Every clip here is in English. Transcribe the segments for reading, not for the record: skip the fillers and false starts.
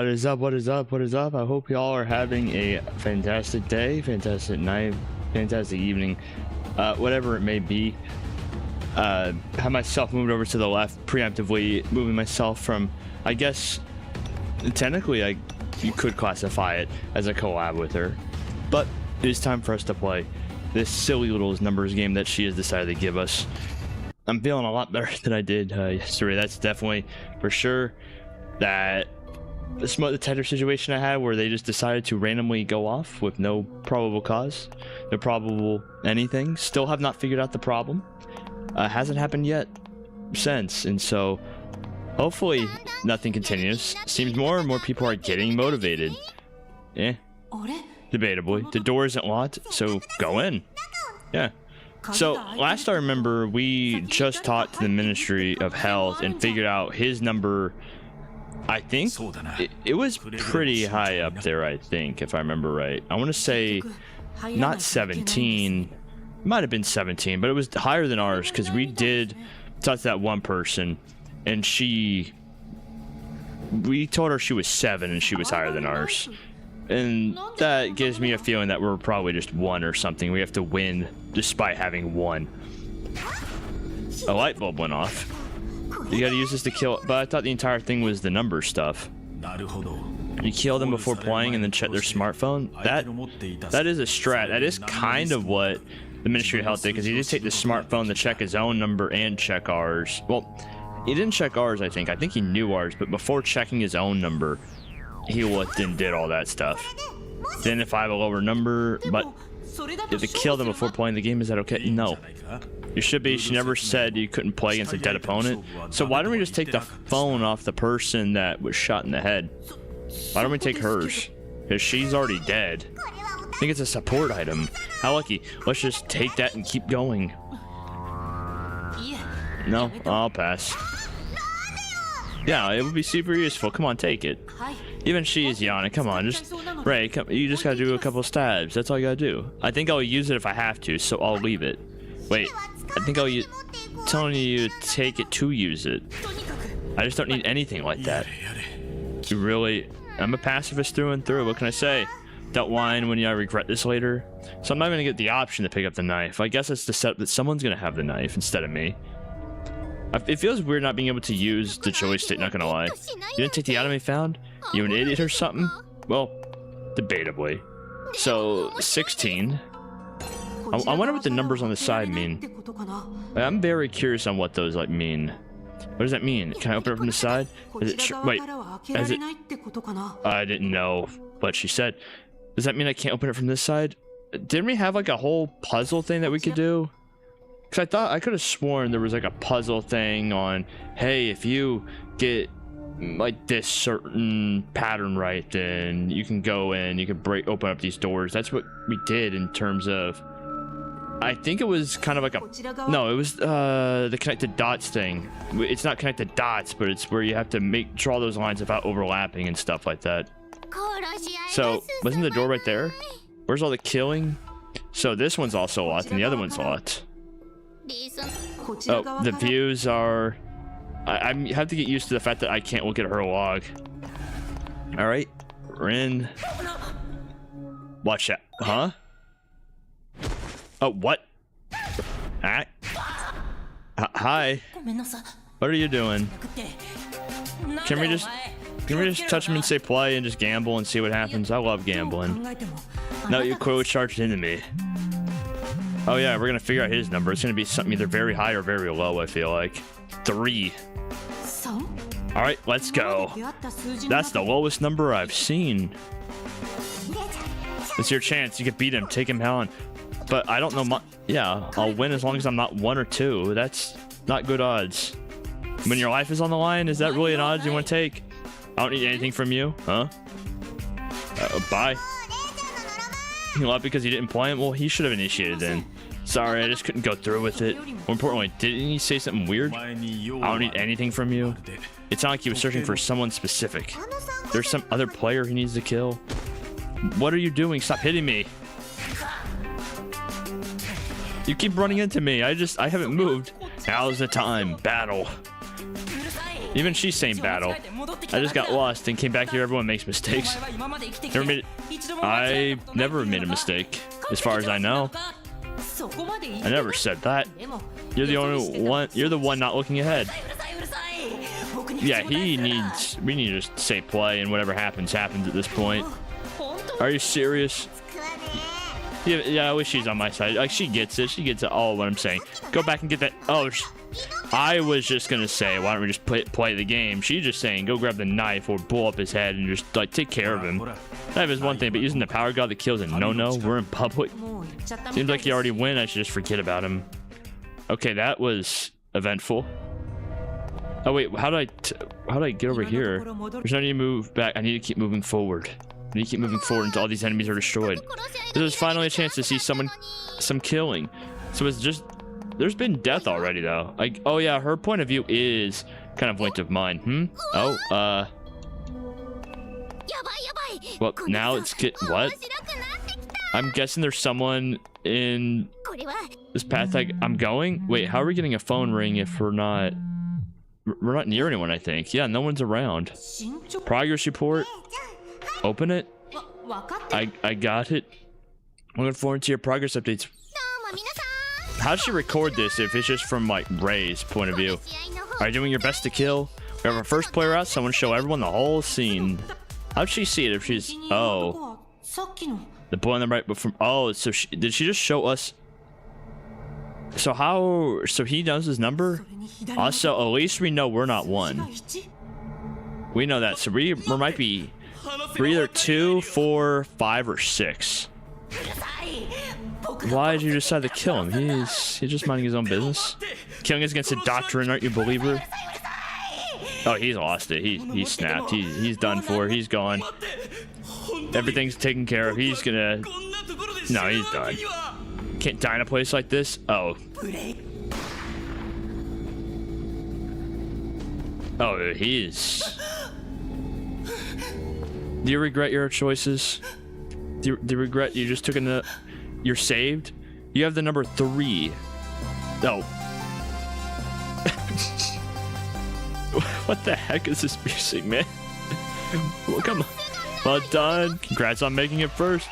What is up? What is up? What is up? I hope y'all are having a fantastic day, fantastic night, fantastic evening, whatever it may be. Have myself moved over to the left, preemptively moving myself from, I guess, technically, you could classify it as a collab with her, but it is time for us to play this silly little numbers game that she has decided to give us. I'm feeling a lot better than I did yesterday. That's definitely for sure. That the tender situation I had where they just decided to randomly go off with no probable cause, no probable anything. Still have not figured out the problem. Hasn't happened yet since, and so hopefully nothing continues. Seems more and more people are getting motivated. Debatably. The door isn't locked, so go in. Yeah. So last I remember, we just talked to the Ministry of Health and figured out his number. I think it was pretty high up there, I think, if I remember right. I want to say not 17. It might have been 17, but it was higher than ours because we did talk to that one person and we told her she was 7 and she was higher than ours. And that gives me a feeling that we're probably just 1 or something. We have to win despite having 1. A light bulb went off. You gotta use this to kill, but I thought the entire thing was the number stuff. You kill them before playing and then check their smartphone. That is a strat. That is kind of what the Ministry of Health did, because he did take the smartphone to check his own number and check ours. Well, he didn't check ours, I think. I think he knew ours, but before checking his own number, he looked and did all that stuff. Then if I have a lower number, but if to kill them before playing the game, is that okay? No. You should be. She never said you couldn't play against a dead opponent. So why don't we just take the phone off the person that was shot in the head? Why don't we take hers? Because she's already dead. I think it's a support item. How lucky. Let's just take that and keep going. No, I'll pass. Yeah, it would be super useful. Come on, take it. Even she is yawning. Come on, Ray, you just gotta do a couple stabs. That's all you gotta do. I think I'll use it if I have to, so I'll leave it. Wait, I think I'll use... telling you to take it to use it. I just don't need anything like that. You really... I'm a pacifist through and through. What can I say? Don't whine when you regret this later. So I'm not gonna get the option to pick up the knife. I guess it's the setup that someone's gonna have the knife instead of me. It feels weird not being able to use the joystick, not gonna lie. You didn't take the item I found? You an idiot or something? Well, debatably. So, 16. I wonder what the numbers on the side mean. I'm very curious on what those mean. What does that mean? Can I open it from the side? Is it wait, is it... I didn't know what she said. Does that mean I can't open it from this side? Didn't we have a whole puzzle thing that we could do? Because I thought I could have sworn there was a puzzle thing on, hey, if you get this certain pattern right, then you can go in, you can open up these doors. That's what we did in terms of, I think it was kind of no, it was the connected dots thing. It's not connected dots, but it's where you have to draw those lines without overlapping and stuff like that. So wasn't the door right there? Where's all the killing? So this one's also locked and the other one's locked. Oh, the views are... I have to get used to the fact that I can't look at her log. Alright. We're in. Watch that. Huh? Oh, what? Hi. What are you doing? Can we just touch him and say play and just gamble and see what happens? I love gambling. No, you quote charged into me. Oh yeah, we're gonna figure out his number. It's gonna be something either very high or very low, I feel like. 3. Alright, let's go. That's the lowest number I've seen. It's your chance. You can beat him. Take him down. But I don't know yeah, I'll win as long as I'm not 1 or 2. That's not good odds. When your life is on the line, is that really an odds you want to take? I don't need anything from you, huh? Bye. You left because you didn't play him? Well, he should have initiated then. Sorry, I just couldn't go through with it. More importantly, didn't he say something weird? I don't need anything from you. It sounded like he was searching for someone specific. There's some other player he needs to kill. What are you doing? Stop hitting me. You keep running into me. I haven't moved. Now's the time. Battle. Even she's saying battle. I just got lost and came back here. Everyone makes mistakes. I never made a mistake, as far as I know. I never said that. You're the only one. You're the one not looking ahead. Yeah, we need to just say play, and whatever happens at this point. Are you serious? Yeah, I wish she's on my side. Like, she gets it. She gets it all what I'm saying. Go back and get that. Oh, I was just gonna say, why don't we just play the game? She's just saying, go grab the knife or blow up his head and just like take care of him. That is one thing, but using the power god that kills a no-no. We're in public. Seems like you already win. I should just forget about him. Okay, that was eventful. Oh wait, how do I get over here? There's no need to move back. I need to keep moving forward. I need to keep moving forward until all these enemies are destroyed. There's finally a chance to see some killing. So it's just, there's been death already though. Like, oh yeah, her point of view is kind of point of mine. Oh, well, now it's what? I'm guessing there's someone in this path I'm going. Wait, how are we getting a phone ring if we're not near anyone? I think. Yeah, no one's around. Progress report. Open it. I got it. I'm looking forward to your progress updates. How does she record this if it's just from like Ray's point of view? Are you doing your best to kill? We have our first player out. Someone show everyone the whole scene. How'd she see it if she's... Oh. The boy on the right before... Oh, so did she just show us... So how... So he knows his number? Also, at least we know we're not one. We know that. So we might be... We're either 2, 4, 5, or 6. Why did you decide to kill him? He's just minding his own business. Killing us against a doctrine, aren't you a believer? Oh, he's lost it. He snapped. He's done for. He's gone. Everything's taken care of. He's gonna... No, he's done. Can't die in a place like this. Oh. Oh, he's... Do you regret your choices? Do you regret you just took you're saved? You have the number 3. Oh. What the heck is this music, man? Well, come on. Well done. Congrats on making it first.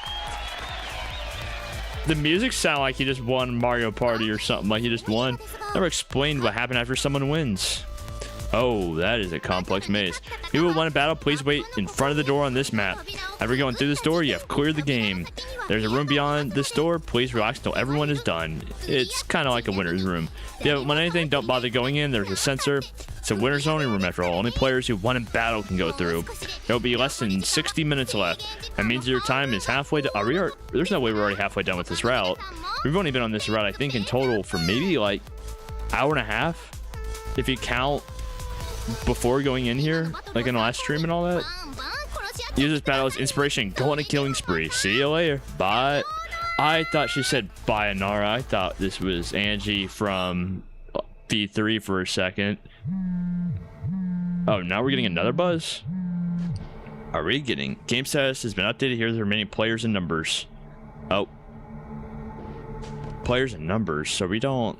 The music sound like he just won Mario Party or something. Like he just won. Never explained what happened after someone wins. Oh, that is a complex maze. If you will win a battle, please wait in front of the door on this map. After going through this door, you have cleared the game. There's a room beyond this door. Please relax until everyone is done. It's kind of like a winner's room. If you haven't won anything, don't bother going in. There's a sensor. It's a winner's only room after all. Only players who won in battle can go through. There will be less than 60 minutes left. That means your time is halfway done. There's no way we're already halfway done with this route. We've only been on this route, I think, in total for maybe like hour and a half. If you count before going in here, like in the last stream and all that. Use this battle as inspiration. Go on a killing spree. See you later. Bye. I thought she said bye, Nara. I thought this was Angie from V3 for a second. Oh, now we're getting another buzz? Are we getting... Game status has been updated. Here's the remaining players and numbers. Oh. Players and numbers. So we don't...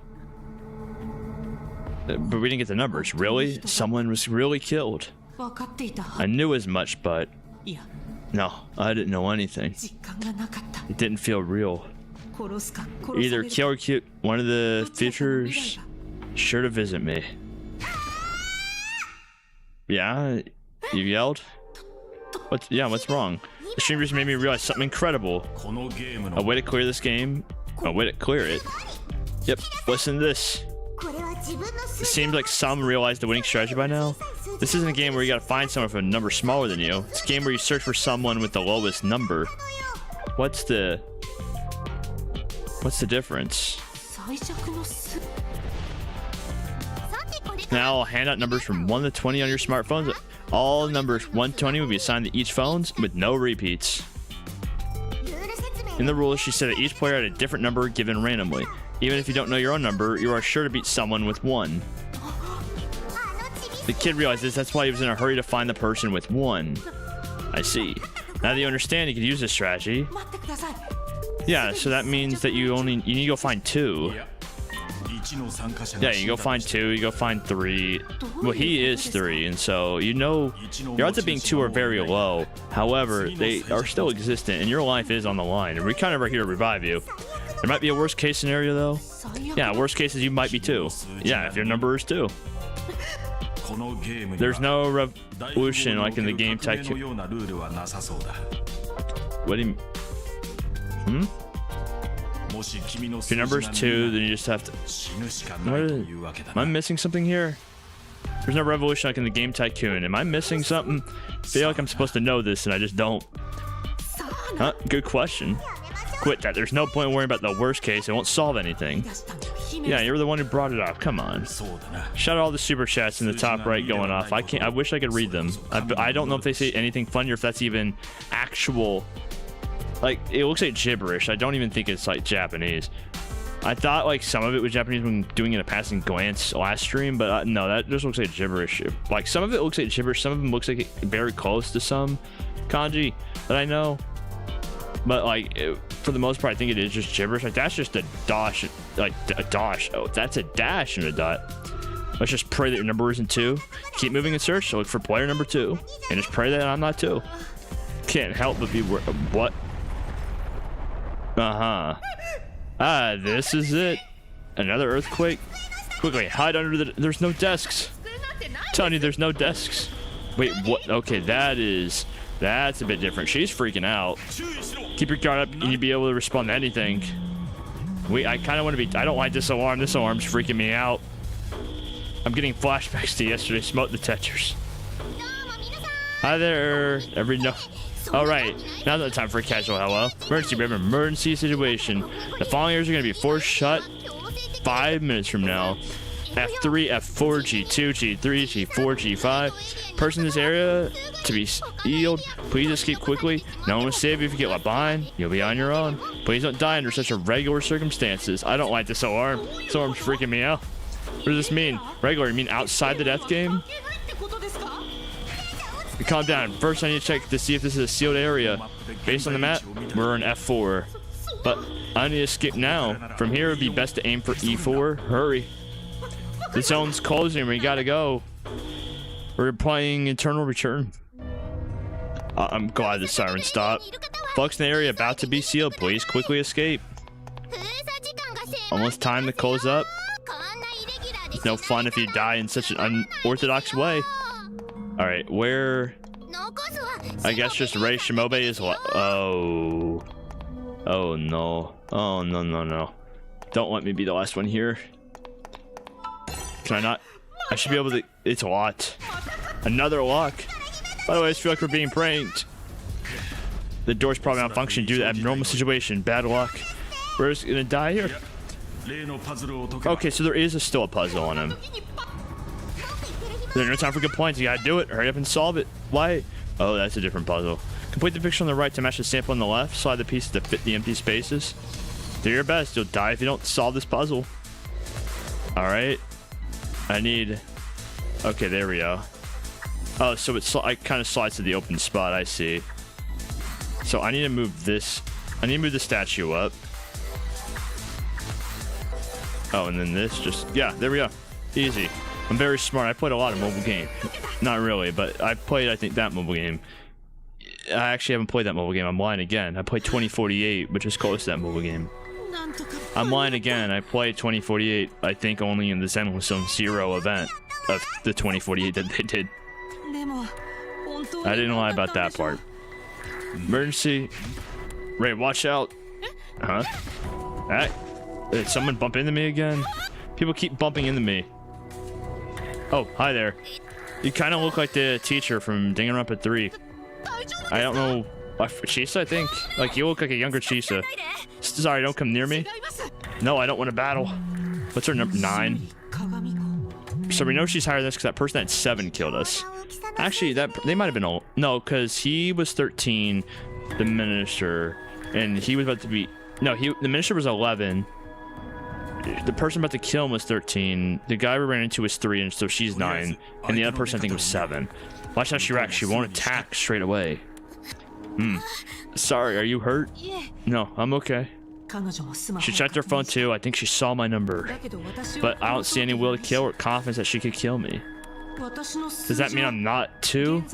But we didn't get the numbers. Really? Someone was really killed. I knew as much, but... No, I didn't know anything. It didn't feel real. Either kill or cute. One of the features sure to visit me. Yeah? You yelled? What's wrong? The stream just made me realize something incredible. A way to clear this game. A way to clear it. Yep, listen to this. It seems like some realize the winning strategy by now. This isn't a game where you gotta find someone with a number smaller than you. It's a game where you search for someone with the lowest number. What's the difference? Now I'll hand out numbers from 1 to 20 on your smartphones. All numbers 1 to 20 will be assigned to each phone with no repeats. In the rules, she said that each player had a different number given randomly. Even if you don't know your own number, you are sure to beat someone with 1. The kid realized this, that's why he was in a hurry to find the person with 1. I see. Now that you understand, you could use this strategy. Yeah, so that means that you need to go find 2. Yeah, you go find 2, you go find 3. Well, he is 3, and so you know your odds of being 2 are very low. However, they are still existent, and your life is on the line, and we kind of are here to revive you. There might be a worst case scenario though. Yeah, worst case is you might be 2. Yeah, if your number is 2. There's no revolution like in the game Tycoon. What do you mean? If your number is 2, then you just have to... Am I missing something here? There's no revolution like in the game Tycoon. Am I missing something? I feel like I'm supposed to know this and I just don't. Huh? Good question. Quit that. There's no point worrying about the worst case. It won't solve anything. Yeah, you're the one who brought it up. Come on. Shout out all the super chats in the top right going off. I wish I could read them. I don't know if they say anything funny or if that's even actual... Like, it looks like gibberish. I don't even think it's like Japanese. I thought like some of it was Japanese when doing it a passing glance last stream, but no, that just looks like gibberish. Like some of it looks like gibberish, some of them looks like very close to some kanji that I know. But like for the most part, I think it is just gibberish. Like that's just a dash, like a dash. Oh, that's a dash and a dot. Let's just pray that your number isn't 2. Keep moving in search. So look for player number 2, and just pray that I'm not 2. Can't help but be what. This is it. Another earthquake. Quickly hide under the... There's no desks. I'm telling you, there's no desks. Wait, what? Okay, that's a bit different. She's freaking out. Keep your guard up and you'll be able to respond to anything. I kind of want to be... I don't like this alarm. This alarm's freaking me out. I'm getting flashbacks to yesterday smoke detectors. Hi there. All right, now's the time for a casual hello. Emergency, we have an emergency situation. The following areas are going to be forced shut 5 minutes from now. F3, F4, G2, G3, G4, G5. Person in this area to be sealed. Please escape quickly. No one will save you if you get left behind. You'll be on your own. Please don't die under such irregular circumstances. I don't like this alarm. This alarm's freaking me out. What does this mean? Regular, you mean outside the death game? Calm down. First, I need to check to see if this is a sealed area. Based on the map, we're in F4. But I need to escape now. From here, it would be best to aim for E4. Hurry. The zone's closing. We gotta go. We're playing Eternal Return. I'm glad the siren stopped. Folks in the area about to be sealed. Please quickly escape. Almost time to close up. It's no fun if you die in such an unorthodox way. Alright, where... I guess just Rei Shimobe is what? Oh. Oh no. Oh no no no. Don't let me be the last one here. Can I not? I should be able to... It's locked. Another lock. By the way, I just feel like we're being pranked. The door's probably not functioning due to the abnormal situation. Bad luck. We're just gonna die here. Okay, so there is still a puzzle on him. There's no time for complaints. You gotta do it. Hurry up and solve it. Why? Oh, that's a different puzzle. Complete the picture on the right to match the sample on the left. Slide the pieces to fit the empty spaces. Do your best. You'll die if you don't solve this puzzle. Alright. I need... Okay, there we go. Oh, so it kind of slides to the open spot. I see. So I need to move this. I need to move the statue up. Oh, and then this just... Yeah, there we go. Easy. I'm very smart. I played a lot of mobile game. Not really, but I played, I think, that mobile game. I actually haven't played that mobile game. I'm lying again. I played 2048, which is close to that mobile game. I'm lying again. I played 2048, I think, only in the Zenless Zone Zero event of the 2048 that they did. I didn't lie about that part. Emergency. Ray, watch out. Huh? Did someone bump into me again? People keep bumping into me. Oh, hi there. You kind of look like the teacher from Danganronpa 3. I don't know. Chisa, I think? Like, you look like a younger Chisa. Sorry, don't come near me. No, I don't want to battle. What's her number? 9. So we know she's higher than us because that person at 7 killed us. Actually, they might have been old. No, because he was 13, the minister, and he was about to be... No, the minister was 11. The person about to kill him was 13. The guy we ran into was 3, and so she's 9. And the other person, I think, was 7. Watch how she reacts. She won't attack straight away. Sorry, are you hurt? No, I'm okay. She checked her phone too. I think she saw my number. But I don't see any will to kill or confidence that she could kill me. Does that mean I'm not 2?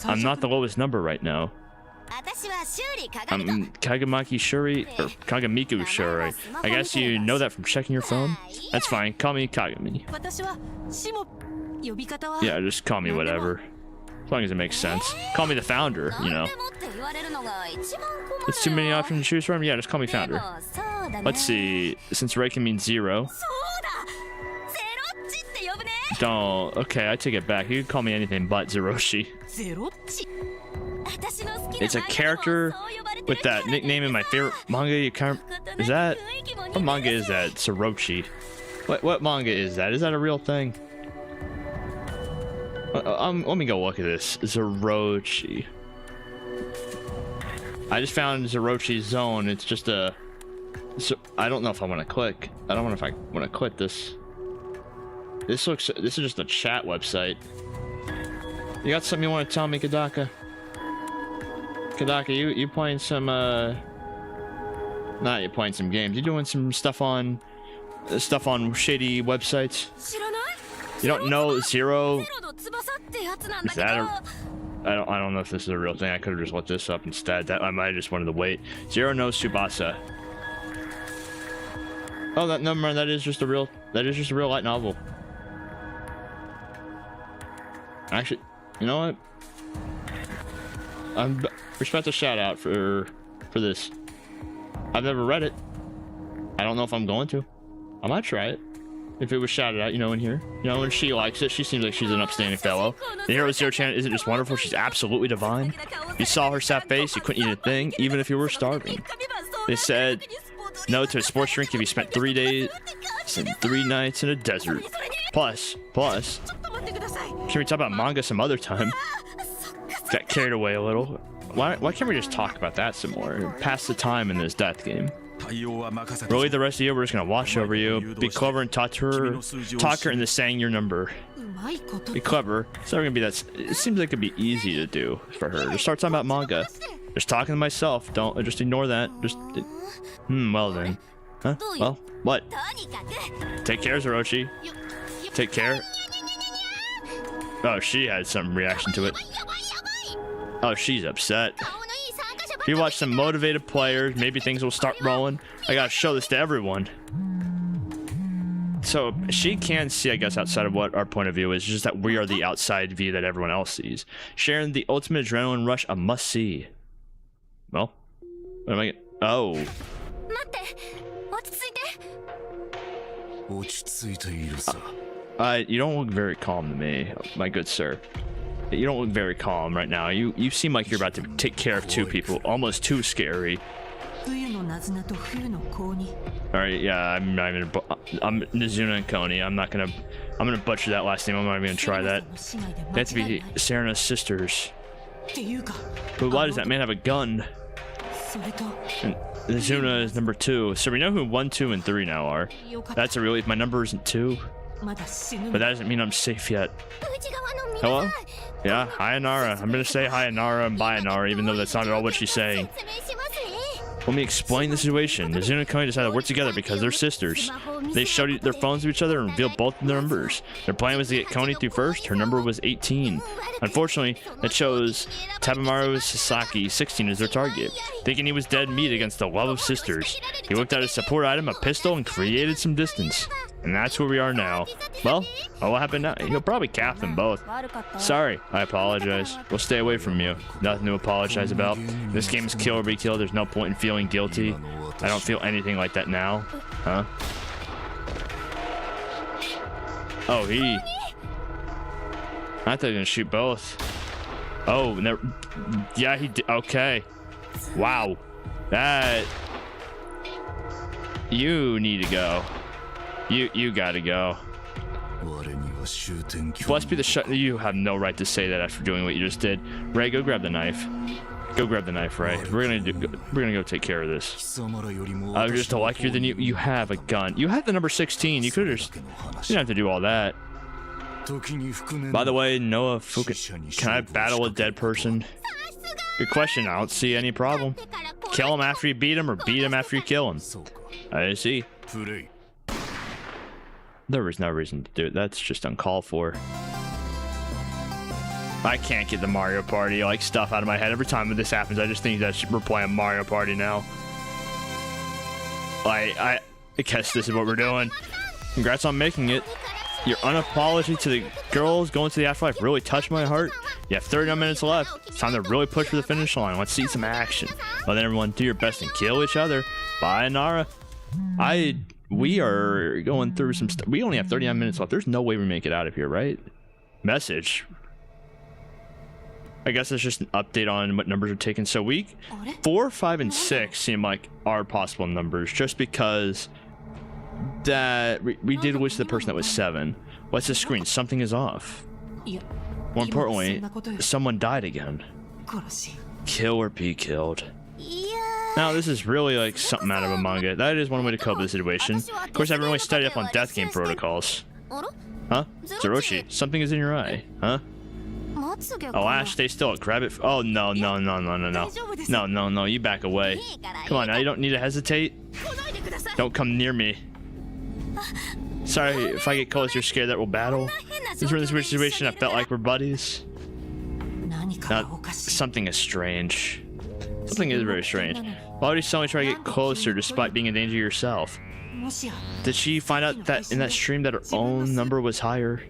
I'm not the lowest number right now. I'm Kagamaki Shuri, or Kagamiku Shuri. I guess you know that from checking your phone? That's fine. Call me Kagami. Yeah, just call me whatever. As long as it makes sense. Call me the founder, you know. It's too many options to choose from? Yeah, just call me founder. Let's see. Since Ray can mean 0. Don't. Okay, I take it back. You can call me anything but Zeroshi. It's a character with that nickname in my favorite manga. You can't. Is that? What manga is that? Zeroshi. What manga is that? Is that a real thing? Let me go look at this. Zeroshi. I just found Zeroshi's Zone. It's just a. So, I don't know if I want to click. I don't know if I want to click this. This is just a chat website. You got something you want to tell me, Kadaka? Kadaka, you playing some Nah, you're playing some games. You doing some stuff on shady websites? You don't know Zero? Is that a... I don't know if this is a real thing. I could have just looked this up instead. That I might have just wanted to wait. Zero no Tsubasa. Oh, never mind. That is just a real light novel. Actually, you know what? I'm respect a shout out for this. I've never read it. I don't know if I'm going to. I might try it. If it was shouted out, you know, in here. You know, when she likes it, she seems like she's an upstanding fellow. The hero Zero Chan isn't just wonderful, she's absolutely divine. You saw her sad face, you couldn't eat a thing, even if you were starving. They said no to a sports drink if you spent 3 days and 3 nights in a desert. Plus, can we talk about manga some other time? Got carried away a little. Why can't we just talk about that some more? Pass the time in this death game. Really, the rest of you, we're just gonna watch over you. Be clever and talk her into saying your number. Be clever. It's not gonna be that. It seems like it'd be easy to do for her. Just start talking about manga. Just talking to myself. Don't just ignore that. Just. Well then. Huh? Well, what? Take care, Zeroshi. Take care. Oh, she had some reaction to it. Oh, she's upset. If you watch some motivated players, maybe things will start rolling. I gotta show this to everyone. So she can see, I guess, outside of what our point of view is, just that we are the outside view that everyone else sees. Sharing the ultimate adrenaline rush, a must-see. Well, what am I getting? Oh. You don't look very calm to me, my good sir. You don't look very calm right now. You seem like you're about to take care of 2 people, almost too scary. Alright, yeah, I'm Nizuna and Koni. I'm gonna butcher that last name. I'm not even gonna try that. They have to be Serena's sisters. But why does that man have a gun? And Nizuna is number 2. So we know who 1, 2, and 3 now are. That's a relief. My number isn't 2. But that doesn't mean I'm safe yet. Hello? Yeah, hi Inara. I'm gonna say hi Inara and bye Inara, even though that's not at all what she's saying. Let me explain the situation. Nizuna and Koni decided to work together because they're sisters. They showed their phones to each other and revealed both their numbers. Their plan was to get Koni through first. Her number was 18. Unfortunately, that chose Tabamaru Sasaki, 16, as their target. Thinking he was dead meat against the love of sisters, he whipped out his support item, a pistol, and created some distance. And that's where we are now. Well, what happened now? He'll probably cap them both. Sorry, I apologize. We'll stay away from you. Nothing to apologize about. This game is kill or be killed. There's no point in feeling guilty. I don't feel anything like that now. Huh? Oh, he... I thought he was gonna shoot both. Oh, never... Yeah, he did. Okay. Wow. That... You need to go. You gotta go. Bless be the shut. You have no right to say that after doing what you just did. Ray, go grab the knife. Go grab the knife, Ray. We're gonna go take care of this. I was just luckier than you. You have a gun. You have the number 16. You could have just. You didn't have to do all that. By the way, Noah Fuka, can I battle a dead person? Good question. I don't see any problem. kill him after you beat him or beat him after you kill him. I see. There was no reason to do it. That's just uncalled for. I can't get the Mario Party like stuff out of my head. Every time this happens, I just think that we're playing Mario Party now. I guess this is what we're doing. Congrats on making it. Your unapology to the girls going to the afterlife really touched my heart. You have 39 minutes left. It's time to really push for the finish line. Let's see some action. Well, then everyone do your best and kill each other. Bye, Nara. We are going through some stuff. We only have 39 minutes left. There's no way we make it out of here, right? Message. I guess it's just an update on what numbers are taken. So week 4, 5, and 6 seem like are possible numbers, just because that we did wish the person that was 7. What's the screen? Something is off. More importantly, someone died again. Kill or be killed. Now this is really like something out of a manga. That is one way to cope with the situation. Of course, I haven't really studied up on death game protocols. Huh? Zeroshi, something is in your eye. Huh? Oh, Ash, stay still. Grab it. Oh, no. No, you back away. Come on, now you don't need to hesitate. Don't come near me. Sorry, if I get close, you're scared that we'll battle. Since we're in this weird situation, I felt like we're buddies. Something is strange. Something is very strange. Why would you suddenly try to get closer despite being in danger yourself? Did she find out that in that stream that her own number was higher?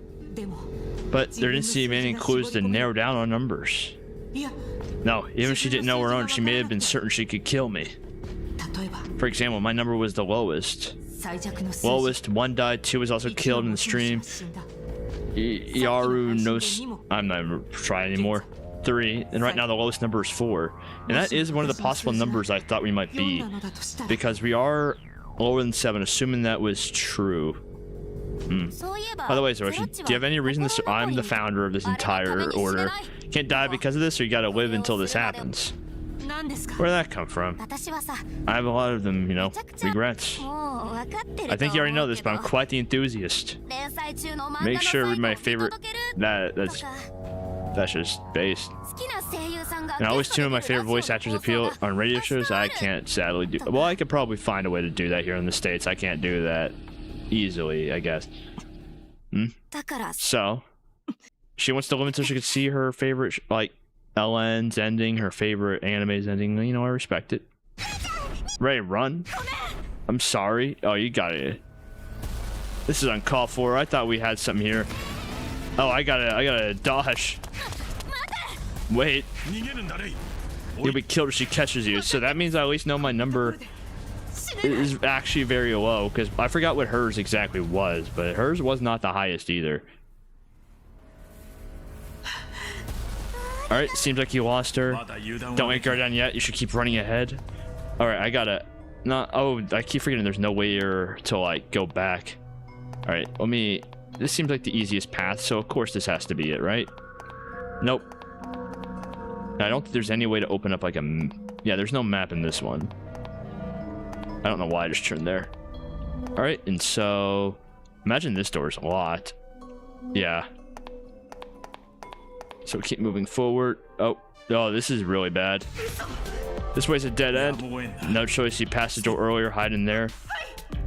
But there didn't seem any clues to narrow down on numbers. No, even if she didn't know her own, she may have been certain she could kill me. For example, my number was the lowest. Lowest, 1 died, 2 was also killed in the stream. Yaru knows. I'm not even trying anymore. 3, and right now the lowest number is 4. And that is one of the possible numbers I thought we might be, because we are lower than 7, assuming that was true. By the way, Zeroshi, do you have any reason this? I'm the founder of this entire order. You can't die because of this, or you gotta live until this happens. Where'd that come from? I have a lot of them, you know, regrets. I think you already know this, but I'm quite the enthusiast. Make sure with my favorite. That's just based. And I always tune in my favorite voice actors appeal on radio shows. I can't sadly do. Well, I could probably find a way to do that here in the States. I can't do that easily, I guess. So she wants to live until she could see her favorite, like LN's ending, her favorite anime's ending. You know, I respect it. Ray, run. I'm sorry. Oh, you got it. This is uncalled for. I thought we had something here. Oh, I gotta dodge. Wait. You'll be killed if she catches you. So that means I at least know my number is actually very low, because I forgot what hers exactly was, but hers was not the highest either. Alright, seems like you lost her. Don't make her down yet. You should keep running ahead. Alright, I gotta... No, oh, I keep forgetting there's no way to, like, go back. Alright, let me... This seems like the easiest path, so of course this has to be it, right? Nope. I don't think there's any way to open up, like, a... Yeah, there's no map in this one. I don't know why I just turned there. Alright, and so... Imagine this door is locked. Yeah. So keep moving forward. Oh, this is really bad. This way's a dead end. No choice, you passed the door earlier, hide in there.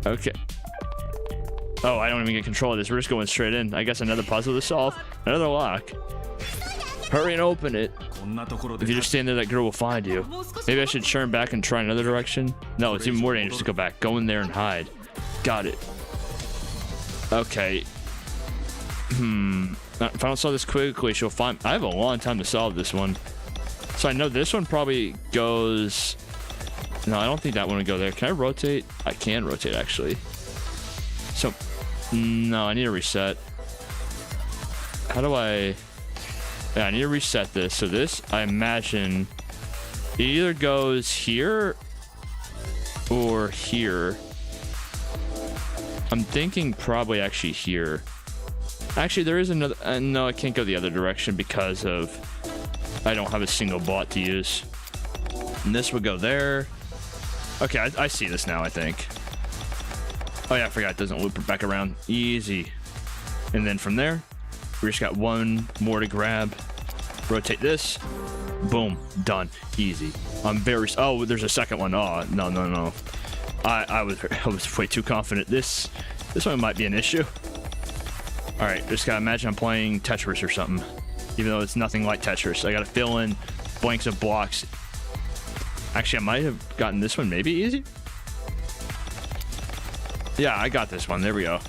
Okay. Oh, I don't even get control of this. We're just going straight in. I guess another puzzle to solve. Another lock. Hurry and open it. If you just stand there, that girl will find you. Maybe I should turn back and try another direction. No, it's even more dangerous to go back. Go in there and hide. Got it. Okay. If I don't solve this quickly, she'll find... I have a long time to solve this one. So I know this one probably goes... No, I don't think that one would go there. Can I rotate? I can rotate, actually. So... No, I need to reset. How do I... Yeah, I need to reset this. So this, I imagine, it either goes here or here. I'm thinking probably actually here. Actually, there is another... no, I can't go the other direction because of... I don't have a single bot to use. And this would go there. Okay, I see this now, I think. Oh yeah, I forgot it doesn't loop back around. Easy. And then from there, we just got one more to grab. Rotate this. Boom. Done. Easy. I'm very... Oh, there's a second one. Oh, no. I was way too confident. This one might be an issue. All right, just gotta imagine I'm playing Tetris or something. Even though it's nothing like Tetris. I gotta fill in blanks of blocks. Actually, I might have gotten this one maybe easy. Yeah, I got this one. There we go.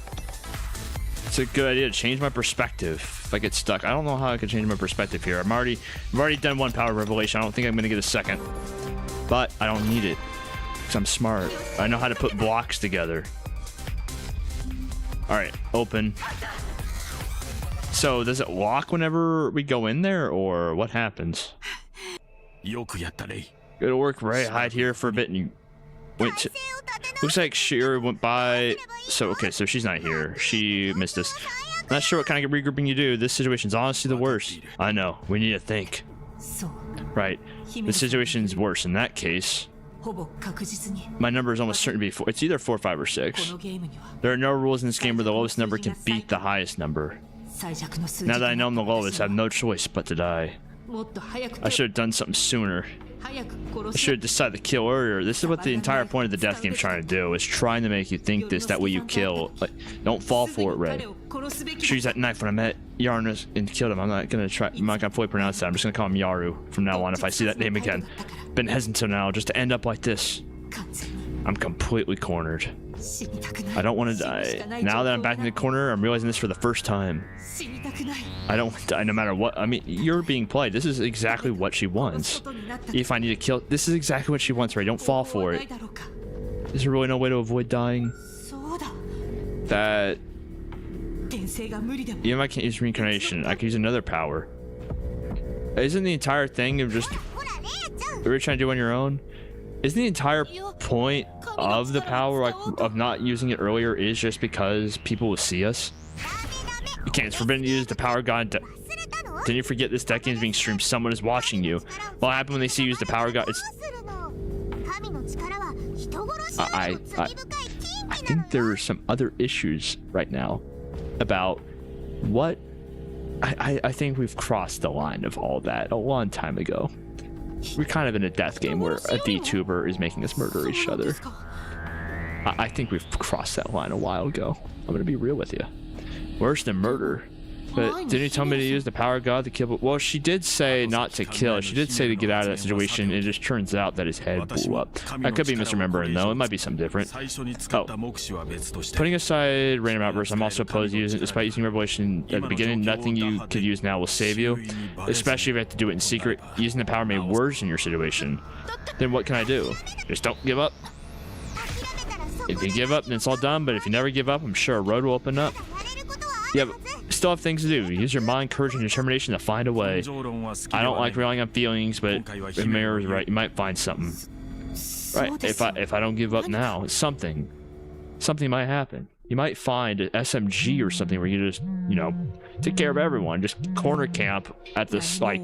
It's a good idea to change my perspective if I get stuck. I don't know how I can change my perspective here. I've already done one power revelation. I don't think I'm gonna get a second, but I don't need it because I'm smart. I know how to put blocks together. All right, open. So does it lock whenever we go in there, or what happens? Go to work, right? Hide here for a bit, and you went to... Looks like Shira went by. So okay, so she's not here. She missed us. Not sure what kind of regrouping you do. This situation's honestly the worst. I know. We need to think. Right. The situation's worse in that case. My number is almost certain to be 4. It's either 4, 5, or 6. There are no rules in this game where the lowest number can beat the highest number. Now that I know I'm the lowest, I have no choice but to die. I should have done something sooner. I should have decided to kill earlier. This is what the entire point of the death game is trying to do. Is trying to make you think this. That way you kill. Like, don't fall for it, Ray. Should use that knife when I met Yarno and killed him. I'm not gonna fully pronounce that. I'm just gonna call him Yaru from now on if I see that name again. Been hesitant now just to end up like this. I'm completely cornered. I don't want to die. Now that I'm back in the corner, I'm realizing this for the first time. I don't want to die no matter what. I mean, you're being played. This is exactly what she wants. If I need to kill... This is exactly what she wants, Ray. Don't fall for it. Is there really no way to avoid dying? That... Even if I can't use reincarnation, I can use another power. Isn't the entire thing of just... We're trying to do on your own? Isn't the entire point of the power, like, of not using it earlier is just because people will see us? You can't. It's forbidden to use the power god. Didn't you forget this deck game is being streamed? Someone is watching you. What happens when they see you use the power god? It's... I think there are some other issues right now about what... I think we've crossed the line of all that a long time ago. We're kind of in a death game where a VTuber is making us murder each other. I think we've crossed that line a while ago. I'm gonna be real with you. Worse than murder. But didn't you tell me to use the power god to kill? Well, she did say not to kill. She did say to get out of that situation. It just turns out that his head blew up. I could be misremembering though. It might be something different. Oh. Putting aside random outbursts, I'm also opposed to using it. Despite using revelation at the beginning, nothing you could use now will save you. Especially if you have to do it in secret. Using the power may worsen your situation. Then what can I do? Just don't give up. If you give up, then it's all done. But if you never give up, I'm sure a road will open up. Yeah, but still have things to do. Use your mind, courage, and determination to find a way. I don't like relying on feelings, but if Mayor is right, you might find something. Right? If I don't give up now, something might happen. You might find an SMG or something where you just, you know, take care of everyone. Just corner camp at this like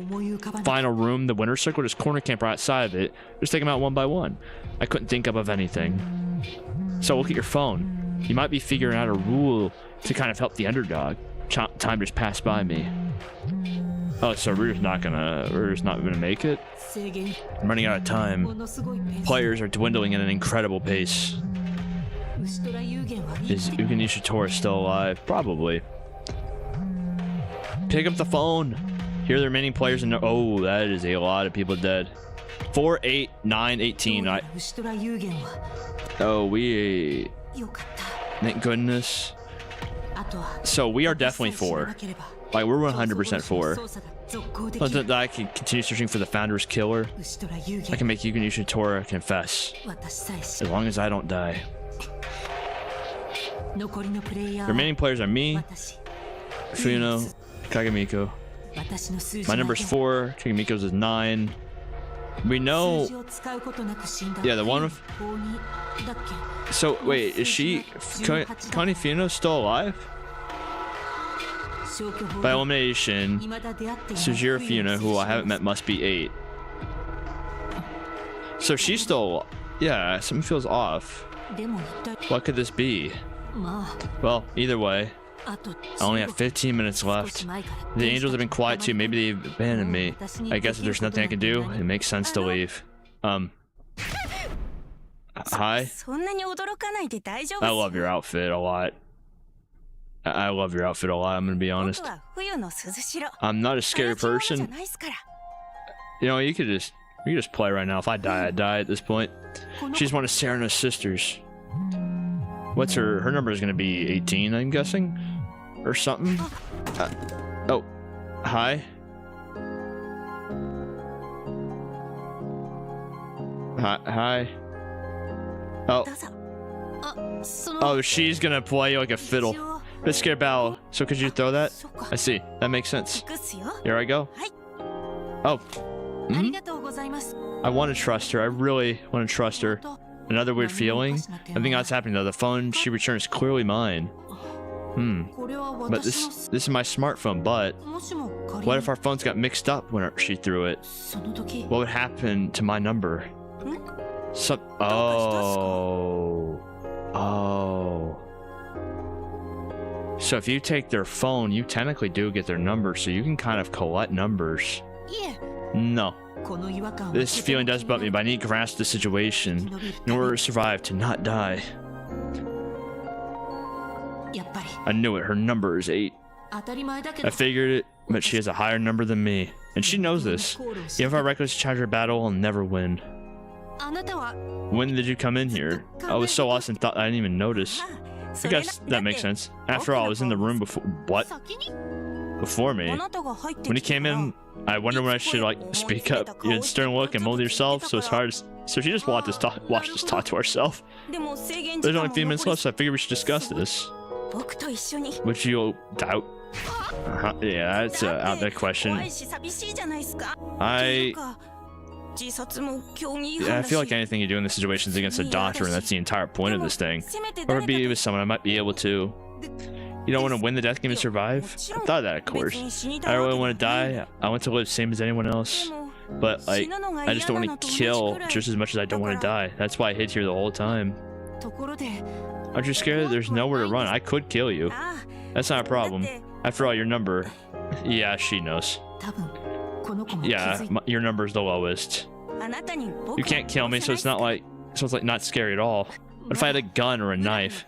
final room, the winner circle. Just corner camp right outside of it. Just take them out one by one. I couldn't think of anything. So look at your phone. You might be figuring out a rule to kind of help the underdog. Time just passed by me. Oh, so we're just not gonna make it? I'm running out of time. Players are dwindling at an incredible pace. Is Yuno Nishitora still alive? Probably. Pick up the phone. Here are the remaining players and oh, that is a lot of people dead. 4, 8, 9, 18. Oh, we... Thank goodness. So we are definitely 4. Like, we're 100% 4. But that I can continue searching for the founder's killer. I can make Yuno Nishitora confess. As long as I don't die. The remaining players are me, Funo, Kagamiko. My number's 4, Kagamiko's is 9. We know... Yeah, the one with... So, wait, is she... Connie Funo still alive? By elimination, Sujira Funo, who I haven't met, must be 8. So she's still... Yeah, something feels off. What could this be? Well, either way, I only have 15 minutes left. The angels have been quiet too. Maybe they've abandoned me. I guess if there's nothing I can do, it makes sense to leave. Hi. I love your outfit a lot. I love your outfit a lot, I'm gonna be honest. I'm not a scary person. You know, you could just play right now. If I die, I die at this point. She's one of Serena's sisters. What's her number is gonna be 18, I'm guessing? Or something? Oh, hi. Hi. Oh, she's gonna play like a fiddle. Bit scared bow. So could you throw that? I see. That makes sense. Here I go. Oh. I want to trust her. I really want to trust her. Another weird feeling. I think that's happening though. The phone she returned is clearly mine. But this is my smartphone. But what if our phones got mixed up when she threw it? What would happen to my number? Oh. So if you take their phone, you technically do get their number, so you can kind of collect numbers. No. This feeling does bug me, but I need to grasp the situation in order to survive, to not die. I knew it. Her number is 8. I figured it, but she has a higher number than me. And she knows this. Even if I recklessly charge her battle, I'll never win. When did you come in here? I was so lost and thought I didn't even notice. I guess that makes sense. After all, I was in the room before. What? Before me? When you came in, I wondered when I should like speak up. You had a stern look and mold yourself, so it's hard. So she just watched us talk to ourselves. There's only a few minutes left, so I figured we should discuss this. Would you doubt? Yeah, that's an out there question. Yeah, I feel like anything you do in this situation is against a doctor, and that's the entire point of this thing. Or be with someone I might be able to. You don't want to win the death game and survive? I thought that, of course. I really want to die. I want to live same as anyone else. But, like, I just don't want to kill just as much as I don't want to die. That's why I hid here the whole time. Aren't you scared that there's nowhere to run? I could kill you. That's not a problem. After all, your number... Yeah, she knows. Yeah, your number's the lowest. You can't kill me, so it's like not scary at all. What if I had a gun or a knife?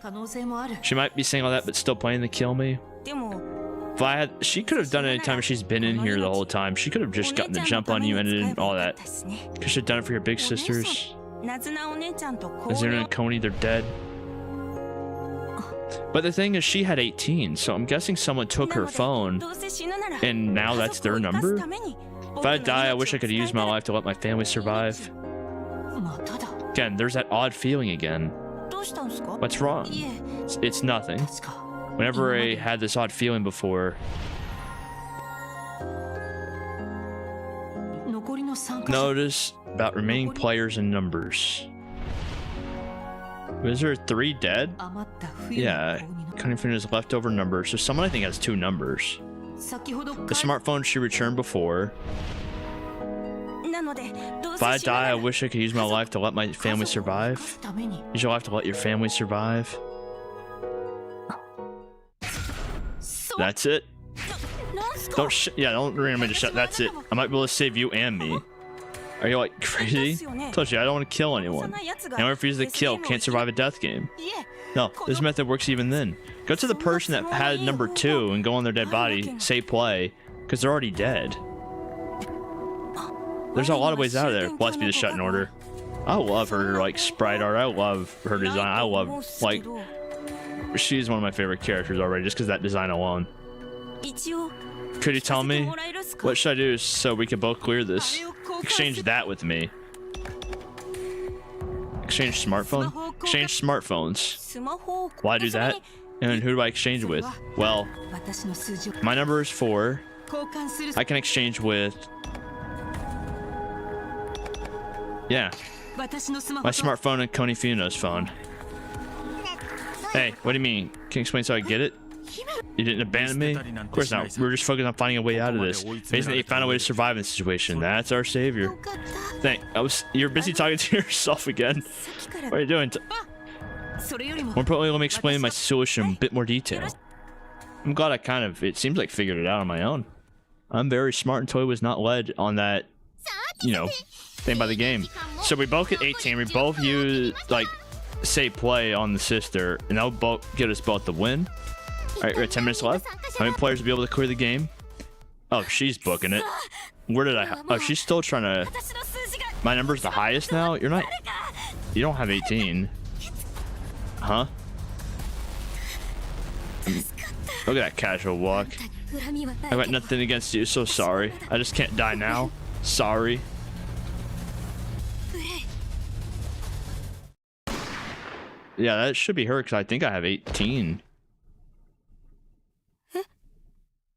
She might be saying all that, but still planning to kill me. If she could have done it anytime she's been in here the whole time. She could have just gotten the jump on you and did all that. Could she have done it for your big sisters? Azuna and Coney, they're dead. But the thing is, she had 18, so I'm guessing someone took her phone, and now that's their number? If I die, I wish I could use my life to let my family survive. Again, there's that odd feeling again. What's wrong? It's nothing. Whenever I had this odd feeling before... Notice about remaining players and numbers. Was there 3 dead? Yeah, Cunning Finger's leftover numbers. So someone I think has 2 numbers. The smartphone she returned before. If I die, I wish I could use my life to let my family survive. Use your life to let your family survive. That's it. Don't randomly just shut. That's it. I might be able to save you and me. Are you like crazy? Told you I don't want to kill anyone. Anyone refuses to kill can't survive a death game. No, this method works even then. Go to the person that had number 2 and go on their dead body, say play, because they're already dead. There's a lot of ways out of there. Bless be the Shuten Order. I love her like sprite art. I love her design. I love like she's one of my favorite characters already just because that design alone. Could you tell me what should I do so we can both clear this? Exchange that with me. Exchange smartphone? Exchange smartphones. Why do that? And who do I exchange with? Well, my number is 4. I can exchange with... Yeah. My smartphone and Coney Funo's phone. Hey, what do you mean? Can you explain so I get it? You didn't abandon me? Of course not. We were just focused on finding a way out of this. Basically, you found a way to survive in this situation. That's our savior. You're busy talking to yourself again. What are you doing? More importantly, let me explain my solution in a bit more detail. I'm glad I kind of, it seems like figured it out on my own. I'm very smart until I was not led on that, you know, thing by the game. So we both get 18. We both use, like, say play on the sister, and that'll both get us both the win. All right, we're at 10 minutes left. How many players will be able to clear the game? Oh, she's booking it. Where did I? Oh, she's still trying to. My number's the highest now. You're not. You don't have 18. Huh? Look at that casual walk. I got nothing against you, so sorry. I just can't die now. Sorry. Yeah, that should be her, because I think I have 18.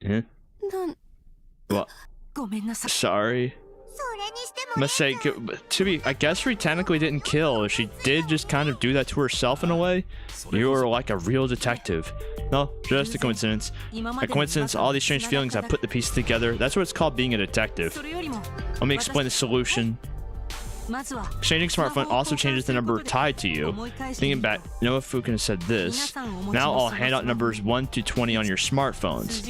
Yeah. What? Sorry. Mistake. To be, I guess we technically didn't kill. She did just kind of do that to herself in a way. You were like a real detective. No, just a coincidence. A coincidence, all these strange feelings, I put the pieces together. That's what it's called being a detective. Let me explain the solution. Exchanging smartphone also changes the number tied to you. Thinking back, Noah Fukin said this. Now I'll hand out numbers 1 to 20 on your smartphones.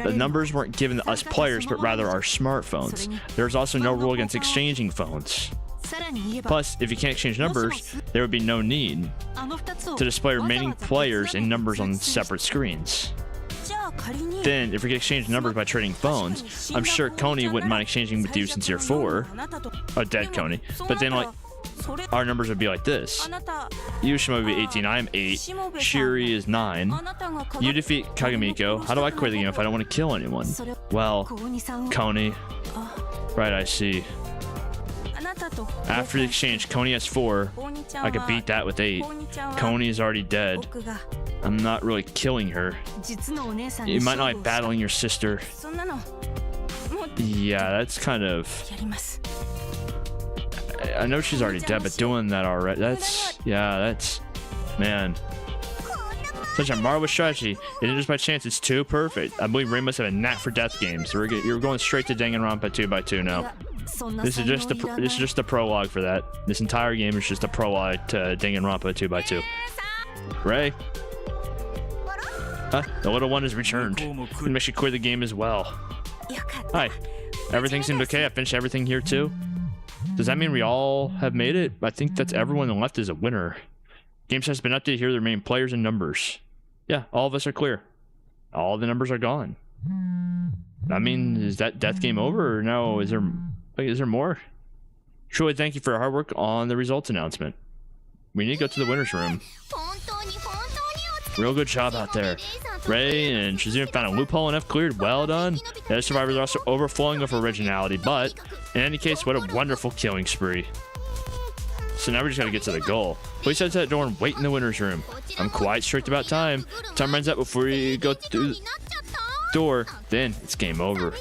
The numbers weren't given to us players, but rather our smartphones. There's also no rule against exchanging phones. Plus, if you can't exchange numbers, there would be no need to display remaining players and numbers on separate screens. Then, if we could exchange numbers by trading phones, I'm sure Coney wouldn't mind exchanging with you since you're 4. Oh, dead Coney. But then, like, our numbers would be like this. You, Shimo, would be 18. I am 8. Shiri is 9. You defeat Kagamiko. How do I clear the game if I don't want to kill anyone? Well, Coney. Right, I see. After the exchange, Coney has 4. I could beat that with 8. Coney is already dead. I'm not really killing her. You might not like battling your sister. Yeah, that's kind of... I know she's already dead, but doing that already, that's... Yeah, that's... Man. Such a marvelous strategy. It isn't just by chance, it's too perfect. I believe Ray must have a knack for death games. You're going straight to Danganronpa 2x2 now. This is just the prologue for that. This entire game is just a prologue to Danganronpa 2x2. Ray? The little one has returned. It makes you clear the game as well. Hi. Everything seemed okay. I finished everything here too. Does that mean we all have made it? I think that's everyone left is a winner. Game has been updated here. The remaining players and numbers. Yeah, all of us are clear. All the numbers are gone. I mean, is that death game over or no? Is there more? Truly, thank you for your hard work on the results announcement. We need to go to the winner's room. Real good job out there. Ray and Shizune found a loophole and F cleared. Well done. The other survivors are also overflowing with originality, but in any case, what a wonderful killing spree. So now we just gotta get to the goal. Please head to that door and wait in the winner's room. I'm quite strict about time. Time runs out before you go through the door. Then it's game over.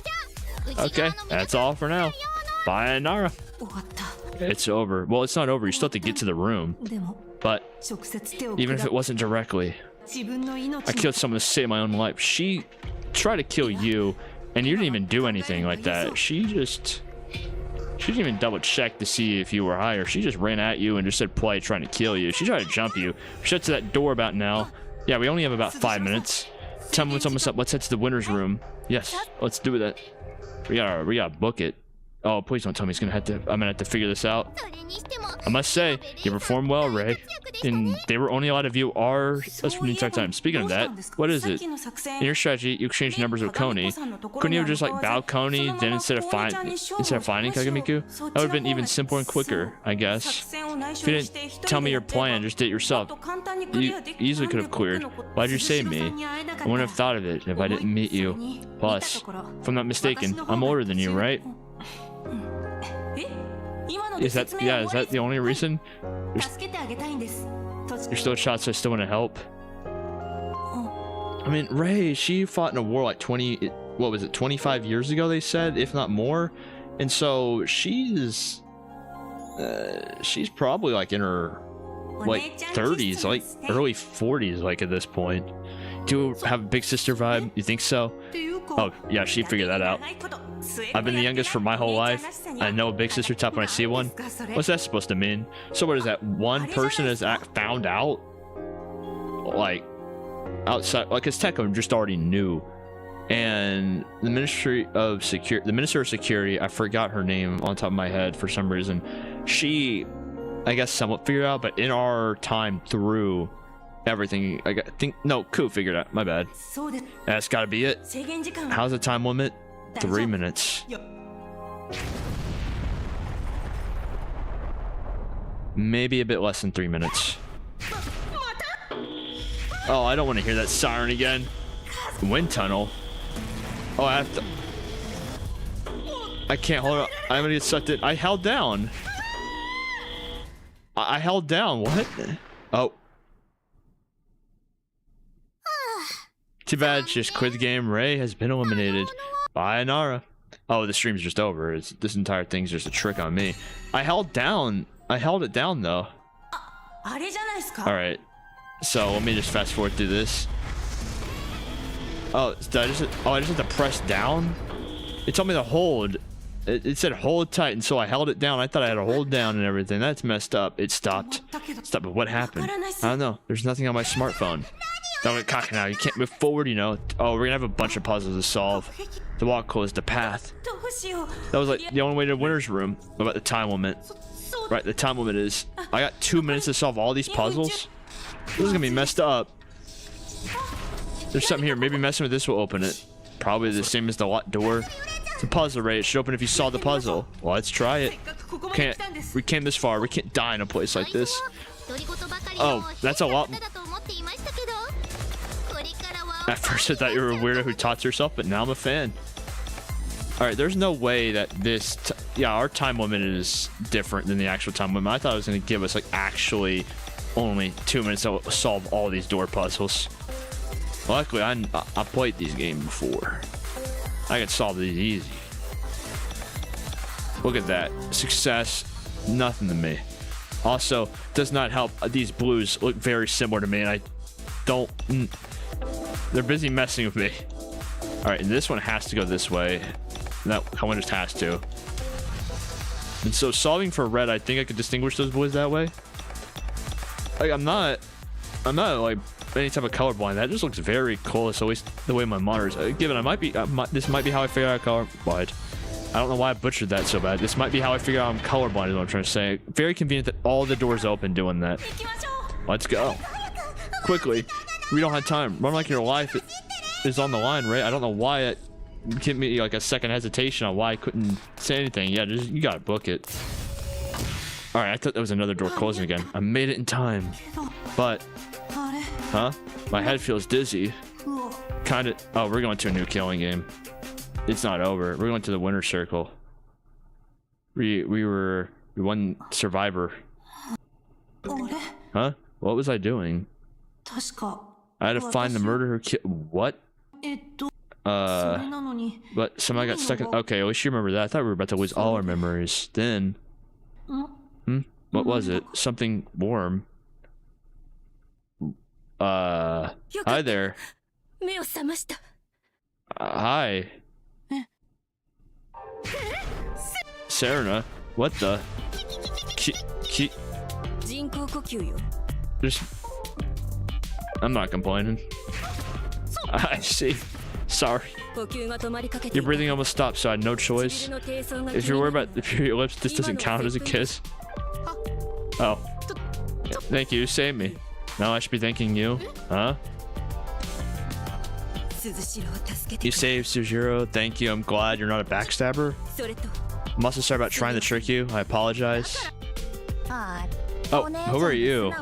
Okay, that's all for now. Bye, Nara. It's over. Well, it's not over. You still have to get to the room. But even if it wasn't directly, I killed someone to save my own life. She tried to kill you, and you didn't even do anything like that. She didn't even double check to see if you were higher. She just ran at you and just said play, trying to kill you. She tried to jump you. Shut to that door about now. Yeah, we only have about 5 minutes. Tell me what's almost up. Let's head to the winner's room. Yes, let's do that. We gotta book it. Oh, please don't tell me I'm gonna have to figure this out. I must say, you performed well, Ray. And they were only allowed to view us from the entire time. Speaking of that, what is it? In your strategy, you exchanged numbers with Coney. Couldn't you have just like bow Coney, then instead of finding Kagamiku? That would have been even simpler and quicker, I guess. If you didn't tell me your plan, just did it yourself. You easily could have cleared. Why'd you save me? I wouldn't have thought of it if I didn't meet you. Plus, if I'm not mistaken, I'm older than you, right? Is that the only reason? You're still a shot, so I still want to help. I mean, Ray, she fought in a war like 25 years ago, they said, if not more. And so she's probably like in her like 30s, like early 40s, like at this point. Do you have a big sister vibe? You think so? Oh, yeah, she figured that out. I've been the youngest for my whole life. I know a big sister type when I see one. What's that supposed to mean? So what is that? One person has found out? Like, outside, like, because Tekka just already knew. And the Minister of Security, I forgot her name on top of my head for some reason. She, I guess, somewhat figured out, but in our time through everything, no, Ku figured out. My bad. That's gotta be it. How's the time limit? 3 minutes. Maybe a bit less than 3 minutes. Oh, I don't want to hear that siren again. Wind tunnel. Oh, I have to. I can't hold up. I'm gonna get sucked in. I held down. I held down. What? Oh. Too bad. Just quit the game. Ray has been eliminated. Bye, Nara. Oh, the stream's just over. This entire thing's just a trick on me. I held down. I held it down though. Alright. So let me just fast forward through this. Oh, I just have to press down? It told me to hold. It said hold tight, and so I held it down. I thought I had to hold down and everything. That's messed up. It stopped. Stop. But what happened? I don't know. There's nothing on my smartphone. Don't get cocky now. You can't move forward, you know. Oh, we're gonna have a bunch of puzzles to solve. The walk closed the path. That was like the only way to the winner's room. What about the time limit? Right, the time limit is I got 2 minutes to solve all these puzzles. This is gonna be messed up. There's something here. Maybe messing with this will open it. Probably the same as the locked door. It's a puzzle, right? It should open if you saw the puzzle. Well, let's try it. We came this far. We can't die in a place like this. Oh, that's a lot. At first I thought you were a weirdo who taught herself, but now I'm a fan. Alright, there's no way that this... yeah, our time limit is different than the actual time limit. I thought it was going to give us, like, actually only 2 minutes to solve all these door puzzles. Luckily, I played these games before. I could solve these easy. Look at that. Success. Nothing to me. Also, does not help. These blues look very similar to me, and I don't... they're busy messing with me. Alright, and this one has to go this way. That one just has to. And so solving for red, I think I could distinguish those boys that way. Like, I'm not like any type of colorblind. That just looks very close, at least the way my monitor's. Given this might be how I figure out colorblind. I don't know why I butchered that so bad. This might be how I figure out I'm colorblind is what I'm trying to say. Very convenient that all the doors open doing that. Let's go. Quickly. We don't have time. Run like your life is on the line, right? I don't know why it gave me like a second hesitation on why I couldn't say anything. Yeah, you gotta book it. Alright, I thought there was another door closing again. I made it in time. But... huh? My head feels dizzy. Kinda... oh, we're going to a new killing game. It's not over. We're going to the winner circle. We won Survivor. Huh? What was I doing? I had to find the murderer who killed... what? But somebody got stuck in... okay, at least you remember that. I thought we were about to lose all our memories. Then... what was it? Something warm. Hi there. Hi. Serena? What the? Just... I'm not complaining. I see. Sorry. Your breathing almost stopped, so I had no choice. If you're worried about your lips, this doesn't count as a kiss. Oh. Thank you, you saved me. Now I should be thanking you. Huh? You saved Sujiro. Thank you. I'm glad you're not a backstabber. I'm also sorry about trying to trick you. I apologize. Oh, who are you?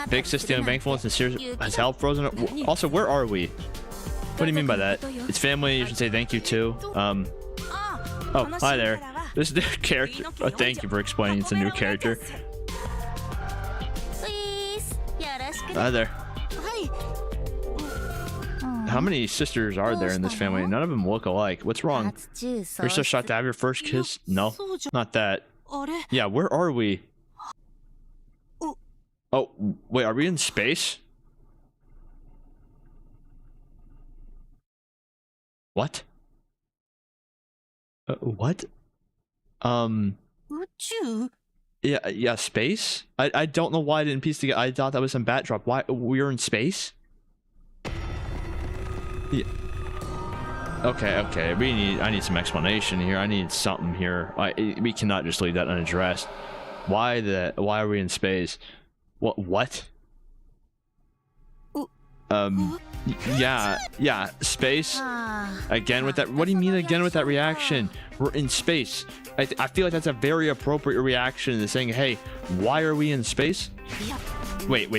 Big sis stealing thankfulness and serious has help frozen. Also, where are we? What do you mean by that? It's family. You should say thank you too. Oh, hi there. This is the character. Oh, thank you for explaining. It's a new character. Hi there. How many sisters are there in this family? None of them look alike. What's wrong? You're so shocked to have your first kiss? No, not that. Yeah, where are we? Oh, wait, are we in space? What? What? Yeah, space? I don't know why I didn't piece together. I thought that was some bat drop. Why we were in space? Yeah. Okay. I need some explanation here. I need something here. We cannot just leave that unaddressed. Why are we in space? What? Yeah, space. Again with that. What do you mean again with that reaction? We're in space. I feel like that's a very appropriate reaction to saying, hey, why are we in space? Wait.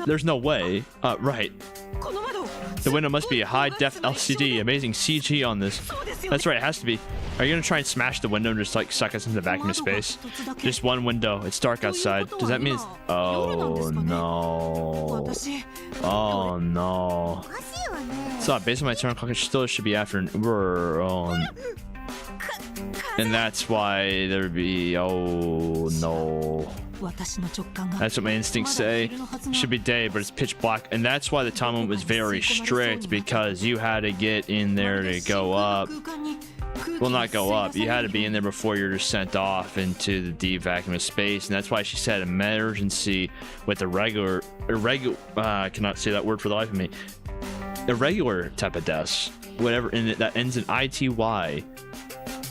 There's no way. Right. The window must be a high-def LCD. Amazing CG on this. That's right, it has to be. Are you gonna try and smash the window and just like suck us into the vacuum of space? Just one window. It's dark outside. Does that mean it's... Oh no. Oh no. So based on my turn clock, it still should be after we're on. And that's why there'd be... Oh no. That's what my instincts say. It should be day, but it's pitch black. And that's why the time limit was very strict, because you had to get in there to go up. Well, not go up. You had to be in there before you're just sent off into the deep vacuum of space. And that's why she said emergency with irregular, I cannot say that word for the life of me. Irregular type of deaths, whatever, and that ends in ITY,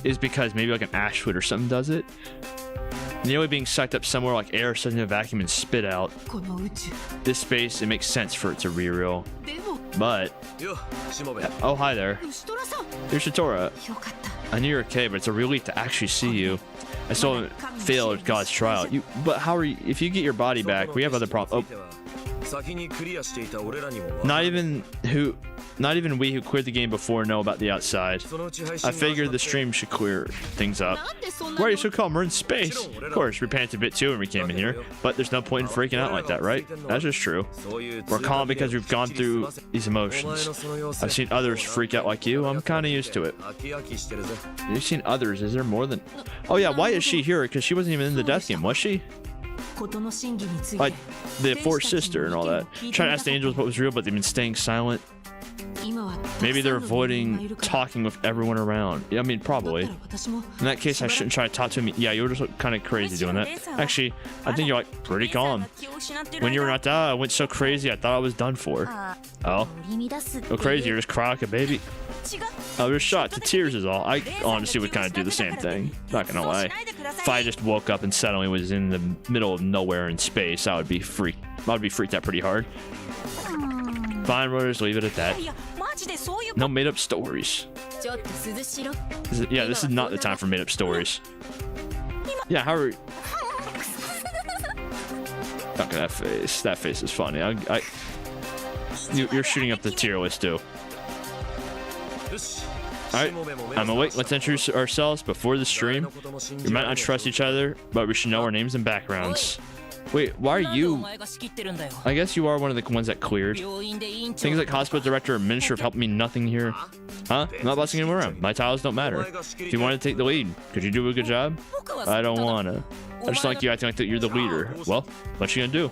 is because maybe like an Ashwood or something does it. Nearly being sucked up somewhere like air stuck in a vacuum and spit out. This space, it makes sense for it to reroll. But... Oh, hi there. You're Shitora. I knew you're okay, but it's a relief to actually see you. I still haven't failed God's trial. But how are you... If you get your body back, we have other problems. Oh. Not even we who cleared the game before know about the outside. I figured the stream should clear things up. Why are you so calm? We're in space. Of course, we panicked a bit too when we came in here, but there's no point in freaking out like that, right? That's just true. We're calm because we've gone through these emotions. I've seen others freak out like you. I'm kind of used to it. You've seen others. Is there more than... Oh yeah, why is she here? Because she wasn't even in the death game, was she? Like the fourth sister and all that. Trying to ask the angels what was real, but they've been staying silent. Maybe they're avoiding talking with everyone around. Yeah, I mean, probably. In that case, I shouldn't try to talk to him. Yeah, you were just kind of crazy doing that. Actually, I think you're like pretty calm. When you were not out, I went so crazy I thought I was done for. Oh? Go crazy, you're just crying like a baby. I was shot to tears is all. I honestly would kind of do the same thing. Not gonna lie. If I just woke up and suddenly was in the middle of nowhere in space, I would be freaked out pretty hard. Fine, we'll just leave it at that. No made-up stories. Yeah, this is not the time for made-up stories. Yeah, how are... Look at that face. That face is funny. You're shooting up the tier list too. Alright, I'm awake. Let's introduce ourselves before the stream. We might not trust each other, but we should know our names and backgrounds. Wait, why are you... I guess you are one of the ones that cleared. Things like hospital director or minister have helped me nothing here. Huh? I'm not bossing anyone around. My titles don't matter. If you want to take the lead, could you do a good job? I don't wanna. I just like you acting like that you're the leader. Well, what you gonna do?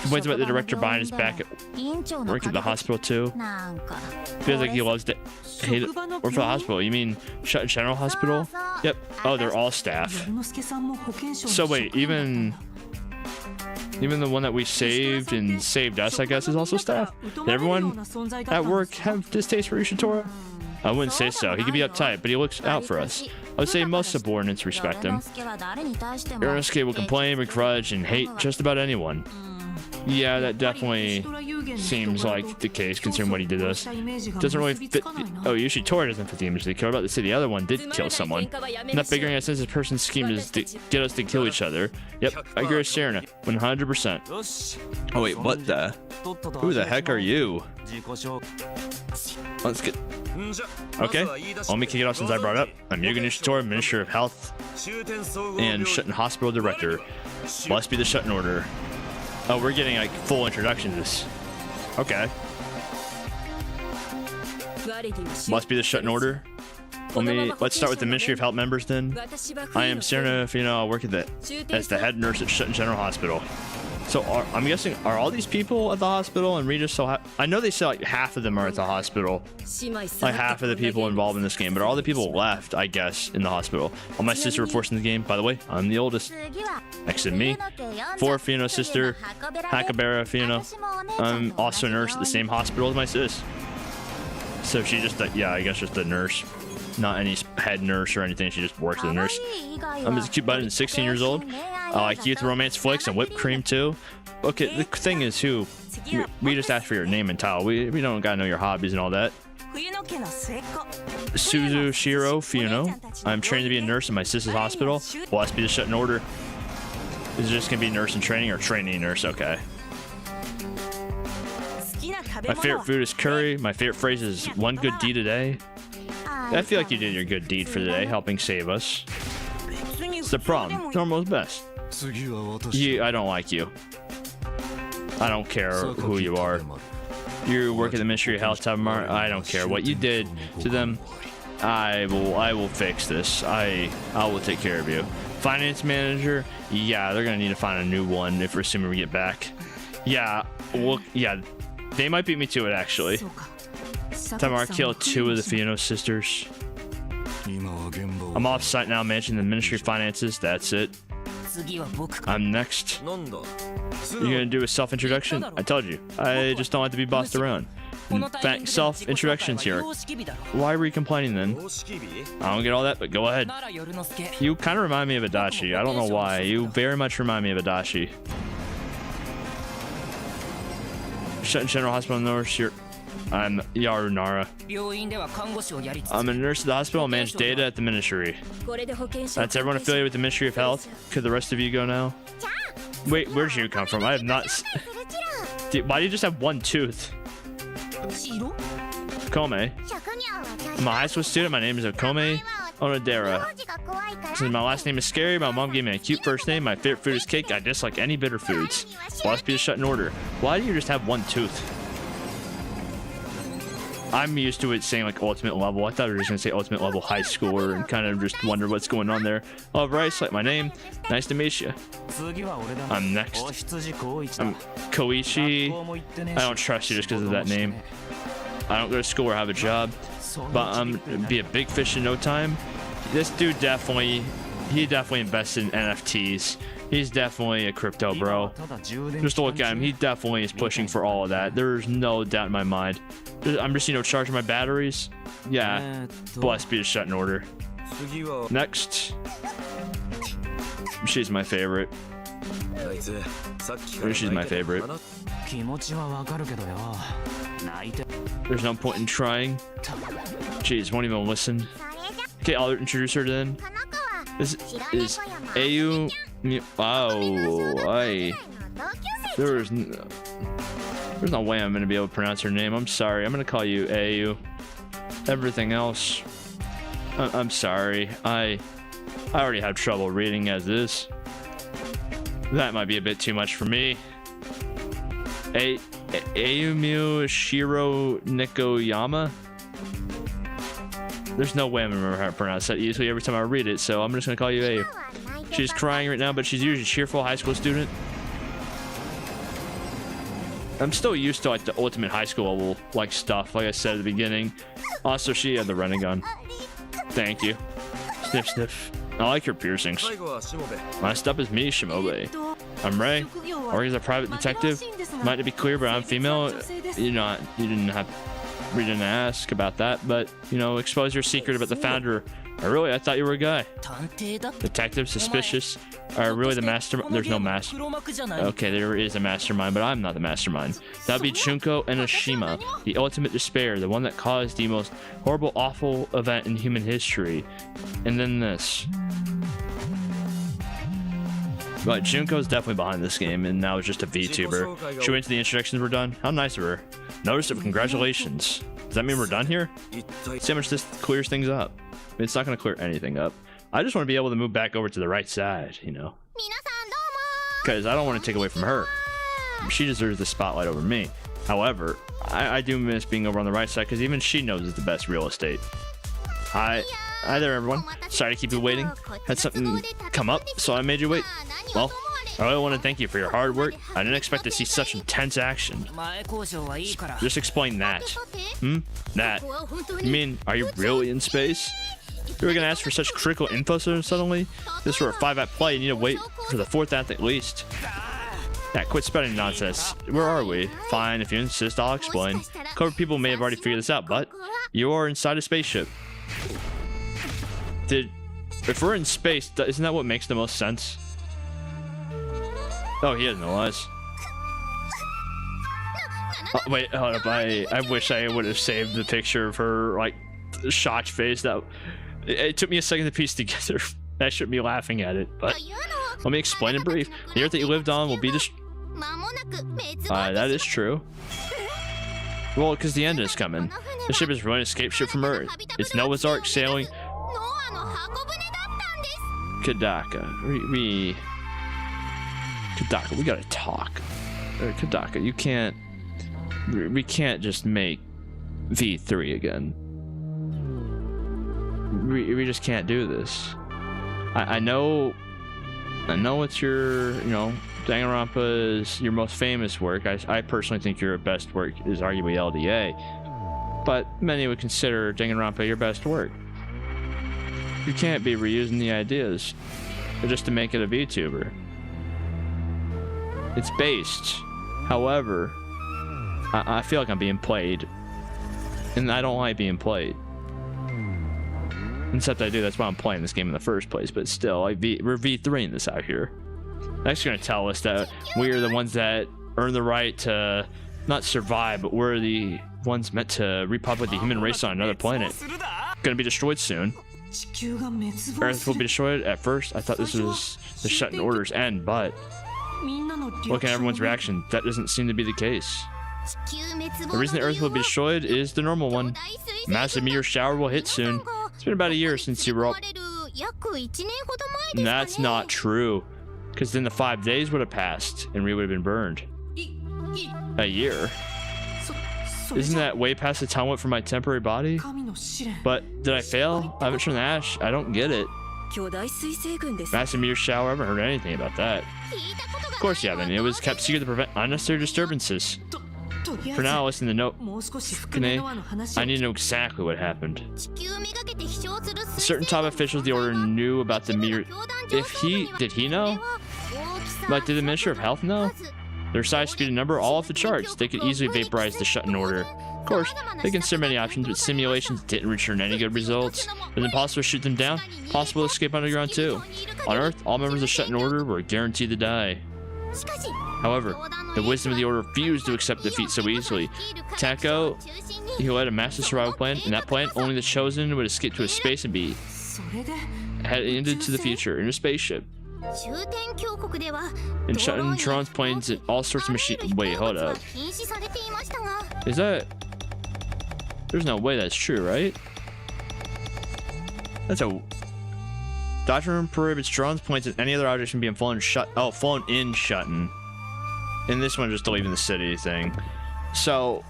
Complains about the director behind his back at work at the hospital too. Feels like he loves to hate it. Work for the hospital. You mean Shuten General Hospital? Yep. Oh, they're all staff. So wait, even the one that we saved and saved us, I guess, is also staff? Did everyone at work have distaste for Shitora? I wouldn't say so. He could be uptight, but he looks out for us. I would say most subordinates respect him. Yunosuke will complain, begrudge, and hate just about anyone. Yeah, that definitely seems like the case, considering what he did to us. Doesn't really fit... Oh, usually Tora doesn't fit the image they care about. The city, the other one did kill someone. I'm not figuring out since this person's scheme is to get us to kill each other. Yep, I agree with Serena. 100%. Oh wait, what the... Who the heck are you? Let's get... Okay, let me kick it off since I brought it up. I'm Yuno Shitora, Minister of Health and Shuten Hospital Director. Must be the Shuten Order. Oh, we're getting like full introduction to this. Okay. Must be the Shuten Order. Let's start with the Ministry of Health members then. I am Serena Fino. I work as the head nurse at Shuten General Hospital. So I'm guessing, are all these people at the hospital and Rita so I know they said like half of them are at the hospital. Like half of the people involved in this game, but are all the people left, I guess, in the hospital? All my sisters were forced in the game. By the way, I'm the oldest. Next to me. 4 Funo sister. Hakabara Funo. I'm also a nurse at the same hospital as my sis. So she just, yeah, I guess just a nurse. Not any head nurse or anything. She just works as a nurse. I'm a cute button, 16 years old. I like youth romance flicks and whipped cream too. Okay, the thing is, we just asked for your name and title. We don't gotta know your hobbies and all that. Suzu Shiro Funo. I'm trained to be a nurse in my sister's hospital. Will I be the Shuten Order? Is it just gonna be nurse in training or training nurse? Okay. My favorite food is curry. My favorite phrase is one good deed a day. I feel like you did your good deed for the day, helping save us. It's the problem. Normal is best. I don't like you. I don't care who you are. You work at the Ministry of Health, I don't care what you did to them. I will fix this. I will take care of you. Finance manager, yeah, they're gonna need to find a new one if we're assuming we get back. Yeah, well, yeah, they might beat me to it actually. Tamara killed 2 of the Funo sisters. I'm off site now managing the Ministry of Finances. That's it. I'm next. You're gonna do a self-introduction? I told you. I just don't like to be bossed around. In fact, self-introductions here. Why were you complaining then? I don't get all that, but go ahead. You kind of remind me of Adachi. I don't know why. You very much remind me of Adachi. Shuten General Hospital nurse. I'm Yarunara. I'm a nurse at the hospital and manage data at the ministry. That's everyone affiliated with the Ministry of Health. Could the rest of you go now? Wait, where'd you come from? I have not... Why do you just have 1 tooth? Kome. I'm a high school student. My name is Okome Onodera. Since my last name is scary, my mom gave me a cute first name. My favorite food is cake. I dislike any bitter foods. Must be a Shuten Order. Why do you just have 1 tooth? I'm used to it saying like ultimate level. I thought we were just gonna say ultimate level high schooler and kind of just wonder what's going on there. All right, select my name. Nice to meet you. I'm next. I'm Koichi. I don't trust you just because of that name. I don't go to school or have a job, but I'm be a big fish in no time. This dude he definitely invested in NFTs. He's definitely a crypto bro. Just look at him. He definitely is pushing for all of that. There's no doubt in my mind. I'm just, charging my batteries. Yeah. Blessed be the Shuten Order. Next. She's my favorite. She's my favorite. There's no point in trying. Jeez, won't even listen. Okay, I'll introduce her then. This is Ayu. Wow, there's no way I'm gonna be able to pronounce her name. I'm sorry. I'm gonna call you Ayu. Everything else, I'm sorry. I already have trouble reading as is. That might be a bit too much for me. Ayumu Shiro Nikoyama. There's no way I'm gonna remember how to pronounce that easily every time I read it, so I'm just gonna call you Ayu. She's crying right now, but she's usually a cheerful high school student. I'm still used to like the ultimate high school level like stuff, like I said at the beginning. Also, she had the running gun. Thank you. Sniff, sniff. I like her piercings. Last up is me, Shimobe. I'm Ray. I work as a private detective. Might not be clear, but I'm female. You didn't ask about that, but expose your secret about the founder. I thought you were a guy. Detective, suspicious. Really the mastermind? There's no master. Okay, there is a mastermind, but I'm not the mastermind. That'd be Junko Enoshima, the ultimate despair, the one that caused the most horrible, awful event in human history. And then this. But Junko's definitely behind this game, and now it's just a VTuber. Should we wait until the introductions were done? How nice of her. Notice it, congratulations. Does that mean we're done here? See how much this clears things up. It's not going to clear anything up. I just want to be able to move back over to the right side, because I don't want to take away from her. She deserves the spotlight over me. However, I do miss being over on the right side, because even she knows it's the best real estate. Hi there, everyone. Sorry to keep you waiting. Had something come up, so I made you wait. Well, I really want to thank you for your hard work. I didn't expect to see such intense action. Just explain that. That? You mean, are you really in space? You were gonna ask for such critical info so suddenly? This for a 5-act play, you need to wait for the 4th act at least. Yeah, quit spouting nonsense. Where are we? Fine, if you insist, I'll explain. Clever people may have already figured this out, but you are inside a spaceship. If we're in space, isn't that what makes the most sense? Oh, he doesn't realize. Oh, wait, hold up. I wish I would have saved the picture of her, like, shocked face. It took me a second to piece together. I shouldn't be laughing at it, but let me explain in brief. The Earth that you lived on will be that is true. Well, because the end is coming. The ship is running an escape ship from Earth. It's Noah's Ark sailing Kadaka. Kadaka, we gotta talk. Kadaka, you can't. We can't just make V3 again. We just can't do this. I know it's your, Danganronpa is your most famous work. I personally think your best work is arguably LDA, but many would consider Danganronpa your best work. You can't be reusing the ideas just to make it a VTuber. It's based. However, I feel like I'm being played, and I don't like being played. Except I do, that's why I'm playing this game in the first place, but still, we're V3ing this out here. That's gonna tell us that we are the ones that earn the right to not survive, but we're the ones meant to repopulate the human race on another planet. Gonna be destroyed soon. Earth will be destroyed. At first, I thought this was the Shuten Order's end, but look at everyone's reaction. That doesn't seem to be the case. The reason the Earth will be destroyed is the normal one. Massive meteor shower will hit soon. It's been about a year since you were up. That's not true, because then the 5 days would have passed and we would have been burned. A year? Isn't that way past the time limit for my temporary body? But did I fail? I haven't turned the ash. I don't get it. Massive meteor shower, I haven't heard anything about that. Of course you haven't. It was kept secret to prevent unnecessary disturbances. For now, listen to note. I need to know exactly what happened. Certain top officials of the Order knew about the meteor. Did he know? Like, did the Minister of Health know? Their size, speed, and number are all off the charts. They could easily vaporize the Shuten Order. Of course, they consider many options, but simulations didn't return any good results. It was impossible to shoot them down. Possible to escape underground too. On Earth, all members of the Shuten Order were guaranteed to die. However, the wisdom of the Order refused to accept defeat so easily. Tako, he led a massive survival plan. In that plan, only the chosen would escape to a space and be headed into the future in a spaceship. In Shuten Tron's planes and all sorts of machines. Wait, hold up. Is that? There's no way that's true, right? That's a. Doctrine prohibits Tron's planes and any other objects from being flown in Shuten. And this one just leaving the city thing. So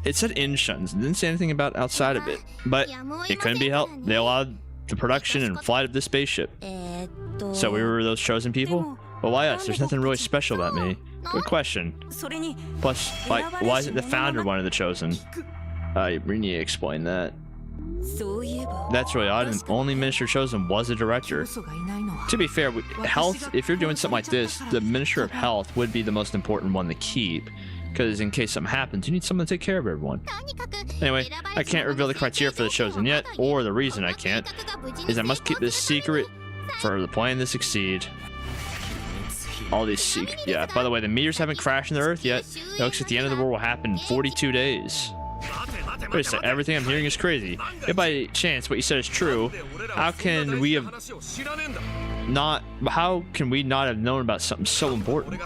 it said in Shuten. It didn't say anything about outside of it. But it couldn't be helped. They allowed the production and flight of this spaceship. So we were those chosen people? Well, why us? There's nothing really special about me. Good question. Plus, like, why isn't the founder one of the chosen? We need to explain that. That's really odd. The only minister chosen was a director. To be fair, health, if you're doing something like this, the Minister of Health would be the most important one to keep. Because in case something happens, you need someone to take care of everyone. Anyway, I can't reveal the criteria for the chosen yet, or the reason I can't is I must keep this secret for the plan to succeed. All these secrets. Yeah, by the way, the meteors haven't crashed in the Earth yet. It looks like the end of the world will happen in 42 days. Wait a second, everything I'm hearing is crazy. If by chance what you said is true, how can we not have known about something so important?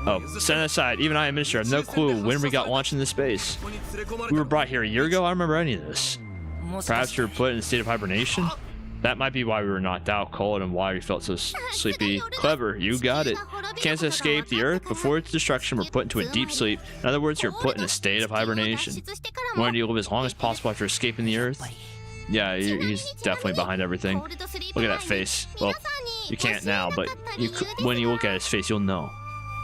Oh, set that aside. Even I, Minister, have no clue when we got launched into space. We were brought here a year ago? I don't remember any of this. Perhaps we were put in a state of hibernation? That might be why we were knocked out cold and why we felt so sleepy. Clever, you got it. Can't escape the Earth. Before its destruction, we're put into a deep sleep. In other words, you're put in a state of hibernation. Wanting to live as long as possible after escaping the Earth? Yeah, he's definitely behind everything. Look at that face. Well, you can't now, but when you look at his face, you'll know.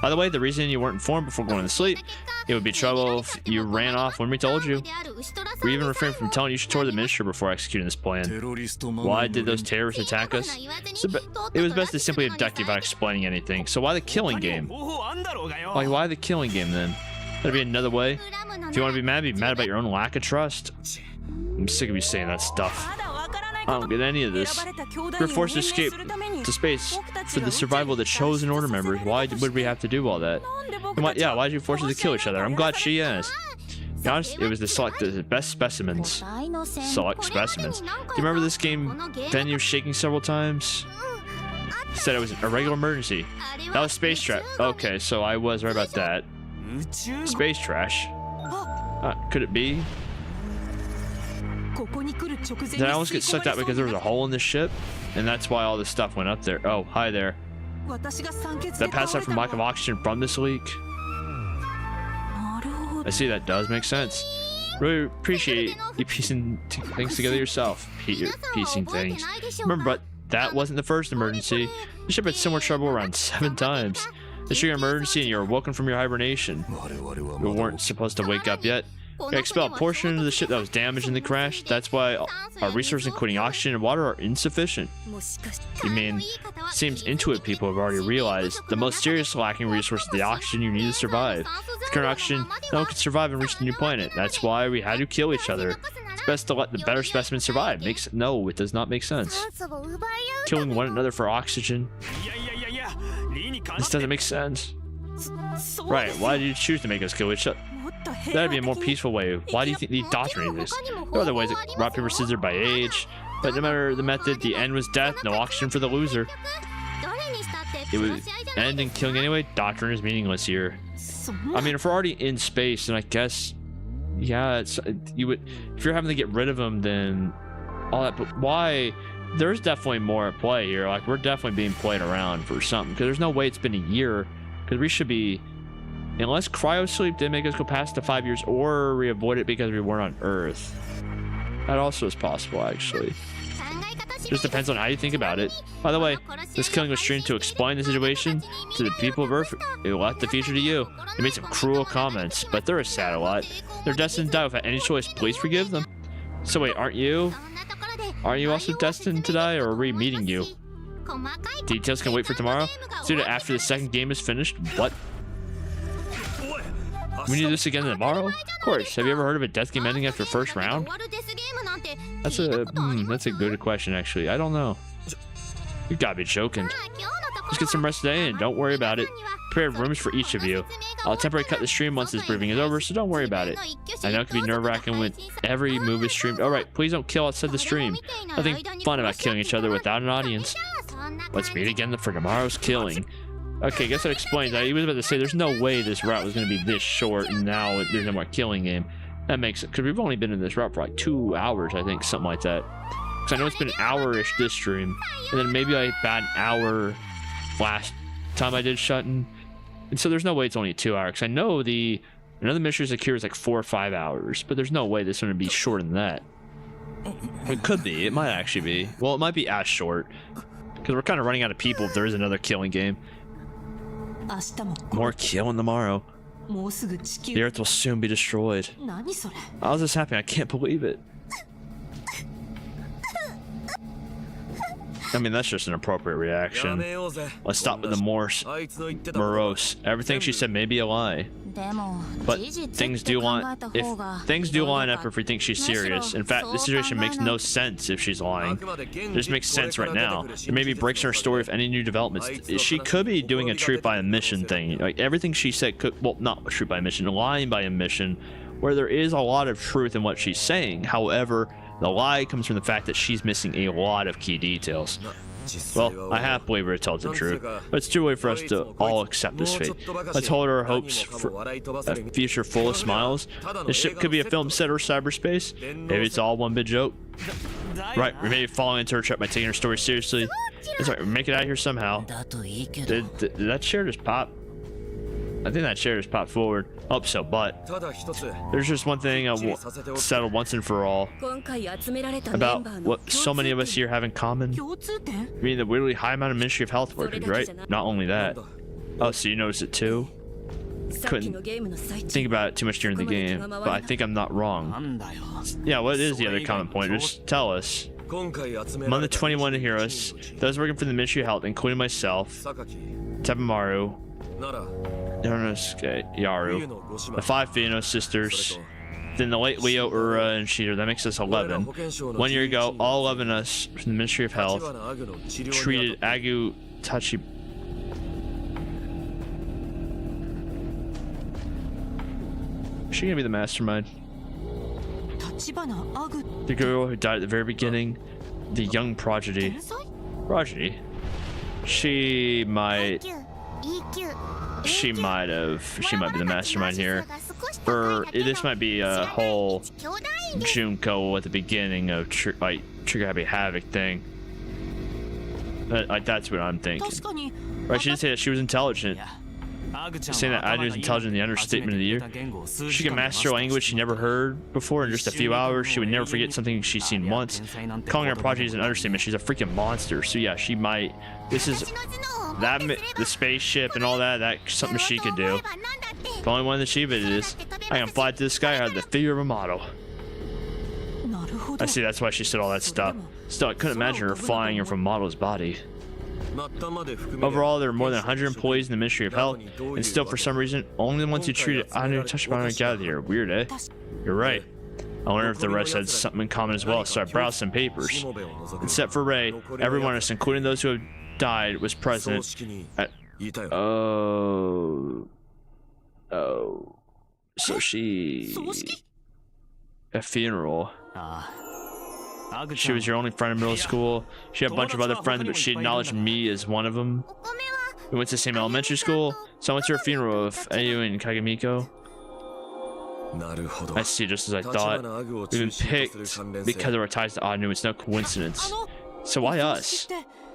By the way, the reason you weren't informed before going to sleep, it would be trouble if you ran off when we told you. We even refrained from telling you should toward the minister before executing this plan. Why did those terrorists attack us? It was best to simply abduct you without explaining anything. So why the killing game? Like, why the killing game then? There'd be another way. If you want to be mad about your own lack of trust. I'm sick of you saying that stuff. I don't get any of this. We're forced to escape to space for the survival of the chosen order members. Why would we have to do all that? Why did you force us to kill each other? I'm glad she is. To be honest, it was to select the best specimens. Select specimens. Do you remember this game? Then you were shaking several times. Said it was a regular emergency. That was space trash. Okay, so I was right about that. Space trash. Could it be? Did I almost get sucked out because there was a hole in the ship? And that's why all this stuff went up there. Oh, hi there. That passed out from lack of oxygen from this leak? I see, that does make sense. Really appreciate you piecing things together yourself. Piecing things. Remember, but that wasn't the first emergency. The ship had similar trouble around 7 times. This your emergency and you're woken from your hibernation. You weren't supposed to wake up yet. We expelled a portion of the ship that was damaged in the crash. That's why our resources, including oxygen and water, are insufficient. You mean, seems Intuit people have already realized the most serious lacking resource is the oxygen you need to survive. With current oxygen, no one can survive and reach the new planet. That's why we had to kill each other. It's best to let the better specimens survive. No, it does not make sense. Killing one another for oxygen. This doesn't make sense. Right, why did you choose to make us kill each other? That'd be a more peaceful way. Why do you think they doctrinated this? There are other ways, like rock, paper, scissors by age. But no matter the method, the end was death, no oxygen for the loser. It would end in killing anyway. Doctrine is meaningless here. I mean, if we're already in space, then I guess, yeah, you would. If you're having to get rid of them, then all that. But why? There's definitely more at play here. Like, we're definitely being played around for something. Because there's no way it's been a year. Because we should be. Unless cryo sleep did make us go past the 5 years, or we avoid it because we weren't on Earth. That also is possible, actually. Just depends on how you think about it. By the way, this killing was streamed to explain the situation to the people of Earth. It left the future to you. They made some cruel comments, but they're a satellite. They're destined to die without any choice. Please forgive them. So wait, aren't you? Aren't you also destined to die, or are we meeting you? Details can wait for tomorrow. Do it after the second game is finished. What? We need this again tomorrow? Of course. Have you ever heard of a death game ending after first round? That's a good question, actually. I don't know. You gotta be joking. Just get some rest today and don't worry about it. Prepare rooms for each of you. I'll temporarily cut the stream once this briefing is over, so don't worry about it. I know it can be nerve-wracking when every move is streamed. Alright, please don't kill outside the stream. Nothing fun about killing each other without an audience. Let's meet again for tomorrow's killing. Okay, I guess that explains. I was about to say there's no way this route was going to be this short, and now there's no more killing game. That makes it, because we've only been in this route for like 2 hours, I think, something like that. Because I know it's been an hour-ish this stream, and then maybe like about an hour last time I did Shuten. And so there's no way it's only 2 hours. Because I know another mission secure is like 4 or 5 hours, but there's no way this one would be shorter than that. It could be. It might actually be. Well, it might be as short, because we're kind of running out of people if there is another killing game. More killing tomorrow. The Earth will soon be destroyed. How's this happening? I can't believe it. I mean, that's just an appropriate reaction. Let's stop with the morose. Everything she said may be a lie. But things do line up if we think she's serious. In fact, this situation makes no sense if she's lying. It just makes sense right now. There may be breaks in her story with any new developments. She could be doing a truth by omission thing. Like, everything she said could, well, not truth by omission, lying by omission, where there is a lot of truth in what she's saying. However, the lie comes from the fact that she's missing a lot of key details. Well, I half believe her to tell the truth, but it's too late for us to all accept this fate. Let's hold our hopes for a future full of smiles. This ship could be a film set or cyberspace. Maybe it's all one big joke. Right, we may be falling into her trap by taking her story seriously. It's alright, we're making it out of here somehow. Did that chair just pop? I think that chair just popped forward. Oh, so, but there's just one thing I will settle once and for all about what so many of us here have in common. Meaning the weirdly high amount of Ministry of Health workers, right? Not only that. Oh, so you noticed it too? Couldn't think about it too much during the game, but I think I'm not wrong. Yeah, what is the other common point? Just tell us. Among the 21 heroes, those working for the Ministry of Health, including myself, Tepamaru, Yaru, the 5 Yuno sisters, then the late Leo, Ura, and Shida. That makes us 11. 1 year ago, all 11 of us from the Ministry of Health treated Agu Tachi. Is she gonna be the mastermind? The girl who died at the very beginning, the young prodigy. Prodigy? She might be the mastermind here. Or this might be a whole Junko at the beginning of Trigger Happy Havoc thing. Like that's what I'm thinking. Right, she did say that she was intelligent. Saying that Adu is intelligent in the understatement of the year. She can master a language she never heard before in just a few hours. She would never forget something she's seen once. Calling her prodigy is an understatement. She's a freaking monster. So yeah, she might. This is that the spaceship and all that. That's something she could do. The only one that she is. I can fly to the sky out of the figure of a model. I see. That's why she said all that stuff. Still, I couldn't imagine her flying from a model's body. Overall, there are more than 100 employees in the Ministry of Health, and still, for some reason, only the ones who treated Anu Tachibana gathered here. Weird, eh? You're right. I wonder if the rest had something in common as well, so I browsed some papers. Except for Ray, everyone else, including those who have died, was present at... Oh... So she... A funeral. She was your only friend in middle school. She had a bunch of other friends, but she acknowledged me as one of them. We went to the same elementary school, so I went to her funeral of Ayu and Kagamiko. I see, just as I thought. We've been picked because of our ties to Anu. It's no coincidence. So why us?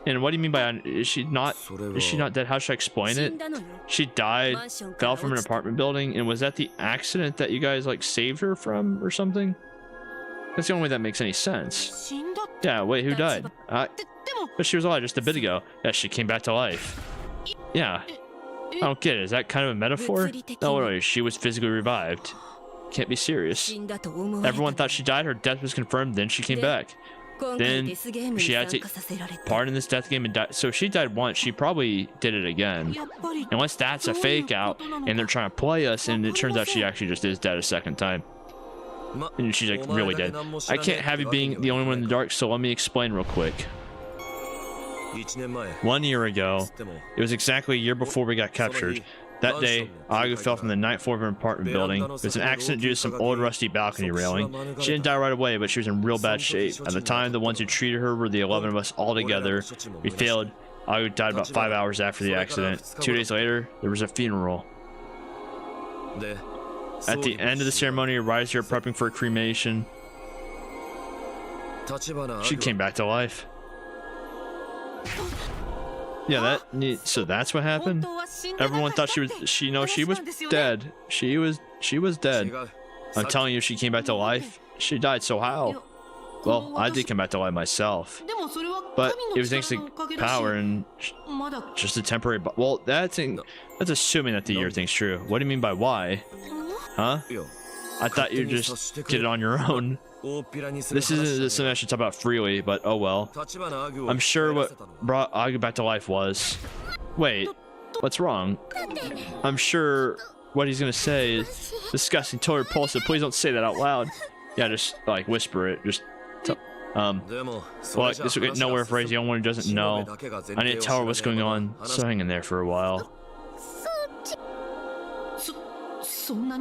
And what do you mean by is she not dead? How should I explain it? She died, fell from an apartment building, and was that the accident that you guys like saved her from or something? That's the only way that makes any sense. Yeah, wait, who died? But she was alive just a bit ago. Yeah, she came back to life. Yeah. I don't get it. Is that kind of a metaphor? No, wait, she was physically revived. Can't be serious. Everyone thought she died. Her death was confirmed. Then she came back. Then she had to part in this death game and die. So if she died once, she probably did it again. Unless that's a fake out and they're trying to play us, and it turns out she actually just is dead a second time. And she's like really dead. I can't have you being the only one in the dark, so let me explain real quick. 1 year ago, it was exactly a year before we got captured. That day, Agu fell from the 9th floor of an apartment building. It was an accident due to some old rusty balcony railing. She didn't die right away, but she was in real bad shape. At the time, the ones who treated her were the 11 of us all together. We failed. Agu died about 5 hours after the accident. 2 days later, there was a funeral. At the end of the ceremony, arrives here prepping for a cremation. She came back to life. Yeah, so that's what happened. Everyone thought she was dead. She was dead. I'm telling you, she came back to life. She died, so how? Well, I did come back to life myself. But it was thanks to power and just a temporary... Well, that's assuming that the year thing's true. What do you mean by why? Huh? I thought you just did it on your own. This isn't something I should talk about freely, but oh well. I'm sure what brought Agu back to life was... Wait, what's wrong? I'm sure what he's gonna say is disgusting, totally repulsive. Please don't say that out loud. Yeah, just like whisper it. Just well, this will get nowhere if Ray's the only one who doesn't know. I need to tell her what's going on, so hang in there for a while.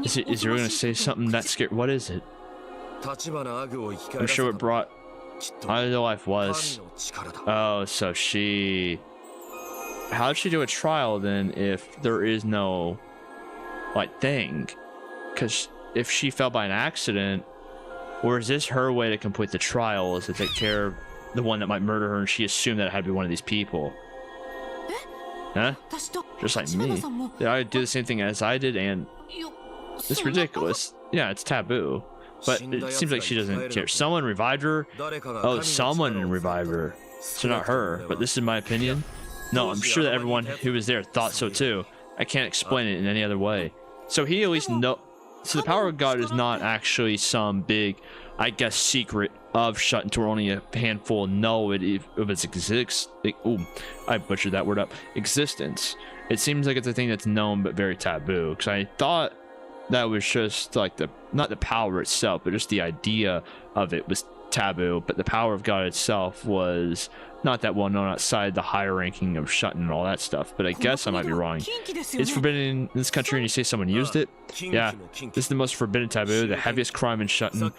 Is he gonna say something that scary? What is it? I'm sure what brought Agu to life was... Oh, so she... How'd she do a trial then if there is no like thing? Because if she fell by an accident, or is this her way to complete the trial, is to take care of the one that might murder her, and she assumed that it had to be one of these people? Huh? Just like me. They ought to do the same thing as I did, and it's ridiculous. Yeah, it's taboo. But it seems like she doesn't care. Someone revived her? Oh, someone revived her. So not her, but this is my opinion. No, I'm sure that everyone who was there thought so too. I can't explain it in any other way. So he at least know. So the power of God is not actually some big, I guess, secret of Shuten Order. Only a handful know it of its I butchered that word up. Existence. It seems like it's a thing that's known but very taboo. Because I thought that was just like not the power itself, but just the idea of it was taboo. But the power of God itself was not that well known outside the higher ranking of Shuten and all that stuff. But I guess I might be wrong. It's forbidden in this country, and you say someone used it? Yeah, this is the most forbidden taboo, the heaviest crime in Shuten.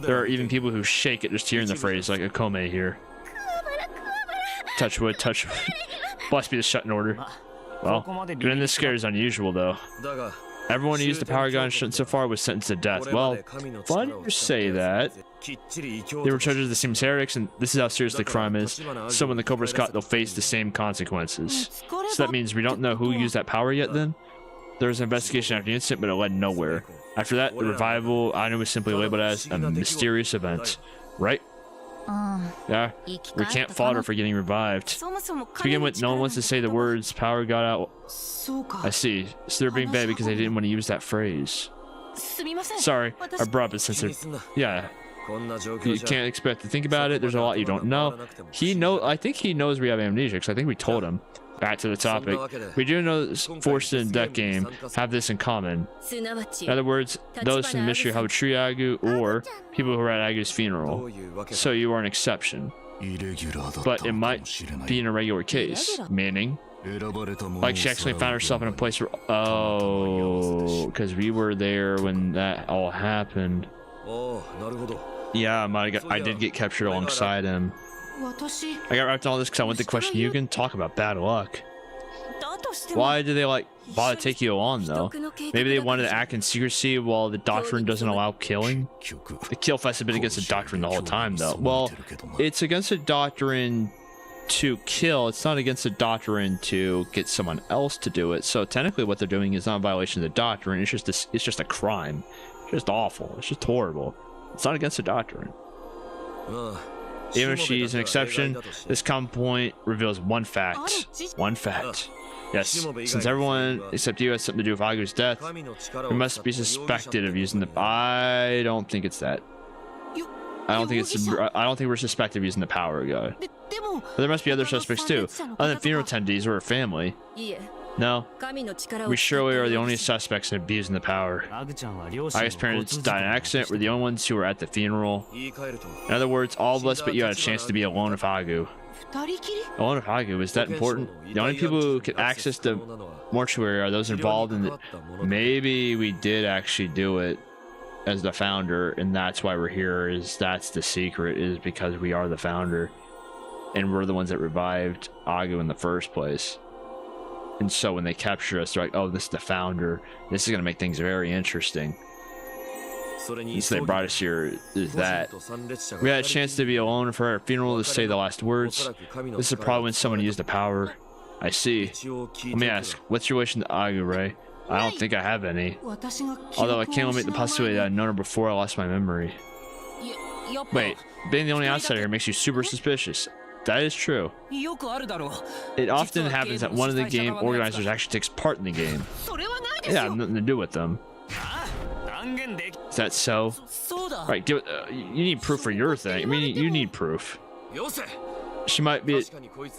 There are even people who shake it just hearing the phrase, like Akome here. Touch wood, touch wood. Bless be the Shuten Order. Well, getting this scare is unusual, though. Everyone who used the power gun so far was sentenced to death. Well, funny you say that. They were charged with the same heretics, and this is how serious the crime is. So when the Cobra's caught, they'll face the same consequences. So that means we don't know who used that power yet then? There was an investigation after the incident, but it led nowhere. After that, the revival, I know, was simply labeled as a mysterious event. Right? Yeah, we can't fault her for getting revived. To begin with, no one wants to say the words power got out. I see. So they're being bad because they didn't want to use that phrase. Sorry, I brought up a sensitive. Yeah. You can't expect to think about it. There's a lot you don't know. I think he knows we have amnesia, because I think we told him. Back to the topic. We do know forced in deck game have this in common. In other words, those in the mystery how tree Agu or people who were at Agu's funeral. So you are an exception. But it might be an irregular case, meaning like she actually found herself in a place where because we were there when that all happened. Yeah, I did get captured alongside him. I got wrapped in all this because I went to question Yugen. Talk about bad luck. Why do they bother to take you on though? Maybe they wanted to act in secrecy while the doctrine doesn't allow killing. The kill fest has been against the doctrine the whole time though. Well, it's against the doctrine to kill. It's not against the doctrine to get someone else to do it. So technically what they're doing is not a violation of the doctrine. It's just a crime. It's just awful. It's just horrible. It's not against the doctrine. Even if she's an exception, this common point reveals one fact. One fact. Yes, since everyone except you has something to do with Agu's death, we must be suspected of using the. I don't think it's that. I don't think we're suspected of using the power god. But there must be other suspects too, other than funeral attendees or her family. No, we surely are the only suspects in abusing the power. Agu's parents died in an accident. We're the only ones who were at the funeral. In other words, all of us but you had a chance to be alone with Agu. Alone with Agu, is that important? The only people who can access the mortuary are those involved in the... Maybe we did actually do it as the founder, and that's why we're here, that's the secret, is because we are the founder. And we're the ones that revived Agu in the first place. And so when they capture us, they're like, oh, this is the founder. This is going to make things very interesting. And so they brought us here, is that. We had a chance to be alone for our funeral to say the last words. This is probably when someone used the power. I see. Let me ask, what's your relation to Agu, Ray? I don't think I have any. Although I can't eliminate the possibility that I'd known her before I lost my memory. Wait, being the only outsider here makes you super suspicious. That is true. It often happens that one of the game organizers actually takes part in the game. Yeah, nothing to do with them. Is that so? Right, you need proof for your thing. I mean, you need proof. She might be...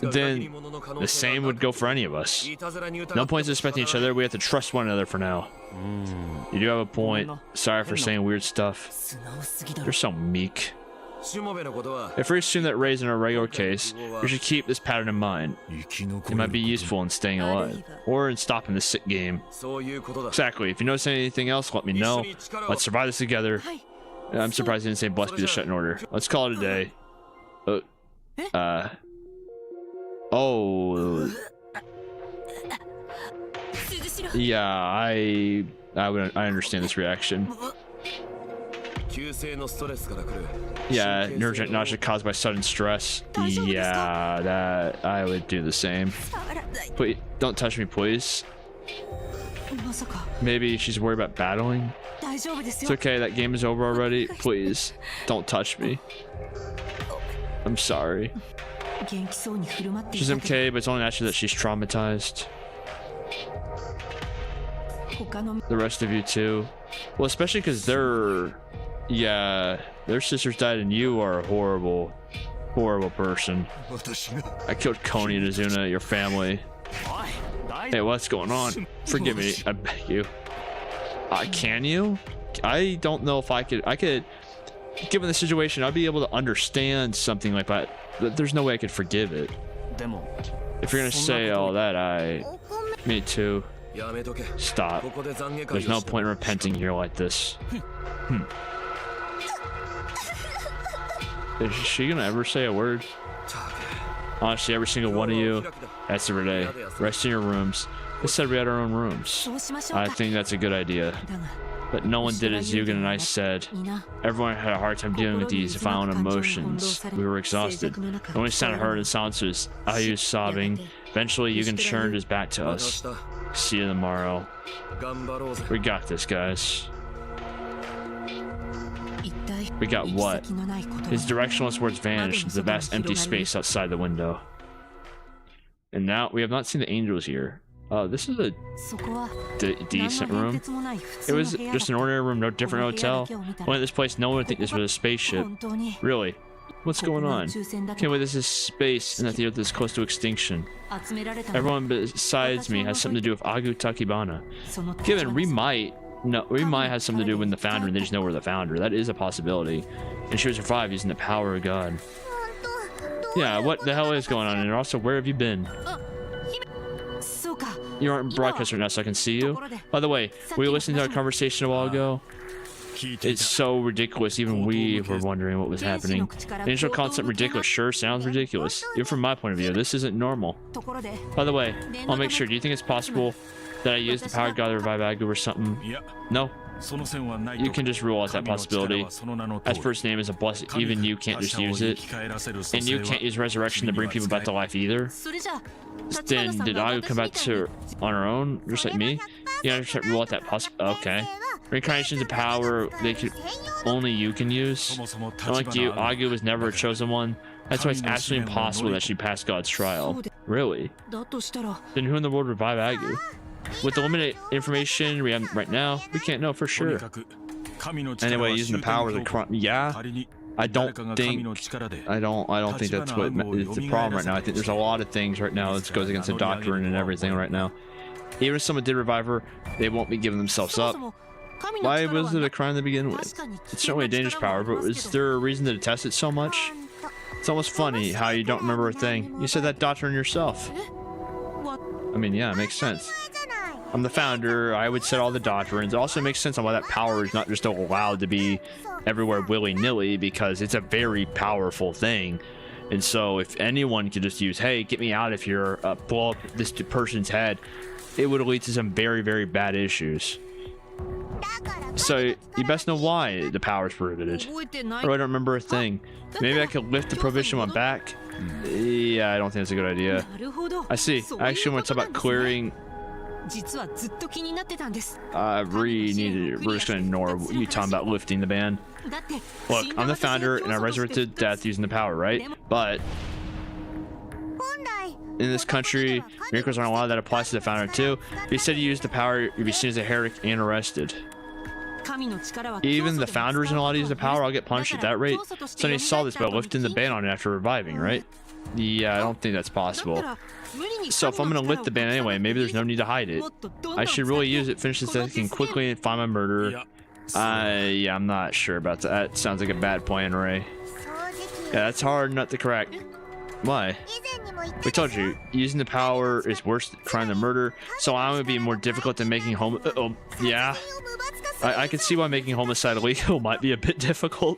Then the same would go for any of us. No point in suspecting each other. We have to trust one another for now. You do have a point. Sorry for saying weird stuff. You're so meek. If we assume that Ray's in a regular case, we should keep this pattern in mind. It might be useful in staying alive, or in stopping the sick game. Exactly. If you notice anything else, let me know. Let's survive this together. I'm surprised he didn't say blessed be the Shuten Order. Let's call it a day. Oh. Yeah, I understand this reaction. Yeah, neurogenic nausea caused by sudden stress. Yeah, that I would do the same. Wait, don't touch me, please. Maybe she's worried about battling. It's okay, that game is over already. Please, don't touch me. I'm sorry. She's okay, but it's only natural that she's traumatized. The rest of you too. Well, especially because their sisters died and you are a horrible person. I killed Koni and Azuna, your family. Hey, what's going on? Forgive me, I beg you. Can you? I don't know if I could, given the situation, I'd be able to understand something like that. There's no way I could forgive it. If you're gonna say all that, me too. Stop. There's no point in repenting here like this. Is she gonna ever say a word? Honestly, every single one of you, that's the day. Rest in your rooms. They said we had our own rooms. I think that's a good idea. But no one did as Yugen and I said. Everyone had a hard time dealing with these violent emotions. We were exhausted. The only sound I heard in silence was Ayu sobbing. Eventually, Yugen turned his back to us. See you tomorrow. We got this, guys. We got what? His directionless words vanished into the vast empty space outside the window. And now we have not seen the angels here. This is a decent room. It was just an ordinary room, no different hotel. Only at this place, no one would think this was a spaceship. Really? What's going on? Can't believe this is space and that the Earth is close to extinction. Everyone besides me has something to do with Agu Takibana. Given we might have something to do with the founder and they just know we're the founder. That is a possibility. And she would survive using the power of God. Yeah, what the hell is going on? And also, where have you been? You aren't broadcast right now, so I can see you. By the way, were you listening to our conversation a while ago? It's so ridiculous, even we were wondering what was happening. The initial concept ridiculous sure sounds ridiculous. Even from my point of view, this isn't normal. By the way, I'll make sure, do you think it's possible that I used the power god to revive Agu or something? No. You can just rule out that possibility. As per its name is a blessing, even you can't just use it. And you can't use resurrection to bring people back to life either. Then did Agu come back to on her own, just like me? Yeah, just rule out that possibility. Okay. Reincarnation's a power only you can use. Unlike you, Agu was never a chosen one. That's why it's absolutely impossible that she passed God's trial. Really? Then who in the world would revive Agu? With the limited information we have right now, we can't know for sure. Anyway, using the power of the I don't think that's what is the problem right now. I think there's a lot of things right now that goes against the doctrine and everything right now. Even if someone did revive her, they won't be giving themselves up. Why was it a crime to begin with? It's certainly a dangerous power, but is there a reason to test it so much? It's almost funny how you don't remember a thing. You said that doctrine yourself. I mean, yeah, it makes sense. I'm the founder, I would set all the doctrines. It also makes sense on why that power is not just allowed to be everywhere willy-nilly, because it's a very powerful thing. And so if anyone could just use, hey, get me out of here, blow up this person's head, it would lead to some very, very bad issues. So you best know why the power is prohibited. Or I don't remember a thing. Maybe I could lift the prohibition on my back? Yeah, I don't think that's a good idea. I see. I actually want to talk about clearing. We're just gonna ignore you talking about lifting the ban. Look, I'm the founder and I resurrected death using the power, right? But in this country, miracles aren't allowed. That applies to the founder too. If you said you used the power, you'd be seen as a heretic and arrested. Even the founder isn't allowed to use the power. I'll get punished at that rate. Sonny saw this by lifting the ban on it after reviving, right? Yeah, I don't think that's possible. So if I'm gonna lift the ban anyway, maybe there's no need to hide it. I should really use it, finish this thing quickly, and find my murderer. Yeah, I'm not sure about that. That sounds like a bad plan, Ray. Yeah, that's hard not to crack. Why? We told you, using the power is worse than crime than murder, so I would be more difficult than making yeah. I can see why making homicide illegal might be a bit difficult.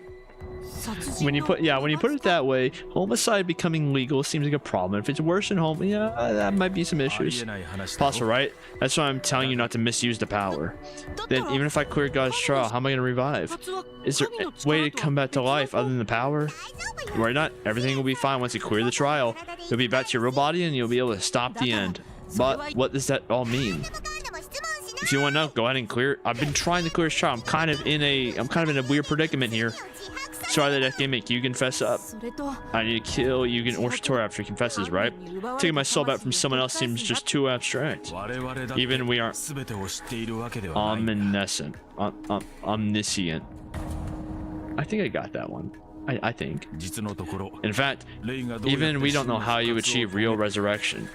When you put it that way, homicide becoming legal seems like a problem. If it's worse than home, yeah, that might be some issues. Possible, right? That's why I'm telling you not to misuse the power. Then even if I clear God's trial, how am I gonna revive? Is there a way to come back to life other than the power? Worry not, everything will be fine once you clear the trial. You'll be back to your real body and you'll be able to stop the end. But what does that all mean? If you want to know, go ahead and clear. I've been trying to clear his trial. I'm kind of in a weird predicament here. Sorry that can make Yugen fess up. I need to kill Yugen or Satori after he confesses, right? Taking my soul back from someone else seems just too abstract. Even we aren't omniscient. I think I got that one. I think. In fact, even we don't know how you achieve real resurrection.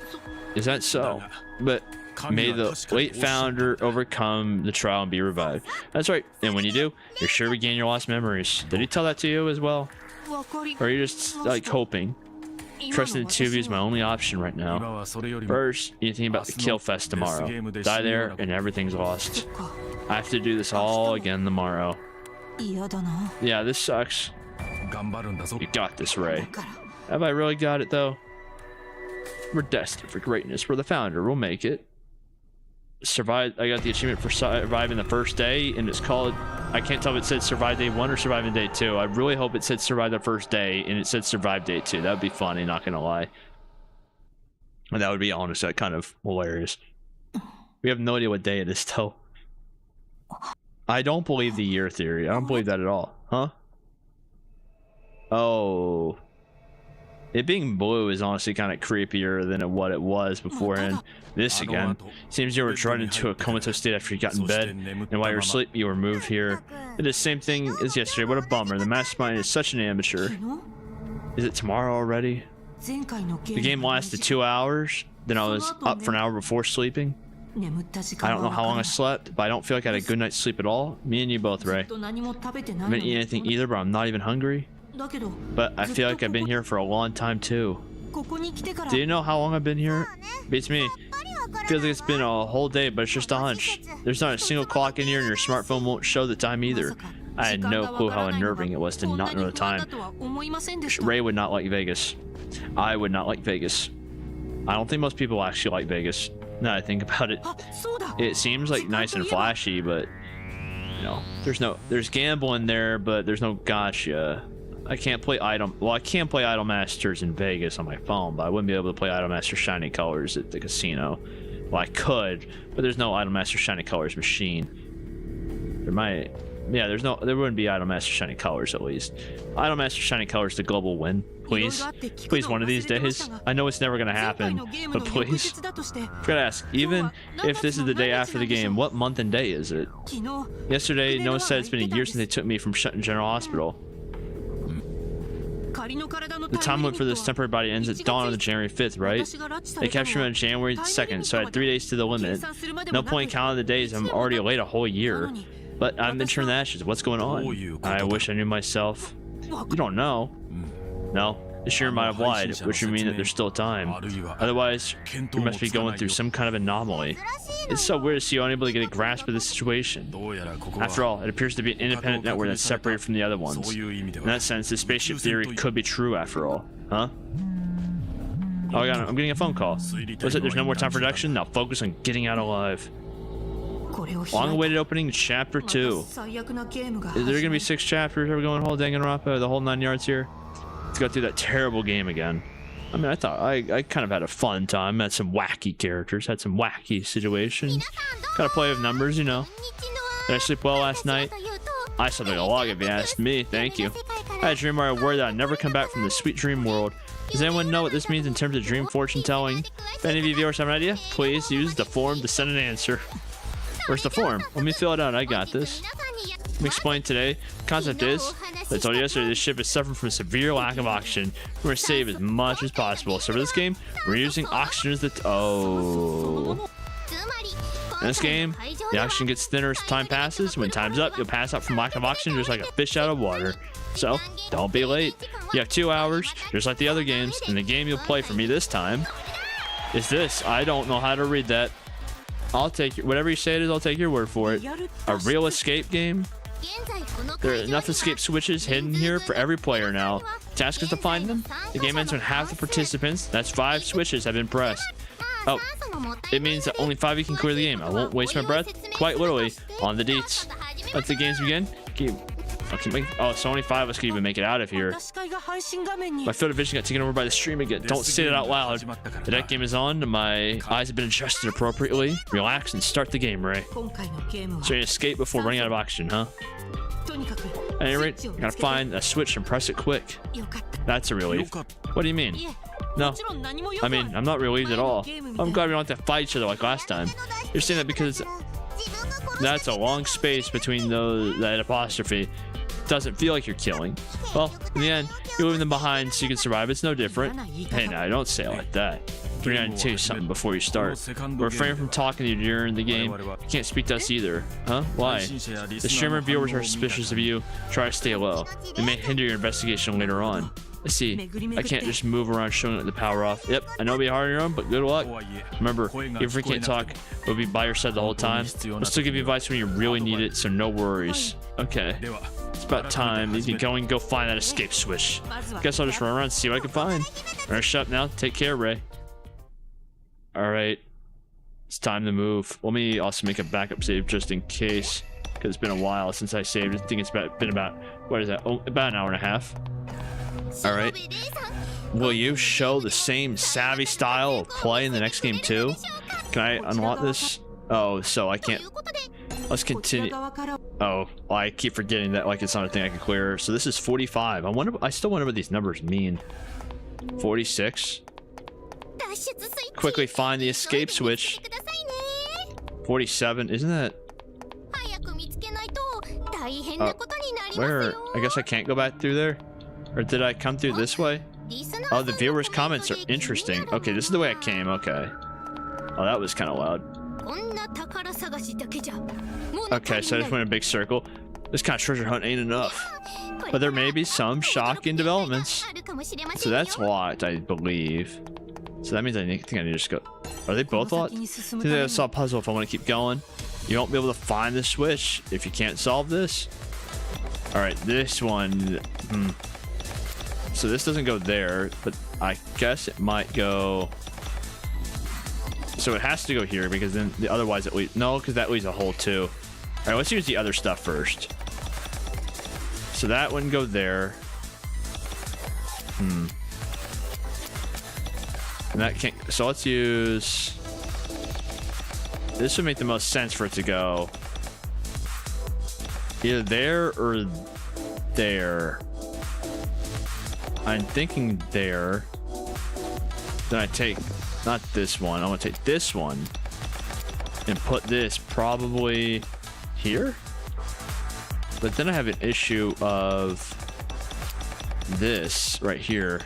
Is that so? But may the late founder overcome the trial and be revived. That's right. And when you do, you're sure to regain your lost memories. Did he tell that to you as well? Or are you just like hoping? Trusting the two of you is my only option right now. First, you think about the kill fest tomorrow. Die there and everything's lost. I have to do this all again tomorrow. Yeah, this sucks. You got this, Ray. Have I really got it though? We're destined for greatness. We're the founder. We'll make it. Survive. I got the achievement for surviving the first day, and it's called. I can't tell if it said survive day 1 or surviving day 2. I really hope it said survive the first day, and it said survive day 2. That would be funny. Not gonna lie. And that would be honestly kind of hilarious. We have no idea what day it is though. I don't believe the year theory. I don't believe that at all. Huh? Oh. It being blue is honestly kind of creepier than what it was beforehand. This again. Seems you were drawn into a comatose state after you got in bed, and while you were asleep, you were moved here. It is the same thing as yesterday. What a bummer. The mastermind is such an amateur. Is it tomorrow already? The game lasted 2 hours. Then I was up for an hour before sleeping. I don't know how long I slept, but I don't feel like I had a good night's sleep at all. Me and you both, Ray. I haven't eaten anything either, but I'm not even hungry. But I feel like I've been here for a long time too. Do you know how long I've been here? Beats me. Feels like it's been a whole day, but it's just a hunch. There's not a single clock in here, and your smartphone won't show the time either. I had no clue how unnerving it was to not know the time. Ray would not like Vegas. I would not like Vegas. I don't think most people actually like Vegas. Now that I think about it, it seems like nice and flashy, but you know, there's gambling there, but there's no gotcha. I can't play I can play Idol Masters in Vegas on my phone, but I wouldn't be able to play Idol Master Shiny Colors at the casino. Well, I could, but there's no Idol Master Shiny Colors machine. There wouldn't be Idol Master Shiny Colors at least. Idol Master Shiny Colors, the global win. Please. Please, one of these days. I know it's never gonna happen, but please. I've gotta ask, even if this is the day after the game, what month and day is it? Yesterday, Noah said it's been a year since they took me from Shuten General Hospital. The time limit for this temporary body ends at dawn on the January 5th, right? They captured me on January 2nd, so I had 3 days to the limit. No point counting the days, I'm already late a whole year. But I'm been turned to ashes. What's going on? I wish I knew myself. You don't know. No, the Sheer might have lied, which would mean that there's still time. Otherwise, you must be going through some kind of anomaly. It's so weird to see you unable to get a grasp of the situation. After all, it appears to be an independent network that's separated from the other ones. In that sense, the spaceship theory could be true after all. Huh? Oh, I'm getting a phone call. Was it there's no more time for production? Now focus on getting out alive. Long-awaited opening, Chapter 2. Is there gonna be 6 chapters? Are we going whole Danganronpa, the whole 9 yards here? Let's go through that terrible game again. I mean, I thought I kind of had a fun time. Had some wacky characters, had some wacky situations. Got to play with numbers, you know. Did I sleep well last night? I slept like a log if you asked me. Thank you. I had a dream where I worried that I'd never come back from the sweet dream world. Does anyone know what this means in terms of dream fortune telling? If any of you viewers have an idea, please use the form to send an answer. Where's the form? Let me fill it out. I got this. Let me explain today. The concept is, I told you yesterday, this ship is suffering from a severe lack of oxygen. We're going to save as much as possible. So for this game, we're using oxygen as the... In this game, the oxygen gets thinner as time passes. When time's up, you'll pass out from lack of oxygen just like a fish out of water. So, don't be late. You have 2 hours, just like the other games. And the game you'll play for me this time is this. I don't know how to read that. I'll take whatever you say it is, I'll take your word for it. A real escape game? There are enough escape switches hidden here for every player now. Task is to find them. The game ends when half the participants, that's 5 switches, have been pressed. Oh, it means that only 5 of you can clear the game. I won't waste my breath. Quite literally, on the deets. Let the games begin. Oh, so only 5 of us can even make it out of here. My field of vision got taken over by the stream again. Don't say it out loud. The deck game is on, and my eyes have been adjusted appropriately. Relax and start the game, Ray. So you escape before running out of oxygen, huh? At any rate, you gotta find a switch and press it quick. That's a relief. What do you mean? No. I mean, I'm not relieved at all. I'm glad we don't have to fight each other like last time. You're saying that because that's a long space between that apostrophe. Doesn't feel like you're killing. Well, in the end, you're leaving them behind so you can survive. It's no different. Hey, now, don't say it like that. We're gonna tell you something before you start. We're refraining from talking to you during the game. You can't speak to us either. Huh? Why? The streamer viewers are suspicious of you. Try to stay low. It may hinder your investigation later on. I see. I can't just move around showing the power off. Yep, I know it'll be hard on your own, but good luck. Remember, if we can't talk, we'll be by your side the whole time. We'll still give you advice when you really need it, so no worries. Okay. It's about time. You can go find that escape switch. Guess I'll just run around and see what I can find. Alright, shut up now. Take care, Ray. Alright. It's time to move. Let me also make a backup save just in case, because it's been a while since I saved. I think it's been about, what is that? Oh, about an hour and a half. Alright. Will you show the same savvy style of play in the next game too? Can I unlock this? Oh, so I can't. Let's continue. Oh, well, I keep forgetting that like it's not a thing I can clear. So this is 45. I still wonder what these numbers mean. 46. Quickly find the escape switch. 47. Isn't that? Where? I guess I can't go back through there? Or did I come through this way? Oh, the viewers' comments are interesting. Okay, this is the way I came. Okay. Oh, that was kind of loud. Okay, so I just went in a big circle. This kind of treasure hunt ain't enough. But there may be some shocking developments. So that's locked, I believe. So that means I think I need to just go. Are they both locked? I think that's a puzzle if I want to keep going. You won't be able to find the switch if you can't solve this. Alright, this one. So this doesn't go there, but I guess it might go. So it has to go here because then otherwise it leaves. No, because that leaves a hole too. Alright, let's use the other stuff first. So that wouldn't go there. And that can't. So let's use. This would make the most sense for it to go either there or there. I'm thinking there. Then I take not this one. I'm gonna take this one and put this probably here. But then I have an issue of this right here.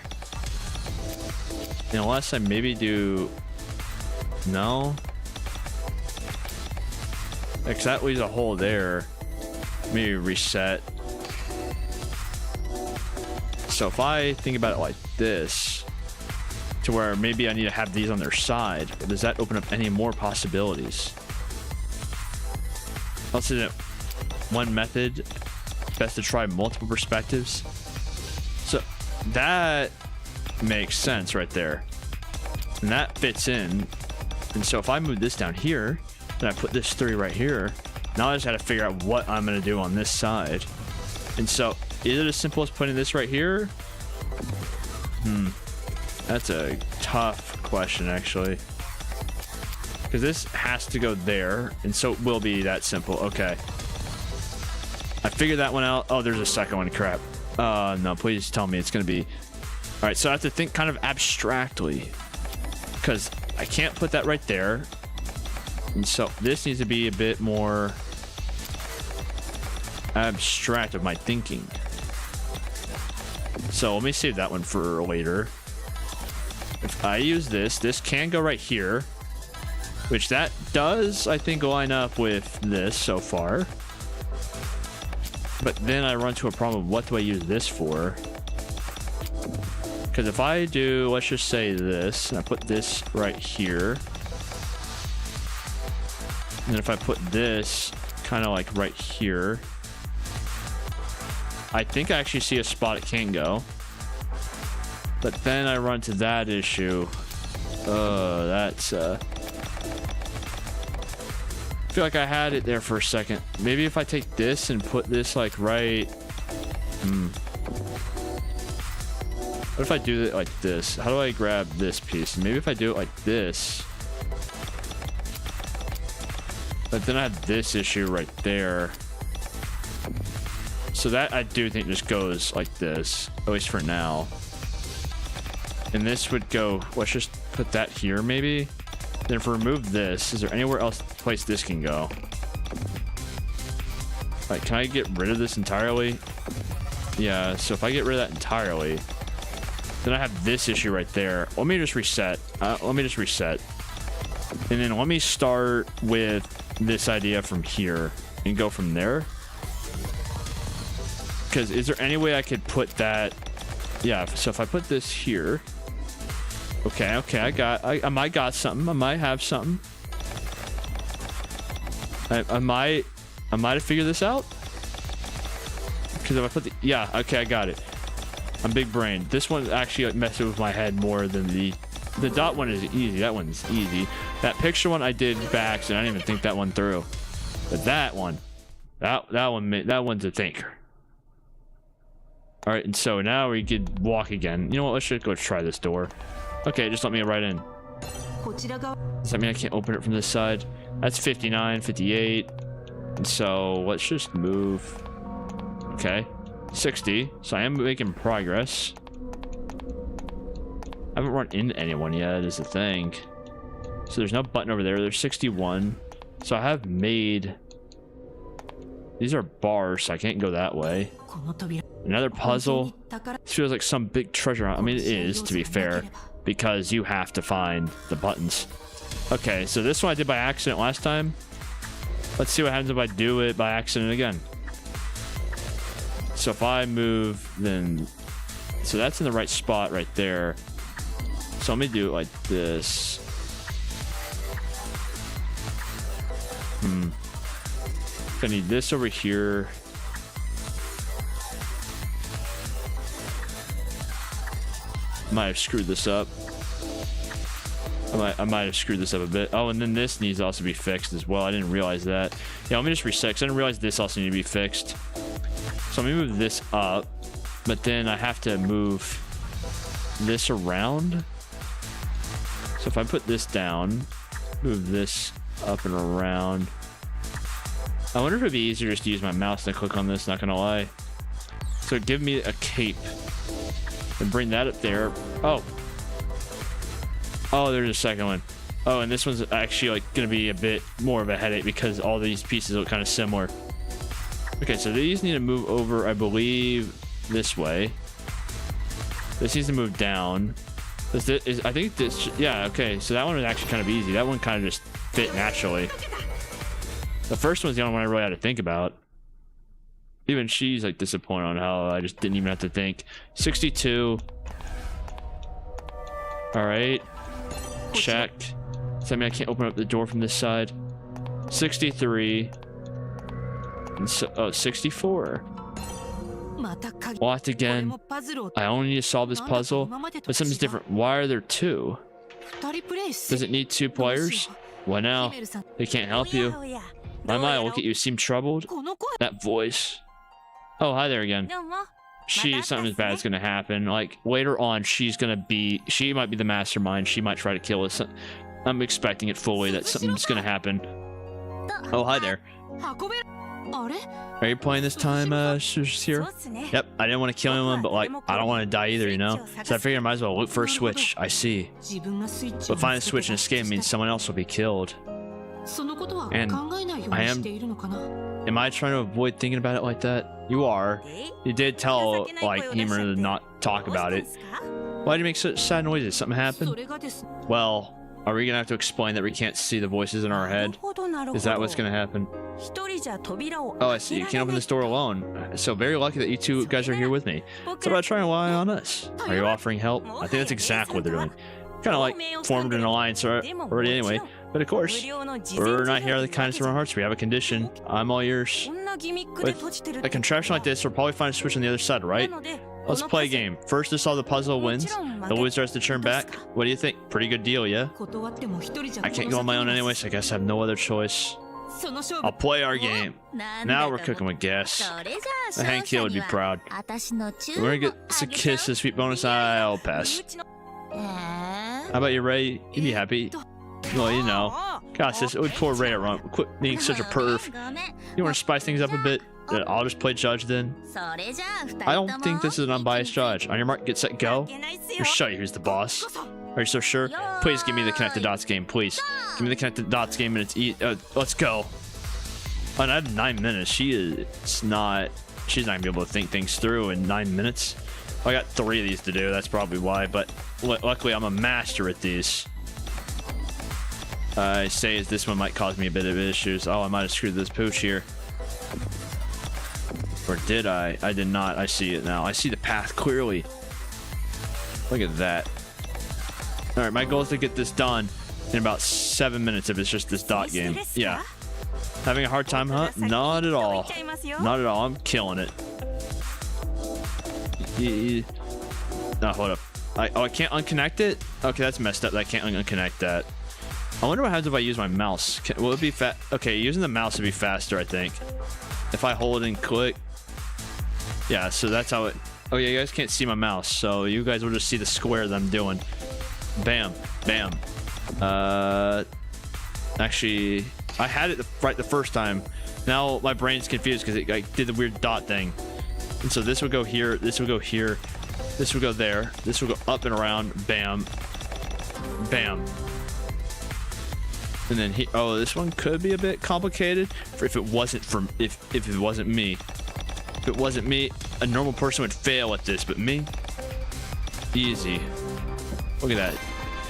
Unless I maybe do no. Because that leaves a hole there. Maybe reset. So if I think about it like this, to where maybe I need to have these on their side, does that open up any more possibilities? Also, that one method, best to try multiple perspectives. So that makes sense right there. And that fits in. And so if I move this down here, then I put this 3 right here. Now I just gotta figure out what I'm gonna do on this side. And so is it as simple as putting this right here? That's a tough question, actually. Because this has to go there, and so it will be that simple. Okay. I figured that one out. Oh, there's a second one. Crap. No, please tell me it's going to be... Alright, so I have to think kind of abstractly. Because I can't put that right there. And so this needs to be a bit more abstract of my thinking. So let me save that one for later. If I use this, this can go right here. Which that does, I think, line up with this so far. But then I run to a problem of what do I use this for? Because if I do, let's just say this, and I put this right here. And if I put this kind of like right here. I think I actually see a spot it can go. But then I run to that issue. That's I feel like I had it there for a second. Maybe if I take this and put this like right. What if I do it like this? How do I grab this piece? Maybe if I do it like this. But then I have this issue right there. So that I do think just goes like this, at least for now. And this would go, let's just put that here maybe. Then if we remove this, is there anywhere else place this can go? Like, can I get rid of this entirely? Yeah, so if I get rid of that entirely, then I have this issue right there. Let me just reset. And then let me start with this idea from here and go from there. Because is there any way I could put that? Yeah, so if I put this here. Okay, I might got something. I might have something. I might have figured this out. Because if I put the, yeah, okay, I got it. I'm big brain. This one actually like, messed with my head more than the dot one is easy. That one's easy. That picture one I did by accident. I didn't even think that one through. But that one, that one's a thinker. All right, and so now we could walk again. You know what? Let's just go try this door. Okay, just let me right in. Does that mean I can't open it from this side? That's 59, 58. And so let's just move. Okay, 60. So I am making progress. I haven't run into anyone yet, is the thing. So there's no button over there. There's 61. So I have made... These are bars, so I can't go that way. Another puzzle. This feels like some big treasure hunt. I mean, it is, to be fair, because you have to find the buttons. Okay, so this one I did by accident last time. Let's see what happens if I do it by accident again. So if I move, then... So that's in the right spot right there. So let me do it like this. I need this over here. Might have screwed this up. I might have screwed this up a bit. Oh, and then this needs to also be fixed as well. I didn't realize that. Yeah, let me just reset, because I didn't realize this also needed to be fixed. So let me move this up, but then I have to move this around. So if I put this down, move this up and around. I wonder if it'd be easier just to use my mouse than click on this, not gonna lie. So give me a cape. And bring that up there. Oh, there's a second one. Oh, and this one's actually like gonna be a bit more of a headache because all these pieces look kind of similar. Okay, so these need to move over, I believe, this way. This needs to move down. I think this, yeah, okay, so that one was actually kind of easy. That one kind of just fit naturally. The first one's the only one I really had to think about. Even she's like disappointed on how I just didn't even have to think. 62. All right. Check. Does that mean I can't open up the door from this side? 63. And so, oh, 64. What again? I only need to solve this puzzle, but something's different. Why are there two? Does it need two players? What now? They can't help you. My, look at you. Seem troubled? That voice. Oh, hi there again. Something as bad is gonna happen. Like, later on, she might be the mastermind. She might try to kill us. I'm expecting it fully that something's gonna happen. Oh, hi there. Are you playing this time, here? Yep, I didn't want to kill anyone, but like, I don't want to die either, you know? So I figured I might as well look for a switch. I see. But find a switch and escape means someone else will be killed. And am I trying to avoid thinking about it like that? You are. You did tell, like, Himura to not talk about it. Why do you make such sad noises? Something happened? Well, are we gonna have to explain that we can't see the voices in our head? Is that what's gonna happen? Oh, I see. You can't open this door alone. So very lucky that you two guys are here with me. So about trying to rely on us. Are you offering help? I think that's exactly what they're doing. Kind of like formed an alliance already anyway. But of course, we're not here out of the kindness of our hearts. We have a condition. I'm all yours. With a contraption like this, we'll probably find a switch on the other side, right? Let's play a game. First to solve the puzzle wins. The loser has to turn back. What do you think? Pretty good deal, yeah? I can't go on my own anyway, so I guess I have no other choice. I'll play our game. Now we're cooking with gas. The Hank Hill would be proud. We're gonna get a kiss, a sweet bonus. I'll pass. How about you, Ray? You'd be happy. Well, you know. Gosh, this would poor Ray around. Quit being such a perv. You want to spice things up a bit? I'll just play judge then. I don't think this is an unbiased judge. On your mark, get set, go. You're show you who's the boss. Are you so sure? Please give me the connect the dots game, please. Give me the connect the dots game and it's let's go. And I have 9 minutes. She's not gonna be able to think things through in 9 minutes. I got 3 of these to do. That's probably why. But luckily, I'm a master at these. I say as this one might cause me a bit of issues. Oh, I might have screwed this pooch here. Or did I? I did not. I see it now. I see the path clearly. Look at that. All right, my goal is to get this done in about 7 minutes if it's just this dot game. Yeah. Having a hard time, huh? Not at all. Not at all. I'm killing it. No, hold up. I can't unconnect it? Okay, that's messed up. I can't unconnect that. I wonder what happens if I use my mouse. Will it be fast? Okay, using the mouse would be faster, I think. If I hold and click. Yeah, so that's how it... Oh, yeah, you guys can't see my mouse, so you guys will just see the square that I'm doing. Bam. Bam. Actually, I had it right the first time. Now my brain's confused because I did the weird dot thing. And so this would go here, this would go here, this would go there, this would go up and around. Bam. Bam. And then oh, this one could be a bit complicated if it wasn't from if it wasn't me. If it wasn't me, a normal person would fail at this, but me, easy. Look at that.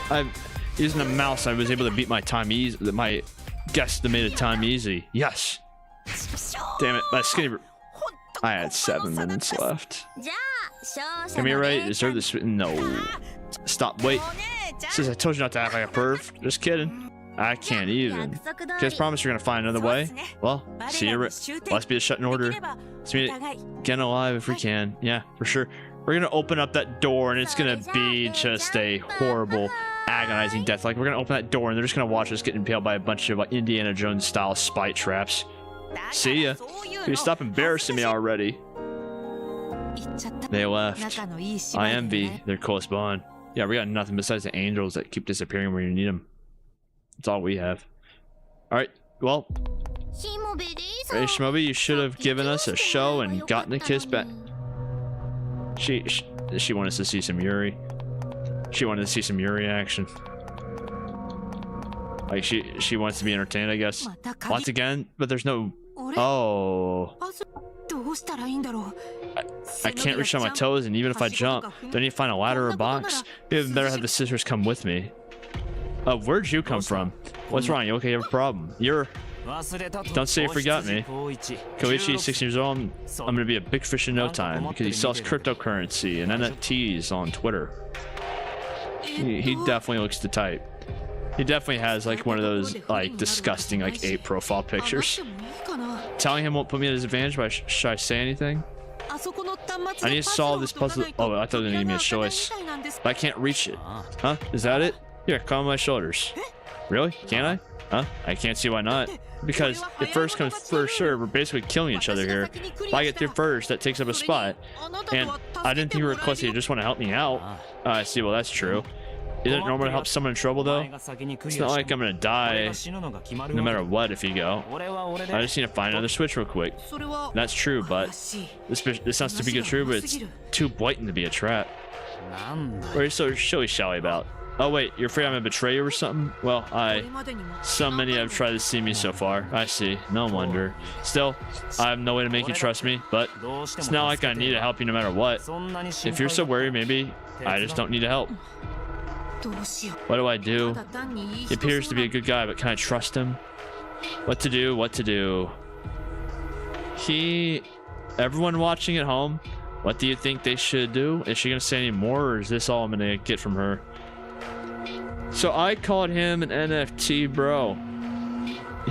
I'm using a mouse. I was able to beat my time easy. My guesstimated time easy. Yes. Damn it. My skinny. I had 7 minutes left. Come here, right? Deserve this? No. Stop. Wait. Says I told you not to act like a perv. Just kidding. I can't even. You guys promise you're gonna find another way? Well, see you. Let's be a Shuten Order. Let's meet again alive if we can. Yeah, for sure. We're gonna open up that door and it's gonna be just a horrible, agonizing death. Like we're gonna open that door and they're just gonna watch us get impaled by a bunch of like Indiana Jones style spite traps. See ya. You stop embarrassing me already. They left. I envy their close bond. Yeah, we got nothing besides the angels that keep disappearing when you need them. That's all we have. Alright, well. Hey, Shimobi, you should have given us a show and gotten a kiss back. She wanted us to see some Yuri. She wanted to see some Yuri action. Like, she wants to be entertained, I guess. Once again, but there's no... Oh. I can't reach on my toes, and even if I jump, do I need to find a ladder or a box? Maybe better have the sisters come with me. Where'd you come from? What's wrong? You okay? You have a problem? Don't say you forgot me. Koichi, 16 years old. I'm gonna be a big fish in no time because he sells cryptocurrency and NFTs on Twitter. He definitely looks the type. He definitely has like one of those like disgusting like ape profile pictures. Telling him won't put me at his advantage, but should I say anything? I need to solve this puzzle. Oh, I thought they gave me a choice. But I can't reach it. Huh? Is that it? Here, come on my shoulders. Really? Can't I? Huh? I can't see why not. Because if first comes first serve, we're basically killing each other here. If I get through first, that takes up a spot. And I didn't think you were close. You just want to help me out. I see. Well, that's true. Is it normal to help someone in trouble, though? It's not like I'm gonna die no matter what if you go. I just need to find another switch real quick. That's true, but this sounds to be true, but it's too blatant to be a trap. What are you so shilly-shally about? Oh wait, you're afraid I'm gonna betray you or something? Well, so many have tried to see me so far. I see, no wonder. Still, I have no way to make you trust me, but it's not like I need to help you no matter what. If you're so worried, maybe I just don't need to help. What do I do? He appears to be a good guy, but can I trust him? What to do? What to do? Everyone watching at home, what do you think they should do? Is she gonna say any more, or is this all I'm gonna get from her? So I called him an NFT, bro.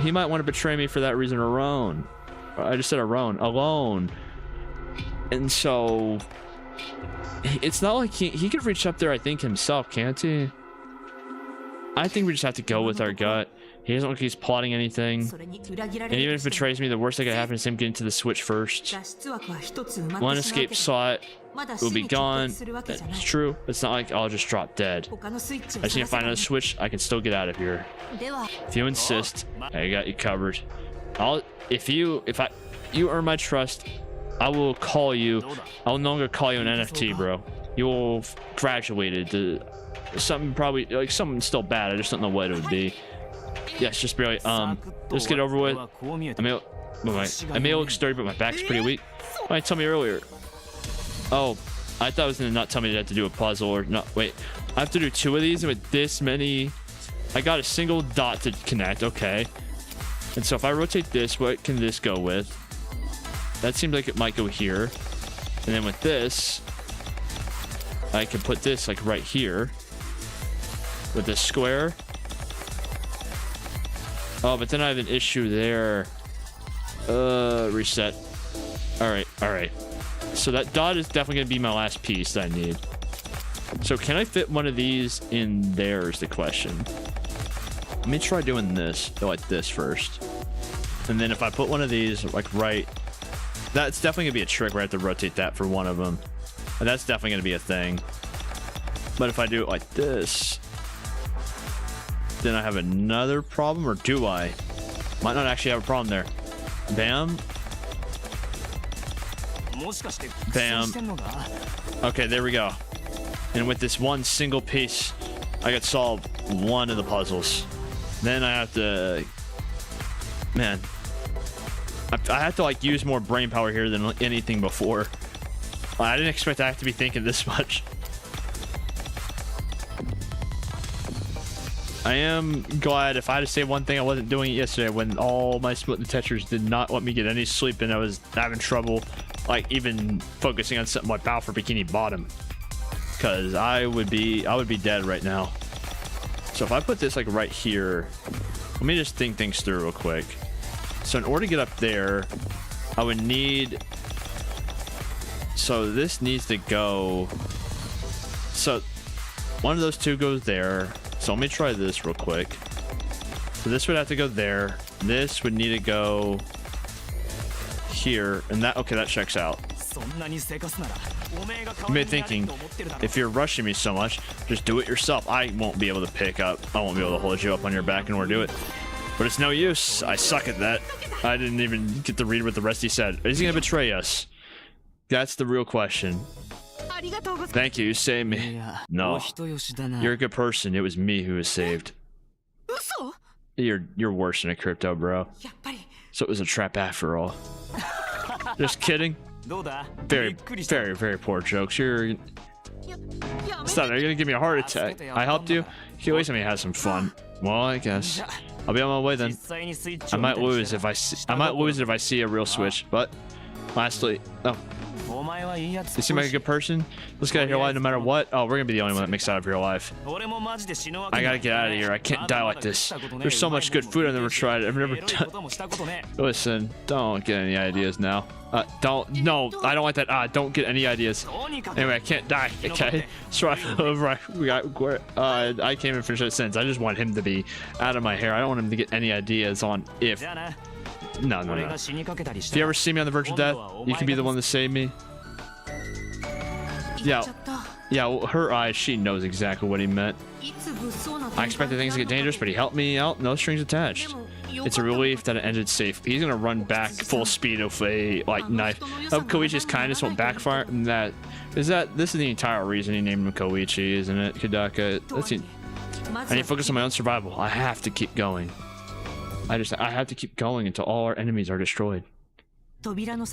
He might want to betray me for that reason alone. I just said alone. And so it's not like he could reach up there, I think, himself, can't he? I think we just have to go with our gut. He doesn't look like he's plotting anything. And even if it betrays me, the worst that could happen is him getting to the switch first. One escape slot will be gone. That's true. It's not like I'll just drop dead. I just need to find another switch. I can still get out of here. If you insist, I got you covered. If you earn my trust, I will call you. I will no longer call you an NFT, bro. You will have graduated to something, probably like something still bad. I just don't know what it would be. Yes, just barely. Let's get over with. I may look sturdy, but my back's pretty weak. Why didn't you tell me earlier? Oh, I thought it was gonna not tell me that I have to do a puzzle or not. Wait, I have to do 2 of these with this many. I got a single dot to connect. Okay. And so if I rotate this, what can this go with? That seems like it might go here. And then with this, I can put this like right here with this square. Oh, but then I have an issue there. Reset. All right. So that dot is definitely gonna be my last piece that I need. So can I fit one of these in there is the question. Let me try doing this, go like this first. And then if I put one of these like right, that's definitely gonna be a trick where I have to rotate that for one of them. And that's definitely gonna be a thing. But if I do it like this, then I have another problem, or do I? Might not actually have a problem there. Bam. Bam. Okay, there we go. And with this one single piece, I got solved one of the puzzles. Then I have to, man, I have to like use more brain power here than anything before. I didn't expect I have to be thinking this much. I am glad. If I had to say one thing, I wasn't doing it yesterday when all my split detectors did not let me get any sleep and I was having trouble like even focusing on something like Battle for Bikini Bottom, because I would be dead right now. So if I put this like right here, let me just think things through real quick. So in order to get up there, I would need, so this needs to go, so one of those two goes there. So let me try this real quick. So this would have to go there. This would need to go here, and that, okay, that checks out. I'm thinking, if you're rushing me so much, just do it yourself. I won't be able to pick up. I won't be able to hold you up on your back in order to do it. But it's no use. I suck at that. I didn't even get to read what the rest he said. Is he gonna betray us? That's the real question. Thank you, you saved me. No, you're a good person. It was me who was saved. You're worse than a crypto, bro. So it was a trap after all. Just kidding. Very, very, very poor jokes. You're stop. You're gonna give me a heart attack. I helped you. You at least let me have some fun. Well, I guess I'll be on my way then. I might lose if I see a real switch. But lastly, oh. You seem like a good person. Let's get out of here alive no matter what. Oh, we're gonna be the only one that makes it out of here alive. I gotta get out of here. I can't die like this. There's so much good food I've never tried. I've never done. Listen, don't get any ideas now. No, I don't like that. Don't get any ideas. Anyway, I can't die. Okay, so I can't even finish that sentence. I just want him to be out of my hair. I don't want him to get any ideas on if. No. If you ever see me on the verge of death, you can be the one to save me. Yeah, well, her eyes, she knows exactly what he meant. I expected things to get dangerous, but he helped me out, no strings attached. It's a relief that it ended safe. He's gonna run back full speed with a like knife. Koichi's kindness won't backfire. And this is the entire reason he named him Koichi, isn't it, Hidaka? I need to focus on my own survival. I have to keep going. I have to keep going until all our enemies are destroyed. There's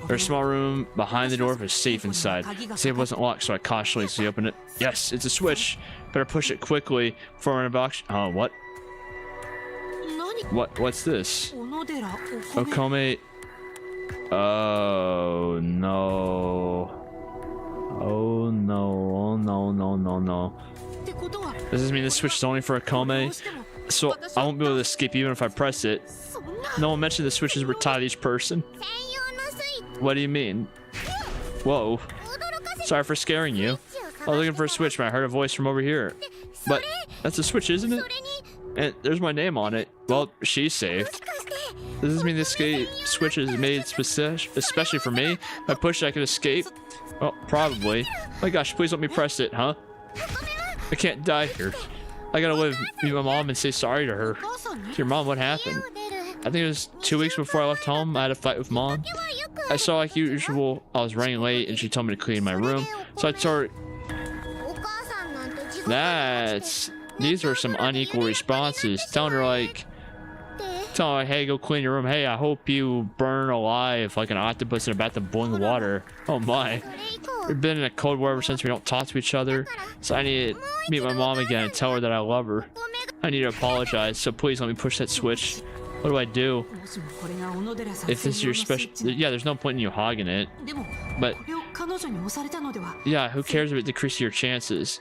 a small room behind the door, but it's safe inside. The safe wasn't locked, so I cautiously opened it. Yes, it's a switch. Better push it quickly before I'm in a box. Oh, what? What's this? Okome. Oh no. Oh no. Oh no. Does this mean this switch is only for a Kome? So I won't be able to escape even if I press it. No one mentioned the switches were tied to each person. What do you mean? Whoa. Sorry for scaring you. I was looking for a switch, but I heard a voice from over here. But that's a switch, isn't it? And there's my name on it. Well, she's saved. Does this mean this escape switch is made especially for me? If I push it, I can escape? Well, probably. My gosh, please let me press it, huh? I can't die here. I gotta live, meet my mom and say sorry to her. To your mom, what happened? I think it was 2 weeks before I left home. I had a fight with mom. I saw like usual, I was running late and she told me to clean my room. So I told her, these are some unequal responses. Telling her like, hey, go clean your room. Hey, I hope you burn alive like an octopus in a bath of boiling water. Oh my. We've been in a cold war ever since. We don't talk to each other. So I need to meet my mom again and tell her that I love her. I need to apologize. So please let me push that switch. What do I do? If this is your special... Yeah, there's no point in you hogging it. But... yeah, who cares if it decreases your chances?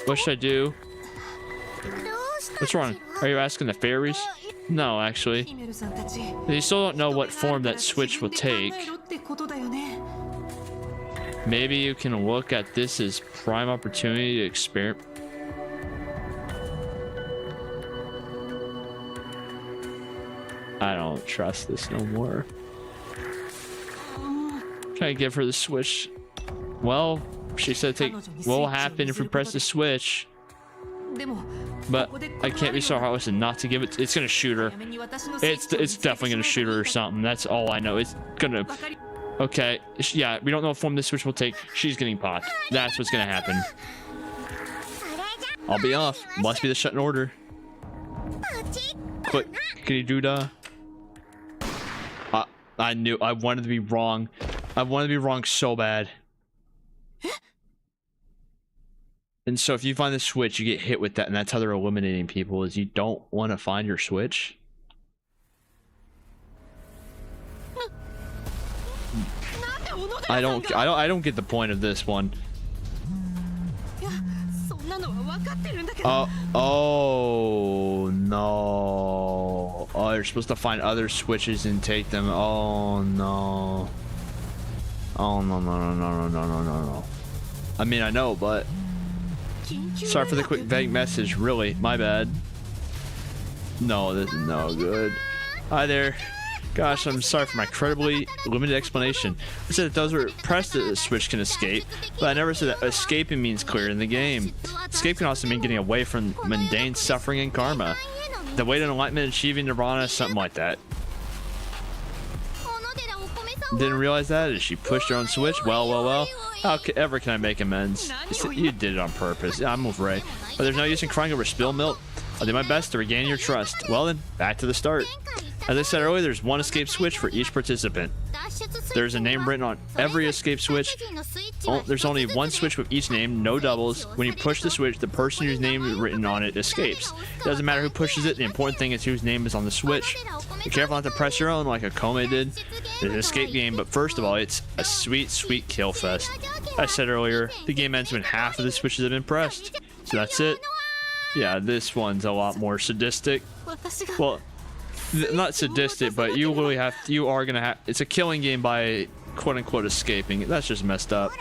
What should I do? What's wrong? Are you asking the fairies? No, actually. They still don't know what form that switch will take. Maybe you can look at this as prime opportunity to experiment. I don't trust this no more. Try to give her the switch. Well, she said what will happen if we press the switch? But I can't be so heartless and not to give it. It's gonna shoot her. It's definitely gonna shoot her or something. That's all I know. It's gonna. Okay, yeah, we don't know what form this switch will take. She's getting popped. That's what's gonna happen. I'll be off. Must be the Shuten Order. Quick, can you do that? I knew. I wanted to be wrong. I wanted to be wrong so bad. And so if you find the switch, you get hit with that, and that's how they're eliminating people, is you don't want to find your switch. I don't get the point of this one. Oh no. Oh, you're supposed to find other switches and take them. Oh no. Oh no. I mean, I know, but sorry for the quick vague message. Really, my bad. No, this is no good. Hi there. Gosh, I'm sorry for my incredibly limited explanation. I said that those who are pressed the switch can escape, but I never said that escaping means clearing the game. Escape can also mean getting away from mundane suffering and karma. The way to enlightenment, achieving nirvana, something like that. Didn't realize that as she pushed her own switch. Well. How ever can I make amends? You did it on purpose. Yeah, I'm with Ray. But there's no use in crying over spilled milk. I'll do my best to regain your trust. Well then, back to the start. As I said earlier, there's one escape switch for each participant. There's a name written on every escape switch. There's only one switch with each name, no doubles. When you push the switch, the person whose name is written on it escapes. It doesn't matter who pushes it, the important thing is whose name is on the switch. Be careful not to press your own like a Kome did. It's an escape game, but first of all, it's a sweet, sweet kill fest. I said earlier, the game ends when half of the switches have been pressed. So that's it. Yeah, this one's a lot more sadistic. Well, not sadistic, but you are gonna have, it's a killing game by quote-unquote escaping. That's just messed up.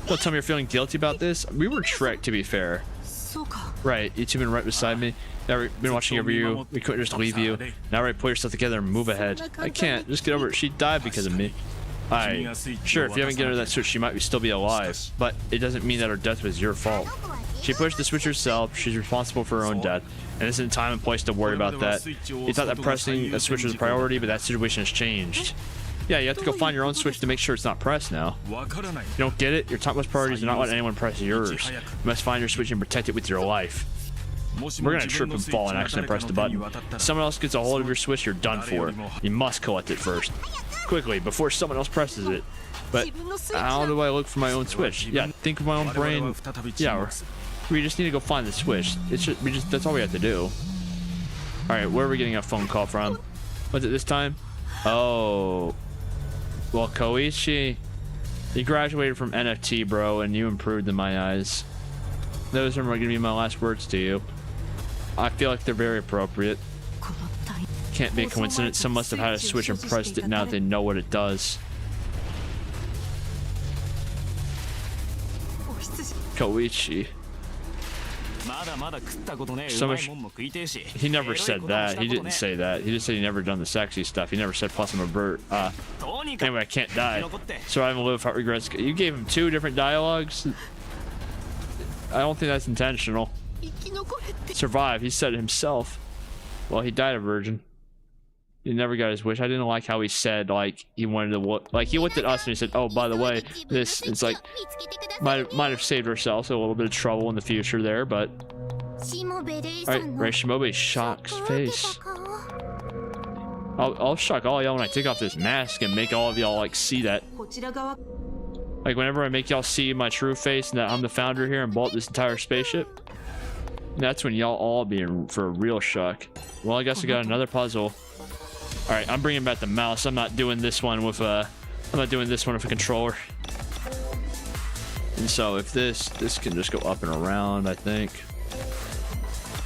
Don't tell me you're feeling guilty about this. We were tricked, to be fair. Right, you two been right beside me. Now we've been watching over you. We couldn't just leave you. Now we're put yourself together and move ahead. I can't. Just get over it. She died because of me. Alright. Sure, if you haven't given her that switch, she might still be alive. But it doesn't mean that her death was your fault. She pushed the switch herself. She's responsible for her own death. And this isn't time and place to worry about that. You thought that pressing a switch was a priority, but that situation has changed. Yeah, you have to go find your own switch to make sure it's not pressed now. You don't get it? Your topmost priority is to not let anyone press yours. You must find your switch and protect it with your life. We're gonna trip and fall and accidentally press the button. If someone else gets a hold of your switch, you're done for. You must collect it first. Quickly, before someone else presses it. But how do I look for my own switch? Yeah, think of my own brain. Yeah, we just need to go find the switch. It's just, that's all we have to do. Alright, where are we getting a phone call from? Was it this time? Oh. Well, Koichi, you graduated from NFT, bro, and you improved in my eyes. Those are going to be my last words to you. I feel like they're very appropriate. Can't be a coincidence. Some must have had a switch and pressed it. Now they know what it does. Koichi. So much. He never said that. He didn't say that. He just said he never done the sexy stuff. He never said plus I'm a bird. Anyway, I can't die. So I haven't lived without regrets. You gave him 2 different dialogues. I don't think that's intentional. Survive. He said it himself. Well, he died a virgin. He never got his wish. I didn't like how he said like he wanted to look. Like he looked at us and he said, "Oh, by the way, this it's like might have saved ourselves a little bit of trouble in the future there." But all right, Ray Shimobe's shocked face. I'll shock all y'all when I take off this mask and make all of y'all like see that. Like whenever I make y'all see my true face and that I'm the founder here and bought this entire spaceship. That's when y'all all be in for a real shock. Well, I guess I got another puzzle. All right, I'm bringing back the mouse. I'm not doing this one with a controller. And so if this can just go up and around, I think.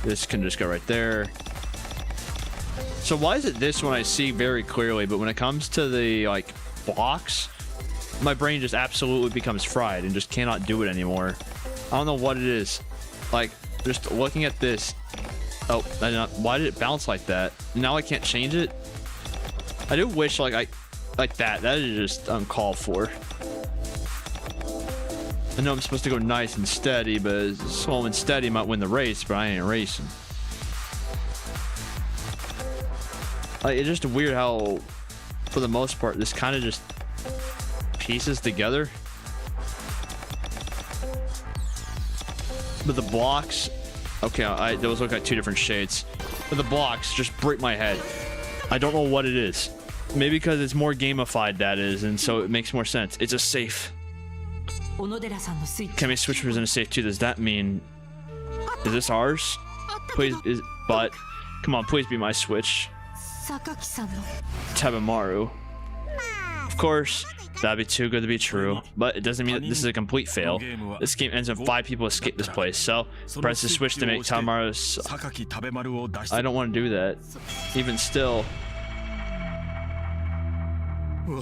This can just go right there. So why is it this one I see very clearly, but when it comes to the like blocks, my brain just absolutely becomes fried and just cannot do it anymore. I don't know what it is. Like just looking at this. Oh, why did it bounce like that? Now I can't change it. I do wish like that is just uncalled for. I know I'm supposed to go nice and steady, but slow and steady might win the race, but I ain't racing. Like, it's just weird how, for the most part, this kind of just pieces together. But the blocks, okay, those look like 2 different shades. But the blocks just break my head. I don't know what it is. Maybe because it's more gamified, that is, and so it makes more sense. It's a safe. Can we switch was in a safe too? Does that mean... Is this ours? Please, but... Come on, please be my switch. Tabamaru. Of course, that'd be too good to be true, but it doesn't mean that this is a complete fail. This game ends when 5 people escape this place, so press the switch to make Tabamaru... I don't want to do that. Even still...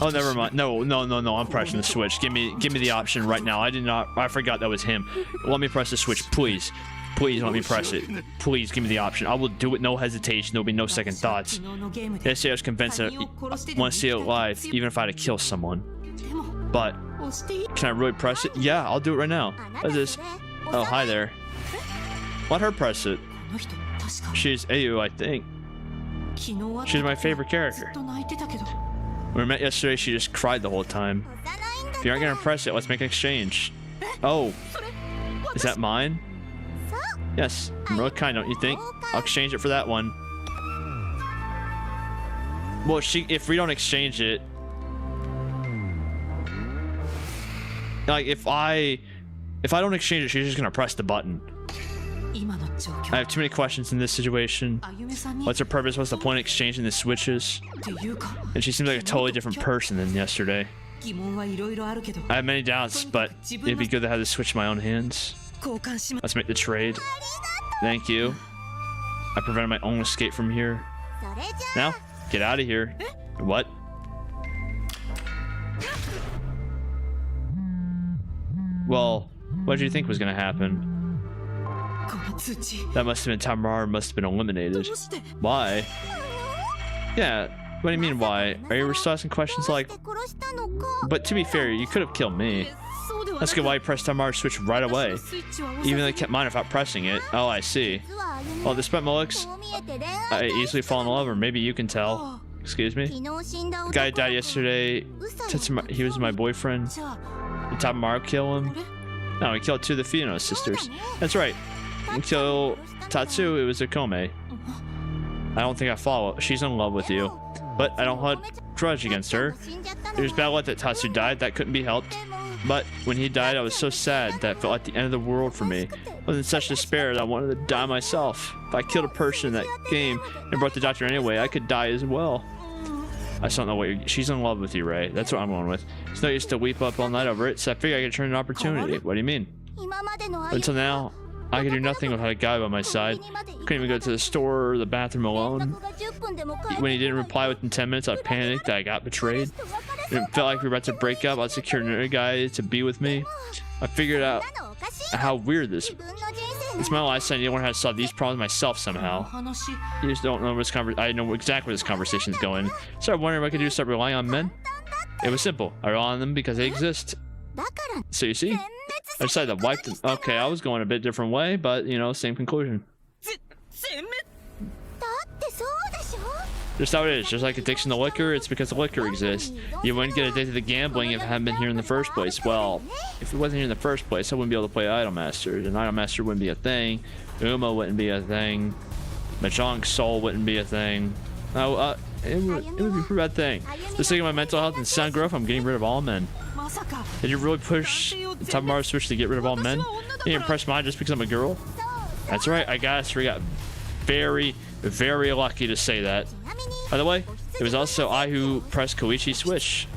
Oh, never mind. No, I'm pressing the switch. Give me the option right now. I forgot that was him. Let me press the switch, please. Please let me press it. Please give me the option. I will do it, no hesitation. There'll be no second thoughts. Yesterday I was convinced that I want to see it live, even if I had to kill someone. But, can I really press it? Yeah, I'll do it right now. What is this? Oh, hi there. Let her press it. She's Ayu, I think. She's my favorite character. When we met yesterday, she just cried the whole time. If you aren't gonna press it, let's make an exchange. Oh. Is that mine? Yes. I'm real kind, don't you think? I'll exchange it for that one. Well, if we don't exchange it... Like, if I don't exchange it, she's just gonna press the button. I have too many questions in this situation. What's her purpose? What's the point of exchanging the switches? And she seems like a totally different person than yesterday. I have many doubts, but it'd be good to have the switch in my own hands. Let's make the trade. Thank you. I prevented my own escape from here. Now, get out of here. What? Well, what did you think was gonna happen? That must have been Tamar must have been eliminated. Why? Yeah, what do you mean why? Are you still asking questions like... But to be fair, you could have killed me. That's good why you pressed Tamar's switch right away. Even though they kept mine without pressing it. Oh, I see. Well, despite my looks, I easily fall in love, or maybe you can tell. Excuse me? The guy died yesterday. He was my boyfriend. Did Tamaru kill him? No, he killed 2 of the Yuno sisters. That's right. Until Tatsu, it was Akome. I don't think I follow. She's in love with you. But I don't hold grudge against her. It was bad luck that Tatsu died. That couldn't be helped. But when he died, I was so sad that it felt like the end of the world for me. I was in such despair that I wanted to die myself. If I killed a person in that game and brought the doctor anyway, I could die as well. I just don't know what she's in love with you, Ray. That's what I'm going with. It's no use to weep up all night over it, so I figured I could turn an opportunity. What do you mean? Until now, I could do nothing without a guy by my side. Couldn't even go to the store or the bathroom alone. When he didn't reply within 10 minutes, I panicked that I got betrayed. It felt like we were about to break up. I secured another guy to be with me. I figured out how weird this. It's my last time. I learned how to solve these problems myself somehow. You just don't know this I know exactly where this conversation is going. So I wondered what I could do to start relying on men. It was simple. I rely on them because they exist. So you see, I decided to wipe them. Okay, I was going a bit different way, but you know, same conclusion. Just how it is. Just like addiction to liquor, it's because the liquor exists. You wouldn't get addicted to gambling if it hadn't been here in the first place. Well, if it wasn't here in the first place, I wouldn't be able to play Idolmasters, and Idolmaster wouldn't be a thing. Uma wouldn't be a thing. Mahjong Soul wouldn't be a thing. No, it would be a bad thing. Just thinking of my mental health and sound growth, I'm getting rid of all men. Did you really push the Top Mario Switch to get rid of all men? You impress mine just because I'm a girl? That's right, I guess we got very, very lucky to say that. By the way, it was also I who pressed Koichi's switch.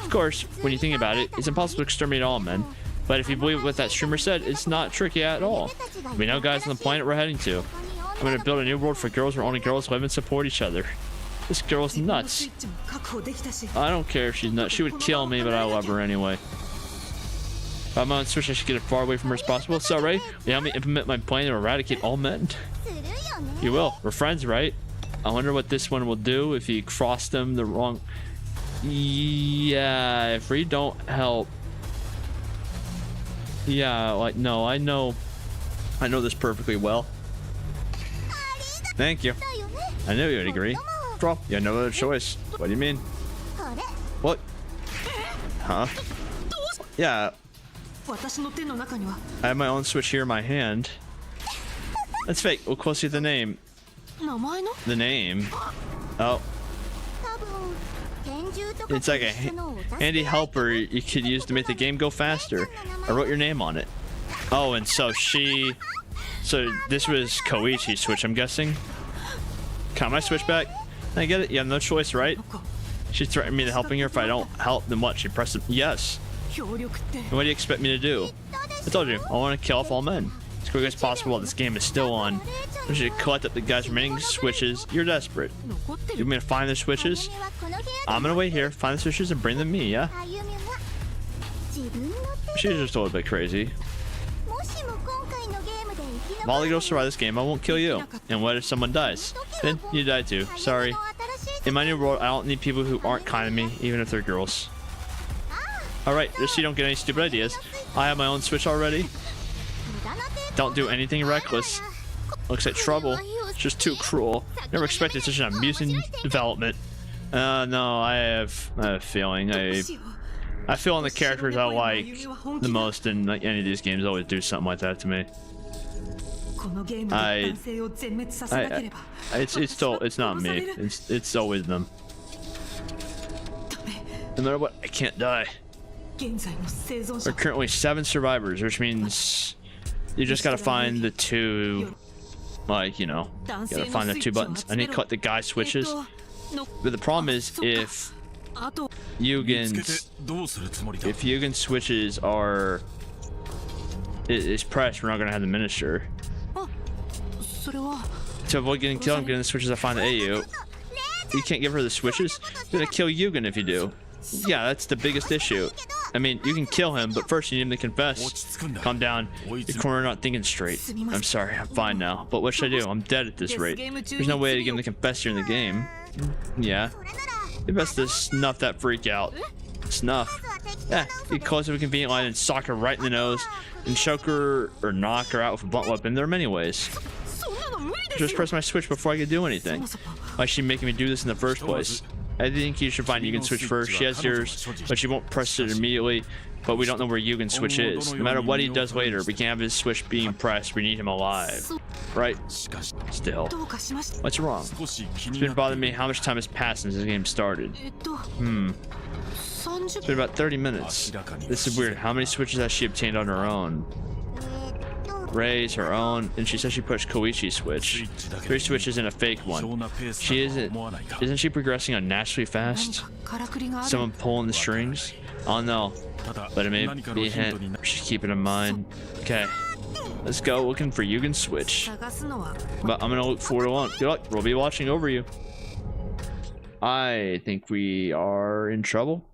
Of course, when you think about it, it's impossible to exterminate all men. But if you believe what that streamer said, it's not tricky at all. We know guys on the planet we're heading to. I'm gonna build a new world for girls where only girls live and support each other. This girl's nuts. I don't care if she's nuts. She would kill me, but I love her anyway. If I'm on Switch, I should get as far away from her as possible. So, Ray, will you help me implement my plan to eradicate all men? You will. We're friends, right? I wonder what this one will do if you cross them the wrong... Yeah, if we don't help... Yeah, like, no, I know this perfectly well. Thank you. I knew you would agree. Bro, you had no other choice. What do you mean? What? Huh? Yeah. I have my own Switch here in my hand. That's fake. We'll close see the name. The name? Oh. It's like a handy helper you could use to make the game go faster. I wrote your name on it. Oh, and so this was Koichi's Switch, I'm guessing. Can I switch back? I get it. You have no choice, right? She threatened me to helping her if I don't help. Then what? She pressed it. Yes. And what do you expect me to do? I told you, I want to kill off all men. As quickly as possible while this game is still on. We should collect up the guy's remaining switches. You're desperate. You want me to find the switches? I'm gonna wait here, find the switches, and bring them me, yeah? She's just a little bit crazy. If all the girls survive this game, I won't kill you. And what if someone dies? Then you die too. Sorry. In my new world, I don't need people who aren't kind to me, even if they're girls. Alright, just so you don't get any stupid ideas. I have my own Switch already. Don't do anything reckless. Looks like trouble. It's just too cruel. Never expected such an amusing development. No, I have a feeling. I feel on the characters I like the most in like any of these games always do something like that to me. It's not me. It's always them. No matter what, I can't die. There are currently 7 survivors, which means you just gotta find the 2, like, you know, gotta find the 2 buttons. I need to collect the guy switches. But the problem is if Yugen's switches is pressed, we're not gonna have the minister. To avoid getting killed, I'm getting the switches I find at AU. You can't give her the switches? You're gonna kill Yugen if you do. Yeah, that's the biggest issue. I mean, you can kill him, but first you need him to confess. Calm down. You're corner not thinking straight. I'm sorry, I'm fine now. But what should I do? I'm dead at this rate. There's no way to get him to confess here in the game. Yeah. You best to snuff that freak out. Snuff. Yeah, get close to a convenient line and sock her right in the nose and choke her or knock her out with a blunt weapon. There are many ways. Just press my switch before I can do anything. Why is she making me do this in the first place? I think you should find Yugen's switch first. She has yours, but she won't press it immediately. But we don't know where Yugen's switch is. No matter what he does later, we can't have his switch being pressed. We need him alive. Right? Still. What's wrong? It's been bothering me how much time has passed since this game started. It's been about 30 minutes. This is weird. How many switches has she obtained on her own? Ray's her own, and she says she pushed Koichi's switch. 3 switches and a fake one. Isn't she progressing unnaturally fast? Someone pulling the strings? Oh no. But it may be a hint. She should keep it in mind. Okay. Let's go looking for Yugen switch. But I'm gonna look forward to one. Good luck. We'll be watching over you. I think we are in trouble.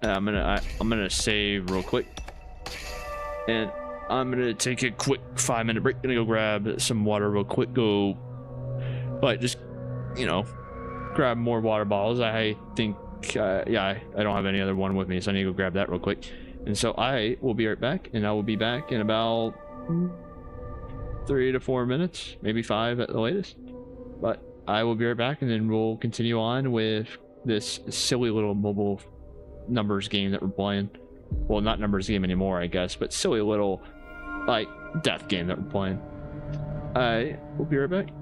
I'm gonna save real quick, and I'm gonna take a quick 5-minute break. Gonna go grab some water real quick. Go, like, just, you know, grab more water bottles. I think, yeah, I don't have any other one with me, so I need to go grab that real quick. And so I will be right back, and I will be back in about 3 to 4 minutes, maybe 5 at the latest. But I will be right back, and then we'll continue on with this silly little mobile numbers game that we're playing. Well, not numbers game anymore, I guess, but silly little, like, death game that we're playing. I will be right back.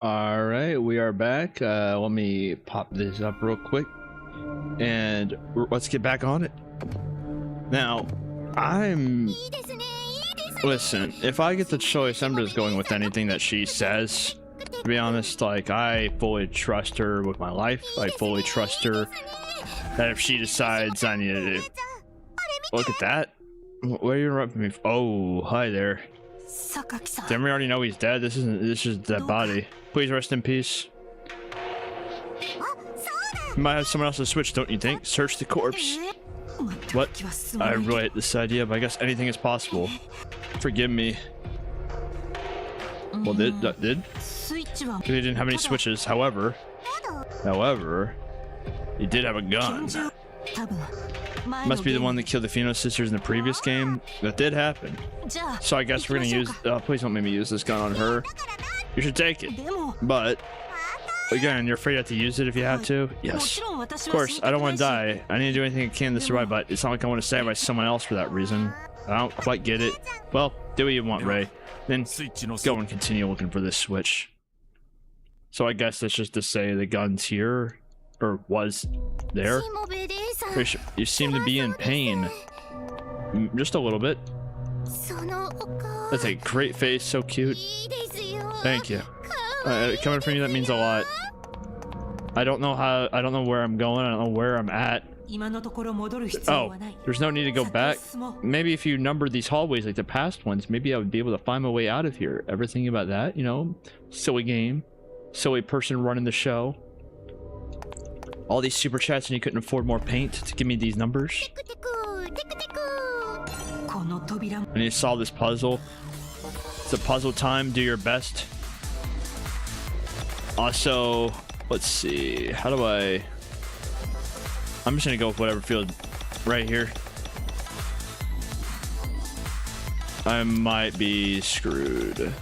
Alright, we are back. Let me pop this up real quick, and let's get back on it. Now, listen, if I get the choice, I'm just going with anything that she says. To be honest, like, I fully trust her with my life. I fully trust her that if she decides I need to... Look at that. What are you interrupting me? Oh, hi there. Didn't we already know he's dead? This is dead body. Please rest in peace. You might have someone else's switch, don't you think? Search the corpse. What? I really hate this idea, but I guess anything is possible. Forgive me. Well, that did? Because he didn't have any switches. However, he did have a gun. Must be the one that killed the Yuno sisters in the previous game. That did happen. So I guess we're gonna use. Please don't make me use this gun on her. You should take it. But again, you're afraid you have to use it if you have to. Yes. Of course, I don't want to die. I need to do anything I can to survive, but it's not like I want to sacrifice someone else for that reason. I don't quite get it. Well, do what you want, Ray. Then go and continue looking for this switch. So I guess that's just to say the gun's here, or was there. You seem to be in pain. Just a little bit. That's a great face, so cute. Thank you. Coming from you, that means a lot. I don't know where I'm going. I don't know where I'm at. Oh, there's no need to go back. Maybe if you numbered these hallways like the past ones, maybe I would be able to find my way out of here. Ever thinking about that? You know, silly game, silly person running the show. All these super chats and you couldn't afford more paint to give me these numbers. I need to solve this puzzle. It's a puzzle time. Do your best. Also, let's see. How do I... I'm just gonna go with whatever feels right here. I might be screwed. It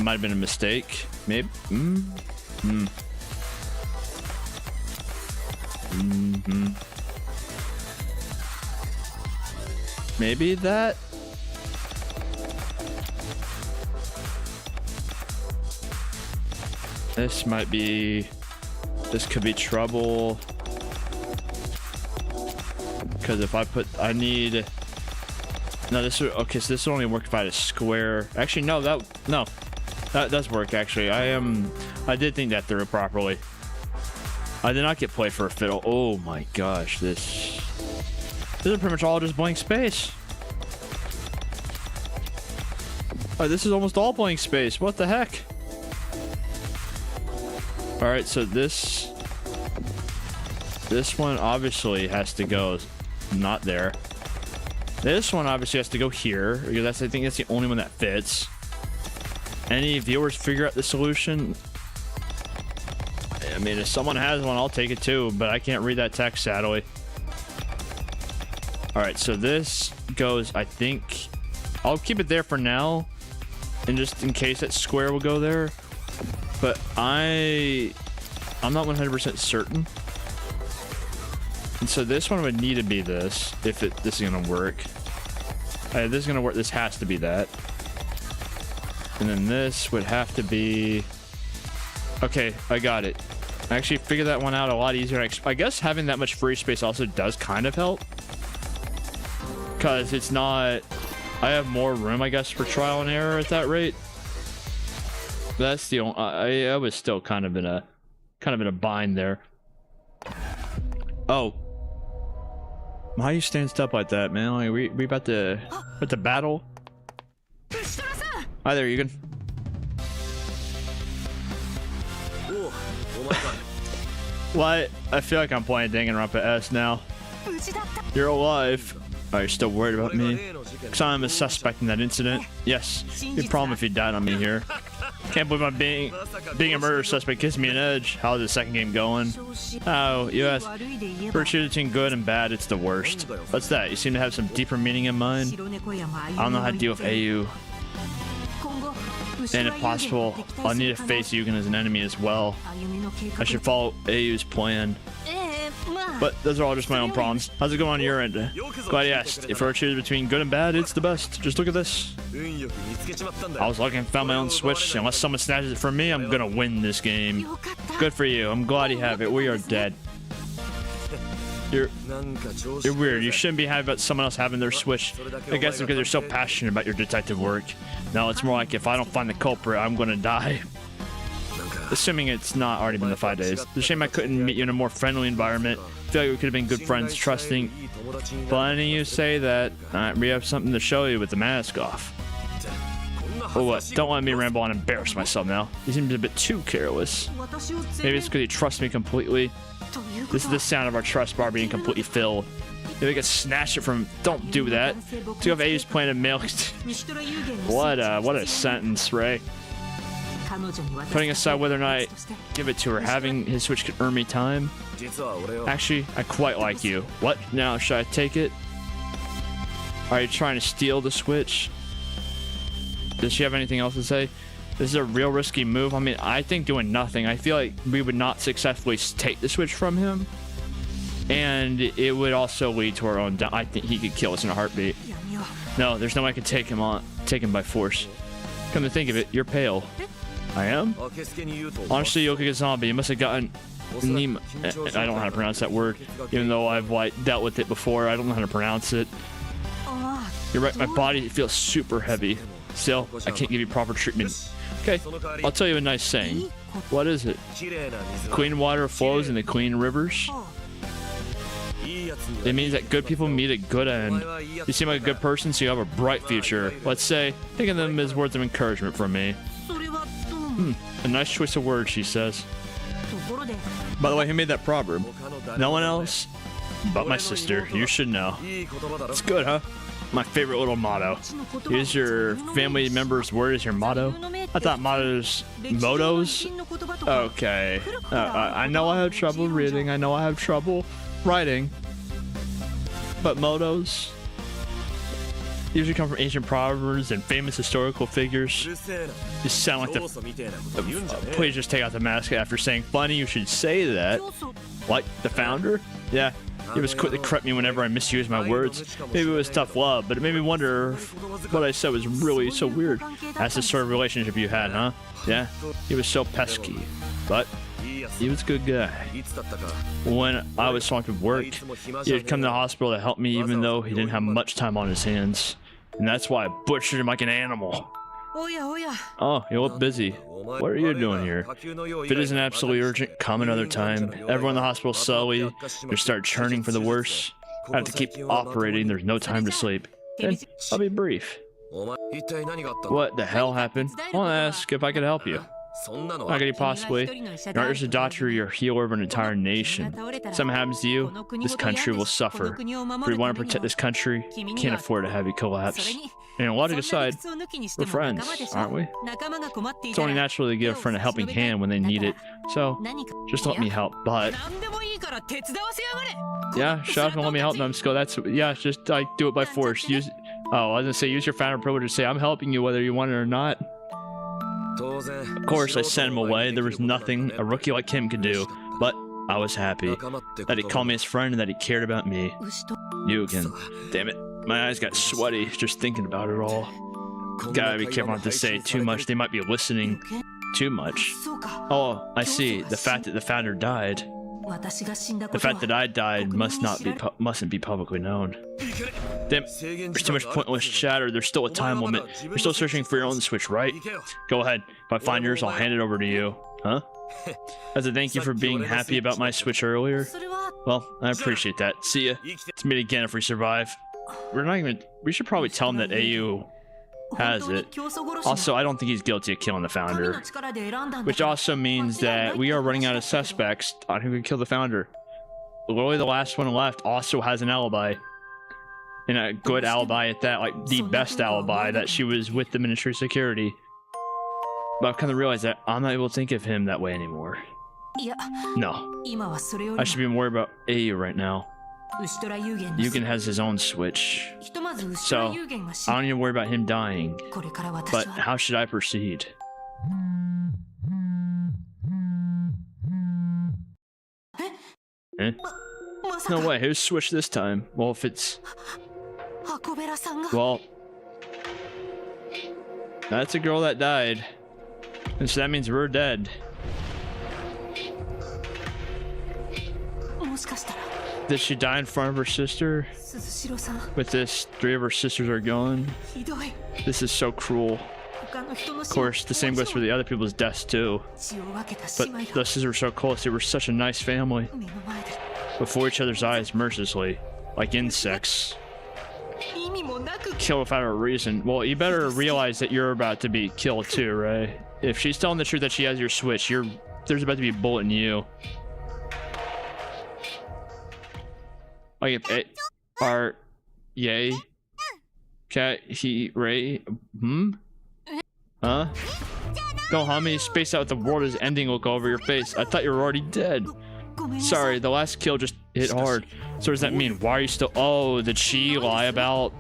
might have been a mistake. Maybe. Maybe that. This might be. This could be trouble. Because if I put, I need. No, this would. Okay, so this would only work if I had a square. Actually, no, that does work. Actually, I did think that through properly. I did not get play for a fiddle. Oh my gosh, this is pretty much all just blank space. Oh, this is almost all blank space. What the heck? All right, so this one obviously has to go not there. This one obviously has to go here because I think that's the only one that fits. Any viewers figure out the solution? I mean, if someone has one, I'll take it too, but I can't read that text, sadly. All right, so this goes, I think, I'll keep it there for now, and just in case that square will go there, but I'm not 100% certain. And so this one would need to be this, if this is gonna work. This is gonna work, this has to be that. And then this would have to be, okay, I got it. I actually figured that one out a lot easier. I guess having that much free space also does kind of help. Because it's not... I have more room, I guess, for trial and error at that rate. That's the only... I was still kind of in a bind there. Oh. Why are you standing up like that, man? Like, we about to battle? Hi there, Yugen. What? I feel like I'm playing Danganronpa S now. You're alive. Are you still worried about me? Because I'm a suspect in that incident. Yes. Good problem if you died on me here. Can't believe I'm being a murder suspect gives me an edge. How's the second game going? Oh, you asked. For between good and bad, it's the worst. What's that? You seem to have some deeper meaning in mind. I don't know how to deal with AU. And if possible, I'll need to face Yugen as an enemy as well. I should follow AU's plan. But those are all just my own problems. How's it going on your end? Glad you asked. If we're choosing between good and bad, it's the best. Just look at this. I was lucky and found my own switch. Unless someone snatches it from me, I'm gonna win this game. Good for you. I'm glad you have it. We are dead. You're weird. You shouldn't be happy about someone else having their switch. I guess because you're so passionate about your detective work. No, it's more like if I don't find the culprit, I'm gonna die. Assuming it's not already been the 5 days. It's a shame I couldn't meet you in a more friendly environment. I feel like we could have been good friends, trusting. But I need you to say that we have something to show you with the mask off. Oh, what? Don't let me ramble on and embarrass myself now. He seems a bit too careless. Maybe it's because he trusts me completely. This is the sound of our trust bar being completely filled. If I could snatch it from... Don't do that. Two of A's planted milk. What a sentence, Ray. Putting aside whether or not I give it to her, having his switch could earn me time. Actually, I quite like you. What? Now, should I take it? Are you trying to steal the switch? Does she have anything else to say? This is a real risky move. I mean, I think doing nothing. I feel like we would not successfully take the switch from him. And it would also lead to our own down. I think he could kill us in a heartbeat. No, there's no way I could take him by force. Come to think of it, you're pale. I am? Honestly, you look like a zombie. You must have gotten... I don't know how to pronounce that word. Even though I've dealt with it before, I don't know how to pronounce it. You're right, my body feels super heavy. Still, I can't give you proper treatment. Okay, I'll tell you a nice saying. What is it? Clean water flows in the clean rivers. It means that good people meet at good end. You seem like a good person, so you have a bright future. Let's say, think of them as words of encouragement from me. A nice choice of words, she says. By the way, who made that proverb? No one else but my sister. You should know. It's good, huh? My favorite little motto. Use your family member's word as your motto. I thought motos. Okay. I know I have trouble reading. I know I have trouble writing. But motos usually come from ancient proverbs and famous historical figures. You sound like the... please just take out the mask after saying funny. You should say that. Like the founder? Yeah. He was quick to correct me whenever I misused my words. Maybe it was tough love, but it made me wonder if what I said was really so weird. That's the sort of relationship you had, huh? Yeah. He was so pesky. But he was a good guy. When I was swamped with work, he would come to the hospital to help me even though he didn't have much time on his hands. And that's why I butchered him like an animal. Oh, you look busy. What are you doing here? If it isn't absolutely urgent, come another time. Everyone in the hospital slowly just start churning for the worst. I have to keep operating. There's no time to sleep. And I'll be brief. What the hell happened? I want to ask if I could help you. How could you possibly? You're not just a doctor, you're a healer of an entire nation. If something happens to you, this country will suffer. If we want to protect this country, we can't afford to have you collapse. And logic aside, we're friends, aren't we? It's only natural to give a friend a helping hand when they need it. So, just let me help, but... Yeah, shut up and let me help numbskull. That's... Yeah, just like do it by force. Use... Oh, I was gonna say, use your founder privilege to say, I'm helping you whether you want it or not. Of course, I sent him away. There was nothing a rookie like him could do, but I was happy that he called me his friend and that he cared about me. You again. Damn it. My eyes got sweaty just thinking about it all. Gotta be careful not to say too much. They might be listening too much. Oh, I see. The fact that the founder died. The fact that I died mustn't be publicly known. Damn, there's too much pointless chatter. There's still a time limit. You're still searching for your own switch, right? Go ahead. If I find yours, I'll hand it over to you. Huh? As a thank you for being happy about my switch earlier. Well, I appreciate that. See ya. Let's meet again if we survive. We should probably tell him that AU has it. Also, I don't think he's guilty of killing the founder. Which also means that we are running out of suspects on who could kill the founder. Literally the last one left also has an alibi. And a good alibi at that, like the best alibi, that she was with the Ministry of Security. But I've kind of realized that I'm not able to think of him that way anymore. No. I should be more worried about AU right now. Yugen has his own switch. So, I don't need to worry about him dying. But how should I proceed? Eh? No way, who's switched this time? Well, if it's... Well... That's a girl that died. And so that means we're dead. Did she die in front of her sister? With this, 3 of her sisters are gone. This is so cruel. Of course, the same goes for the other people's deaths too. But the sisters were so close, they were such a nice family. Before each other's eyes mercilessly, like insects. Kill without a reason. Well, you better realize that you're about to be killed too, right? If she's telling the truth that she has your switch, there's about to be a bullet in you. Like if A R yay cat he ray huh? Don't hum me, space out, the world is ending, look over your face. I thought you were already dead. Sorry, the last kill just hit hard. So what does that mean? Why are you still? Oh, did she lie about?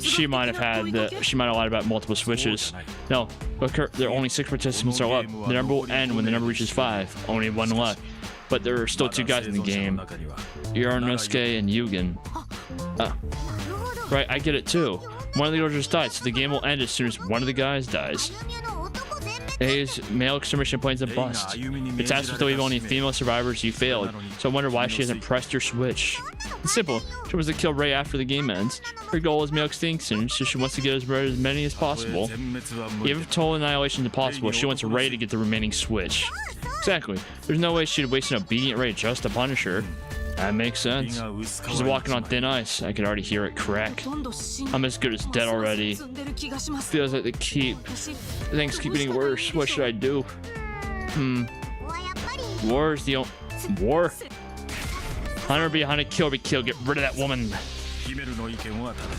She might have lied about multiple switches. No, look, there are only 6 participants are left. The number will end when the number reaches 5. Only 1 left. But there are still 2 guys in the game. Yorinosuke and Yugen. Right, I get it too. One of the girls just died, so the game will end as soon as one of the guys dies. A's male extermination plan's a bust. It's asked if there were only female survivors, you failed. So I wonder why she hasn't pressed your switch. It's simple. She wants to kill Ray after the game ends. Her goal is male extinction, so she wants to get as many as possible. Even if total annihilation is impossible, she wants Ray to get the remaining switch. Exactly. There's no way she'd waste an obedient Ray just to punish her. That makes sense. She's walking on thin ice. I can already hear it crack. I'm as good as dead already. Feels like things keep getting worse. What should I do? War is the only... War? Hunter be hunted, kill be killed. Get rid of that woman.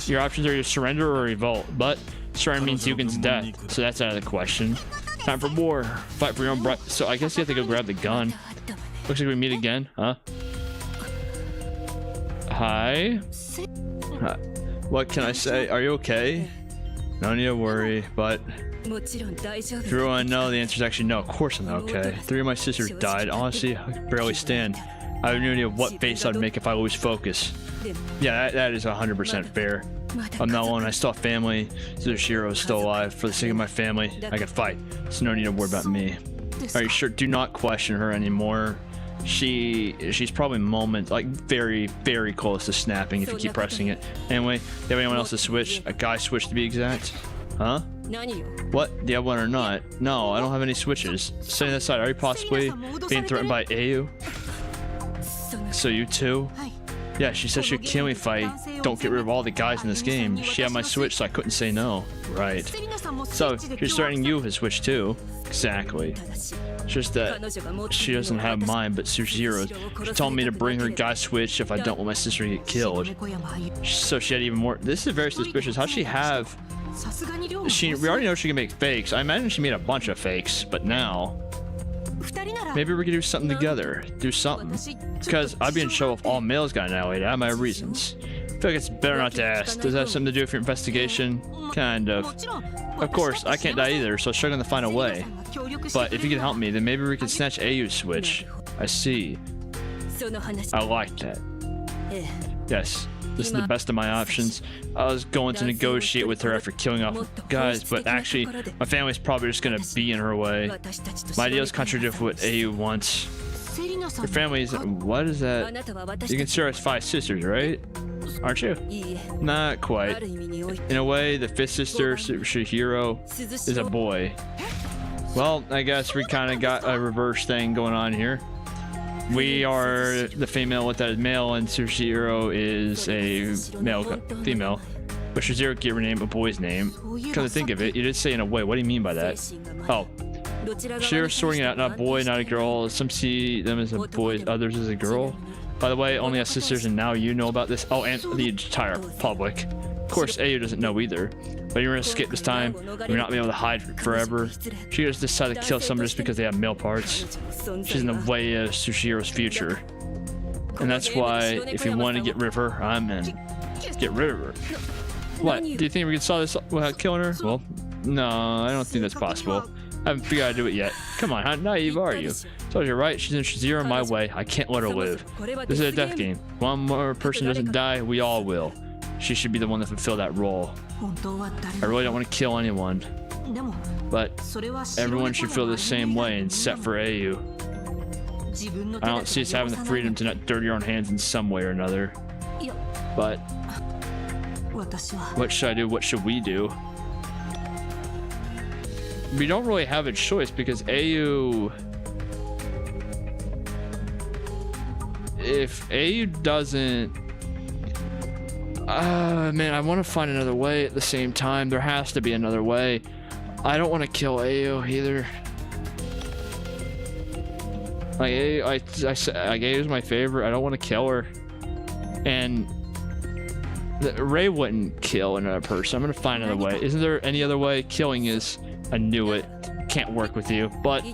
Your options are to surrender or revolt, but surrender means Yugen's death, so that's out of the question. Time for war. Fight for your own breath. So I guess you have to go grab the gun. Looks like we meet again, huh? Hi. What can I say? Are you okay? No need to worry, but if you want to know, the answer is actually no. Of course I'm not okay. 3 of my sisters died. Honestly, I could barely stand. I have no idea what face I'd make if I lose focus. Yeah, that is 100% fair. I'm not alone. I still have family. Tsushiro is still alive. For the sake of my family, I can fight. So no need to worry about me. Are you sure? Do not question her anymore. She's probably very, very close to snapping if you keep pressing it. Anyway, do you have anyone else to switch? A guy switch to be exact? Huh? What? Do you have one or not? No, I don't have any switches. Setting that aside, are you possibly being threatened by Ayu? So you too? Yeah, she said she'd kill me if I don't get rid of all the guys in this game. She had my switch, so I couldn't say no. Right. So, she's threatening you with a switch too. Exactly. It's just that she doesn't have mine, but Tsushiro's. She told me to bring her guy switch if I don't want my sister to get killed. So she had even more. This is very suspicious. How'd she have... We already know she can make fakes. I imagine she made a bunch of fakes, but now... Maybe we could do something together. Do something. Because I'd be in trouble if all males got annihilated. I have my reasons. I feel like it's better not to ask. Does that have something to do with your investigation? Kind of. Of course, I can't die either, so I'm struggling to find a way. But if you can help me, then maybe we can snatch Ayu's switch. I see. I like that. Yes. This is the best of my options. I was going to negotiate with her after killing off guys, but actually, my family's probably just gonna be in her way. My ideas contradict what Ayu wants. Your family's... What is that? You consider us 5 sisters, right? Aren't you? Not quite. In a way, the 5th sister, Shihiro, is a boy. Well, I guess we kind of got a reverse thing going on here. We are the female with that is male, and Tsushiro is a female. But Shihiro gave her name a boy's name. Come to think of it, you did say in a way. What do you mean by that? Oh. Shihiro's sorting it out, not a boy, not a girl. Some see them as a boy, others as a girl. By the way, only has sisters, and now you know about this. Oh, and the entire public. Of course, Ayu doesn't know either. But you're gonna escape this time. You're not be able to hide forever. She just decided to kill someone just because they have male parts. She's in the way of Tsushiro's future. And that's why, if you want to get rid of her, I'm in. Get rid of her. What? Do you think we can solve this without killing her? Well, no, I don't think that's possible. I haven't figured out how to do it yet. Come on, how naive are you? Told you right, she's in Shihiro my way. I can't let her live. This is a death game. One more person doesn't die, we all will. She should be the one to fulfill that role. I really don't want to kill anyone. But everyone should feel the same way except for Ayu. I don't see us having the freedom to not dirty our own hands in some way or another. But what should I do? What should we do? We don't really have a choice because Ayu... If Ayu doesn't... Man, I want to find another way at the same time. There has to be another way. I don't want to kill Ayo either. Like, Ayo's my favorite. I don't want to kill her. And Ray wouldn't kill another person. I'm gonna find another way. Isn't there any other way? Killing is... I knew it. Can't work with you. But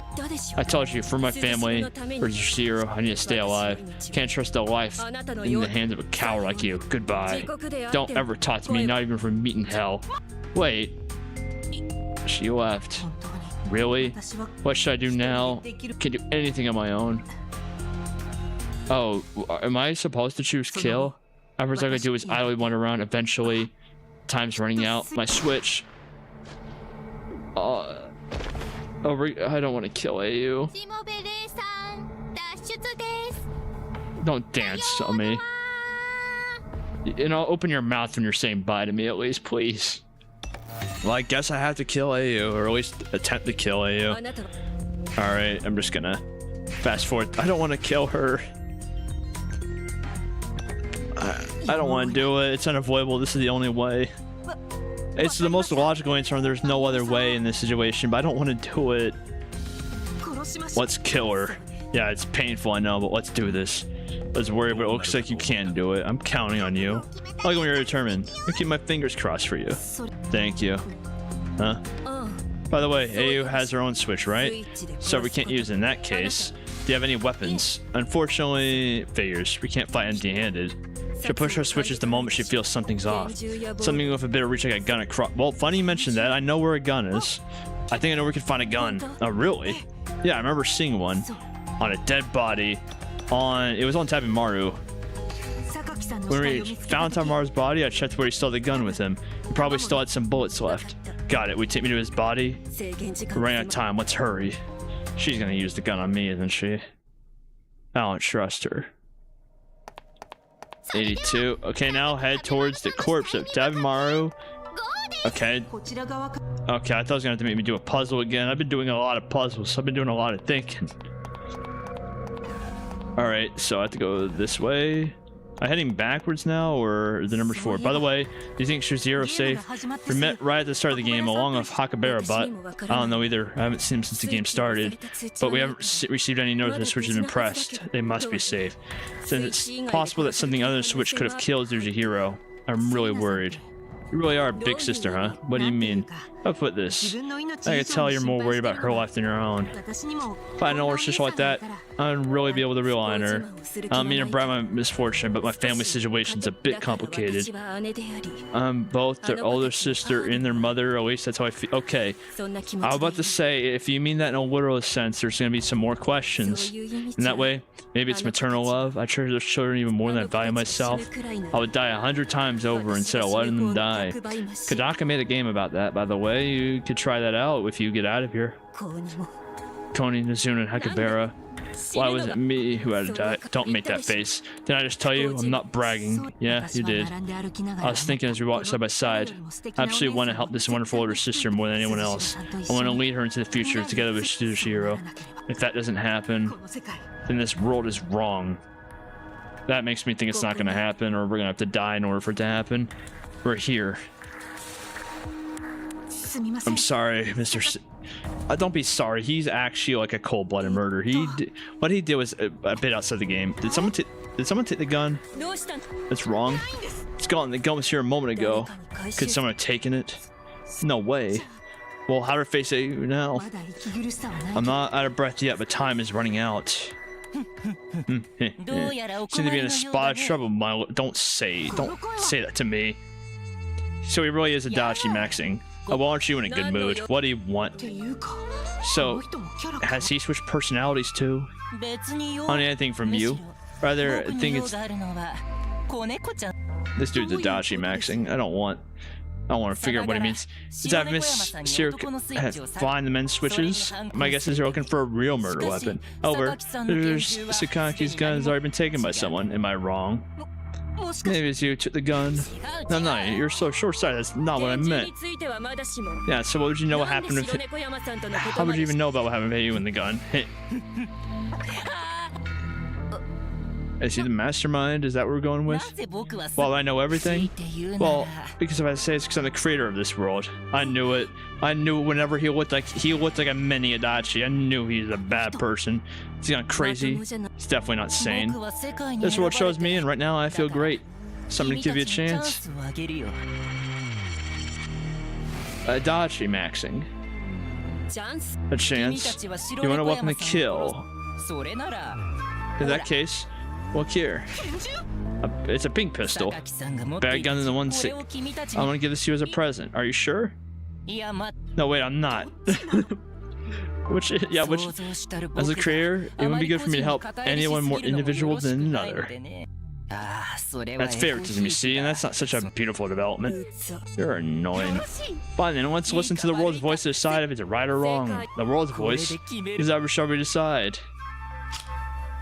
I told you, for my family, for Zero, I need to stay alive. Can't trust a life in the hands of a coward like you. Goodbye. Don't ever talk to me, not even from meeting hell. Wait. She left. Really? What should I do now? Can't do anything on my own. Oh, am I supposed to choose kill? At first all I could do was idly wander around. Eventually, time's running out. My switch. I don't want to kill AU. Don't dance on me. And I'll open your mouth when you're saying bye to me at least, please. Well, I guess I have to kill AU, or at least attempt to kill AU. Alright, I'm just gonna fast forward. I don't want to kill her. I don't want to do it. It's unavoidable. This is the only way. It's the most logical answer. There's no other way in this situation, but I don't want to do it. Let's kill her. Yeah, it's painful, I know, but let's do this. Let's worry, but it looks like you can do it. I'm counting on you. I like when you're determined. I keep my fingers crossed for you. Thank you. Huh? By the way, AU has her own switch, right? So we can't use it in that case. Do you have any weapons? Unfortunately, figures. We can't fight empty-handed. She'll push her switches the moment she feels something's off. Something with a bit of reach like a gun across. Well, funny you mentioned that. I know where a gun is. I think I know where we can find a gun. Oh, really? Yeah, I remember seeing one on a dead body. It was on Tabimaru. When we found Tabimaru's body, I checked where he still had the gun with him. He probably still had some bullets left. Got it. We take me to his body. We're running out of time. Let's hurry. She's gonna use the gun on me, isn't she? I don't trust her. 82. Okay, now head towards the corpse of Tabimaru. Okay. Okay, I thought it was gonna have to make me do a puzzle again. I've been doing a lot of puzzles. I've been doing a lot of thinking. Alright, so I have to go this way. Am I heading backwards now, or the number's 4? By the way, do you think Shizuro's safe? We met right at the start of the game along with Hakabara, but I don't know either. I haven't seen him since the game started. But we haven't received any notice which has been pressed. They must be safe. Since it's possible that something other than Switch could have killed Yujihiro, I'm really worried. You really are a big sister, huh? What do you mean? I'll put this. I can tell you're more worried about her life than your own. If I know her sister like that, I'd really be able to rely on her. I don't mean to brag my misfortune, but my family situation's a bit complicated. I'm both their older sister and their mother, at least that's how I feel. Okay, I was about to say, if you mean that in a literal sense, there's going to be some more questions. In that way, maybe it's maternal love. I treasure those children even more than I value myself. I would die 100 times over instead of letting them die. Kodaka made a game about that, by the way. You could try that out if you get out of here. Koni, Nizuna, and Hakabara. Why was it me who had to die? Don't make that face. Didn't I just tell you? I'm not bragging. Yeah, you did. I was thinking as we walked side by side. I absolutely want to help this wonderful older sister more than anyone else. I want to lead her into the future together with Shizuhiro. If that doesn't happen, then this world is wrong. That makes me think it's not going to happen, or we're going to have to die in order for it to happen. We're here. I'm sorry, Mr. Don't be sorry. He's actually like a cold-blooded murderer. What he did was a bit outside the game. Did someone take the gun? That's wrong. It's gone. The gun was here a moment ago. Could someone have taken it? No way. Well, how do I face it now? I'm not out of breath yet, but time is running out. Seem to be in a spot of trouble, don't say that to me. So he really is a Dachi maxing. Oh, well, aren't you in a good mood? What do you want? So, has he switched personalities too? On anything from you? Rather, I think it's... This dude's a Dachi maxing. I don't want to figure out what he means. Does that Miss Sir find the men's switches? My guess is they're looking for a real murder weapon. Over. Sakaki's gun has already been taken by someone. Am I wrong? Maybe it's you who took the gun. No, you're so short-sighted. That's not what I meant. Yeah, so what would you know what happened if it... How would you even know about what happened to you and the gun? Is he the mastermind? Is that what we're going with? Well, I know everything? Well, because if I say it's because I'm the creator of this world. I knew it. I knew whenever he looked like a mini Adachi. I knew he was a bad person. He's gone crazy. He's definitely not sane. This world chose me, and right now I feel great. So I'm gonna give you a chance. Adachi maxing. A chance? You want to welcome the kill? In that case, look here. It's a pink pistol. Bad gun than the one I want to give this to you as a present. Are you sure? No, wait, I'm not. which, as a creator, it wouldn't be good for me to help anyone more individual than another. That's favoritism, you see, and that's not such a beautiful development. You're annoying. Fine, then let's listen to the world's voice to decide if it's right or wrong. The world's voice is ever shall we decide.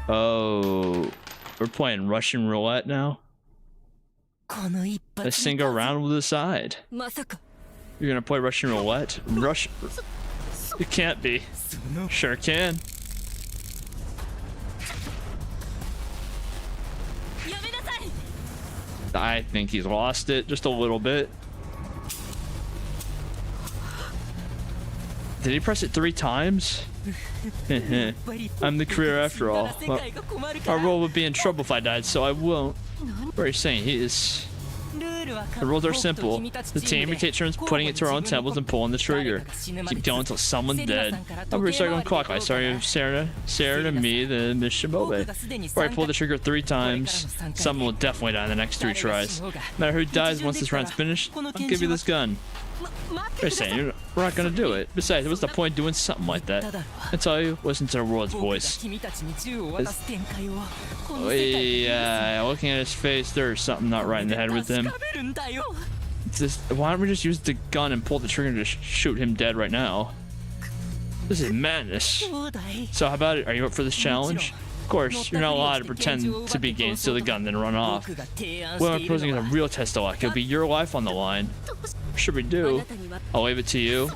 Oh, we're playing Russian roulette now? A single round will decide. You're gonna play Russian roulette? It can't be. Sure can. I think he's lost it just a little bit. Did he press it 3 times? I'm the creator after all. Our world would be in trouble if I died, so I won't. What are you saying? He is... The rules are simple. The team takes turns putting it to our own temples and pulling the trigger. Keep going until someone's dead. I'm going to start going clockwise. Sorry, Sarah to me, then Miss Shimobe. Where I pull the trigger 3 times, someone will definitely die in the next 3 tries. No matter who dies once this round's finished, I'll give you this gun. They're saying we're not going to do it. Besides, what's the point of doing something like that? I tell you, listen to the world's voice. Yeah, looking at his face, there's something not right in the head with him. Why don't we just use the gun and pull the trigger to shoot him dead right now? This is madness. So how about it? Are you up for this challenge? Of course, you're not allowed to pretend to be game, steal the gun, then run off. What I'm proposing is a real test of luck. It'll be your life on the line. Should we do? I'll leave it to you.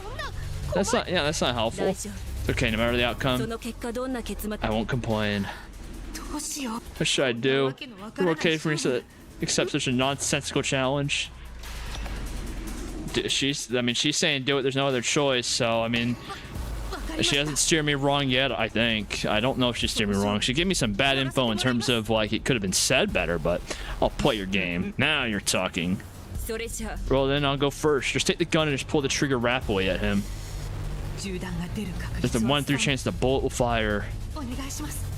That's not helpful. It's okay, no matter the outcome. I won't complain. What should I do? Is it okay for me to accept such a nonsensical challenge? She's saying do it. There's no other choice. So, I mean, she hasn't steered me wrong yet, I think. I don't know if she steered me wrong. She gave me some bad info in terms of, like, it could have been said better, but I'll play your game. Now you're talking. Well, then I'll go first. Just take the gun and just pull the trigger rapidly at him. There's a 1 in 3 chance the bullet will fire.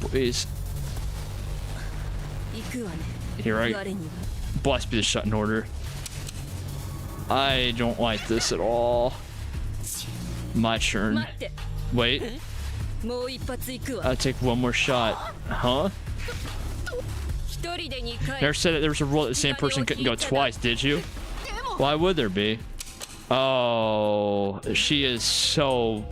Please. Here I... Blessed be the Shuten Order. I don't like this at all. My turn. Wait. I'll take one more shot. Huh? Never said that there was a rule that the same person couldn't go twice, did you? Why would there be? Oh, she is so...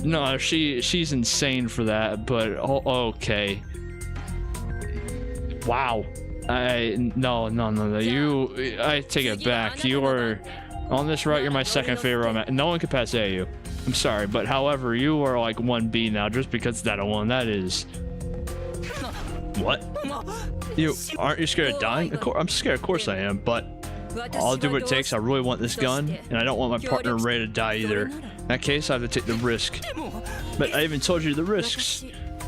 No, she's insane for that, but okay. Wow. No. I take it back. You are... On this route, you're my second favorite. No one can pass AU. I'm sorry, but however, you are like 1B now just because that alone. That is... What? Aren't you scared of dying? I'm scared, of course I am, but I'll do what it takes. I really want this gun, and I don't want my partner Ray to die either. In that case, I have to take the risk. But I even told you the risks.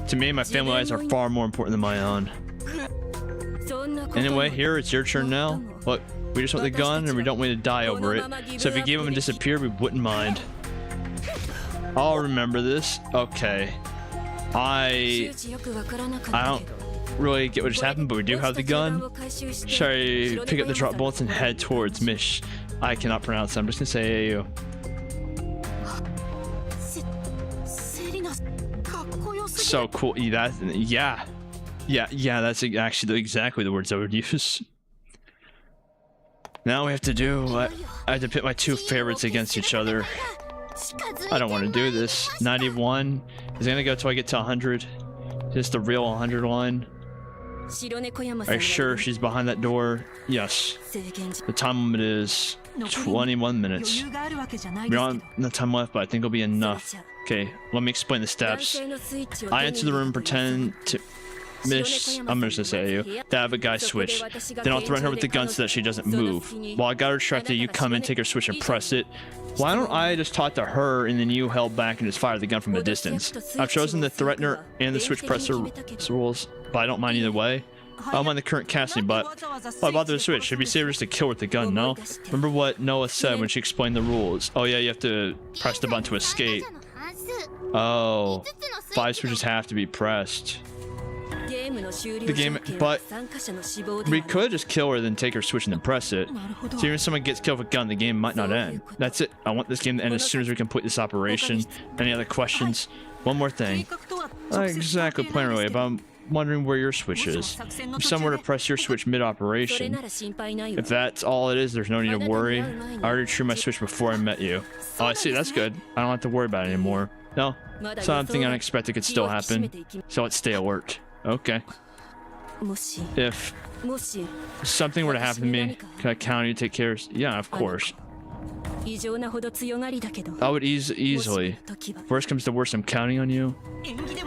To me, my family lives are far more important than my own. Anyway, here, it's your turn now. Look, we just want the gun, and we don't want to die over it. So if you gave him and disappeared, we wouldn't mind. I'll remember this. Okay. I don't really get what just happened, but we do have the gun. Shall I pick up the drop bullets and head towards Mish? I cannot pronounce it. I'm just gonna say AU. So cool. Yeah, that's actually exactly the words I would use. Now we have to do... I have to pit my 2 favorites against each other. I don't want to do this. 91 is gonna go till I get to 100. Just the real 100 line. Are you sure she's behind that door? Yes. The time limit is 21 minutes. We don't have enough time left, but I think it'll be enough. Okay, let me explain the steps. I enter the room, pretend to... Miss, I'm just gonna say you, to have a guy switch. Then I'll threaten her with the gun so that she doesn't move. While I got her distracted, you come in, take her switch, and press it. Why don't I just talk to her and then you held back and just fire the gun from a distance? I've chosen the threatener and the switch presser rules, but I don't mind either way. I'm on the current casting, but why bother to switch? It'd be safer just to kill her with the gun, no? Remember what Noah said when she explained the rules? Oh yeah, you have to press the button to escape. Oh, 5 switches have to be pressed. The game, but we could just kill her, then take her switch and then press it. So even if someone gets killed with a gun, the game might not end. That's it. I want this game to end as soon as we complete this operation. Any other questions? One more thing. Not exactly plan away, but I'm wondering where your switch is. If someone were to press your switch mid-operation, if that's all it is, there's no need to worry. I already drew my switch before I met you. Oh, I see. That's good. I don't have to worry about it anymore. No, something unexpected could still happen. So let's stay alert. Okay. If something were to happen to me, can I count on you to take care of? Yeah, of course. I would easily. Worst comes to worst, I'm counting on you.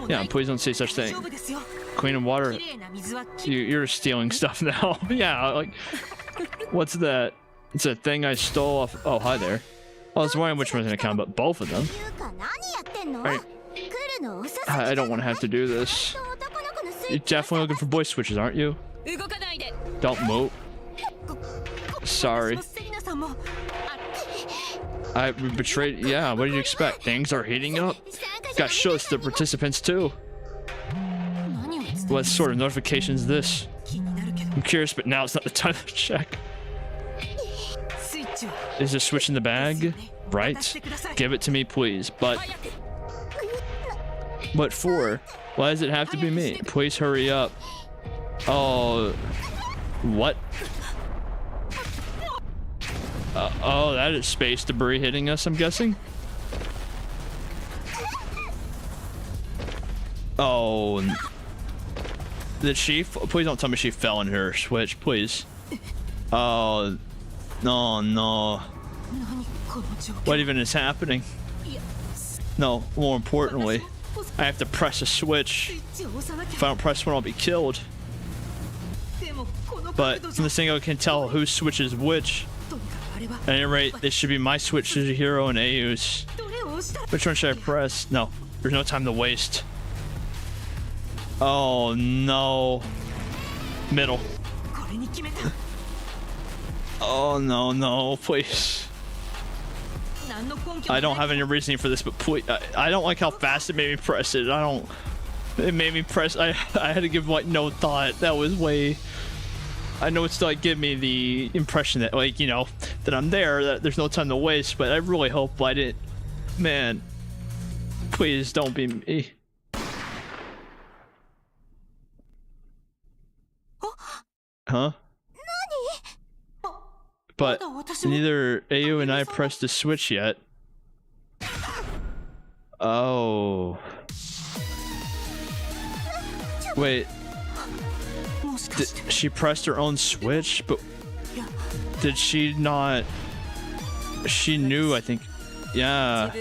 Yeah, please don't say such thing. Clean and water. You're stealing stuff now. Yeah, like, what's that? It's a thing I stole off. Oh, hi there. I was wondering which one's gonna count, but both of them. Right. I don't want to have to do this. You're definitely looking for boy switches, aren't you? Don't move. Sorry. I betrayed. Yeah, what did you expect? Things are heating up. Gotta show this to the participants too. What sort of notification is this? I'm curious, but now it's not the time to check. Is the switch in the bag? Right? Give it to me, please. But what for? Why does it have to be me? Please hurry up. Oh, what? Oh, that is space debris hitting us, I'm guessing. Oh, did she? Please don't tell me she fell in her switch, please. Oh, no. What even is happening? No, more importantly, I have to press a switch. If I don't press one, I'll be killed. But from this thing, I can tell whose switch is which. At any rate, this should be my switch to Hero and Ayu's. Which one should I press? No, there's no time to waste. Oh no. Middle. Oh no, please. I don't have any reasoning for this, but please, I don't like how fast it made me press it. It made me press. I had to give like no thought. That was way. I know it's to like give me the impression that like, you know, that I'm there, that there's no time to waste, but I really hope I didn't. Man, please don't be me. Huh? But neither Ayu and I pressed the switch yet. Oh. Wait. She pressed her own switch, but did she not? She knew, I think. Yeah.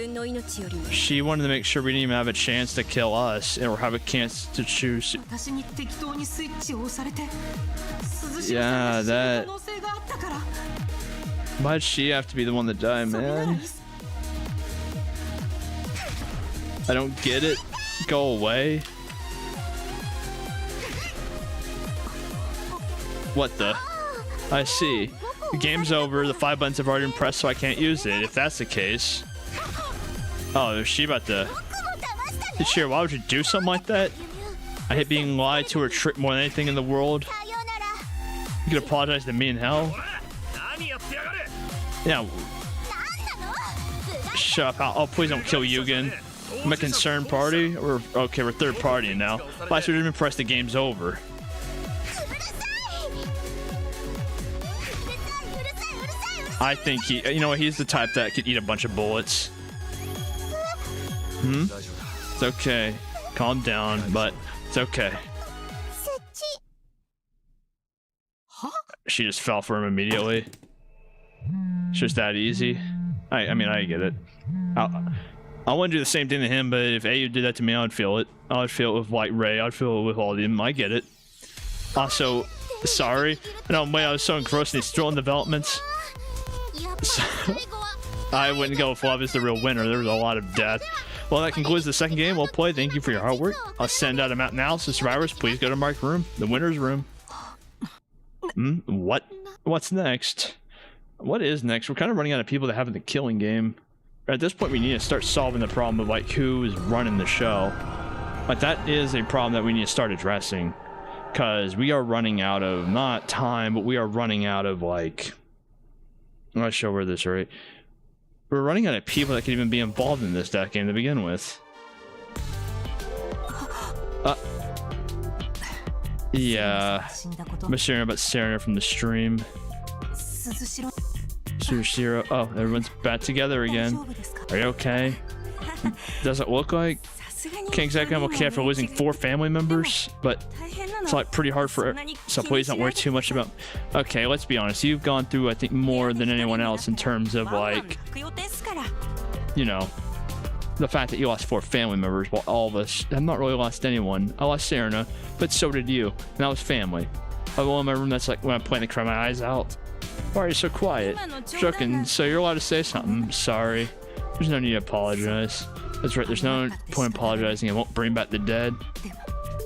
She wanted to make sure we didn't even have a chance to kill us or have a chance to choose. Yeah, that. Why'd she have to be the one to die, man? I don't get it. Go away. What the? I see. The game's over. The 5 buttons have already been pressed, so I can't use it. If that's the case. Oh, is she about to? Shira, why would you do something like that? I hate being lied to or tricked more than anything in the world. You could apologize to me in hell. Yeah. Shut up. Oh, please don't kill Yugen. I'm a concerned party. Okay, we're third party now. I should have even pressed the game's over. I think you know, he's the type that could eat a bunch of bullets. It's okay. Calm down, but it's okay. She just fell for him immediately. It's just that easy. I mean, I get it. I wouldn't do the same thing to him, but if AU did that to me, I would feel it. I would feel it with White Ray. I'd feel it with all of them. I get it. Also, sorry. No way, I was so engrossed in these stolen developments. So, I wouldn't go if Love is the real winner. There was a lot of death. Well, that concludes the second game. Well played. Thank you for your hard work. I'll send out a map now. So survivors, please go to Mark's room. The winner's room. What? What's next? What is next? We're kind of running out of people that have in the killing game. At this point, we need to start solving the problem of like who is running the show. Like that is a problem that we need to start addressing, because we are running out of not time, but we are running out of like. I'm not sure where this right. We're running out of people that can even be involved in this death game to begin with. Yeah, I'm sharing about Serena from the stream. Sushiro. Oh, everyone's back together again. Are you okay? Doesn't look like. Can't exactly I'm okay after losing 4 family members, but it's like pretty hard for. So please don't worry too much about. Okay, let's be honest. You've gone through, I think, more than anyone else in terms of like, you know, the fact that you lost 4 family members, while all of us have not really lost anyone. I lost Serena, but so did you, and that was family. I have one in my room that's like when I'm playing to cry my eyes out. Why are you so quiet? Shuten, so you're allowed to say something. Sorry. There's no need to apologize. That's right, there's no point in apologizing. It won't bring back the dead.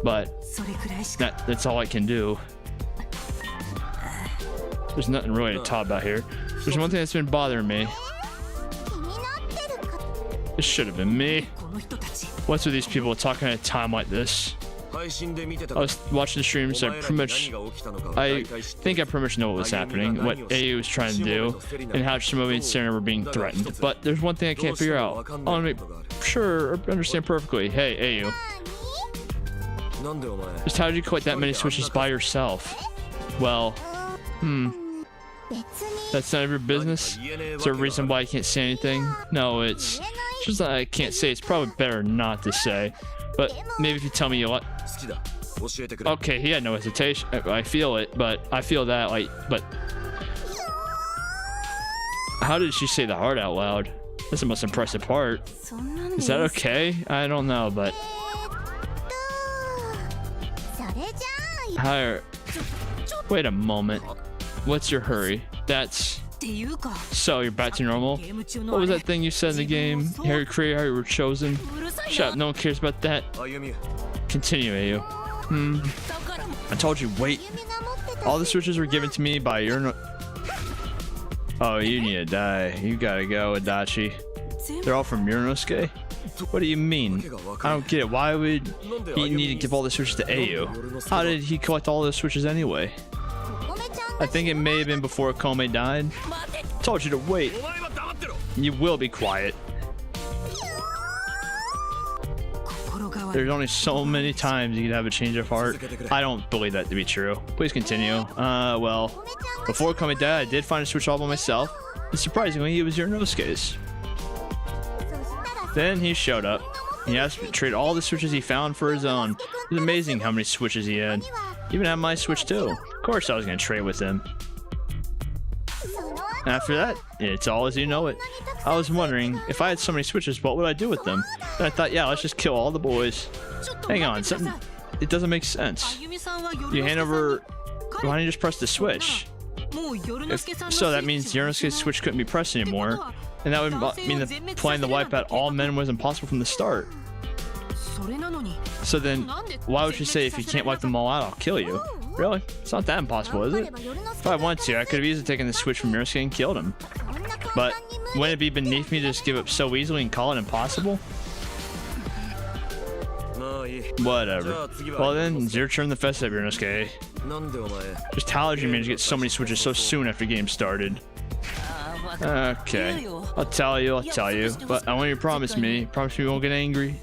But that's all I can do. There's nothing really to talk about here. There's one thing that's been bothering me. This should have been me. What's with these people talking at a time like this? I was watching the stream, so I think I pretty much know what was happening, what AU was trying to do, and how Shimobi and Serena were being threatened. But there's one thing I can't figure out. I want to make sure or understand perfectly. Hey, AU. Just how did you collect that many switches by yourself? Well, that's none of your business? Is there a reason why I can't say anything? No, it's just that I can't say. It's probably better not to say. But maybe if you tell me you like. Okay, he had no hesitation. I feel it, but I feel that like. But how did she say the heart out loud? That's the most impressive part. Is that okay? I don't know, but. Higher. Wait a moment. What's your hurry? That's. So you're back to normal? What was that thing you said in the game? Harry created, Harry were chosen. Shut up, no one cares about that. Continue, AU. I told you, wait. All the switches were given to me by Yuno. Oh, you need to die. You gotta go, Adachi. They're all from Yunosuke? What do you mean? I don't get it. Why would he need to give all the switches to AU? How did he collect all those switches anyway? I think it may have been before Kome died. Told you to wait. You will be quiet. There's only so many times you can have a change of heart. I don't believe that to be true. Please continue. Well, before Kome died, I did find a switch all by myself. And surprisingly, it was Yunosuke's. Then he showed up. He asked me to trade all the switches he found for his own. It was amazing how many switches he had. Even had my switch too. Of course I was gonna trade with him. After that, it's all as you know it. I was wondering, if I had so many switches, what would I do with them? Then I thought, yeah, let's just kill all the boys. Hang on, something. It doesn't make sense. You hand over. Why don't you just press the switch? So that means Yunosuke's switch couldn't be pressed anymore. And that would mean that playing the wipe out all men was impossible from the start. So then, why would you say if you can't wipe them all out, I'll kill you? Really? It's not that impossible, is it? If I wanted to, I could have easily taken the switch from Yunosuke and killed him. But wouldn't it be beneath me to just give up so easily and call it impossible? Whatever. Well then, it's your turn to fess up, Yunosuke. Just how did you manage to get so many switches so soon after the game started? Okay. I'll tell you. But I want you to promise me you won't get angry.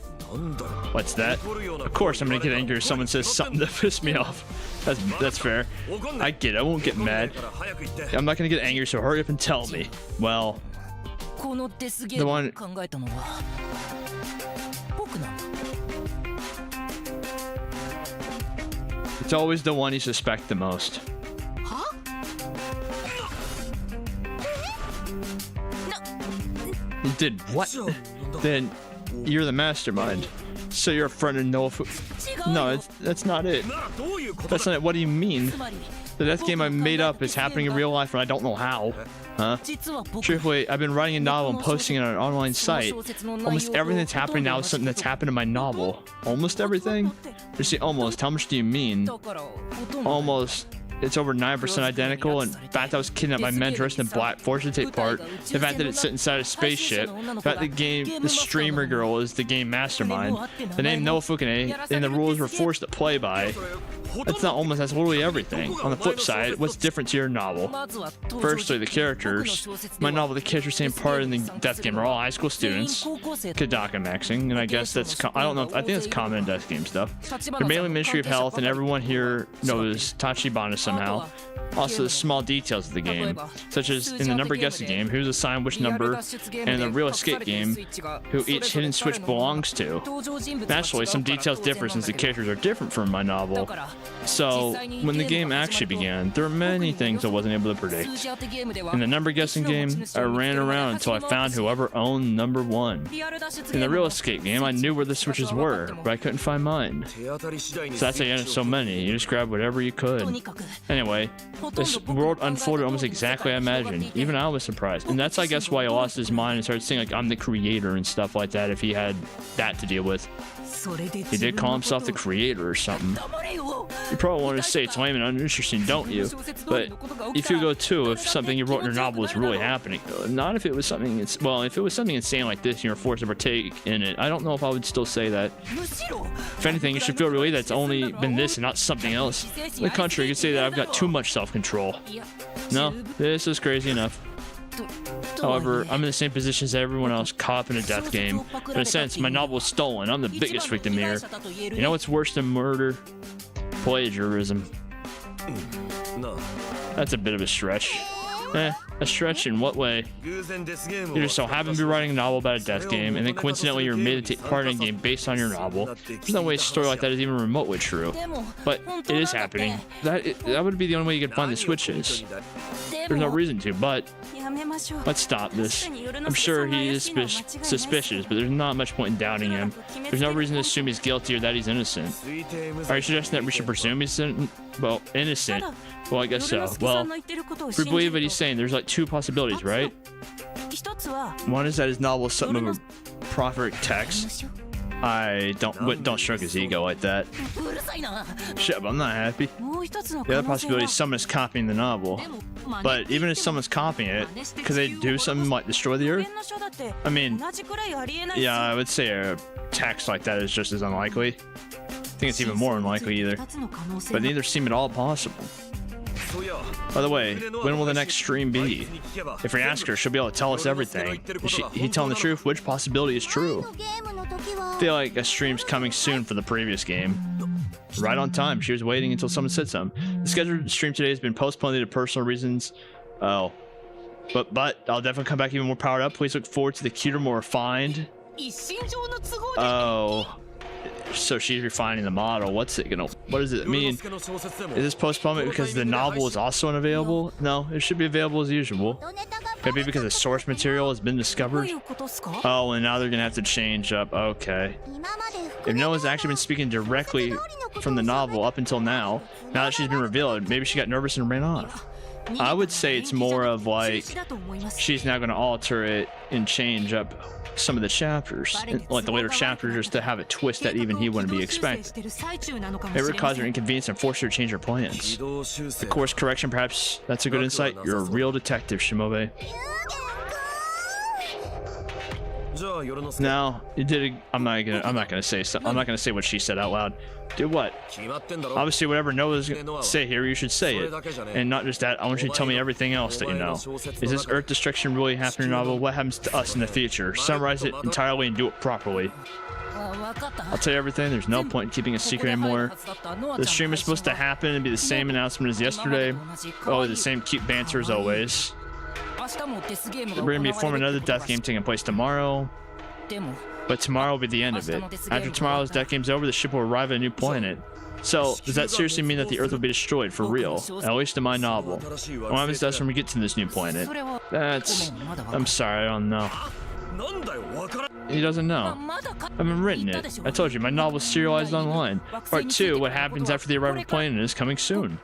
What's that? Of course I'm gonna get angry if someone says something to piss me off. That's fair. I get it. I won't get mad. I'm not gonna get angry, so hurry up and tell me. Well, the one. It's always the one you suspect the most. Did what? Then you're the mastermind. So you're a friend of Noah. No, that's not it. That's not it. What do you mean? The death game I made up is happening in real life and I don't know how. Huh? Truthfully, I've been writing a novel and posting it on an online site. Almost everything that's happening now is something that's happened in my novel. Almost everything? You see, almost. How much do you mean? Almost. It's over 9% identical, and the fact I was kidnapped by men dressed in black forced to take part, the fact that it sits inside a spaceship, the fact that the streamer girl is the game mastermind, the name Noah Fukune, and the rules we're forced to play by. That's not almost, that's literally everything. On the flip side, what's different to your novel? Firstly, the characters. My novel, the characters taking part in the death game are all high school students. Kadaka maxing, and I guess that's, I don't know, I think that's common in death game stuff. They're mainly Ministry of Health, and everyone here knows Tachibana somehow. Also, the small details of the game, such as in the number guessing game, who's assigned which number, and in the real escape game, who each hidden switch belongs to. Naturally, some details differ since the characters are different from my novel. So, when the game actually began, there were many things I wasn't able to predict. In the number guessing game, I ran around until I found whoever owned number 1. In the real escape game, I knew where the switches were, but I couldn't find mine. So that's the end of so many, you just grab whatever you could. Anyway, this world unfolded almost exactly as I imagined. Even I was surprised. And that's, I guess, why he lost his mind and started saying, like, I'm the creator and stuff like that if he had that to deal with. He did call himself the creator or something. You probably want to say it's lame and uninteresting, don't you? But if you go too, if something you wrote in your novel is really happening, not if it was something, if it was something insane like this and you're forced to partake in it, I don't know if I would still say that. If anything, you should feel relieved that it's only been this and not something else. On the contrary, you could say that I've got too much self-control. No, this is crazy enough. However, I'm in the same position as everyone else caught up in a death game. In a sense, my novel was stolen. I'm the biggest victim here. You know what's worse than murder? Plagiarism. That's a bit of a stretch. A stretch in what way? You just so happen to be writing a novel about a death game, and then coincidentally you're made to take part in a game based on your novel. There's no way a story like that is even remotely true. But it is happening. That would be the only way you could find the switches. There's no reason to, but let's stop this. I'm sure he is suspicious, but there's not much point in doubting him. There's no reason to assume he's guilty or that he's innocent. Are you suggesting that we should presume he's innocent? Well, I guess so. Well, if we believe what he's saying, there's like 2 possibilities, right? One is that his novel is something of a prophetic text. Don't stroke his ego like that. Shut up, I'm not happy. The other possibility is someone is copying the novel. But even if someone's copying it, could they do something like destroy the Earth? I mean, yeah, I would say a text like that is just as unlikely. I think it's even more unlikely either. But neither seem at all possible. By the way, when will the next stream be? If we ask her, she'll be able to tell us everything. Is he telling the truth? Which possibility is true? I feel like a stream's coming soon for the previous game. Right on time. She was waiting until someone said something. The scheduled stream today has been postponed due to personal reasons. Oh. But I'll definitely come back even more powered up. Please look forward to the cuter, more refined. Oh. So she's refining the model. What does it mean? Is this postponement because the novel is also unavailable? No, it should be available as usual. Could it be because the source material has been discovered? Oh, and now they're gonna have to change up. Okay. If no one's actually been speaking directly from the novel up until now that she's been revealed, maybe she got nervous and ran off. I would say it's more of like she's now gonna alter it and change up some of the chapters, like the later chapters, just to have a twist that even he wouldn't be expecting. It would cause her inconvenience and force her to change her plans. The course correction, perhaps that's a good insight. You're a real detective, Shimobe. Now you did. I'm not gonna say what she said out loud. Do what? Obviously, whatever Noah's gonna say here, you should say it, and not just that. I want you to tell me everything else that you know. Is this Earth destruction really happening in your novel? What happens to us in the future? Summarize it entirely and do it properly. I'll tell you everything. There's no point in keeping a secret anymore. The stream is supposed to happen and be the same announcement as yesterday. Oh, the same cute banter as always. We're going to be forming another death game taking place tomorrow. But tomorrow will be the end of it. After tomorrow's death game's over, the ship will arrive at a new planet. So, does that seriously mean that the Earth will be destroyed for real? At least in my novel. What happens to us when we get to this new planet? I'm sorry, I don't know. He doesn't know. I haven't written it. I told you, my novel's serialized online. Part 2, what happens after the arrival of the planet, is coming soon.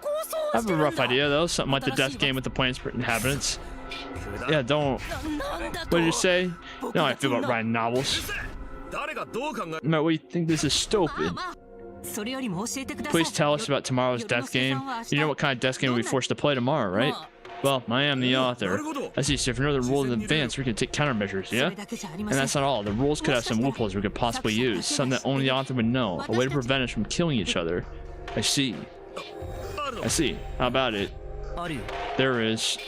I have a rough idea, though. Something like the death game with the planet's inhabitants. Yeah, don't... What did you say? You know how I feel about writing novels. No, we think this is stupid. Please tell us about tomorrow's death game. You know what kind of death game we'll be forced to play tomorrow, right? Well, I am the author. I see, so if you know the rules in advance, we can take countermeasures, yeah? And that's not all. The rules could have some loopholes we could possibly use. Something that only the author would know. A way to prevent us from killing each other. I see. I see. How about it? There is.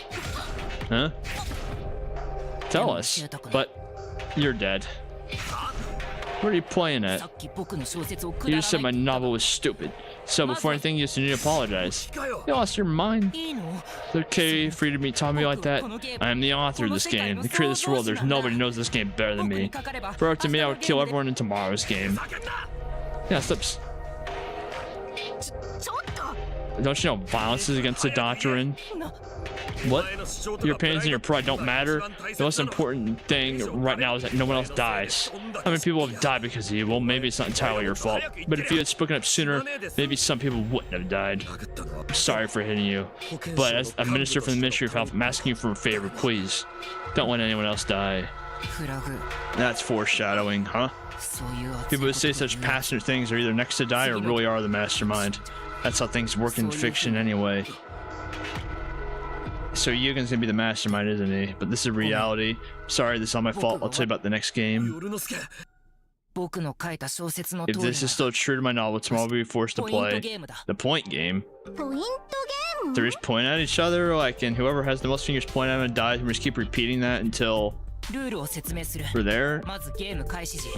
Huh? Tell us. But you're dead. What are you playing at? You just said my novel was stupid. So before anything, you just need to apologize. You lost your mind? It's okay for you to be talking to me like that. I am the author of this game. The creator of this world. There's nobody who knows this game better than me. For up to me, I would kill everyone in tomorrow's game. Yeah, steps. Don't you know violence is against the doctrine? What? Your opinions and your pride don't matter? The most important thing right now is that no one else dies. How many people have died because of you? Well, maybe it's not entirely your fault. But if you had spoken up sooner, maybe some people wouldn't have died. I'm sorry for hitting you. But as a minister from the Ministry of Health, I'm asking you for a favor, please. Don't let anyone else die. That's foreshadowing, huh? People who say such passionate things are either next to die or really are the mastermind. That's how things work in fiction anyway. So Yugen's gonna be the mastermind, isn't he? But this is reality. Sorry, this is all my fault. I'll tell you about the next game. If this is still true to my novel, tomorrow we'll be forced to play the point game. They're just pointing at each other, like, and whoever has the most fingers pointing at them dies, and we just keep repeating that until we're there.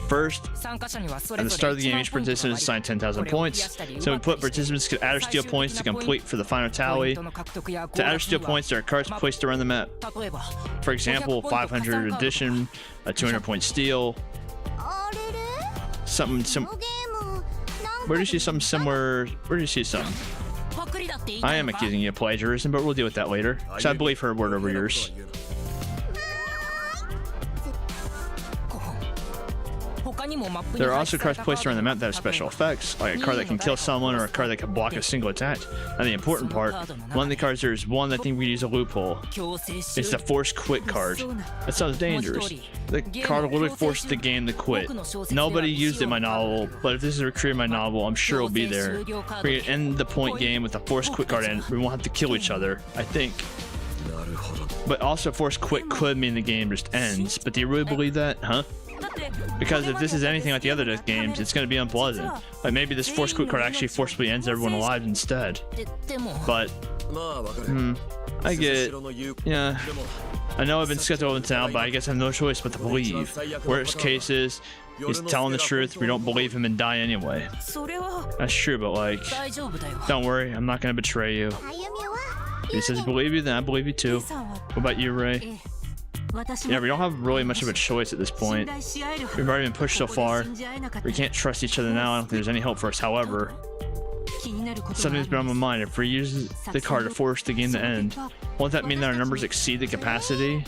First, at the start of the game, each participant is assigned 10,000 points. So we put participants could add or steal points to complete for the final tally. To add or steal points, there are cards placed around the map. For example, 500 addition, a 200-point steal. Where do you see something similar? Where do you see something? I am accusing you of plagiarism, but we'll deal with that later. So I believe her word over yours. There are also cards placed around the map that have special effects, like a card that can kill someone or a card that can block a single attack. And the important part, one of the cards, there is one that I think we use a loophole. It's the Force Quit card. That sounds dangerous. The card literally forces the game to quit. Nobody used it in my novel, but if this is recreated in my novel, I'm sure it'll be there. We're gonna end the point game with a Force Quit card and we won't have to kill each other, I think. But also Force Quit could mean the game just ends. But do you really believe that, huh? Because if this is anything like the other death games, it's going to be unpleasant. Like maybe this Force Quit card actually forcibly ends everyone alive instead. But, I get it. Yeah. I know I've been skeptical until now, but I guess I have no choice but to believe. Worst case is, he's telling the truth, we don't believe him and die anyway. That's true, but like, don't worry, I'm not going to betray you. If he says believe you, then I believe you too. What about you, Ray? Yeah, we don't have really much of a choice at this point. We've already been pushed so far. We can't trust each other now. I don't think there's any hope for us. However, something's been on my mind. If we use the card to force the game to end, won't that mean that our numbers exceed the capacity?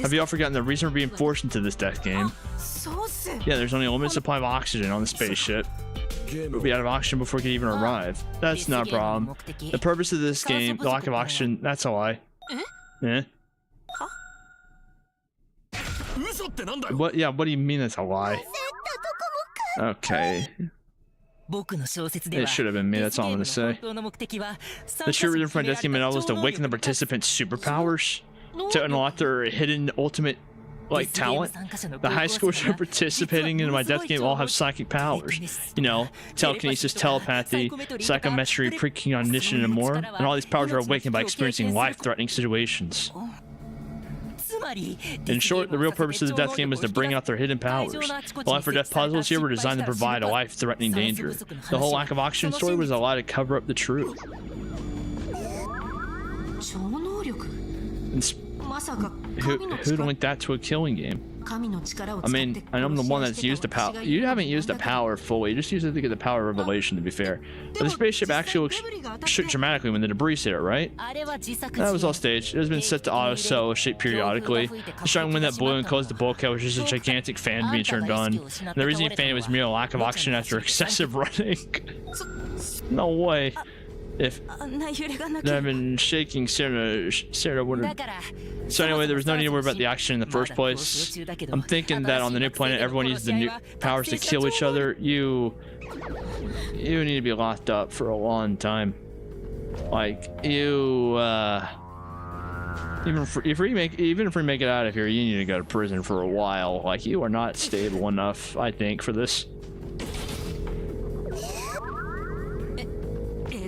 Have you all forgotten the reason we're being forced into this death game? Yeah, there's only a limited supply of oxygen on the spaceship. We'll be out of oxygen before we can even arrive. That's not a problem. The purpose of this game, the lack of oxygen, that's a lie. Eh? What? Yeah, what do you mean it's a lie? Okay. It should have been me, that's all I'm gonna say. The true reason for my death game novel is to awaken the participants' superpowers, to unlock their hidden ultimate, like, talent. The high schools who are participating in my death game all have psychic powers. You know, telekinesis, telepathy, psychometry, precognition, and more. And all these powers are awakened by experiencing life-threatening situations. In short, the real purpose of the death game is to bring out their hidden powers. The life or death puzzles here were designed to provide a life-threatening danger. The whole lack of oxygen story was a lie to cover up the truth. Who'd link that to a killing game? I mean, I'm the one that's used the power. You haven't used the power fully. You just used it to get the power of revelation, to be fair. But the spaceship actually shook dramatically when the debris hit it, right? That was all staged. It has been set to auto-cell shape periodically. The strong wind that blew and caused the bulkhead was just a gigantic fan being turned on. And the reason he fainted was mere lack of oxygen after excessive running. No way. If that had been shaking, Sarah would have. So anyway, there was no need to worry about the oxygen in the first place. I'm thinking that on the new planet, everyone uses the new powers to kill each other. You need to be locked up for a long time. Like you, even if we make it out of here, you need to go to prison for a while. Like you are not stable enough, I think, for this.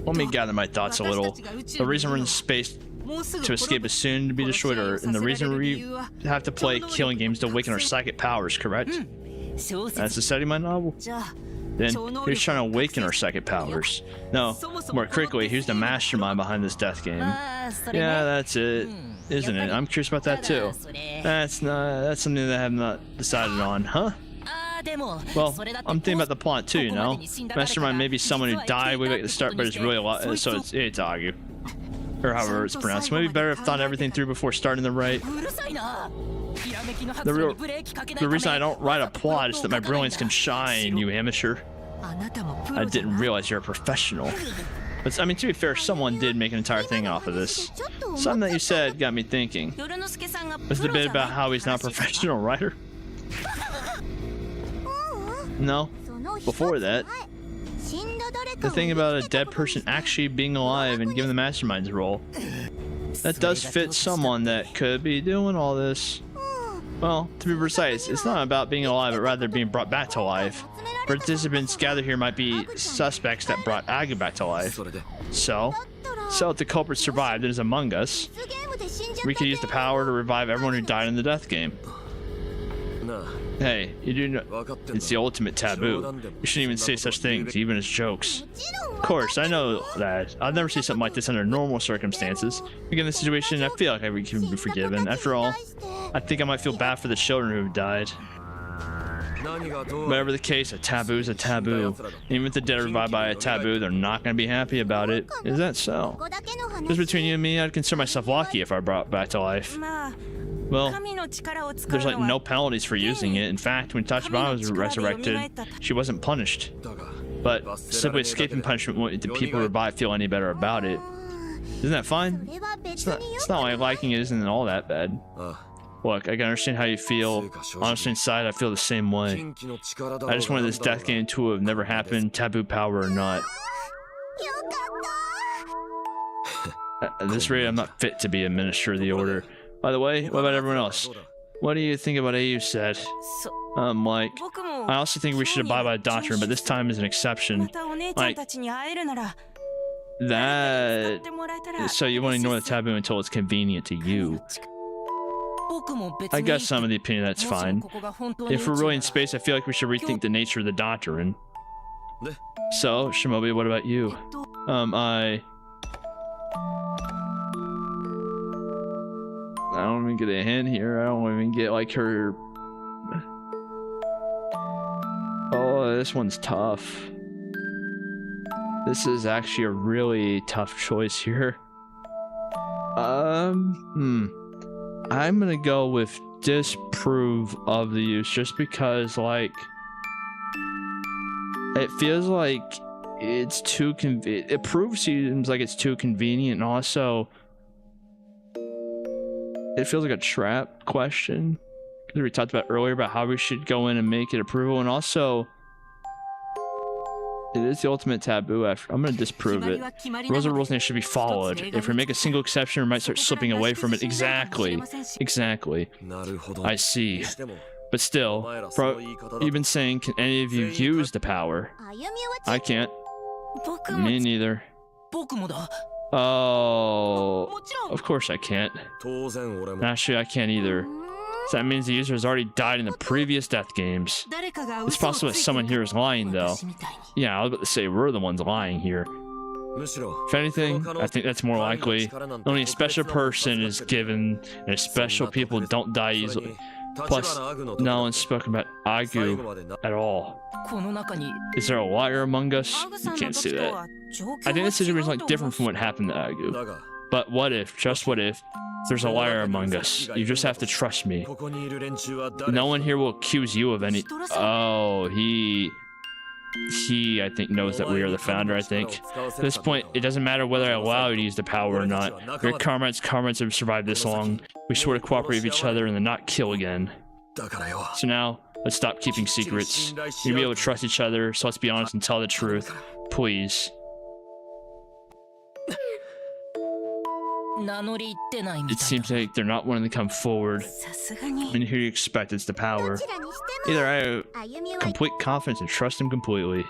Let me gather my thoughts a little. The reason we're in space to escape is soon to be destroyed, and the reason we have to play killing games to awaken our psychic powers, correct? That's the setting of my novel. Then he's trying to awaken our psychic powers. No, more critically, who's the mastermind behind this death game? Yeah, that's it, isn't it? I'm curious about that too. That's something that I have not decided on, huh? Well, I'm thinking about the plot too, you know? Mastermind may be someone who died way back at the start, but it's really a lot, so it's Agu. Or however it's pronounced. Maybe better if thought everything through before starting the write. The reason I don't write a plot is that my brilliance can shine, you amateur. I didn't realize you're a professional. But, I mean, to be fair, someone did make an entire thing off of this. Something that you said got me thinking. Was the bit about how he's not a professional writer? No, before that. The thing about a dead person actually being alive and given the mastermind's role. That does fit someone that could be doing all this. Well, to be precise, it's not about being alive, but rather being brought back to life. Participants gathered here might be suspects that brought Agu back to life. So if the culprit survived and is among us, we could use the power to revive everyone who died in the death game. Hey, you do know it's the ultimate taboo. You shouldn't even say such things, even as jokes. Of course, I know that. I'd never say something like this under normal circumstances. Given the situation, I feel like I can be forgiven. After all, I think I might feel bad for the children who died. Whatever the case, a taboo is a taboo. Even if the dead are revived by a taboo, they're not going to be happy about it. Is that so? Just between you and me, I'd consider myself lucky if I brought back to life. Well, there's like no penalties for using it. In fact, when Tachibana was resurrected, she wasn't punished. But simply escaping punishment won't make the people revived feel any better about it. Isn't that fine? It's not like liking it isn't all that bad. Look, I can understand how you feel. Honestly, inside, I feel the same way. I just wanted this death game to have never happened, taboo power or not. At this rate, I'm not fit to be a minister of the order. By the way, what about everyone else? What do you think about what AU said? Like, I also think we should abide by the doctrine, but this time is an exception. Like, that... So you want to ignore the taboo until it's convenient to you. I guess some of the opinion that's fine. If we're really in space, I feel like we should rethink the nature of the doctrine. So, Shimobi, what about you? I don't even get a hint here. I don't even get like her. Oh, this one's tough. This is actually a really tough choice here. I'm gonna go with disapprove of the use just because, like, it feels like it's too convenient. It seems like it's too convenient, and also it feels like a trap question because we talked about earlier about how we should go in and make it approval, and also it is the ultimate taboo. I'm going to disprove it. Rules are rules and they should be followed. If we make a single exception, we might start slipping away from it. Exactly. I see. But still, bro, you've been saying, can any of you use the power? I can't. Me neither. Oh, of course I can't. Actually, I can't either. So that means the user has already died in the previous death games. It's possible that someone here is lying, though. Yeah, I was about to say we're the ones lying here. If anything, I think that's more likely. Only a special person is given, and special people don't die easily. Plus, no one spoke about Agu at all. Is there a liar among us? You can't say that. I think this situation is like different from what happened to Agu. But what if, just what if, there's a liar among us? You just have to trust me. No one here will accuse you of any... Oh, he, I think, knows that we are the founder, I think. At this point, it doesn't matter whether I allow you to use the power or not. Your comrades have survived this long. We swore to cooperate with each other and then not kill again. So now, let's stop keeping secrets. You'll be able to trust each other, so let's be honest and tell the truth. Please. It seems like they're not wanting to come forward. And who do you expect? It's the power. Either I have complete confidence and trust him completely.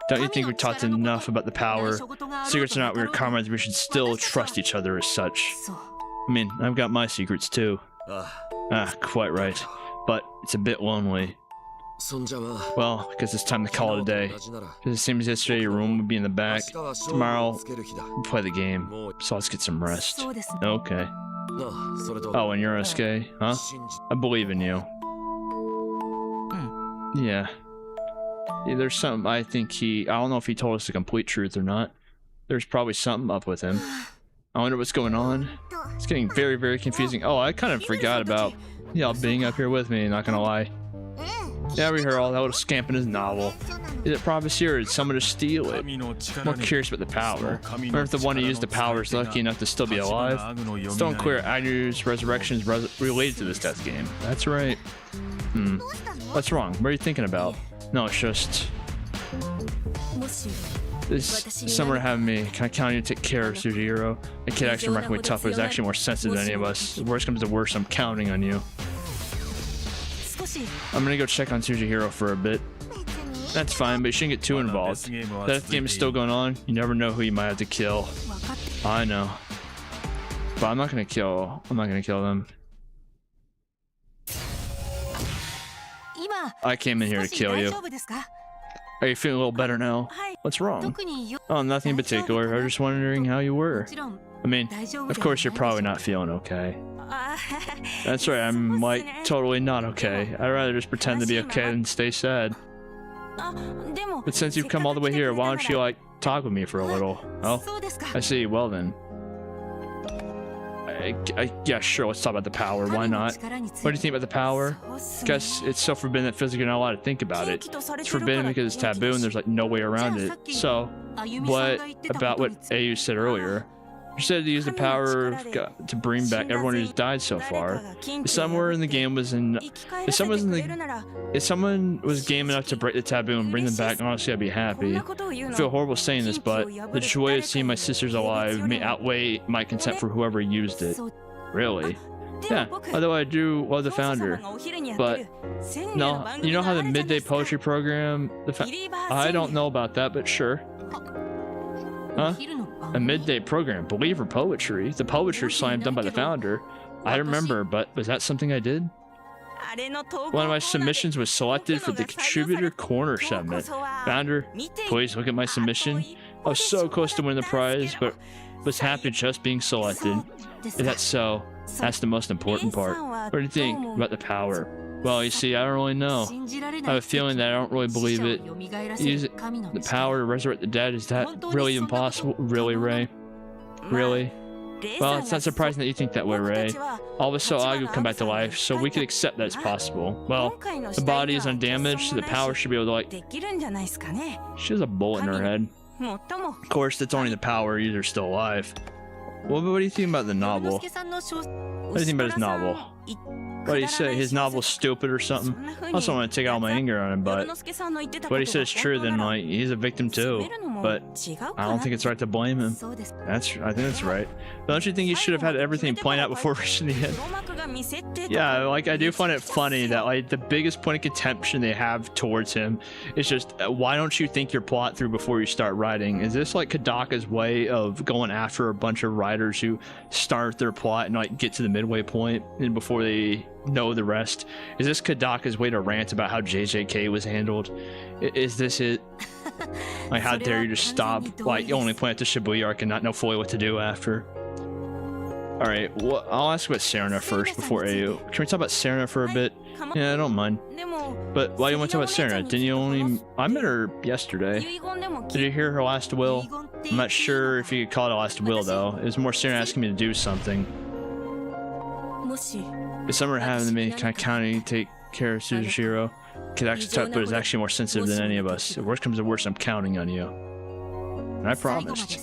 Don't you think we're taught enough about the power? Secrets or not, we're comrades, we should still trust each other as such. I mean, I've got my secrets too. Quite right. But it's a bit lonely. Well, I guess it's time to call it a day. Because it seems yesterday your room would be in the back. Tomorrow, we'll play the game. So let's get some rest. Okay. Oh, and you're okay, huh? I believe in you. Yeah. There's something, I think I don't know if he told us the complete truth or not. There's probably something up with him. I wonder what's going on. It's getting very, very confusing. Oh, I kind of forgot about y'all being up here with me, not gonna lie. Yeah, we heard all that little scamp in his novel. Is it prophecy or did someone just steal it? I'm more curious about the power. I wonder if the one who used the power is lucky enough to still be alive. Still unclear. Agu's resurrection is related to this death game. That's right. What's wrong? What are you thinking about? No, it's just... Someone having me. Can I count on you to take care of Sujihiro? The kid actually remarkably tough, but is actually more sensitive than any of us. If worst comes to worst, I'm counting on you. I'm gonna go check on Sujihiro for a bit. That's fine, but you shouldn't get too involved. That game is still going on. You never know who you might have to kill. I know. But I'm not gonna kill them. I came in here to kill you. Are you feeling a little better now? What's wrong? Oh, nothing in particular. I was just wondering how you were. I mean, of course you're probably not feeling okay. That's right, I'm like totally not okay. I'd rather just pretend to be okay than stay sad. But since you've come all the way here, why don't you like talk with me for a little? Oh, I see. Well then. Yeah, sure, let's talk about the power. Why not? What do you think about the power? Guess it's so forbidden that physically you're not allowed to think about it. It's forbidden because it's taboo and there's like no way around it. So, what about what Ayu said earlier? You said to use the power to bring back everyone who's died so far. If someone was game enough to break the taboo and bring them back, honestly, I'd be happy. I feel horrible saying this, but the joy of seeing my sisters alive may outweigh my contempt for whoever used it. Really? Yeah, although I do love the founder. But, no, you know how the midday poetry program... I don't know about that, but sure. Huh? A midday program, believer poetry. The poetry slam done by the founder. I remember, but was that something I did? One of my submissions was selected for the contributor corner segment. Founder, please look at my submission. I was so close to winning the prize, but was happy just being selected. If that's so, that's the most important part. What do you think about the power? Well, you see, I don't really know. I have a feeling that I don't really believe it. Use the power to resurrect the dead, is that really impossible? Really, Ray? Really? Well, it's not surprising that you think that way, Ray. All of us saw Agu come back to life, so we could accept that it's possible. Well, the body is undamaged, so the power should be able to, like... She has a bullet in her head. Of course, that's only the power, you're still alive. Well, but what do you think about the novel? What do you think about his novel? What do you say? His novel's stupid or something? I also want to take all my anger on him, but what he said is true, then like he's a victim too. But I don't think it's right to blame him. I think that's right. Don't you think he should have had everything planned out before reaching the end? Yeah, like I do find it funny that like the biggest point of contention they have towards him is just why don't you think your plot through before you start writing? Is this like Kadaka's way of going after a bunch of writers who start their plot and like get to the midway point and before they know the rest? Is this Kadaka's way to rant about how JJK was handled? Is this it? Like, how dare you just stop? Like, you only point at the Shibuya arc and not know fully what to do after. Alright, well, I'll ask about Serena first before AU. Can we talk about Serena for a bit? Yeah, I don't mind. But why do you want to talk about Serena? Didn't you only... I met her yesterday. Did you hear her last will? I'm not sure if you could call it a last will, though. It was more Serena asking me to do something. If someone were having me kind of counting, take care of Suzushiro. Kadaku's is actually more sensitive than any of us. If worst comes to worst, I'm counting on you. And I promised.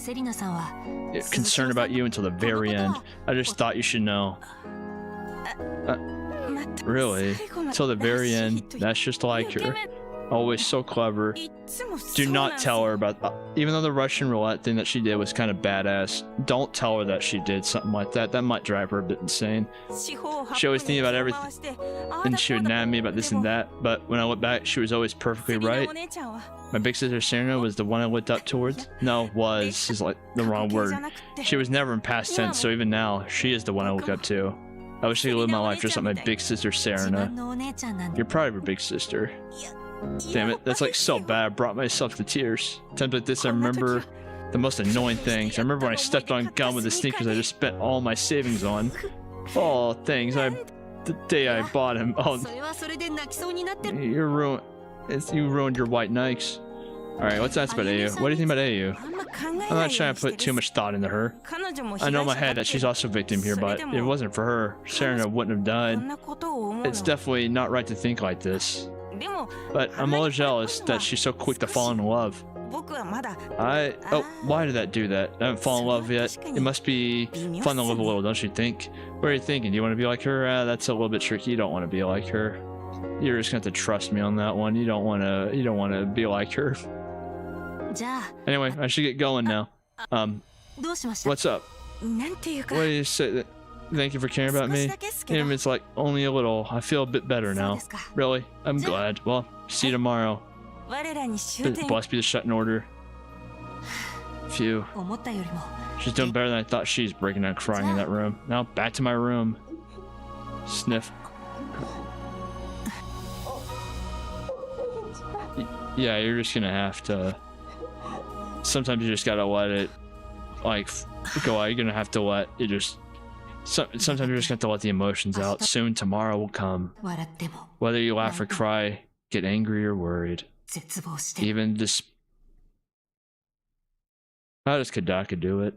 Concerned about you until the very end. I just thought you should know. Really? Till the very end. That's just like her. Always so clever. Do not tell her about... even though the Russian roulette thing that she did was kind of badass, don't tell her that she did something like that. That might drive her a bit insane. She always thinking about everything. And she would nag me about this and that. But when I look back, she was always perfectly right. My big sister Serena was the one I looked up towards. No, was is like the wrong word. She was never in past tense, so even now, she is the one I look up to. I wish I could live my life just like my big sister Serena. You're proud of your big sister. Damn it, that's like so bad. I brought myself to tears. Times like this, I remember the most annoying things. I remember when I stepped on gum with the sneakers I just spent all my savings on. Oh, things. The day I bought him. Oh, you're ruined. You ruined your white Nikes. Alright, what's that about AU? What do you think about AU? I'm not trying to put too much thought into her. I know in my head that she's also a victim here, but if it wasn't for her, Serena wouldn't have died. It's definitely not right to think like this. But I'm a little jealous that she's so quick to fall in love. Oh, why did that do that? I haven't fallen in love yet. It must be fun to live a little, don't you think? What are you thinking? Do you want to be like her? That's a little bit tricky. You don't want to be like her. You're just gonna have to trust me on that one. You don't wanna be like her. Anyway, I should get going now. What's up? What do you say? Thank you for caring about me. Even if it's like only a little, I feel a bit better now. Really? I'm glad. Well, see you tomorrow. Blessed be the Shuten Order. Phew. She's doing better than I thought. She's breaking down crying in that room. Now back to my room. Sniff. Yeah, you're just gonna have to... Sometimes you just gotta let it, like, go out. You're gonna have to let it just... Sometimes you're just gonna have to let the emotions out. Soon, tomorrow will come. Whether you laugh or cry, get angry or worried. Even just... How does Kadaku do it?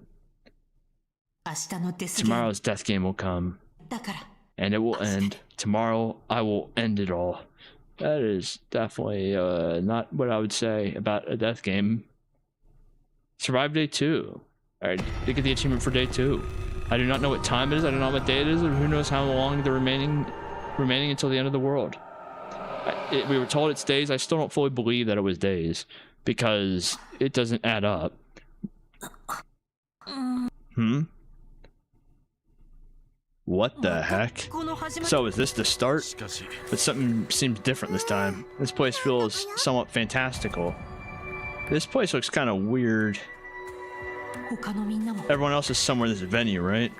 Tomorrow's death game will come. And it will end. Tomorrow, I will end it all. That is definitely not what I would say about a death game. Survive day 2. Alright, you get the achievement for day 2. I do not know what time it is, I don't know what day it is, or who knows how long the remaining until the end of the world. We were told it's days. I still don't fully believe that it was days, because it doesn't add up. What the heck? So is this the start? But something seems different this time. This place feels somewhat fantastical. This place looks kind of weird. Everyone else is somewhere in this venue, right?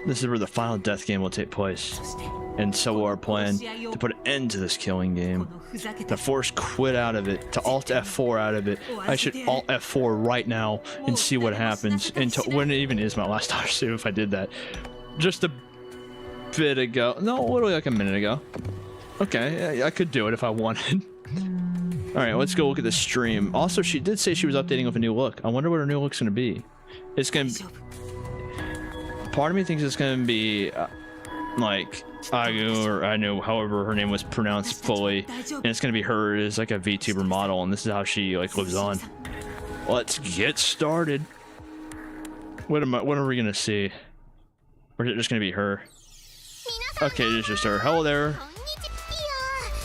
This is where the final death game will take place. And so will our plan to put an end to this killing game. To force quit out of it, to alt F4 out of it. I should alt F4 right now and see what happens. Until when it even is my last time, see if I did that. Just a bit ago. No, literally like a minute ago. Okay, I could do it if I wanted. Alright, let's go look at the stream. Also, she did say she was updating with a new look. I wonder what her new look's gonna be. It's gonna be... Part of me thinks it's gonna be... like Agu or Anu, however her name was pronounced fully, and it's gonna be her as like a VTuber model, and this is how she like lives on. Let's get started. What are we gonna see? Or is it just gonna be her? Okay, it's just her. Hello there.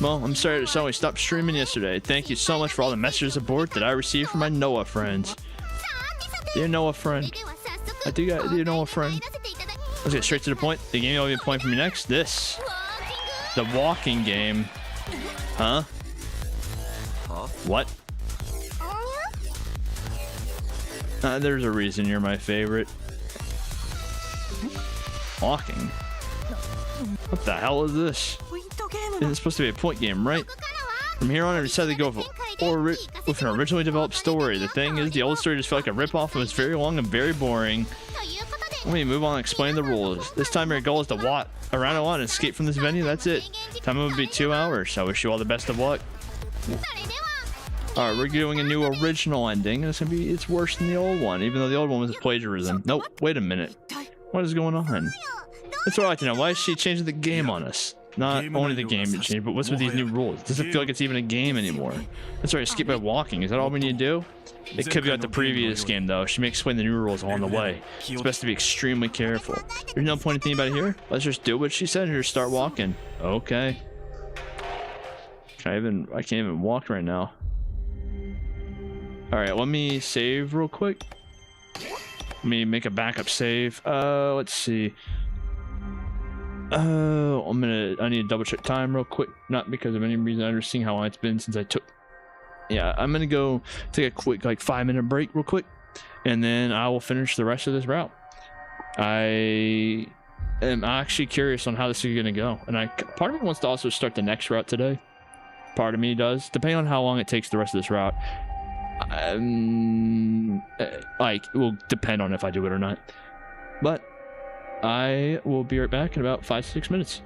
Well, I'm sorry to suddenly stop streaming yesterday. Thank you so much for all the messages of support that I received from my Noah friends. Dear Noah friend, do you know a friend? Let's get straight to the point. The game I'll be playing for me next. This. The walking game. Huh? What? There's a reason you're my favorite. Walking? What the hell is this? This is supposed to be a point game, right? From here on, I decided to go with an originally developed story. The thing is, the old story just felt like a ripoff and was very long and very boring. Let me move on and explain the rules. This time your goal is to walk around and escape from this venue. That's it. Time will be 2 hours. I wish you all the best of luck. Alright, we're doing a new original ending. It's worse than the old one, even though the old one was plagiarism. Nope, wait a minute. What is going on? That's what I'd like to know. Why is she changing the game on us? Not only the game to change, but what's with these new rules? It doesn't feel like it's even a game anymore. That's right, skip by walking. Is that all we need to do? It could be like the previous game, though. She may explain the new rules along the way. It's best to be extremely careful. There's no point in thinking about it here. Let's just do what she said here. Start walking. Okay. I can't even walk right now. Alright, let me save real quick. Let me make a backup save. Let's see. I need to double check time real quick. Not because of any reason. I'm just seeing how long it's been since I took. Yeah, I'm gonna go take a quick, like, 5-minute break real quick, and then I will finish the rest of this route. I am actually curious on how this is gonna go, and part of me wants to also start the next route today. Part of me does, depending on how long it takes the rest of this route. Like, it will depend on if I do it or not. But I will be right back in about 5-6 minutes.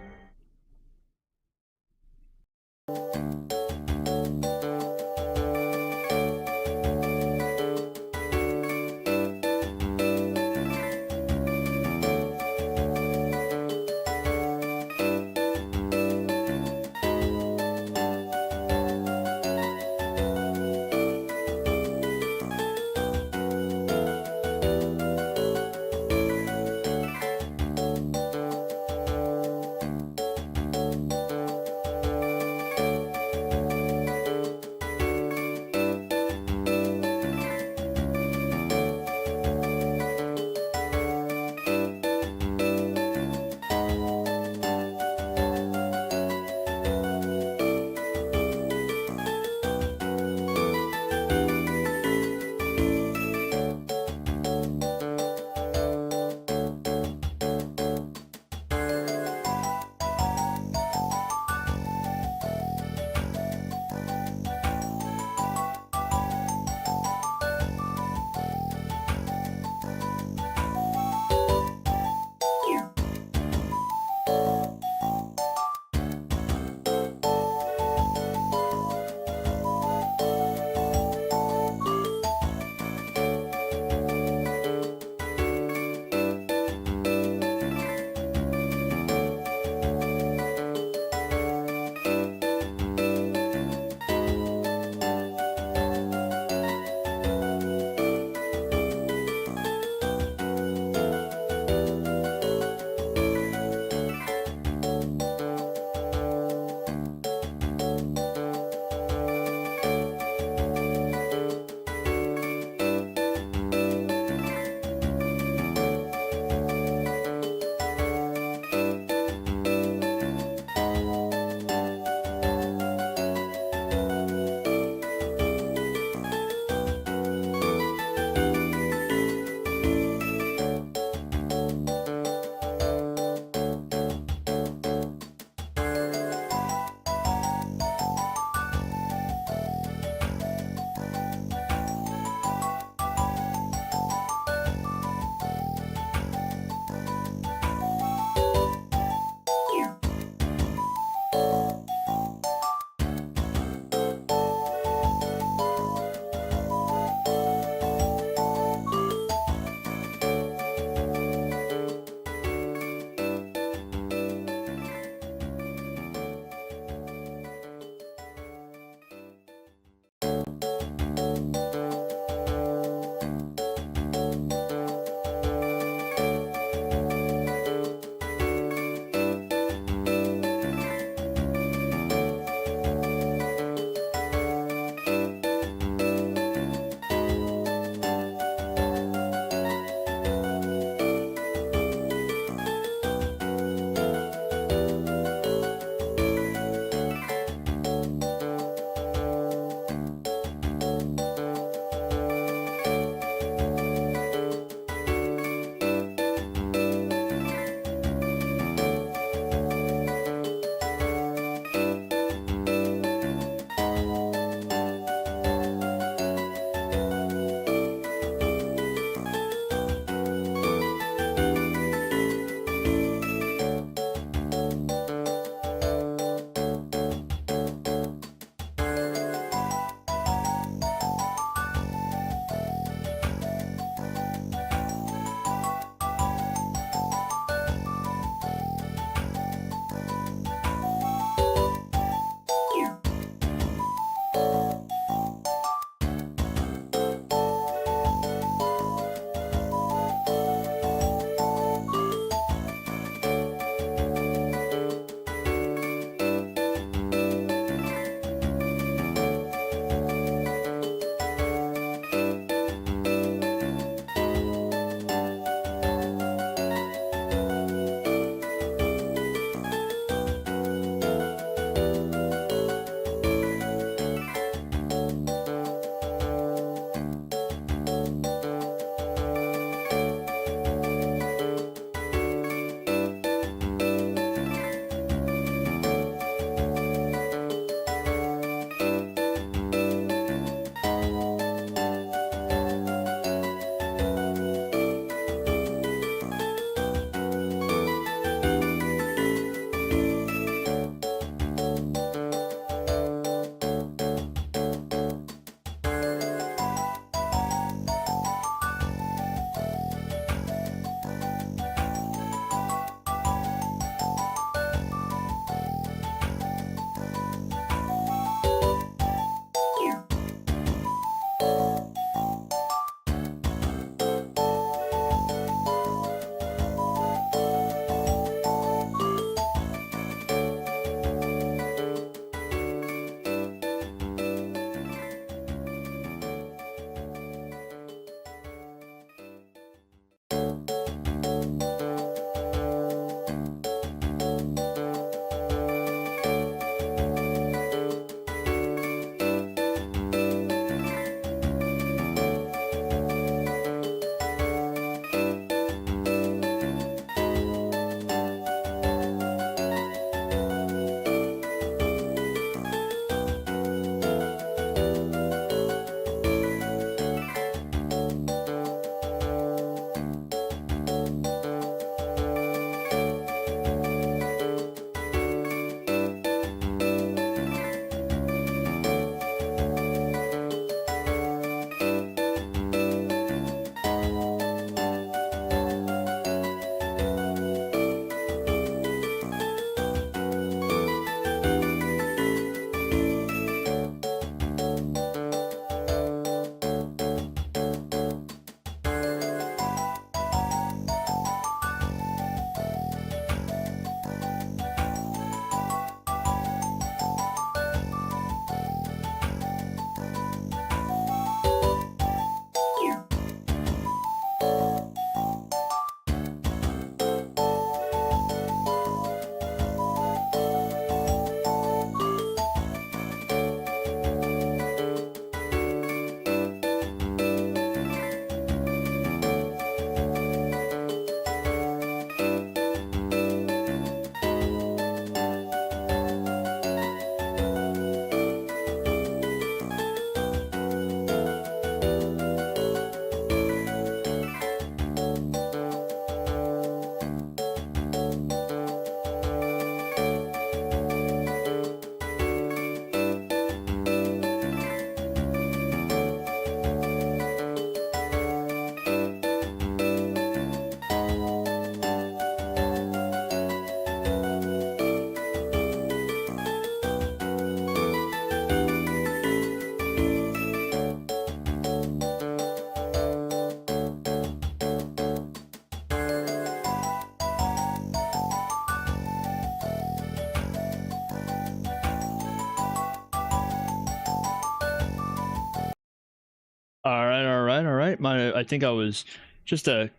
I think I was just a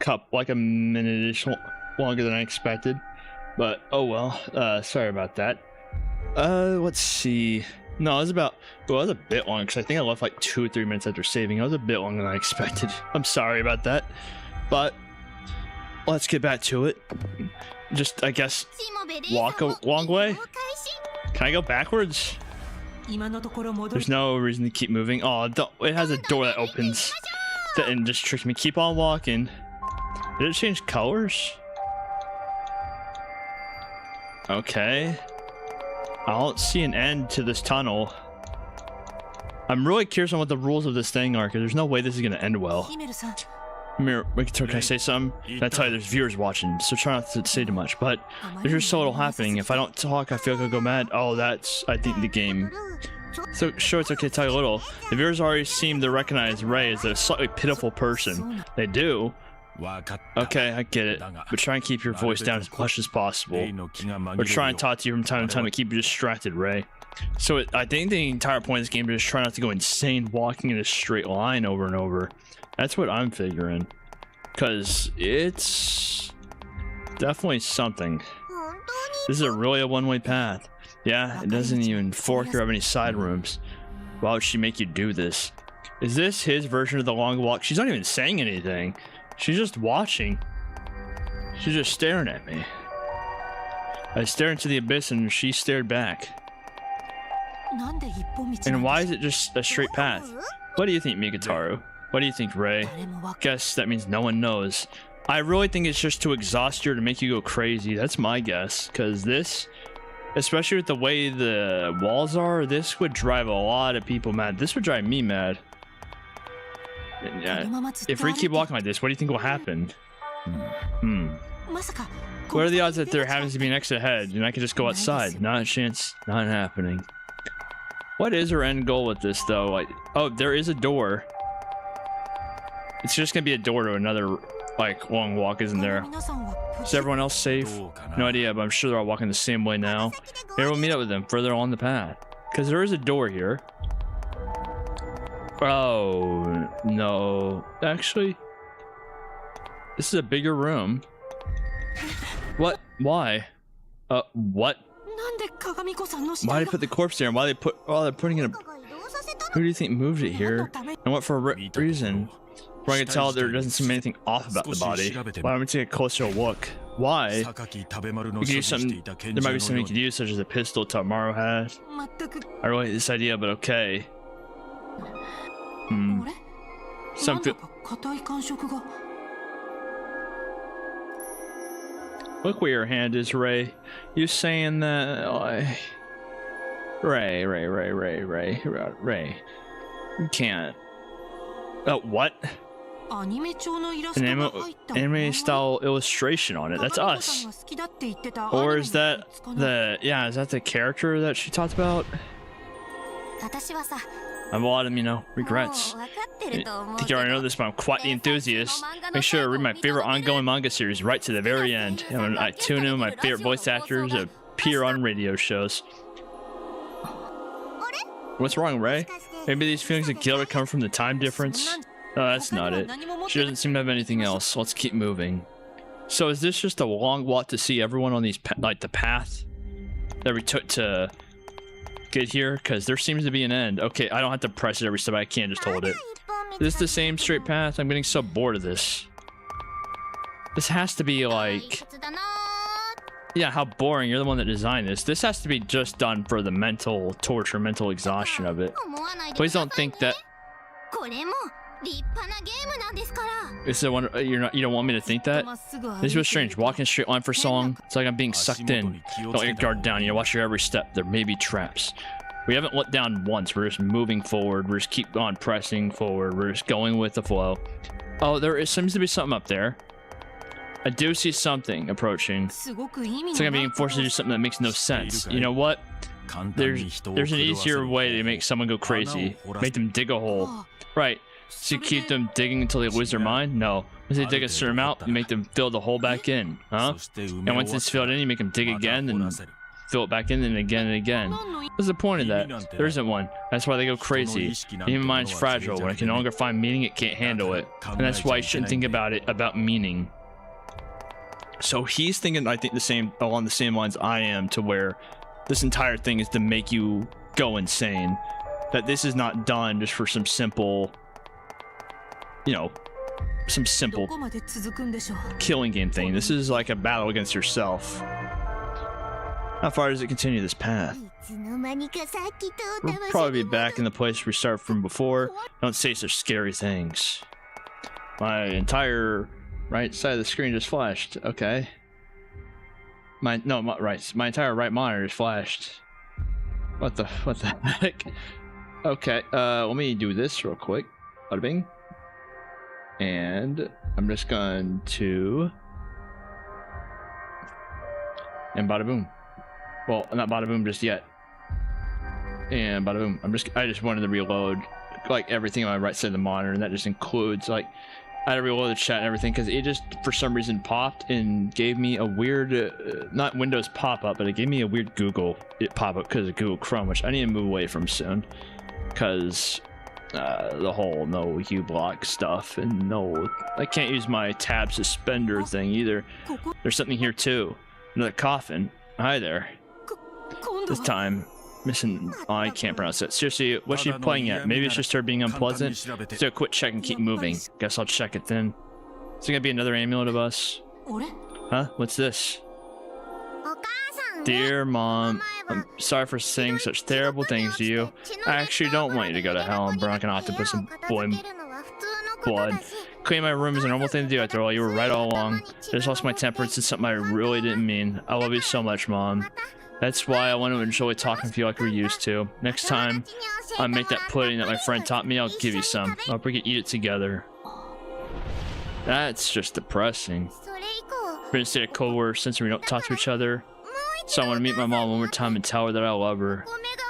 minute-ish longer than I expected. But oh well. Sorry about that. Let's see. No, it was a bit long because I think I left like 2 or 3 minutes after saving. It was a bit longer than I expected. I'm sorry about that. But let's get back to it. Just, I guess, walk a long way. Can I go backwards? There's no reason to keep moving. Oh, it has a door that opens and just tricks me. Keep on walking. Did it change colors? Okay. I don't see an end to this tunnel. I'm really curious on what the rules of this thing are, because there's no way this is going to end well. Mirror, can I say something? I tell you, there's viewers watching, so try not to say too much. But there's just so little happening. If I don't talk, I feel like I'll go mad. Oh, that's, I think, the game. So, sure, it's okay to tell you a little. The viewers already seem to recognize Ray as a slightly pitiful person. They do. Okay, I get it. But try and keep your voice down as much as possible. Or try and talk to you from time to time to keep you distracted, Ray. So I think the entire point of this game is just try not to go insane walking in a straight line over and over. That's what I'm figuring. Because it's definitely something. This is really a one-way path. Yeah, it doesn't even fork or have any side rooms. Why would she make you do this? Is this his version of the long walk? She's not even saying anything. She's just watching. She's just staring at me. I stared into the abyss and she stared back. And why is it just a straight path? What do you think, Migataru? What do you think, Ray? Guess that means no one knows. I really think it's just to exhaust you or to make you go crazy. That's my guess. Because this, especially with the way the walls are, this would drive a lot of people mad. This would drive me mad. Yeah. If we keep walking like this, what do you think will happen? What are the odds that there happens to be an exit ahead and I can just go outside? Not a chance. Not happening. What is her end goal with this, though? Like, oh, there is a door. It's just gonna be a door to another, like, long walk, isn't there? Is everyone else safe? No idea, but I'm sure they're all walking the same way now. Maybe we'll meet up with them further on the path. Because there is a door here. Oh, no. Actually, this is a bigger room. What? Why? What? Why did they put the corpse there? And why they're putting it in a... Who do you think moved it here? And what for a reason? Where I can tell there doesn't seem anything off about the body. Why don't we take a closer look? Why? We could use something... There might be something we could use, such as a pistol Tamaru had. I really hate this idea, but okay. Look where your hand is, Ray. You saying that... Ray. You can't. Oh, what? An anime style illustration on it. That's us. Or is that the... Yeah, is that the character that she talked about? I have a lot of, regrets. I think you already know this, but I'm quite the enthusiast. Make sure to read my favorite ongoing manga series right to the very end. And I tune in my favorite voice actors that appear on radio shows. What's wrong, Ray? Maybe these feelings of guilt are coming from the time difference? No, that's not it. She doesn't seem to have anything else. Let's keep moving. So is this just a long walk to see everyone on these, like the path that we took to get here? Because there seems to be an end. Okay, I don't have to press it every step. I can't just hold it. Is this the same straight path? I'm getting so bored of this. This has to be like... Yeah, how boring. You're the one that designed this. This has to be just done for the mental torture, mental exhaustion of it. Please don't think that... Is there one, you don't want me to think that? This was strange. Walking a straight line for so long. It's like I'm being sucked in. Don't let your guard down. Watch your every step. There may be traps. We haven't let down once. We're just moving forward. We're just keep on pressing forward. We're just going with the flow. Oh, seems to be something up there. I do see something approaching. It's like I'm being forced to do something that makes no sense. You know what? There's an easier way to make someone go crazy. Make them dig a hole. Right. So you keep them digging until they lose their mind? No. Once they dig a certain amount, you make them fill the hole back in. Huh? And once it's filled in, you make them dig again, and fill it back in and again. What's the point of that? There isn't one. That's why they go crazy. The human mind's fragile. When it can no longer find meaning, it can't handle it. And that's why you shouldn't think about meaning. So he's thinking, I think, along the same lines I am, to where this entire thing is to make you go insane. That this is not done just for some simple, you know, some simple killing game thing. This is like a battle against yourself. How far does it continue this path? We'll probably be back in the place we started from before. Don't say such scary things. My entire right side of the screen just flashed. Okay. My entire right monitor just flashed. What the heck? Okay, let me do this real quick. Bada bing. And I'm just going to... And bada boom. Well, not bada boom just yet. And bada boom. I just wanted to reload like everything on my right side of the monitor, and that just includes like I had to reload the chat and everything because it just for some reason popped and gave me a weird not Windows pop-up, but it gave me a weird Google pop-up because of Google Chrome, which I need to move away from soon because the whole no uBlock stuff, and no, I can't use my tab suspender thing either. There's something here too. Another coffin. Hi there. This time missing. Oh, I can't pronounce it. Seriously, what's she playing at? Maybe it's just her being unpleasant. So quit check and keep moving. Guess I'll check it then. Is there gonna be another amulet of us? Huh? What's this? Dear Mom, I'm sorry for saying such terrible things to you. I actually don't want you to go to hell and burn like an octopus and blood. Cleaning my room is a normal thing to do after all. You were right all along. I just lost my temper and said something I really didn't mean. I love you so much, Mom. That's why I want to enjoy talking to you like we used to. Next time I make that pudding that my friend taught me, I'll give you some. I hope we can eat it together. That's just depressing. We're in a state of Cold War since we don't talk to each other. So I want to meet my mom one more time and tell her that I love her.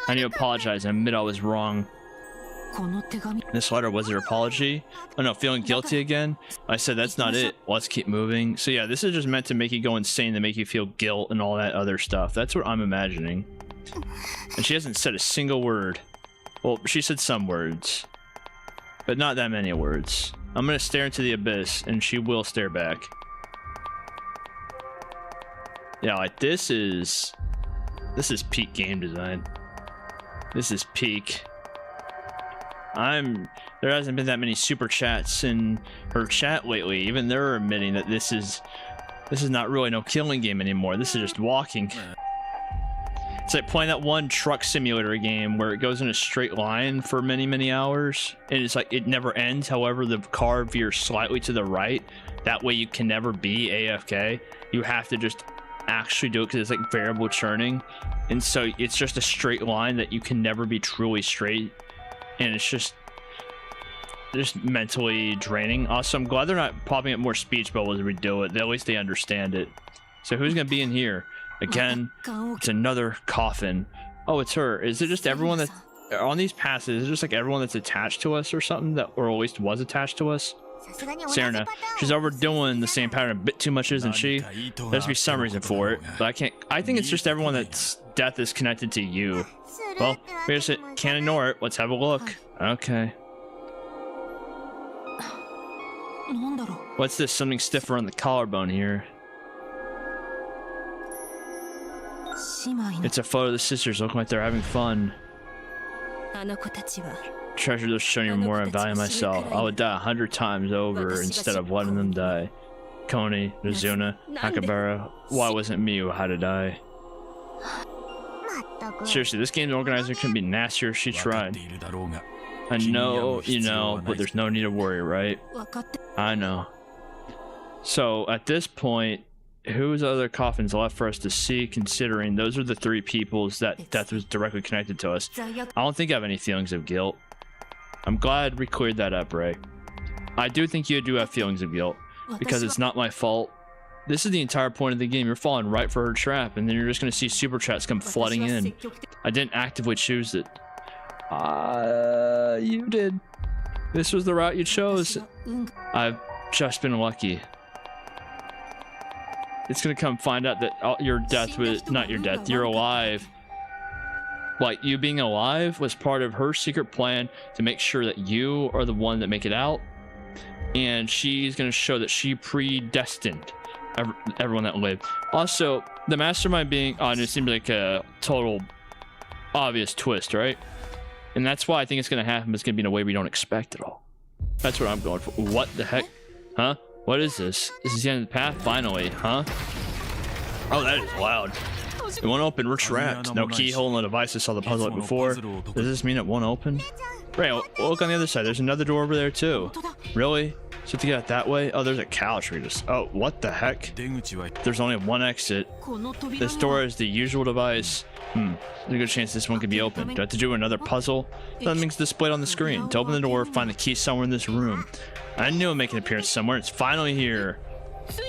I need to apologize and admit I was wrong. This letter was her apology. Oh no, feeling guilty again? I said that's not it. Let's keep moving. So yeah, this is just meant to make you go insane, to make you feel guilt and all that other stuff. That's what I'm imagining. And she hasn't said a single word. Well, she said some words, but not that many words. I'm gonna stare into the abyss and she will stare back. Yeah, like this is peak game design. This is peak. There hasn't been that many super chats in her chat lately. Even they're admitting that this is not really no killing game anymore. This is just walking. It's like playing that one truck simulator game where it goes in a straight line for many hours, and it's like it never ends. However, the car veers slightly to the right. That way you can never be AFK. You have to just actually do it because it's like variable churning, and so it's just a straight line that you can never be truly straight. And it's just mentally draining. Also, I'm glad they're not popping up more speech bubbles as we do it. At least they understand it. So who's gonna be in here? Again, it's another coffin. Oh, it's her. Is it just everyone that's on these passes? Is it just like everyone that's attached to us or something, that, or at least was attached to us? Serena, she's overdoing the same pattern a bit too much, isn't she? There has to be some reason for it, but I think it's just everyone that's death is connected to you. Well, we just can't ignore it. Let's have a look. Okay. What's this? Something stiffer on the collarbone here. It's a photo of the sisters looking like they're having fun. Treasure those showing you more and value myself. I would die 100 times over instead of letting them die. Koni, Nozuna, Hakabara, why wasn't me who had to die? Seriously, this game's organizer couldn't be nastier if she tried. I know, you know, but there's no need to worry, right? I know. So, at this point, whose other coffins left for us to see, considering those are the three peoples that death was directly connected to us? I don't think I have any feelings of guilt. I'm glad we cleared that up, Ray. I do think you do have feelings of guilt, because it's not my fault. This is the entire point of the game. You're falling right for her trap, and then you're just going to see super chats come flooding in. I didn't actively choose it. You did. This was the route you chose. I've just been lucky. it's gonna come find out that your death was not your death. You're alive. Like, you being alive was part of her secret plan to make sure that you are the one that make it out. And she's gonna show that she predestined everyone that lived. Also, the mastermind being on it seems like a total obvious twist, right? And that's why I think it's gonna happen. It's gonna be in a way we don't expect at all. That's what I'm going for. What the heck? Huh? What is this? This is the end of the path? Finally, huh? Oh, that is loud. It won't open. We're trapped. No keyhole in the device. I saw the puzzle like before. Does this mean it won't open? Right, we'll look on the other side. There's another door over there too. Really? So to get out that way? Oh, there's a couch. Oh, what the heck? There's only one exit. This door is the usual device. There's a good chance this one could be open. Do I have to do another puzzle? Something's displayed on the screen. To open the door, find the key somewhere in this room. I knew it'd make an appearance somewhere. It's finally here.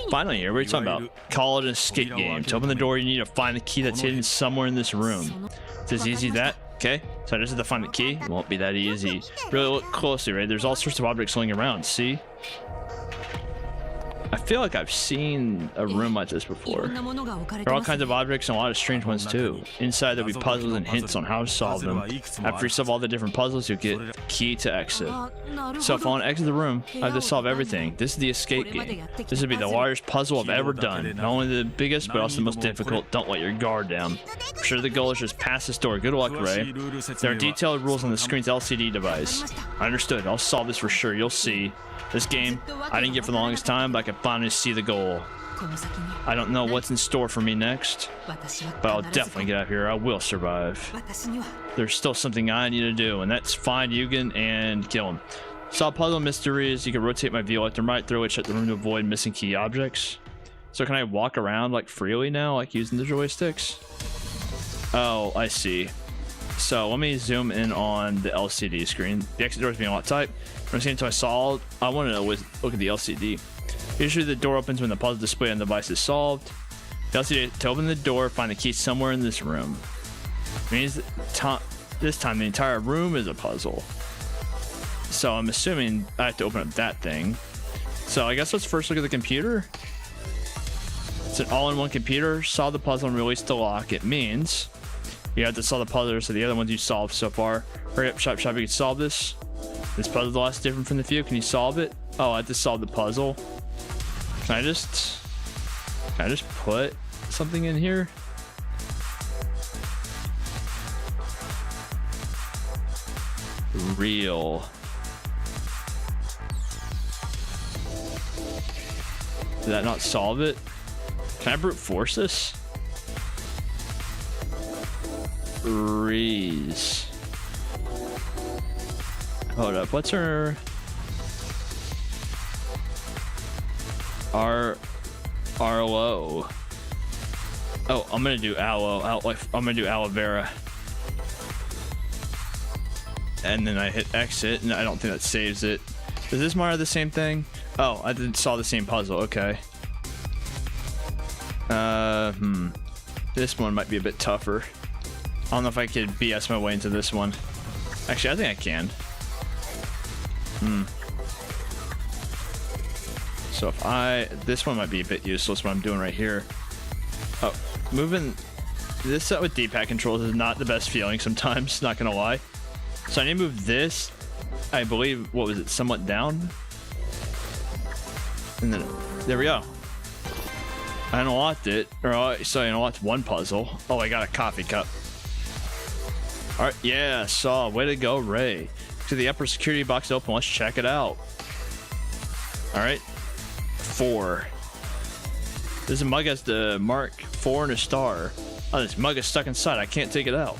Finally here. What are you talking about? Call it an escape game. To open the door, you need to find the key that's hidden somewhere in this room. It's as easy as that. Okay, so I just have to find the key. It won't be that easy. Really look closely, right? There's all sorts of objects laying around. See? I feel like I've seen a room like this before. There are all kinds of objects and a lot of strange ones too. Inside there'll be puzzles and hints on how to solve them. After you solve all the different puzzles, you'll get the key to exit. So if I want to exit the room, I have to solve everything. This is the escape game. This would be the largest puzzle I've ever done. Not only the biggest, but also the most difficult. Don't let your guard down. I'm sure the goal is just pass this door. Good luck, Ray. There are detailed rules on the screen's LCD device. I understood. I'll solve this for sure. You'll see. This game, I didn't get for the longest time, but I can finally see the goal. I don't know what's in store for me next, but I'll definitely get out of here. I will survive. There's still something I need to do, and that's find Yugen and kill him. Solve puzzle mysteries. You can rotate my view left and right, throw it, check the room to avoid missing key objects. So can I walk around like freely now, like using the joysticks? Oh, I see. So let me zoom in on the LCD screen. The exit door is being a lot tight. I'm seeing until I want to look at the LCD. Usually the door opens when the puzzle display on the device is solved. The LCD, to open the door, find the key somewhere in this room. It means that this time the entire room is a puzzle. So I'm assuming I have to open up that thing. So I guess let's first look at the computer. It's an all-in-one computer. Solve the puzzle and release the lock. It means you have to solve the puzzle, so the other ones you solved so far. Hurry up, shop, you can solve this. This puzzle's a lot different from the few. Can you solve it? Oh, I have to solve the puzzle. Can I just put something in here? Real. Did that not solve it? Can I brute force this? Reese. Hold up, what's her Arlo? Oh, I'm gonna do aloe. I'm gonna do aloe vera. And then I hit exit, and I don't think that saves it. Does this mark the same thing? Oh, I saw the same puzzle. Okay. This one might be a bit tougher. I don't know if I could BS my way into this one. Actually, I think I can. So if this one might be a bit useless, what I'm doing right here. Oh, moving this set with D-pad controls is not the best feeling sometimes, not gonna lie. So I need to move this, I believe, what was it, somewhat down? And then, there we go. I unlocked it, so I unlocked one puzzle. Oh, I got a coffee cup. All right, yeah, saw, way to go, Ray. To the upper security box open, let's check it out. All right, 4. This mug has the mark 4 and a star. Oh, this mug is stuck inside, I can't take it out.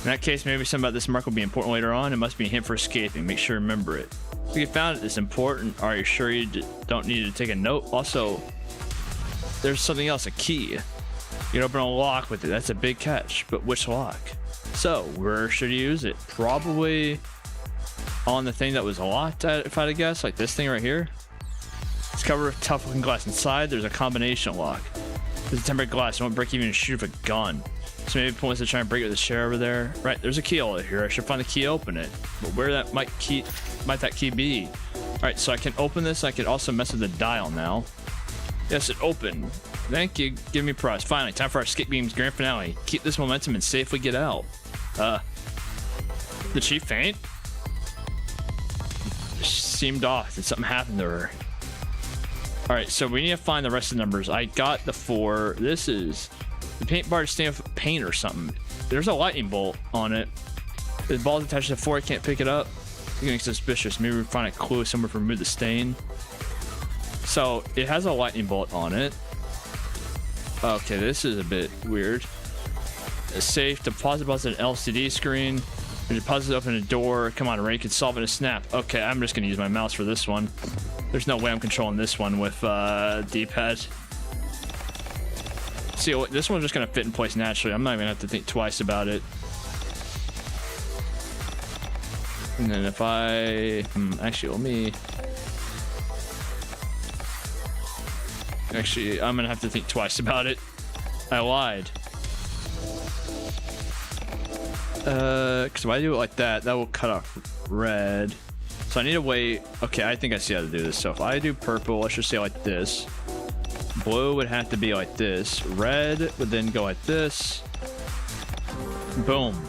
In that case, maybe something about this mark will be important later on. It must be a hint for escaping. Make sure to remember it. If you found it, it's important. Are you sure you don't need to take a note? Also, there's something else, a key. You can open a lock with it. That's a big catch. But which lock? So, where should you use it? Probably on the thing that was locked, if I had to guess. Like this thing right here. It's covered with tough looking glass. Inside, there's a combination lock. There's a tempered glass. It won't break even a shoot of a gun. So maybe points to try and break it with a chair over there. Right, there's a key over here. I should find the key, open it. But where that might that key be? All right, so I can open this. I can also mess with the dial now. Yes, it opened. Thank you. Give me prize. Finally, time for our Skip Beam's grand finale. Keep this momentum and safely get out. Did she faint? She seemed off. Did something happen to her? All right, so we need to find the rest of the numbers. I got the 4. This is the paint bar to stand with paint or something. There's a lightning bolt on it. The ball's attached to 4. I can't pick it up. It's getting suspicious. Maybe we find a clue somewhere to remove the stain. So it has a lightning bolt on it. Okay, this is a bit weird. A safe deposit box an LCD screen. We deposit open a door. Come on, Ray can solve it in a snap. Okay, I'm just gonna use my mouse for this one. There's no way I'm controlling this one with D-pad. See, this one's just gonna fit in place naturally. I'm not even gonna have to think twice about it. And then if I actually, let me. Actually, I'm gonna have to think twice about it. I lied. Because if I do it like that, that will cut off red. So I need to wait. Okay, I think I see how to do this. So if I do purple, let's just say like this. Blue would have to be like this. Red would then go like this. Boom.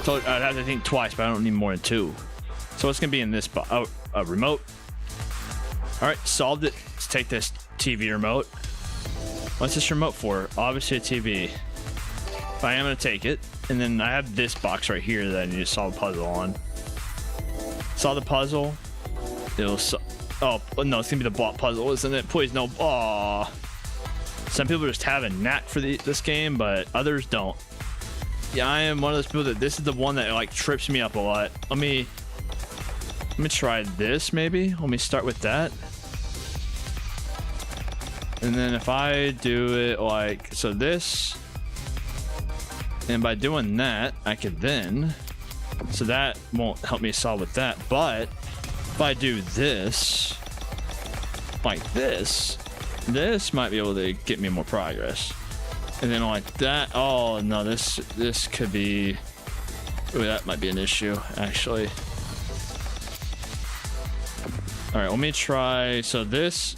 So I'd have to think twice, but I don't need more than 2. So it's gonna be in this spot. Oh, a remote. All right, solved it. Let's take this TV remote. What's this remote for? Obviously a TV. But I am gonna take it. And then I have this box right here that I need to solve a puzzle on. Solve the puzzle. It'll oh no, it's gonna be the bot puzzle, isn't it? Please no. Aw. Some people just have a knack for this game, but others don't. Yeah, I am one of those people that this is the one that like trips me up a lot. Let me try this maybe. Let me start with that. And then if I do it like so this, and by doing that, I could then, so that won't help me solve with that, but if I do this, like this might be able to get me more progress. And then like that, oh no, this could be, ooh, that might be an issue, actually. All right, let me try, so this,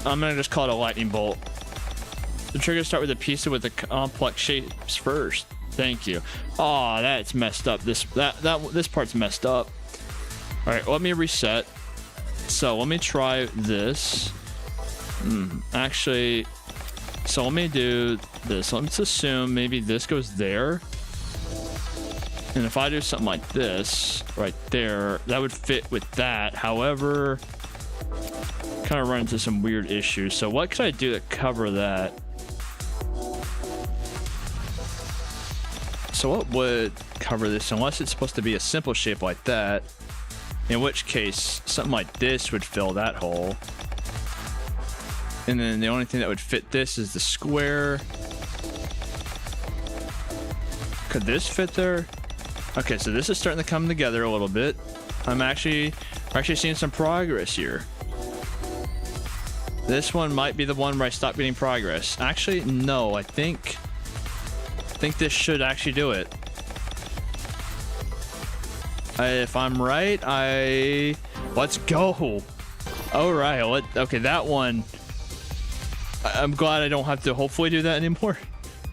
I'm gonna just call it a lightning bolt. The trigger start with a piece with the complex shapes first. Thank you. Oh, that's messed up. This part's messed up. All right, let me reset. So let me try this. Actually, so let me do this. Let's assume maybe this goes there. And if I do something like this right there, that would fit with that. However, kind of run into some weird issues. So what could I do to cover that? So what would cover this, unless it's supposed to be a simple shape like that, in which case something like this would fill that hole. And then the only thing that would fit this is the square. Could this fit there? Okay, so this is starting to come together a little bit. We're actually seeing some progress here. This one might be the one where I stop getting progress. Actually, no, I think this should actually do it. If I'm right, let's go. All right, okay, that one, I'm glad I don't have to hopefully do that anymore.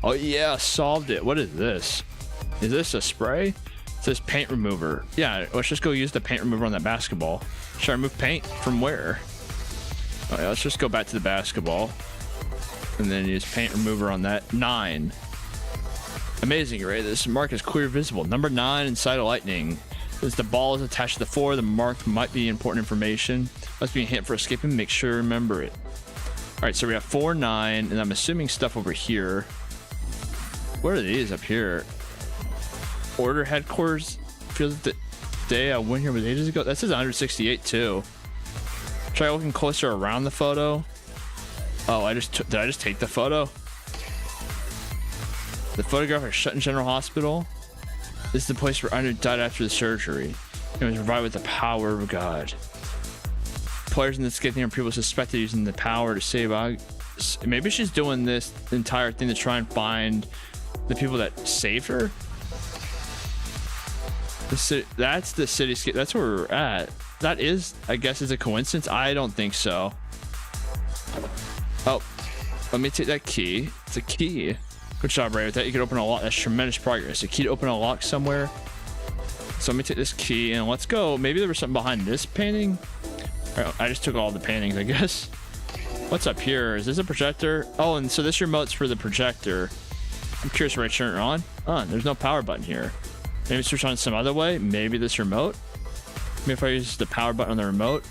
Oh yeah, solved it. What is this? Is this a spray? It says paint remover. Yeah, let's just go use the paint remover on that basketball. Should I remove paint from where? All right, let's just go back to the basketball and then use paint remover on that. 9. Amazing, Ray. This mark is clear visible. Number 9 inside a lightning. Since the ball is attached to the 4, the mark might be important information. Must be a hint for escaping. Make sure to remember it. All right, so we have 4, 9, and I'm assuming stuff over here. What are these up here? Order headquarters. Feels like the day I went here was ages ago. That says 168 too. Try looking closer around the photo. Oh, did I just take the photo? The photograph of Shuten General Hospital. This is the place where Anu died after the surgery. It was revived with the power of God. Players in the escape are people suspected using the power to save. Maybe she's doing this entire thing to try and find the people that saved her. That's the cityscape. That's where we're at. That is, I guess, is a coincidence. I don't think so. Oh, let me take that key. It's a key. Good job, Ray. With that, you can open a lock. That's tremendous progress. A key to open a lock somewhere. So let me take this key and let's go. Maybe there was something behind this painting. I just took all the paintings, I guess. What's up here? Is this a projector? Oh, and so this remote's for the projector. I'm curious where I turn it on. Oh, there's no power button here. Maybe switch on some other way. Maybe this remote. Maybe if I use the power button on the remote.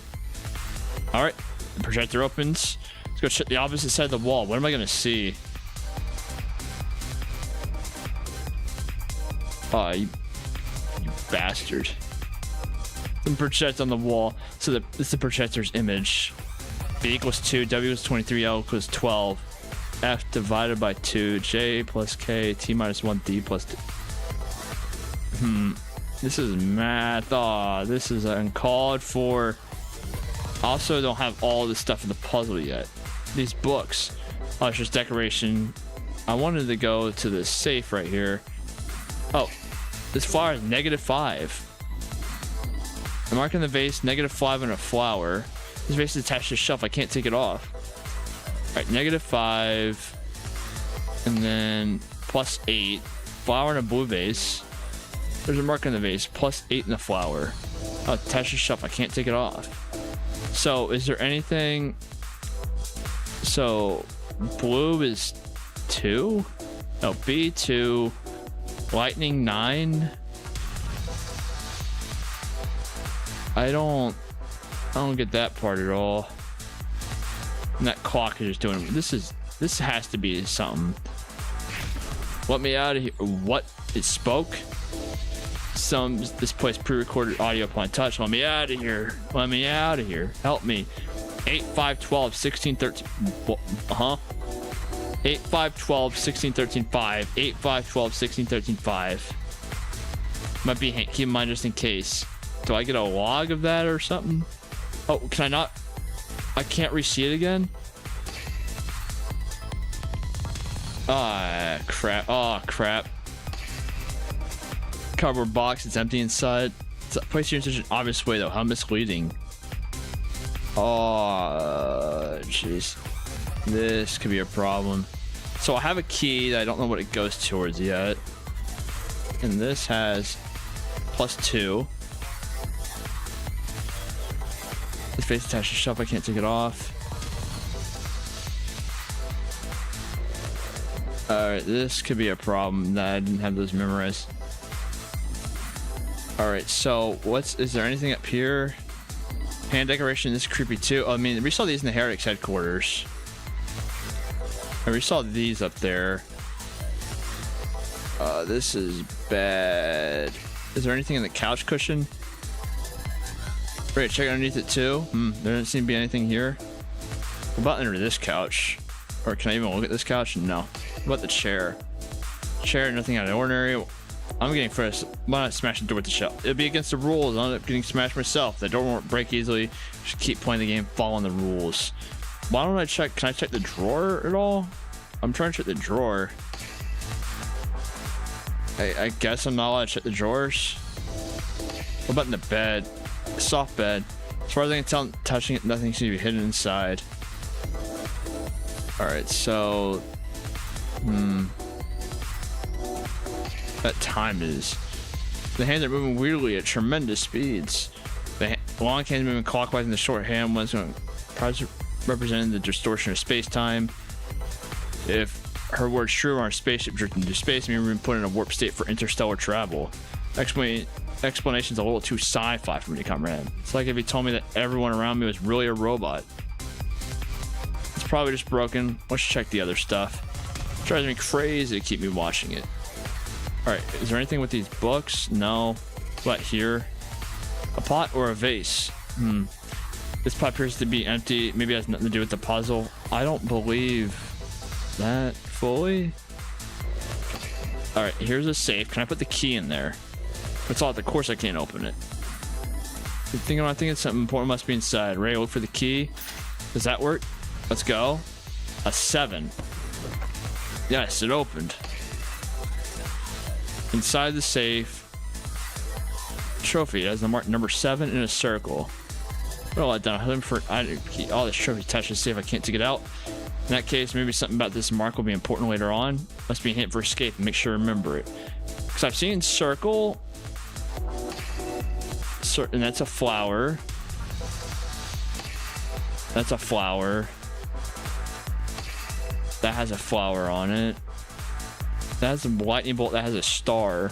All right, the projector opens. Let's go check the opposite side of the wall. What am I gonna see? Oh, you bastard. And project on the wall. So that it's the projector's image. B equals 2, W equals 23, L equals 12. F divided by 2, J plus K, T minus 1, D plus 2. This is math. Oh, this is uncalled for. Also, don't have all the stuff in the puzzle yet. These books. Oh, it's just decoration. I wanted to go to the safe right here. Oh, this flower is -5. I'm marking the vase, -5 on a flower. This vase is attached to the shelf. I can't take it off. All right, -5. And then +8. Flower in a blue vase. There's a mark on the vase. +8 in the flower. Oh, attached to the shelf. I can't take it off. So, is there anything... So, blue is 2? No, B2. Lightning 9. I don't get that part at all. And that clock is just doing. This has to be something. Let me out of here. What? It spoke. This place pre-recorded audio upon touch. Let me out of here. Let me out of here. Help me. 8, 5, 12, 16, 13. 8, 5, 12, 16, 13, 5. 8, 5, 12, 16, 13, 5. Might be, keep in mind just in case. Do I get a log of that or something? Oh, can I not? I can't re-see it again? Ah, crap. Oh, crap. Cardboard box, it's empty inside. It's placed here in such an obvious way, though. How misleading. Oh, jeez. This could be a problem. So I have a key that I don't know what it goes towards yet. And this has +2. This face attached to shelf. I can't take it off. Alright, this could be a problem that I didn't have those memorized. Alright, so is there anything up here? Hand decoration, this is creepy too. I mean, we saw these in the Heretics headquarters. And we saw these up there. This is bad. Is there anything in the couch cushion? Right, check underneath it too. There doesn't seem to be anything here. What about under this couch? Or can I even look at this couch? No. What about the chair? Chair, nothing out of the ordinary. I'm getting first. Why not smash the door with the shelf? It'll be against the rules. I'll end up getting smashed myself. The door won't break easily. Just keep playing the game, following the rules. Why don't I check? Can I check the drawer at all? I'm trying to check the drawer. I guess I'm not allowed to check the drawers. What about in the bed? Soft bed. As far as I can tell, touching it, nothing seems to be hidden inside. Alright, so... That time is... The hands are moving weirdly at tremendous speeds. The long hand is moving clockwise and the short hand one's going representing the distortion of space-time. If her word's true, our spaceship drifting into space, maybe we've been put in a warp state for interstellar travel. Explanation's a little too sci-fi for me to comprehend. It's like if you told me that everyone around me was really a robot. It's probably just broken. Let's check the other stuff. It drives me crazy to keep me watching it. Alright, is there anything with these books? No. What here? A pot or a vase? This pot appears to be empty. Maybe it has nothing to do with the puzzle. I don't believe that fully. Alright, here's a safe. Can I put the key in there? It's all. Of course I can't open it. I'm thinking something important must be inside. Ray, look for the key. Does that work? Let's go. A 7. Yes, it opened. Inside the safe. Trophy. It has the mark number 7 in a circle. What all that down? All this trophy attached to the safe. I can't take it out. In that case, maybe something about this mark will be important later on. Must be a hint for escape. Make sure to remember it. Because I've seen circle. And that's a flower. That's a flower. That has a flower on it. That has a lightning bolt that has a star.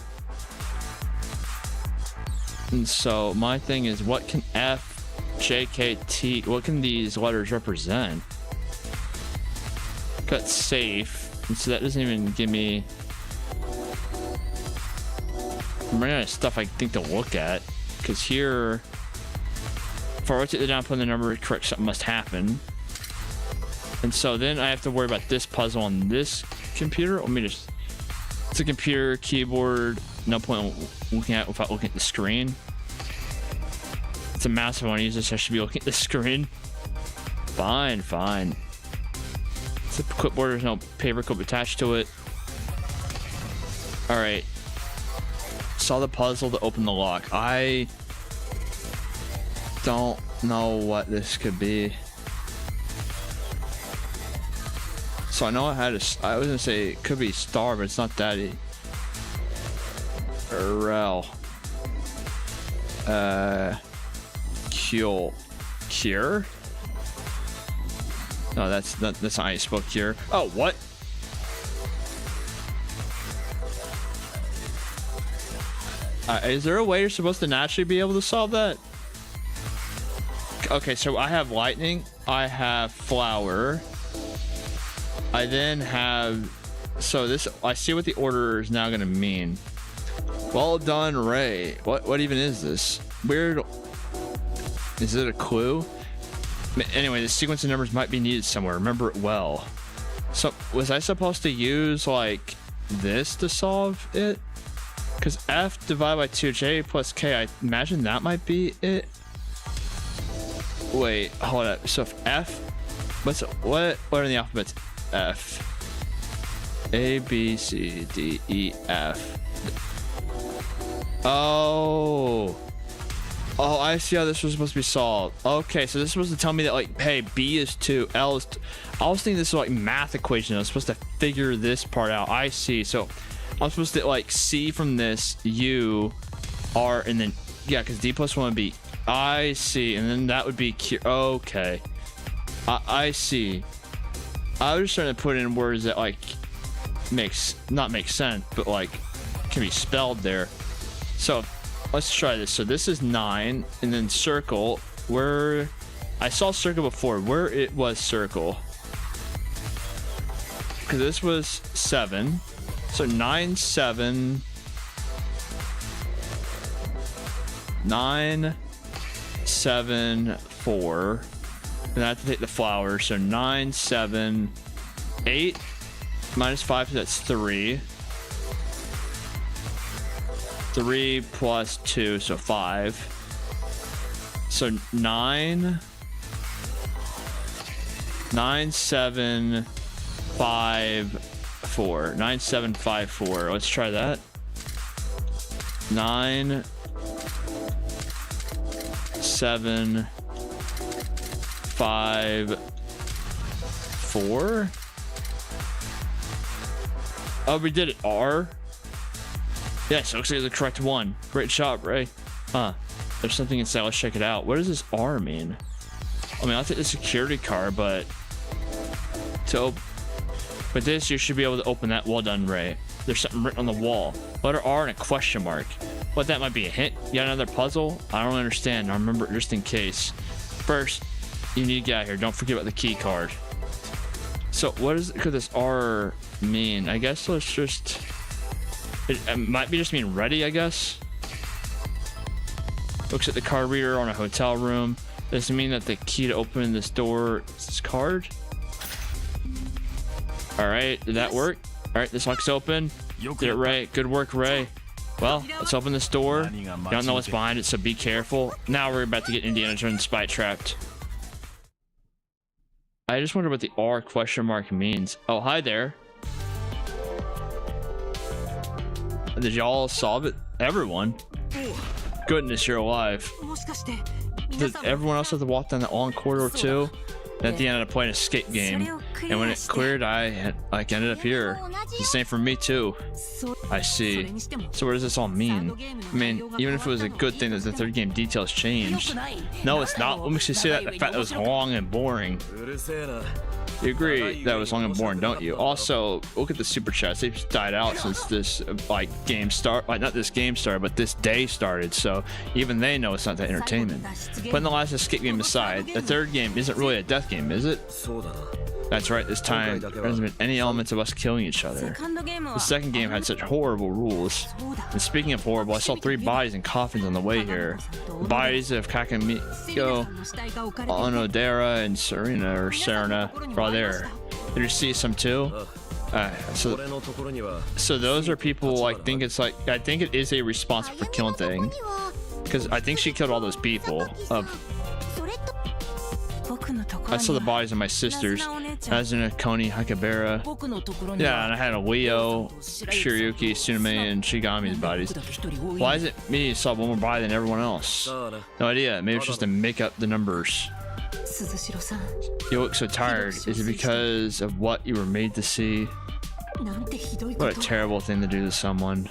And so my thing is, what can F, J, K, T, what can these letters represent? Got safe. And so that doesn't even give me... I'm running out of stuff I think to look at. Because here, if I rotate the down, put the number correct, something must happen. And so then I have to worry about this puzzle on this computer. Let me just... It's a computer, keyboard, no point looking at it without looking at the screen. It's a massive one. I use this, I should be looking at the screen. Fine, fine. It's a clipboard, there's no paper clip attached to it. Alright. Saw the puzzle to open the lock. I don't know what this could be. So I know I had I was gonna say it could be star, but it's not that. Rel. Cure? No, that's not how you spell cure. Oh, what? Is there a way you're supposed to naturally be able to solve that? Okay, so I have lightning, I have flower, I then have... So this, I see what the order is now gonna mean. Well done, Ray. What even is this? Weird. Is it a clue? Anyway, the sequence of numbers might be needed somewhere. Remember it well. So was I supposed to use like this to solve it? Because F divided by 2J plus K, I imagine that might be it. Wait, hold up. So if F, what are the alphabets? F, A, B, C, D, E, F. Oh, I see how this was supposed to be solved. Okay, so this is supposed to tell me that like, hey, B is 2, L is 2. I was thinking this was like math equation. I was supposed to figure this part out. I see. So I'm supposed to like C from this, U, R, and then yeah, because D plus 1 would be I see, and then that would be Q. Okay, I see. I was just trying to put in words that like not make sense, but like can be spelled there. So let's try this. So this is 9, and then circle. Where I saw circle before, where it was circle, because this was 7. So 9, 7, 9, 7, 4. And I have to take the flower. So 9, 7, 8 minus 5. So that's 3. 3 plus 2, so 5. So 9, 7, 5, 4. 9, 7, 5, 4. Let's try that. 9, 7, 5, 4. Oh, we did it. R. Yes, it looks like the correct one. Great job, Ray. Huh. There's something inside. Let's check it out. What does this R mean? I mean, I'll take the security card, but with this, you should be able to open that. Well done, Ray. There's something written on the wall. Letter R and a question mark. What, that might be a hint? Yet another puzzle? I don't understand. I'll remember it just in case. First, you need to get out of here. Don't forget about the key card. So what could this R mean? I guess let's just... It might be just mean ready, I guess. Looks at the card reader on a hotel room. Does it mean that the key to open this door is this card? Alright, did that work? Alright, this lock's open. Did it, Ray? Good work, Ray. Well, let's open this door. You don't know what's behind it, so be careful. Now we're about to get Indiana Jones spy trapped. I just wonder what the R question mark means. Oh, hi there. Did y'all solve it? Everyone? Goodness, you're alive. Did everyone else have to walk down that long corridor too? At the end, I played an escape game, and when it cleared, I ended up here. It's the same for me too. I see. So what does this all mean? I mean, even if it was a good thing that the third game details changed. No, it's not. What makes you say that? The fact that it was long and boring. You agree that it was long and boring, don't you? Also, look at the super chats. They've died out since this game start. Not this game started, but this day started. So even they know it's not that entertainment. Putting the last escape game aside, the third game isn't really a death game, is it? That's right. This time there hasn't been any elements of us killing each other. The second game had such horrible rules. And speaking of horrible, I saw 3 bodies in coffins on the way here. The bodies of Kakamiko, Onodera, and Serena are all there. Did you see some too? So those are people. I think it is a responsible for killing thing, because I think she killed all those people. I saw the bodies of my sisters, Azuna, Koni, Hakabara. Yeah, and I had a Wio, Shiryuki, Tsunume, and Shigami's bodies. Why is it me who saw one more body than everyone else? No idea. Maybe it's just to make up the numbers. You look so tired. Is it because of what you were made to see? What a terrible thing to do to someone.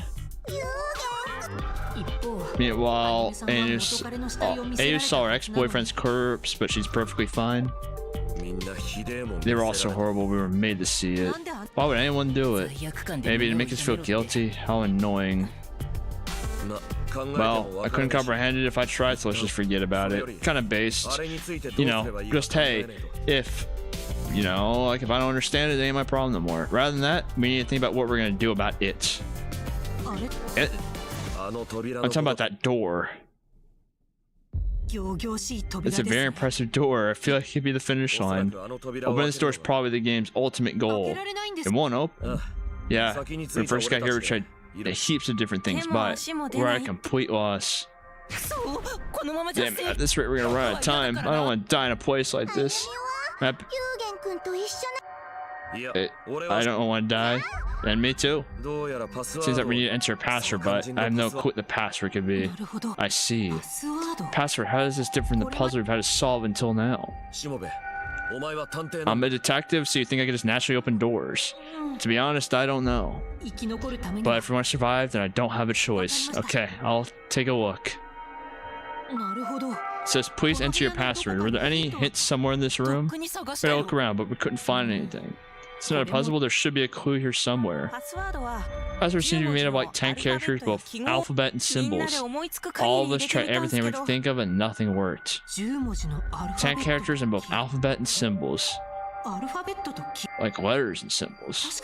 Meanwhile, Ayu saw her ex-boyfriend's corpse, but she's perfectly fine. They were all so horrible, we were made to see it. Why would anyone do it? Maybe to make us feel guilty? How annoying. Well, I couldn't comprehend it if I tried, so let's just forget about it. Kind of based, you know, just hey, if, you know, like if I don't understand it, it ain't my problem no more. Rather than that, we need to think about what we're gonna do about it. I'm talking about that door. It's a very impressive door. I feel like it could be the finish line. Opening this door is probably the game's ultimate goal. It won't open. Yeah, when I first got here, we tried heaps of different things, but we're at a complete loss. Damn it, at this rate, we're gonna run out of time. I don't want to die in a place like this. I don't want to die. And me too. Seems like we need to enter a password, but I have no clue what the password could be. I see. Password, how is this different from the puzzle we've had to solve until now? I'm a detective, so you think I can just naturally open doors? To be honest, I don't know. But if we want to survive, then I don't have a choice. Okay, I'll take a look. It says, please enter your password. Were there any hints somewhere in this room? We had to look around, but we couldn't find anything. It's not a puzzle, there should be a clue here somewhere. Passwords seem to be made of like 10 characters, both alphabet and symbols. All of us tried everything we could think of and nothing worked. 10 characters in both alphabet and symbols. Like letters and symbols.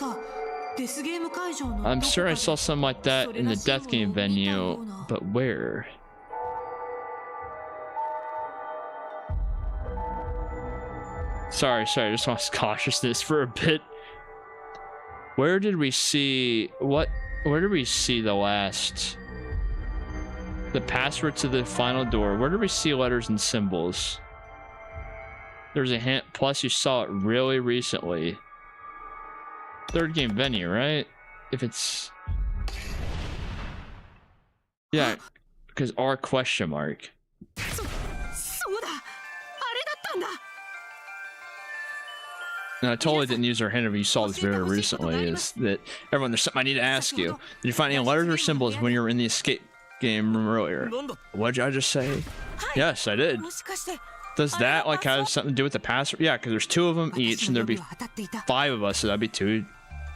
I'm sure I saw something like that in the death game venue, but where? Sorry, I just lost cautiousness for a bit. Where did we see where did we see the password to the final door? Where did we see letters and symbols? There's a hint, plus you saw it really recently. Third game venue, right? If it's, yeah, because R question mark. No, I totally didn't use our hint if you saw this very recently. Is that everyone? There's something I need to ask you. Did you find any letters or symbols when you were in the escape game room earlier? What did I just say? Yes, I did. Does that like have something to do with the password? Yeah, because there's 2 of them each, and there'd be 5 of us, so that'd be 2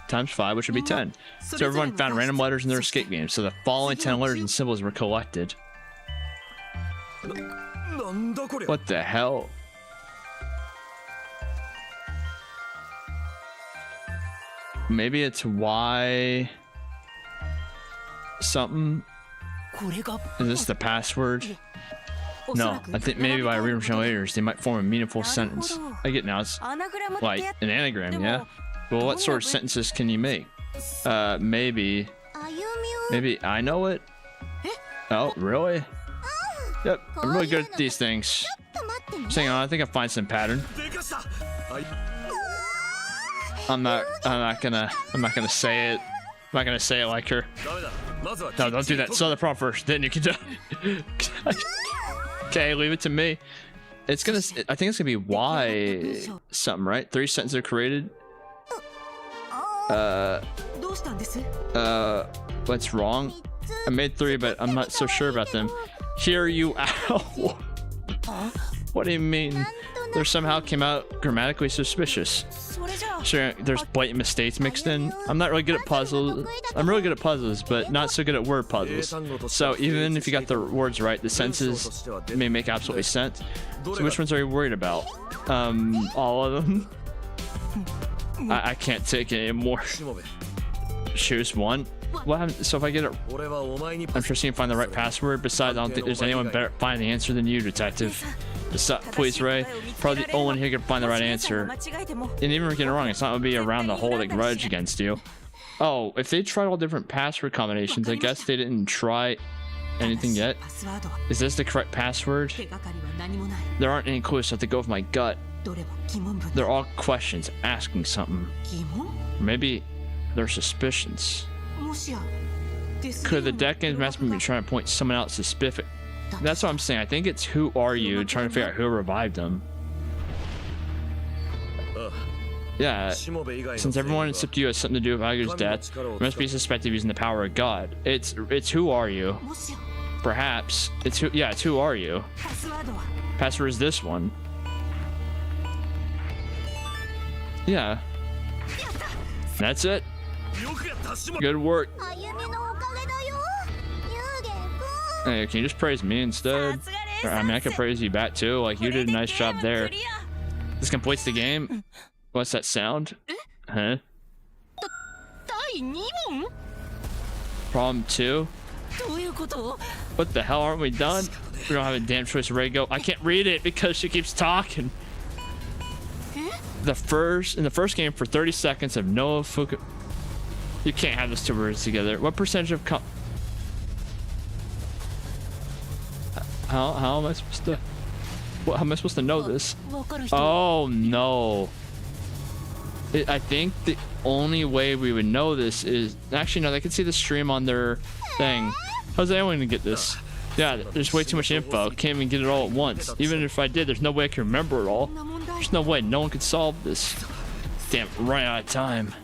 times 5, which would be 10. So everyone found random letters in their escape game. So the following 10 letters and symbols were collected. What the hell? Maybe it's Y something. Is this the password? No, I think maybe by reading from translators, they might form a meaningful sentence. I get now, it's like an anagram, yeah? Well, what sort of sentences can you make? Maybe I know it? Oh, really? Yep, I'm really good at these things. Just hang on, I think I'll find some pattern. I'm not gonna say it. I'm not gonna say it like her. No, don't do that. Solve the problem first, then you can do. Okay, leave it to me. It's gonna. I think it's gonna be Y something, right? 3 sentences are created. What's wrong? I made 3, but I'm not so sure about them. Hear you out. What do you mean? They somehow came out grammatically suspicious. Sure, there's blatant mistakes mixed in. I'm not really good at puzzles. I'm really good at puzzles, but not so good at word puzzles. So even if you got the words right, the sentences may make absolutely sense. So which ones are you worried about? All of them. I can't take it anymore. Choose one. What happens? So if I get it, I'm sure you can find the right password. Besides, I don't think there's anyone better at finding the answer than you, detective. Please, Ray. Probably the only one here can find the right answer. And even if we get it wrong, it's not going to be around to hold a grudge against you. Oh, if they tried all different password combinations, I guess they didn't try anything yet. Is this the correct password? There aren't any clues, so I have to go with my gut. They're all questions, asking something. Maybe they're suspicions. Could the deck games master be trying to point someone out specific? That's what I'm saying. I think it's who are you, trying to figure out who revived them. Yeah, since everyone except you has something to do with Agu's death, you must be suspected of using the power of God. It's who are you? Perhaps it's who? Yeah, it's who are you? Password is this one. Yeah, that's it. Good work. Hey, can you just praise me instead? Or, I mean, I could praise you back too. Like, you did a nice job there. This completes the game. What's that sound? Huh? Problem 2? What the hell, aren't we done? We don't have a damn choice. Ray, go. I can't read it because she keeps talking. In the first game for 30 seconds of Noah Fuku. You can't have those 2 words together. What percentage of how am I supposed to? How am I supposed to know this? Oh no! I think the only way we would know this is actually no. They can see the stream on their thing. How's anyone gonna get this? Yeah, there's way too much info. Can't even get it all at once. Even if I did, there's no way I can remember it all. There's no way. No one could solve this. Damn, run out of time.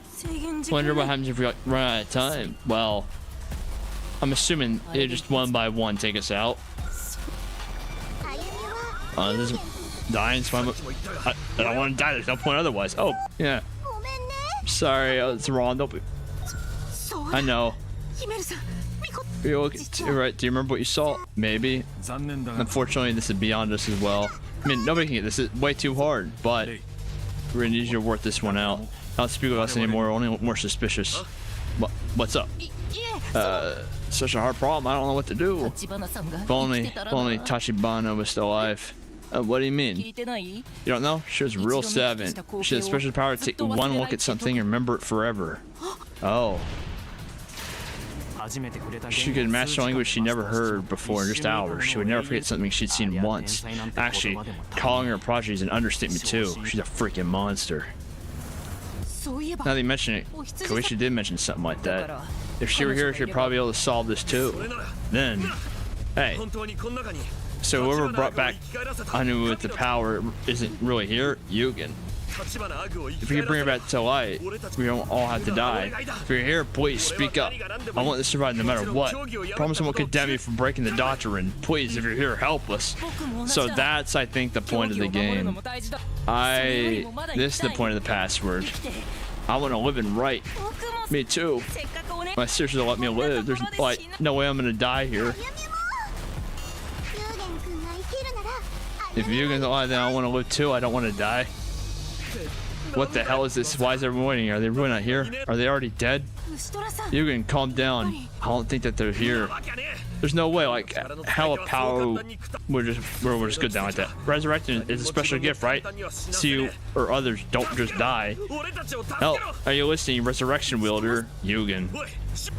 Wonder what happens if we run out of time. Well, I'm assuming it just one by one take us out. This is dying, so I don't want to die. There's no point otherwise. Oh, yeah. Sorry, it's wrong. Don't be. I know. You're right. Do you remember what you saw? Maybe. Unfortunately, this is beyond us as well. I mean, nobody can get this. It's way too hard, but we're gonna need you to work this one out. Don't speak with us anymore. Only more suspicious. What's up? Such a hard problem. I don't know what to do. If only Tachibana was still alive. What do you mean? You don't know? She was real savant. She had special power to take one look at something and remember it forever. Oh. She could master a language she never heard before in just hours. She would never forget something she'd seen once. Actually, calling her a prodigy is an understatement too. She's a freaking monster. Now that you mention it, Koichi did mention something like that. If she were here, she'd probably be able to solve this too. Then, hey. So whoever brought back Anu with the power isn't really here, Yugen. If we can bring her back to light, we don't all have to die. If you're here, please speak up. I want this to survive no matter what. Promise I won't condemn you for breaking the doctrine. Please, if you're here, help us. So that's, I think, the point of the game. This is the point of the password. I want to live and write. Me too. My sisters will let me live. There's like no way I'm gonna die here. If Yugen's alive, then I want to live too. I don't want to die. What the hell is this? Why is everyone waiting? Are they really not here? Are they already dead? Yugen, calm down. I don't think that they're here. There's no way, like, how a power would just go down like that. Resurrection is a special gift, right? So you or others don't just die. Hell, are you listening, resurrection wielder? Yugen.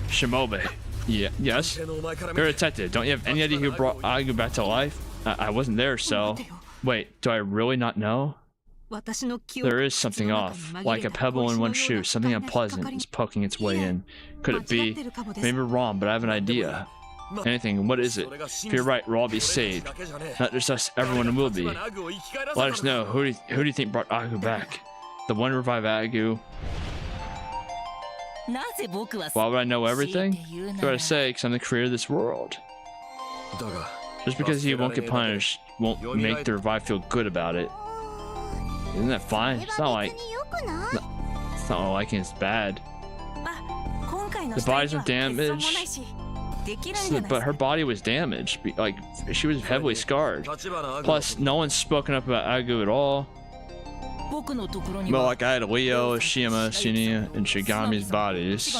Shimobe. Yeah, yes? You're a detective. Don't you have any idea who brought Agu back to life? I wasn't there, so... Wait, do I really not know? There is something off, like a pebble in one shoe. Something unpleasant is poking its way in. Could it be? Maybe we're wrong, but I have an idea. Anything. What is it? If you're right, we'll all be saved. Not just us, everyone will be. Let us know. Who do you think brought Agu back? The one who revived Agu? Why would I know everything? That's what I say, because I'm the creator of this world. Just because he won't get punished won't make the revive feel good about it. Isn't that fine? It's not like it's bad. The bodies are damaged, but her body was damaged. Like, she was heavily scarred. Plus, no one's spoken up about Agu at all. But like, I had Leo, Shima, Sunia, and Shigami's bodies.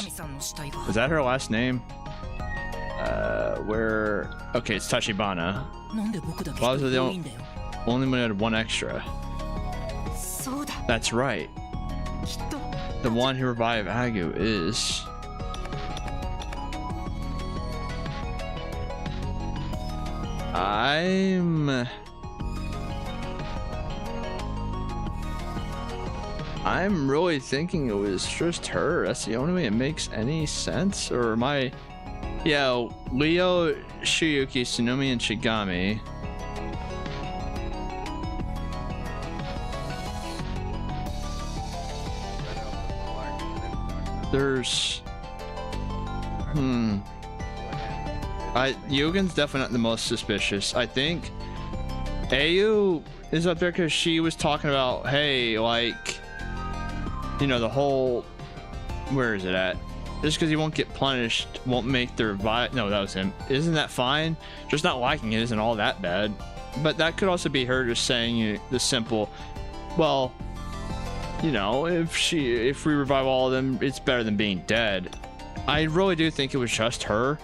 Was that her last name? Okay, it's Tachibana. Why was it the only one who had one extra? That's right. The one who revived Agu is... I'm really thinking it was just her. That's the only way it makes any sense. Or am I... Yeah, Leo, Shiyuki, Tsunumi, and Shigami. There's... Yugen's definitely not the most suspicious. I think Ayu is up there because she was talking about, hey, like, you know, the whole... Where is it at? Just because he won't get punished won't make the revive... No, that was him. Isn't that fine? Just not liking it isn't all that bad. But that could also be her just saying the simple, well, you know, if we revive all of them, it's better than being dead. I really do think it was just her.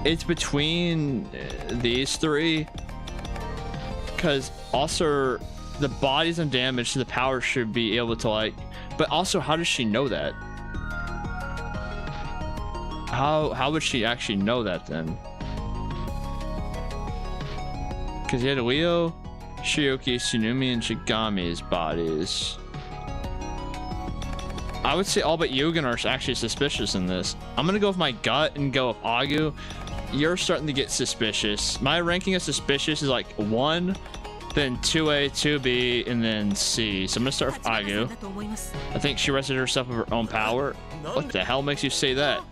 It's between these three. Because also the bodies and damage to the power should be able to, like... But also, how does she know that? How would she actually know that then? Because you had Leo, Shioki, Tsunumi, and Shigami's bodies. I would say all but Yugen are actually suspicious in this. I'm gonna go with my gut and go with Agu. You're starting to get suspicious. My ranking of suspicious is like 1, then 2A, 2B, and then C. So I'm gonna start with Agu. I think she rested herself of her own power. What the hell makes you say that?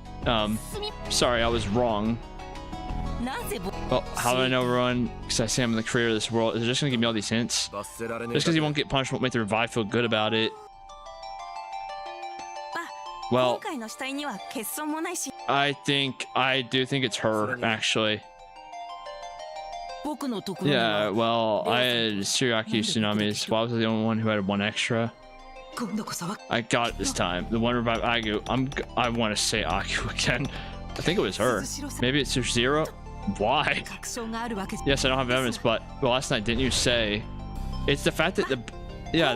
Sorry, I was wrong. Well, how do I know, everyone? Because I say I'm the creator of this world. Is it just gonna give me all these hints? Just because he won't get punished won't make the revive feel good about it. Well, I do think it's her, actually. Yeah, well, I had Shiriaki Tsunami's. Why was I the only one who had one extra? I got it this time. The one revived Agu. I want to say Agu again. I think it was her. Maybe it's Zero. Why? Yes, I don't have evidence, but last night didn't you say? It's the fact that the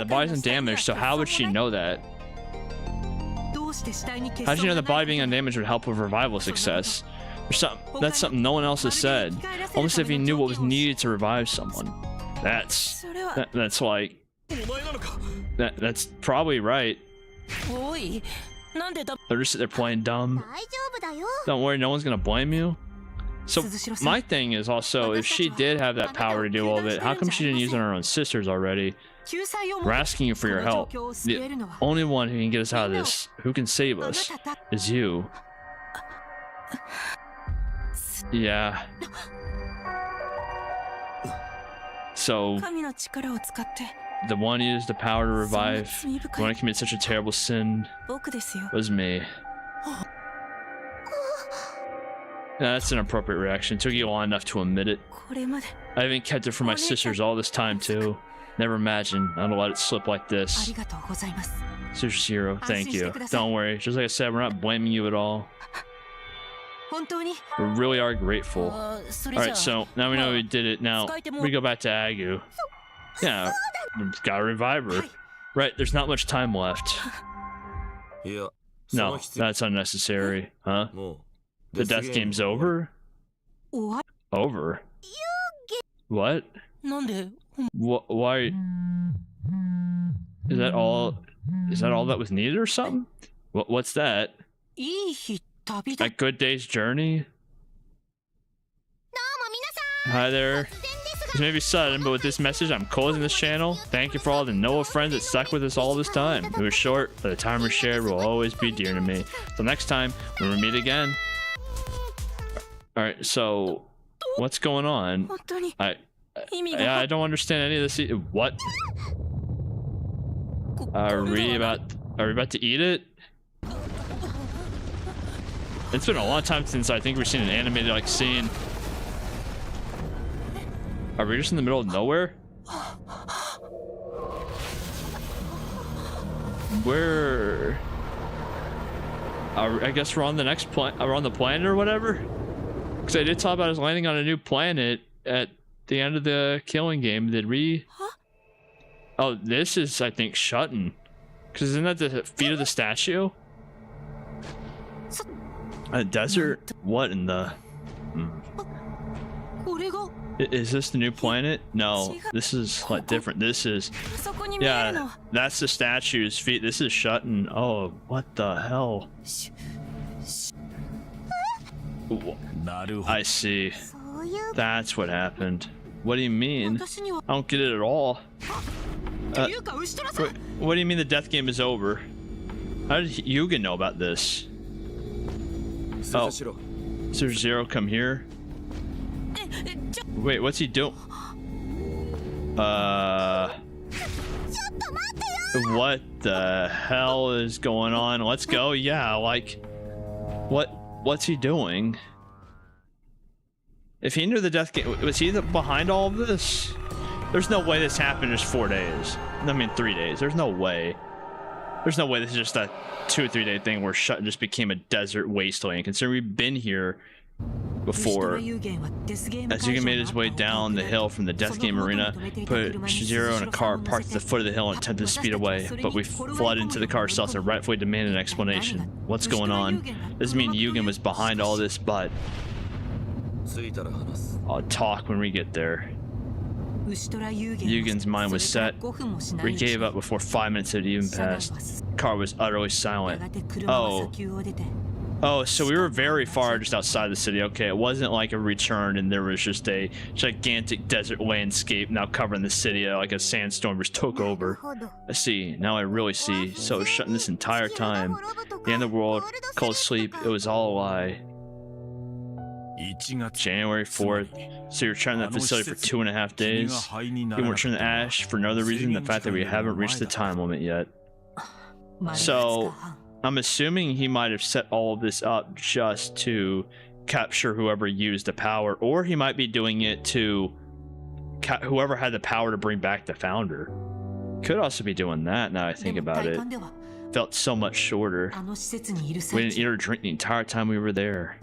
body's undamaged. So how would she know that? How did you know the body being undamaged would help with revival success? That's something no one else has said. Almost if he knew what was needed to revive someone. That's like. That's probably right. They're just there playing dumb. Don't worry, no one's gonna blame you. So my thing is also, if she did have that power to do all of it, how come she didn't use it on her own sisters already? We're asking you for your help. The only one who can get us out of this, who can save us, is you. Yeah. So the one who used the power to revive when I committed such a terrible sin was me. Yeah, that's an appropriate reaction. It took you long enough to admit it. I even kept it from my sisters all this time too. Never imagined I'd let it slip like this. Sister Zero, thank you. Don't worry. Just like I said, we're not blaming you at all. We really are grateful. Alright, so now we know we did it. Now we go back to Agu. Yeah, we've gotta revive her. Right, there's not much time left. No, that's unnecessary. Huh? The death game's over? Over? What? Why? Is that all that was needed or something? What's that? A good day's journey? Hi there. This may be sudden, but with this message, I'm closing this channel. Thank you for all the Noah friends that stuck with us all this time. It was short, but the time we shared will always be dear to me. Till next time, when we meet again. Alright, so what's going on? I don't understand any of this. What? Are we about to eat it? It's been a long time since I think we've seen an animated like scene. Are we just in the middle of nowhere? Where? I guess we're on the next planet. We're on the planet or whatever. Because I did talk about us landing on a new planet at the end of the killing game. Did we? Oh, this is, I think, Shuten. Because isn't that the feet of the statue? A desert? What in the... Is this the new planet? No, this is like different. This is... Yeah, that's the statue's feet. This is Shuten. Oh, what the hell? I see. That's what happened. What do you mean? I don't get it at all. Wait, what do you mean the death game is over? How did Yugen know about this? Oh, is there Zero come here? Wait, what's he doing? What the hell is going on? Let's go. Yeah, like, what's he doing? If he knew the death game, was he behind all of this? There's no way this happened in just 4 days. I mean, 3 days. There's no way. There's no way this is just a 2 or 3 day thing where Shuten just became a desert wasteland. Considering we've been here before. As Yugen made his way down the hill from the death game arena, put Zero in a car, parked at the foot of the hill, and attempted to speed away. But we flooded into the car ourselves and rightfully demanded an explanation. What's going on? Doesn't mean Yugen was behind all this, but I'll talk when we get there. Yugen's mind was set. We gave up before 5 minutes had even passed. The car was utterly silent. Oh, so we were very far just outside the city. Okay, it wasn't like a return and there was just a gigantic desert landscape now covering the city, like a sandstorm just took over. I see. Now I really see. So it was Shuten this entire time. The end of the world, cold sleep, it was all a lie. January 4th. So you're trying that facility for 2.5 days. You weren't trying to Ash for no other reason than the fact that we haven't reached the time limit yet. So I'm assuming he might have set all of this up just to capture whoever used the power, or he might be doing it to whoever had the power to bring back the founder. Could also be doing that now I think about it. Felt so much shorter. We didn't eat or drink the entire time we were there.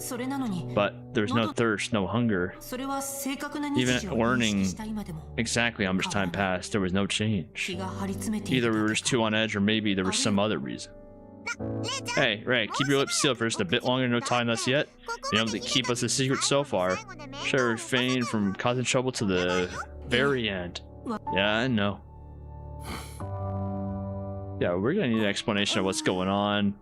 But there's no thirst, no hunger. Even learning exactly how much time passed, there was no change. Either we were just too on edge or maybe there was some other reason. Hey, Ray, keep your lips sealed for just a bit longer, no telling us yet. You know, to keep us a secret so far. Should refrain from causing trouble to the very end. Yeah, I know. Yeah, we're gonna need an explanation of what's going on.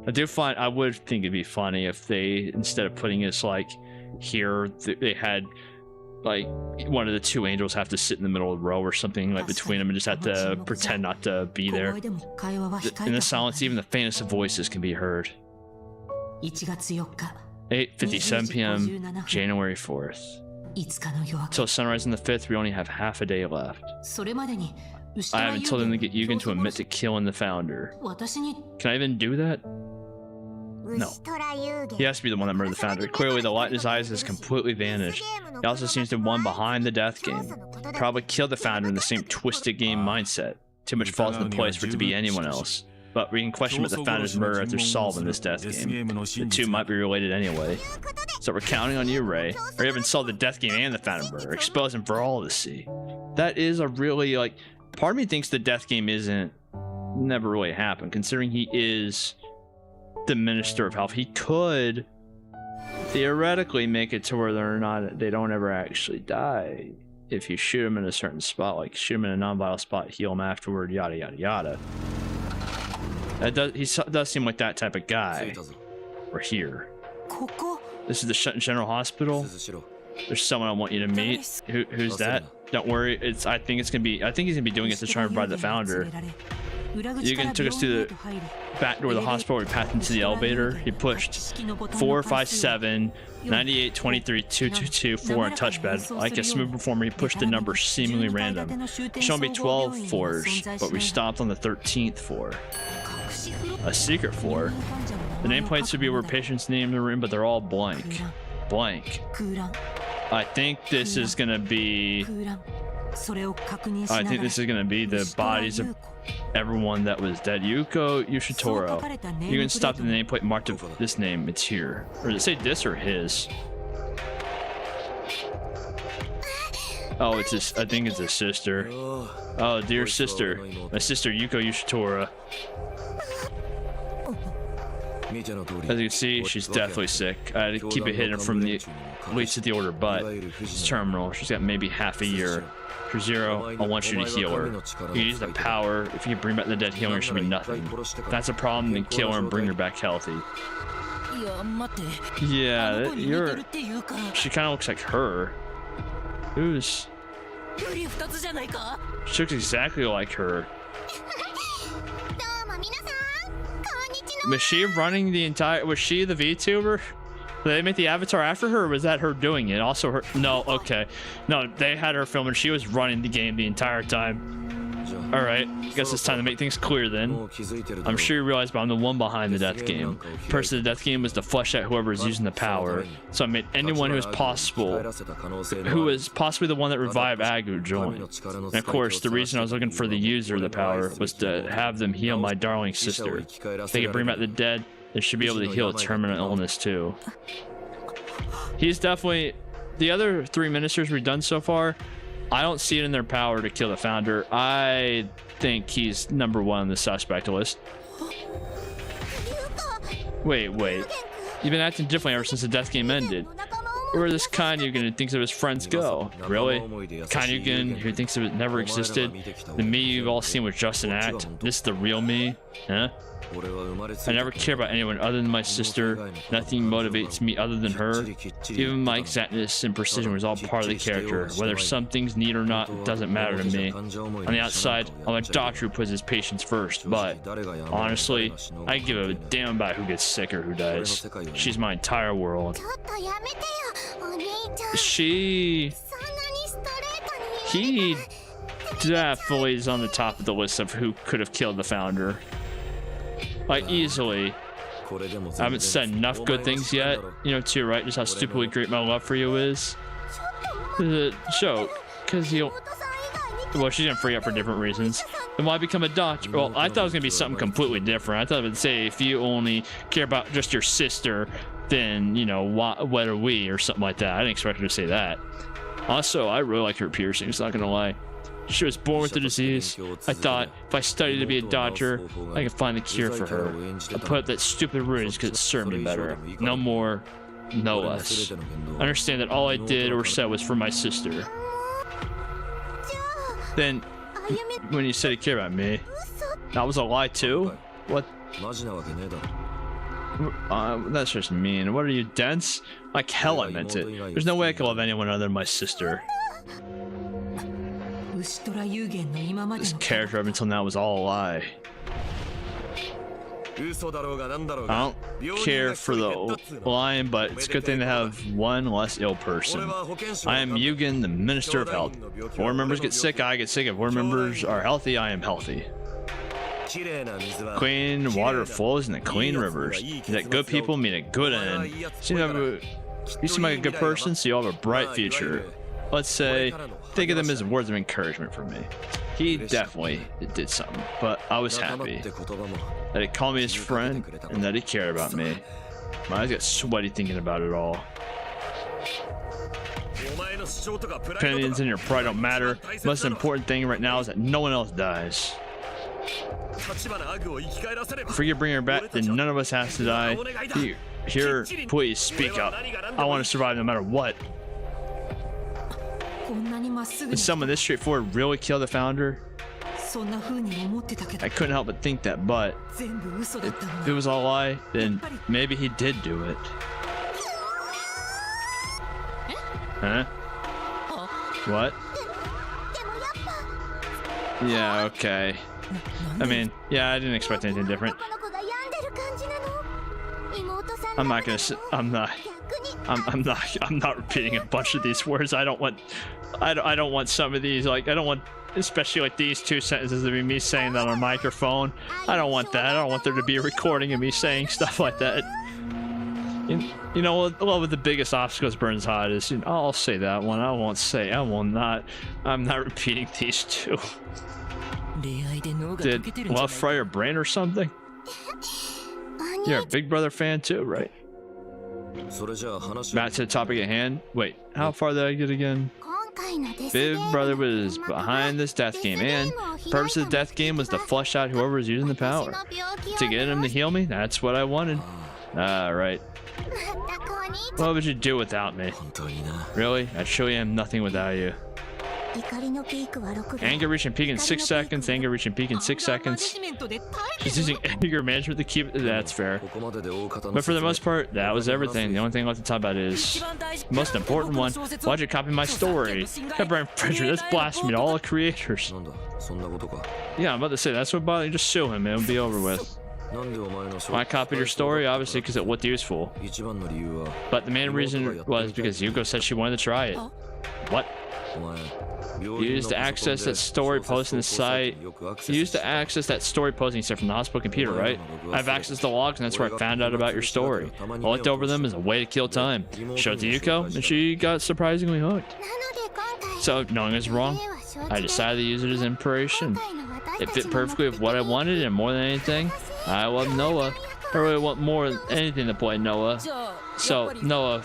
I would think it'd be funny if they, instead of putting us like here, they had like one of the two angels have to sit in the middle of the row or something like between them and just have to pretend not to be there. In the silence, even the faintest of voices can be heard. 8:57 p.m. January 4th. Till sunrise on the 5th, we only have half a day left. I haven't told him to get Yugen to admit to killing the founder. Can I even do that? No. He has to be the one that murdered the founder. Clearly, the light in his eyes has completely vanished. He also seems to be one behind the death game. Probably killed the founder in the same twisted game mindset. Too much falls into place for it to be anyone else. But we can question what the founder's murder after solving this death game. The two might be related anyway. So we're counting on you, Ray. Or even solve the death game and the founder murder. Expose him for all to see. That is a really, like... Part of me thinks the death game never really happened, considering he is the Minister of Health. He could theoretically make it to where they don't ever actually die if you shoot him in a certain spot, like shoot him in a non-vital spot, heal him afterward, yada yada yada. He does seem like that type of guy. We're here. This is the Shuten General Hospital. There's someone I want you to meet. Who's that? Don't worry. I think he's gonna be doing it to try and revive the founder. Yugen took us to the back door of the hospital. We passed into the elevator. He pushed 457 98 23 222 4 on touchpad. Like a smooth performer, he pushed the number seemingly random. Shown to be 12 fours, but we stopped on the 13th floor. A secret floor. The nameplates should be where patients' names are in, but they're all blank. Blank. I think this is gonna be the bodies of everyone that was dead. Yuko Yoshitoro. You can stop the nameplate marked of this name. It's here. Or does it say this or his? Oh, it's his. I think it's his sister. Oh, dear sister. My sister Yuko Yoshitoro. As you can see, she's definitely sick. I had to keep it hidden from the leads of the order, but it's terminal. She's got maybe half a year. For Zero, I want you to heal her. You use the power. If you can bring back the dead, healing her should be nothing. If that's a problem, then kill her and bring her back healthy. Yeah, she kind of looks like her. Who's? She looks exactly like her. Was she running the entire? Was she the VTuber? Did they make the avatar after her, or was that her doing it? Also her? No, okay. No, they had her filming. She was running the game the entire time. All right, guess it's time to make things clear then. I'm sure you realize, but I'm the one behind the death game. The purpose of the death game was to flush out whoever is using the power. So I made anyone who was possible, who was possibly the one that revived Agu, join. And of course, the reason I was looking for the user of the power was to have them heal my darling sister. If they could bring back the dead, they should be able to heal a terminal illness too. He's definitely... The other 3 ministers we've done so far, I don't see it in their power to kill the founder. I think he's number 1 on the suspect list. Wait. You've been acting differently ever since the death game ended. Where this Kanyugen who thinks of his friends go? Really? Kanyugen who thinks of it never existed? The me you've all seen was just an act? This is the real me? Huh? I never care about anyone other than my sister. Nothing motivates me other than her. Even my exactness and precision was all part of the character. Whether some things need or not, it doesn't matter to me. On the outside, I'm a doctor who puts his patients first, but honestly, I give a damn about who gets sick or who dies. She's my entire world. He definitely is on the top of the list of who could have killed the founder. Like, easily. I haven't said enough good things yet. You know, too, right? Just how stupidly great my love for you is. The joke. Because you... Well, she's gonna free up for different reasons. Then why become a doctor? Well, I thought it was gonna be something completely different. I thought it would say, if you only care about just your sister, then, you know, what are we? Or something like that. I didn't expect her to say that. Also, I really like her piercings, not gonna lie. She was born with the disease. I thought if I studied to be a doctor, I could find the cure for her. I put up that stupid ruse because it served me better. No more, no less. I understand that all I did or said was for my sister. Then, when you said you cared about me, that was a lie too? What? That's just mean. What are you, dense? Like hell I meant it. There's no way I could love anyone other than my sister. This character up until now was all a lie. I don't care for the lying, but it's a good thing to have one less ill person. I am Yugen, the Minister of Health. If board members get sick, I get sick. If board members are healthy, I am healthy. Clean water flows in the clean rivers. That good people mean a good end. You seem like a good person, so you all have a bright future. Let's say, think of them as words of encouragement for me. He definitely did something, but I was happy that he called me his friend and that he cared about me. My eyes got sweaty thinking about it all. Opinions and your pride don't matter. The most important thing right now is that no one else dies. If we can bring her back, then none of us has to die. Here, please speak up. I want to survive no matter what. Did someone this straightforward really kill the founder? I couldn't help but think that, but if it was all a lie, then maybe he did do it. Huh? What? Yeah, okay. I mean, yeah, I didn't expect anything different. I'm not repeating a bunch of these words. I don't want some of these, like, I don't want, especially like these 2 sentences to be me saying that on a microphone. I don't want that. I don't want there to be a recording of me saying stuff like that. You know, well, with the biggest obstacles burns hot is, you know, I'll say that one. I I'm not repeating these 2. Did love fry your brain or something? You're a Big Brother fan too, right? Back to the topic at hand. Wait, how far did I get again? Big Brother was behind this death game, and the purpose of the death game was to flush out whoever was using the power. To get him to heal me, that's what I wanted. Right. What would you do without me? Really? I truly am nothing without you. Anger reaching peak in 6 seconds. Anger reaching peak in 6 seconds. She's using anger management to keep. That's fair. But for the most part, that was everything. The only thing left to talk about is the most important one. Why'd you copy my story? Copyright pressure. That's blasphemy to all the creators. Yeah, I'm about to say that's what bothered you. Just sue him. It'll be over with. Why I copied your story? Obviously, because it looked useful. But the main reason was because Yuko said she wanted to try it. What? You used to access that story posting the site. You used to access that story posting site from the hospital computer, right? I have access to logs, and that's where I found out about your story. I looked over them as a way to kill time. Showed it to Yuko, and she got surprisingly hooked. So, knowing it was wrong, I decided to use it as inspiration. It fit perfectly with what I wanted, and more than anything, I love Noah. I really want more than anything to play Noah. So, Noah,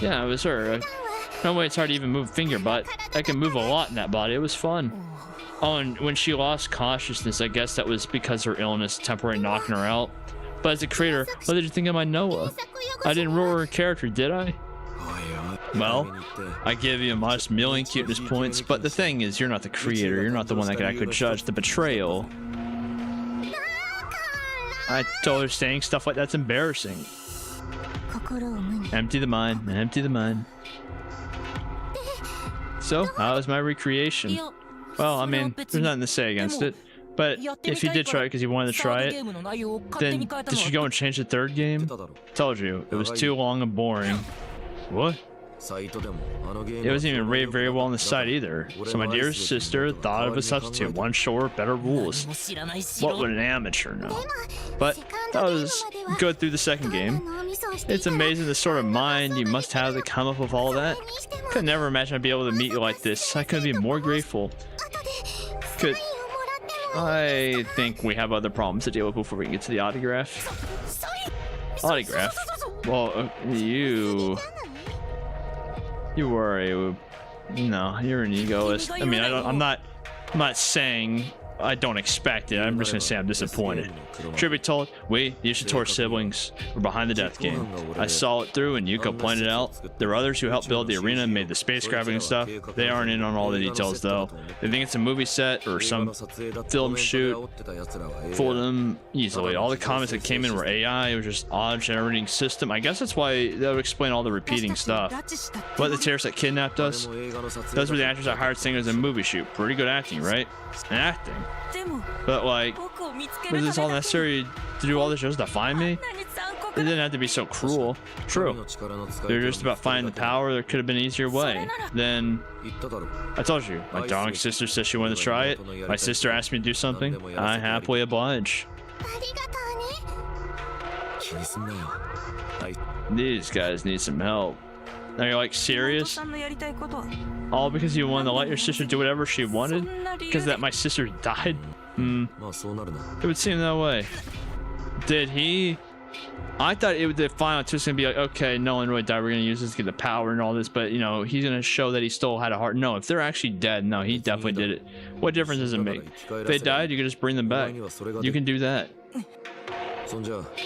yeah, it was her. No way it's hard to even move a finger, but I can move a lot in that body. It was fun. Oh, and when she lost consciousness, I guess that was because her illness temporarily knocking her out. But as a creator, what did you think of my Noah? I didn't ruin her character, did I? Well, I give you a modest million cuteness points, but the thing is, you're not the creator. You're not the one that can actually judge the betrayal. I told her saying stuff like that's embarrassing. Empty the mind, empty the mind. So, how was my recreation? Well, I mean, there's nothing to say against it. But if you did try it because you wanted to try it, then did you go and change the 3rd game? Told you, it was too long and boring. What? It wasn't even rated very well on the site either. So my dear sister thought of a substitute, one shorter, better rules. What would an amateur know? But that was good through the 2nd game. It's amazing the sort of mind you must have to come up with all that. Could never imagine I'd be able to meet you like this. I couldn't be more grateful. I think we have other problems to deal with before we can get to the autograph. Autograph? Well, you were you're an egoist. I mean, I'm not saying I don't expect it. I'm just gonna say I'm disappointed. Truth be told, we, the Ishitor siblings, were behind the death game. I saw it through, and Yuko pointed out there were others who helped build the arena and made the spacecraft and stuff. They aren't in on all the details, though. They think it's a movie set or some film shoot. Fooled them easily. All the comments that came in were AI. It was just odd generating system. I guess that's why that would explain all the repeating stuff. What, the terrorists that kidnapped us? Those were the actors I hired singers in a movie shoot. Pretty good acting, right? Acting. But like, was this all necessary to do all the shows to find me? It didn't have to be so cruel. True. They're just about finding the power. There could have been an easier way. Then, I told you, my darling sister said she wanted to try it. My sister asked me to do something. I happily oblige. These guys need some help. Are you like serious? All because you wanted to let your sister do whatever she wanted? Because that my sister died? It would seem that way. Did he? I thought the final twist was gonna be like, okay, no one really died. We're gonna use this to get the power and all this, but you know, he's gonna show that he still had a heart. No, if they're actually dead, no, he definitely did it. What difference does it make? If they died, you can just bring them back. You can do that.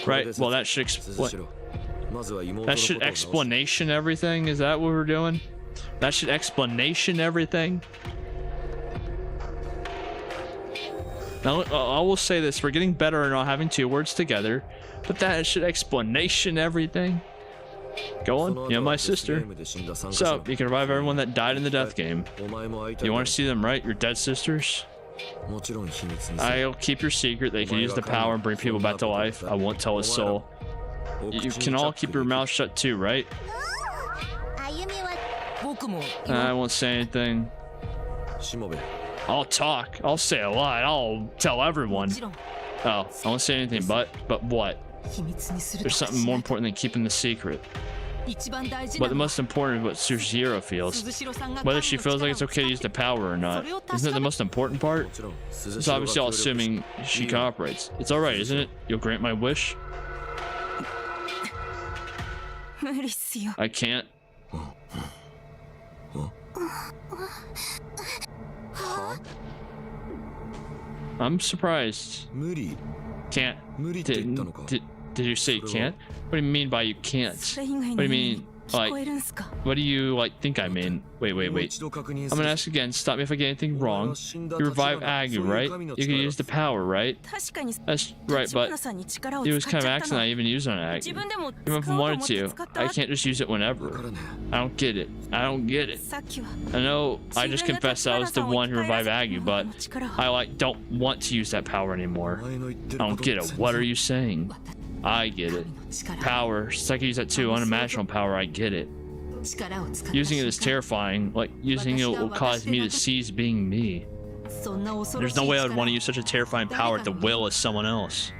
Right? Well, that should explain. That should explanation everything. Is that what we're doing? That should explanation everything. Now, I will say this: we're getting better at not having 2 words together, but that should explanation everything. Go on, you're my sister. So, you can revive everyone that died in the death game. You want to see them, right? Your dead sisters? I'll keep your secret that you can use the power and bring people back to life. I won't tell a soul. You can all keep your mouth shut too, right? I won't say anything. I'll talk. I'll say a lot. I'll tell everyone. Oh, I won't say anything, but what? There's something more important than keeping the secret. But the most important is what Sushiro feels. Whether she feels like it's okay to use the power or not. Isn't that the most important part? It's obviously all assuming she cooperates. It's alright, isn't it? You'll grant my wish? I can't. I'm surprised. Can't. Did you say you can't? What do you mean by you can't? What do you mean? Like, what do you think I mean? Wait. I'm gonna ask again. Stop me if I get anything wrong. You revive Agu, right? You can use the power, right? That's right, but it was kind of accident I even used on Agu. Even if I wanted to, I can't just use it whenever. I don't get it. I know I just confessed I was the one who revived Agu, but I don't want to use that power anymore. I don't get it. What are you saying? I get it. Power. Since I can use that too. Unimaginable power. I get it. Using it is terrifying. Like, using it will cause me to cease being me. There's no way I would want to use such a terrifying power at the will of someone else.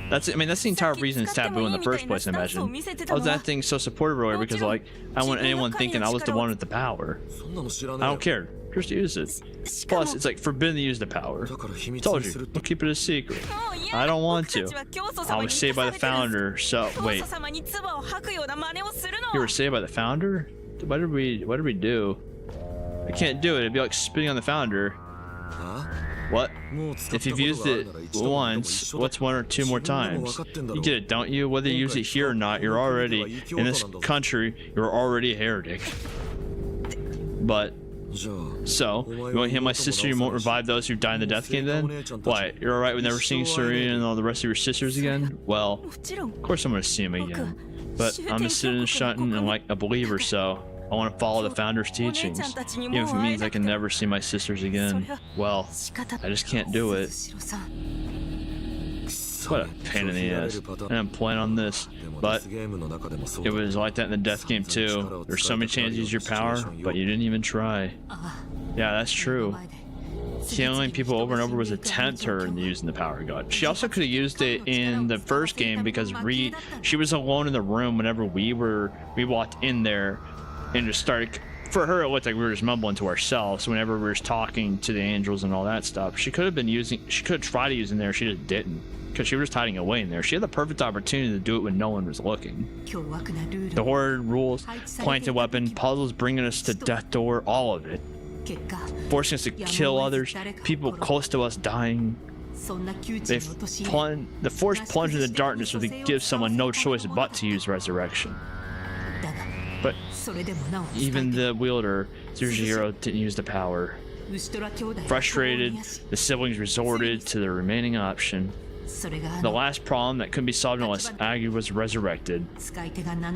That's the entire reason it's taboo in the first place, I imagine. I was acting so supportive earlier because, I don't want anyone thinking I was the one with the power. I don't care. Just use it. Plus, it's forbidden to use the power. Told you, we'll keep it a secret. I don't want to. I was saved by the founder, so wait. You were saved by the founder? What did we do? I can't do it. It'd be like spitting on the founder. What? If you've used it once, what's one or two more times? You get it, don't you? Whether you use it here or not, you're already, in this country, you're already a heretic. But, so, you won't heal my sister, you won't revive those who died in the death game then? What, you're alright with never seeing Serena and all the rest of your sisters again? Well, of course I'm gonna see them again. But I'm a student of Shuten and a believer, so I want to follow the founder's teachings, even if it means I can never see my sisters again. Well, I just can't do it. What a pain in the ass. And I'm playing on this, but it was like that in the death game too. There's so many chances to use your power, but you didn't even try. Yeah, that's true. Killing people over and over was a tempt her in using the power god. She also could have used it in the first game because she was alone in the room whenever we walked in there. And just started, for her it looked like we were just mumbling to ourselves whenever we were just talking to the angels and all that stuff. She could have tried to use in there, she just didn't. Because she was just hiding away in there. She had the perfect opportunity to do it when no one was looking. The horde rules, planted weapon, puzzles bringing us to death door, all of it. Forcing us to kill others, people close to us dying. The forced plunge into darkness would give someone no choice but to use resurrection. But even the wielder, Sushiro, didn't use the power. Frustrated, the siblings resorted to the remaining option. The last problem that couldn't be solved unless Agu was resurrected,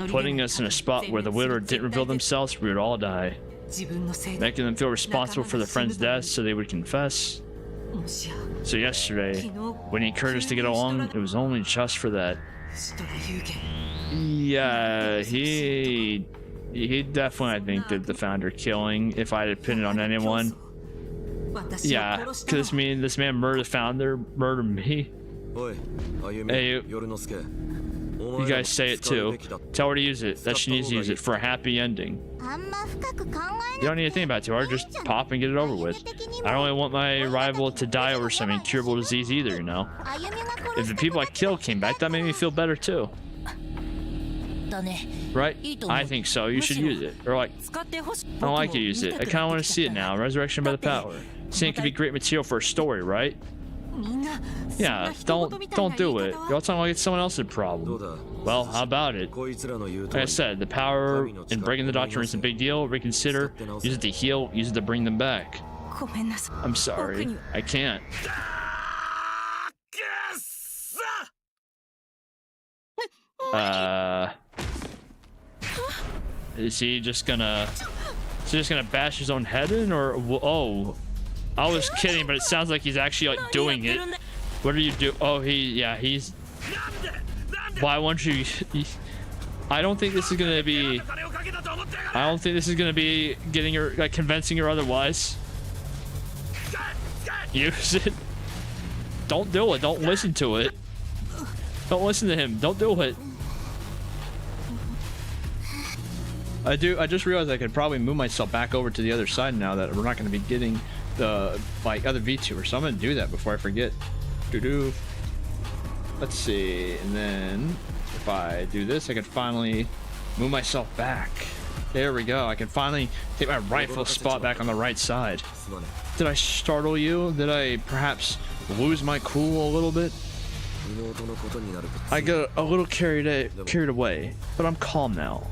putting us in a spot where the wielder didn't reveal themselves, we would all die. Making them feel responsible for their friend's death so they would confess. So yesterday, when he encouraged us to get along, it was only just for that. Yeah, he definitely, I think, did the founder killing if I had pinned it on anyone. Yeah, because this man murdered the founder, murdered me. Hey, you guys say it too. Tell her to use it, that she needs to use it for a happy ending. You don't need to think about it too hard, just pop and get it over with. I don't really want my rival to die over some incurable disease either, you know. If the people I killed came back, that made me feel better too. Right? I think so. You should use it. Or I don't like you to use it. I kind of want to see it now. Resurrection by the power. Saying it could be great material for a story, right? Yeah, don't do it. You're all talking like it's someone else's problem. Well, how about it? Like I said, the power in breaking the doctrine is a big deal. Reconsider. Use it to heal. Use it to bring them back. I'm sorry. I can't. Is he just gonna bash his own head in, or oh, I was kidding, but it sounds like he's actually like doing it. What do you do? Oh, he's. Why won't you? I don't think this is gonna be. I don't think this is gonna be getting her, like, convincing her otherwise. Use it. Don't do it. Don't listen to it. Don't listen to him. Don't do it. I just realized I could probably move myself back over to the other side now that we're not going to be getting the like other VTuber, so I'm going to do that before I forget. Let's see, and then if I do this, I can finally move myself back. There we go. I can finally take my rightful spot back on the right side. Did I startle you? Did I perhaps lose my cool a little bit? I got a little carried away, but I'm calm now.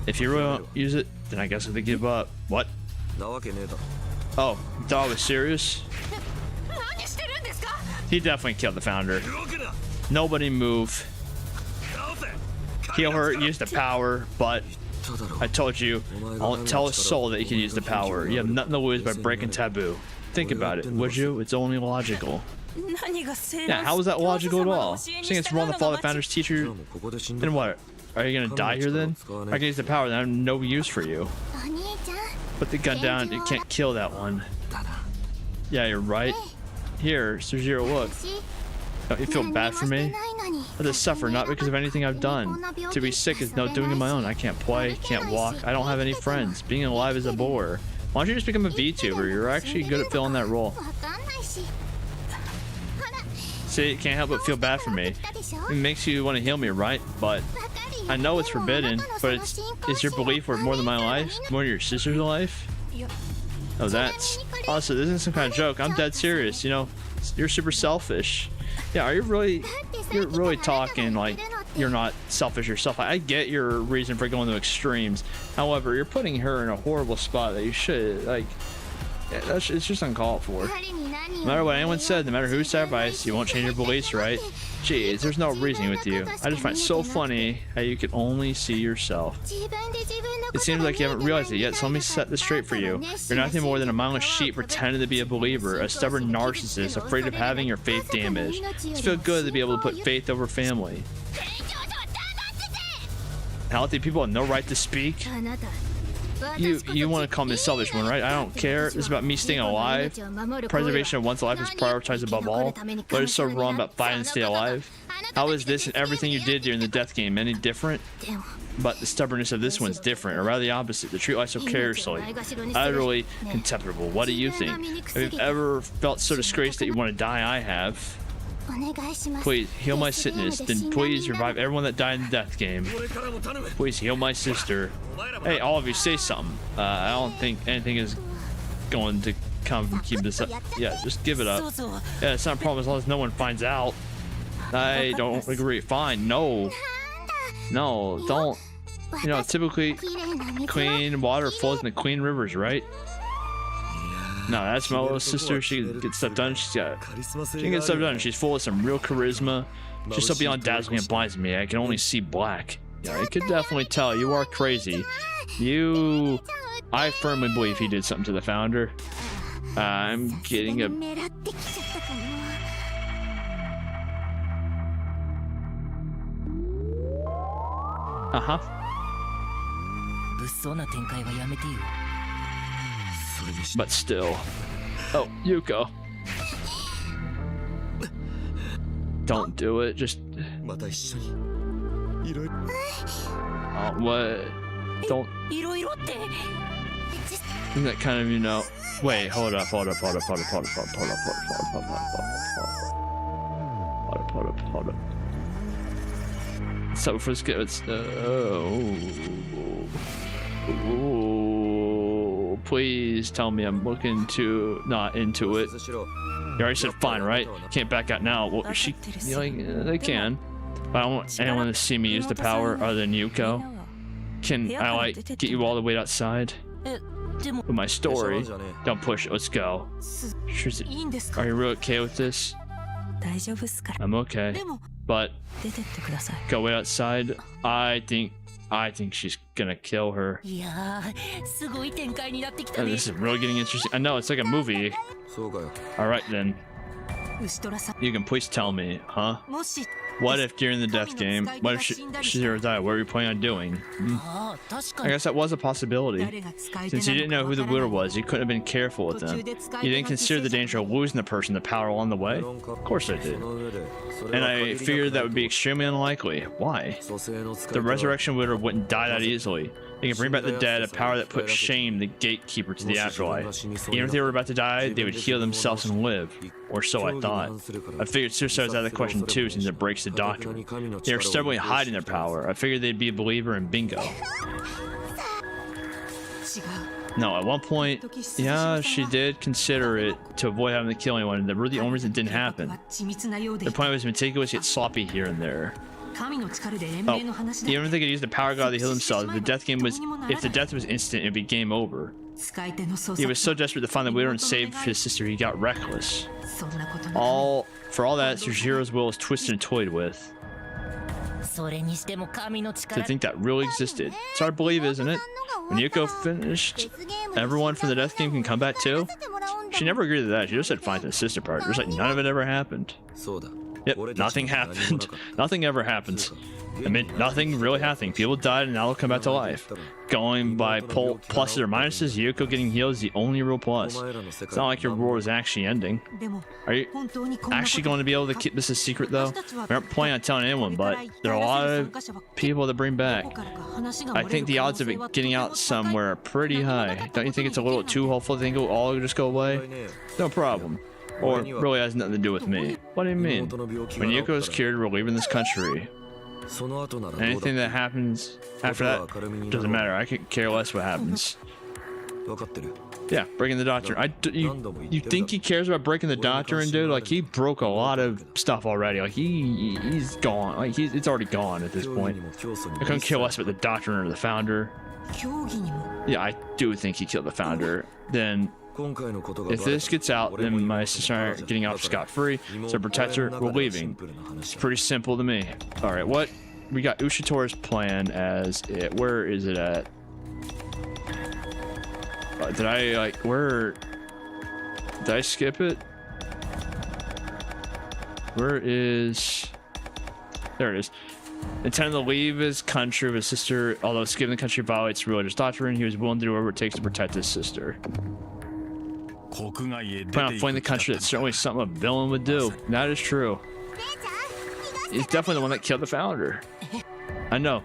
If you really don't use it, then I guess I have to give up. What? Oh, thought I was serious? He definitely killed the founder. Nobody move. Heal her, use the power, but I told you, I'll tell a soul that you can use the power. You have nothing to lose by breaking taboo. Think about it, would you? It's only logical. Yeah, how is that logical at all? Saying it's wrong to follow the founder's teacher, then what? Are you gonna die here then? I can use the power, then I have no use for you. Put the gun down, you can't kill that one. Yeah, you're right. Here, Sub-Zero, look. Don't you feel bad for me? I have to suffer, not because of anything I've done. To be sick is no doing of my own. I can't play, can't walk, I don't have any friends. Being alive is a bore. Why don't you just become a VTuber? You're actually good at filling that role. See, you can't help but feel bad for me. It makes you want to heal me, right? But I know it's forbidden, but is your belief worth more than my life? More than your sister's life? Oh, that's... Also, this isn't some kind of joke. I'm dead serious, you know? You're super selfish. Yeah, are you really... You're really talking like you're not selfish yourself. I get your reason for going to extremes. However, you're putting her in a horrible spot that you should, like... Yeah, it's just uncalled for. No matter what anyone said, no matter who sacrificed, you won't change your beliefs, right? Jeez, there's no reasoning with you. I just find it so funny how you can only see yourself. It seems like you haven't realized it yet, so let me set this straight for you. You're nothing more than a mindless sheep pretending to be a believer, a stubborn narcissist afraid of having your faith damaged. It's feel good to be able to put faith over family. Healthy people have no right to speak. You want to call me a selfish one, right? I don't care. It's about me staying alive. Preservation of one's life is prioritized above all. What is so wrong about fighting to stay alive? How is this and everything you did during the death game any different? But the stubbornness of this one's different, or rather the opposite. To treat life so carelessly. Utterly contemptible. What do you think? Have you ever felt so disgraced that you want to die? I have. Please heal my sickness, then please revive everyone that died in the death game. Please heal my sister. Hey, all of you, say something. I don't think anything is going to come and keep this up. Yeah, just give it up. Yeah, it's not a problem as long as no one finds out. I don't agree. Fine, no. No, don't. You know, typically clean water flows in the clean rivers, right? No, that's my little sister. She can get stuff done. She can get stuff done. She's full of some real charisma. She's so beyond dazzling and blinds me. I can only see black. Yeah, I could definitely tell you are crazy. I firmly believe he did something to the founder. I'm getting a... Uh-huh. But still. Oh, Yuko. Don't do it, just... Oh, what? Don't... Isn't that kind of, you know... Wait, hold up. So first get it's please tell me I'm looking to not into it. You already said fine, right? Can't back out now. Well, she, you know, like, they can. But I don't want anyone to see me use the power other than Yuko. Can I like get you all the way outside? With my story. Don't push it. Let's go. Are you really okay with this? I'm okay. but go wait outside. I think she's gonna kill her. This is really getting interesting. I know, it's like a movie. Alright then. You can please tell me, huh? What if during the death game, what if she or died? What are you planning on doing? I guess that was a possibility. Since you didn't know who the wielder was, you couldn't have been careful with them. You didn't consider the danger of losing the person the power along the way? Of course I did. And I figured that would be extremely unlikely. Why? The resurrection wielder wouldn't die that easily. They can bring back the dead, a power that puts shame the gatekeeper to the afterlife. Even if they were about to die, they would heal themselves and live. Or so I thought. I figured suicide was out of the question too, since it breaks the doctrine. They are stubbornly hiding their power. I figured they'd be a believer in bingo. No, at one point, yeah, she did consider it to avoid having to kill anyone, and the really only reason it didn't happen. The point was meticulous yet sloppy here and there. Oh, even if they could use the power god to heal themselves, if the death was instant, it'd be game over. He was so desperate to find the wielder and save his sister, he got reckless. For all that, Sujiro's will is twisted and toyed with. To think that really existed. It's hard to believe, isn't it? When Yuko finished, everyone from the death game can come back too? She never agreed to that. She just said fine to the sister part. Just like none of it ever happened. Yep, nothing happened. Nothing ever happened. I mean, nothing really happened. People died and now they'll come back to life. Going by pluses or minuses, Yuko getting healed is the only real plus. It's not like your world is actually ending. Are you actually going to be able to keep this a secret though? We aren't planning on telling anyone, but there are a lot of people to bring back. I think the odds of it getting out somewhere are pretty high. Don't you think it's a little too hopeful to think it'll all just go away? No problem. Or really has nothing to do with me. What do you mean? When Yuko is cured, we're leaving this country. Anything that happens after that doesn't matter. I could care less what happens. Yeah, breaking the doctrine. You think he cares about breaking the doctrine, dude? Like, he broke a lot of stuff already. Like, he's gone. Like, it's already gone at this point. I couldn't care less about the doctrine or the founder. Yeah, I do think he killed the founder. Then, if this gets out, then my sister and I are getting off scot-free. So protect her, we're leaving. It's pretty simple to me. Alright, what? We got Ushitora's plan as it. Where is it at? Did I skip it? Where is... There it is. Intended to leave his country with his sister, although skipping the country violates religious doctrine, he was willing to do whatever it takes to protect his sister. Plan on fleeing the country, that's certainly something a villain would do. That is true. He's definitely the one that killed the founder. I know.